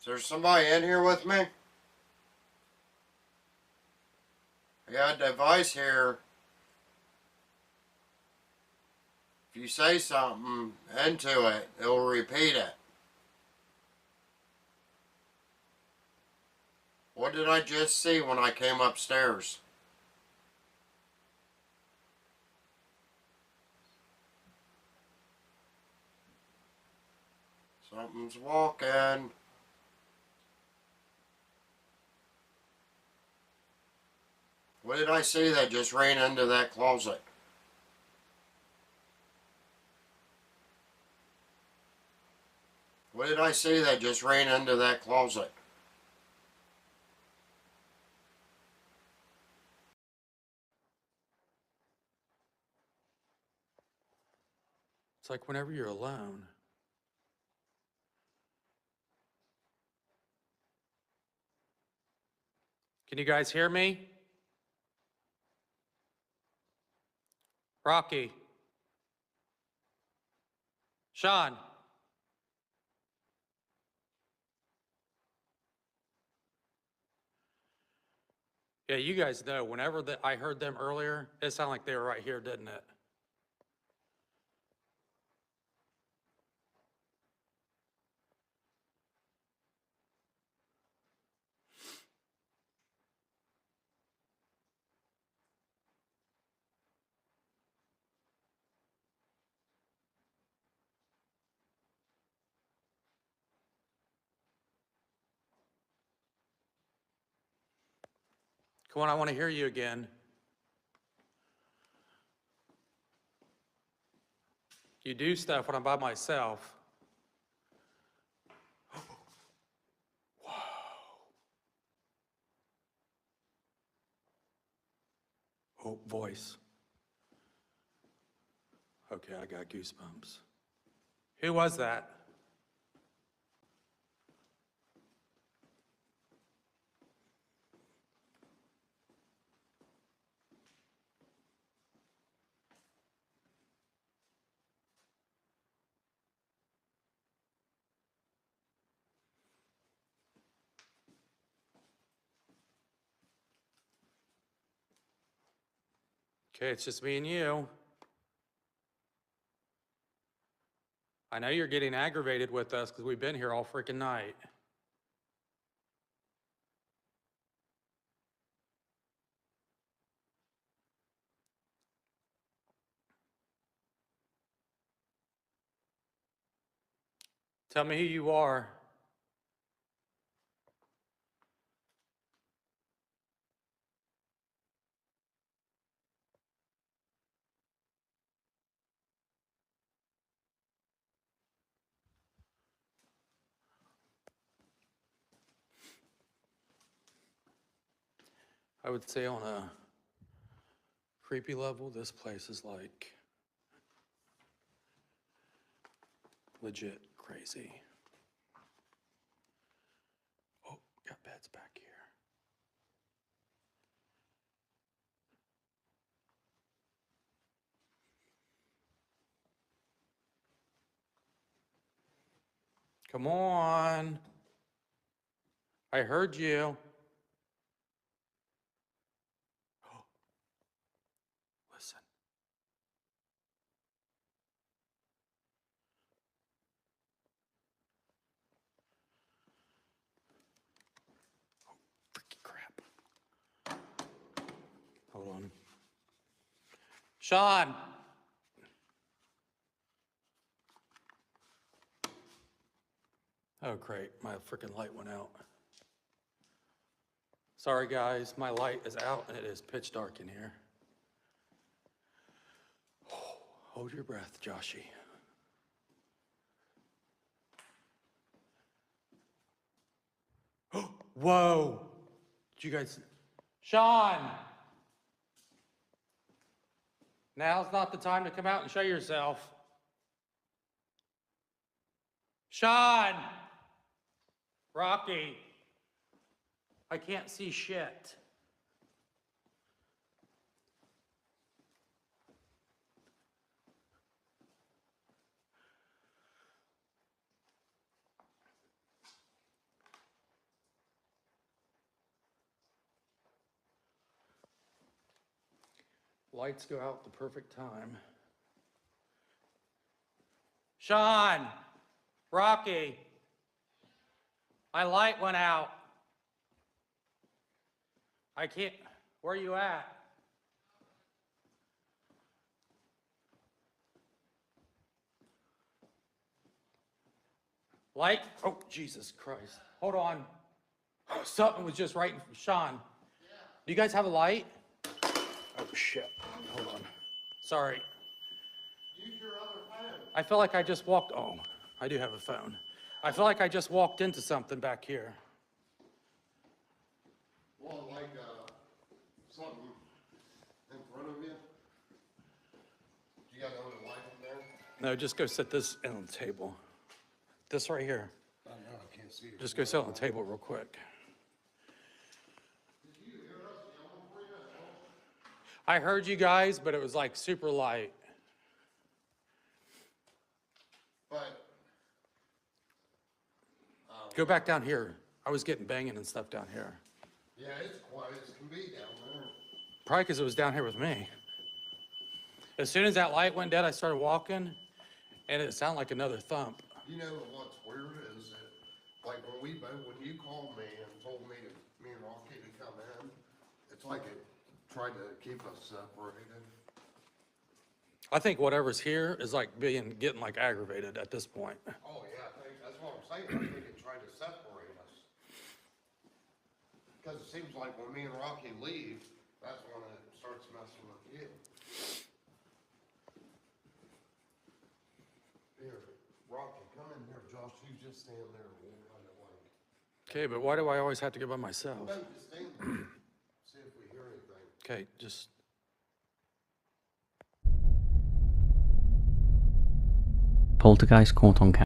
Is there somebody in here with me? I got a device here. If you say something into it, it will repeat it. What did I just see when I came upstairs? Something's walking. What did I see that just ran into that closet? What did I see that just ran into that closet? It's like whenever you're alone. Can you guys hear me? Rocky. Sean. Yeah, you guys know, whenever I heard them earlier, it sounded like they were right here, didn't it? Come on, I want to hear you again. You do stuff when I'm by myself. Oh, voice. Okay, I got goosebumps. Who was that? Okay, it's just me and you. I know you're getting aggravated with us because we've been here all freaking night. Tell me who you are. I would say on a creepy level, this place is like legit crazy. Oh, got beds back here. Come on. I heard you. Listen. Oh, freaking crap. Hold on. Sean. Oh, great. My freaking light went out. Sorry, guys. My light is out and it is pitch dark in here. Hold your breath, Joshy. Whoa. Did you guys... Sean! Now's not the time to come out and show yourself. Sean! Rocky! I can't see shit. Lights go out at the perfect time. Sean! Rocky! My light went out. I can't... Where are you at? Light? Oh, Jesus Christ. Hold on. Something was just right in... Sean, do you guys have a light? Oh, shit. Hold on. Sorry. Use your other phone. I feel like I just walked... Oh, I do have a phone. I feel like I just walked into something back here. Well, like something in front of you. You got another light in there? No, just go sit this on the table. This right here. I know, I can't see it. Just go sit on the table real quick. I heard you guys, but it was like super light. But Go back down here. I was getting banging and stuff down here. yeah, it's quiet as can be down there. Probably because it was down here with me. As soon as that light went dead, I started walking, and it sounded like another thump. You know what's weird is that, like when you called me and told me and Rocky to come in, it's like it tried to keep us separated. I think whatever's here is like getting like aggravated at this point. Oh yeah, that's what I'm saying. I think it tried to separate us. Because it seems like when me and Rocky leave, that's when it starts messing with you. Here, Rocky, come in here. Josh, you just stand there and walk by the light. Okay, but why do I always have to go by myself? No, just stand there. See if we hear anything. Okay, just... Poltergeist caught on camera.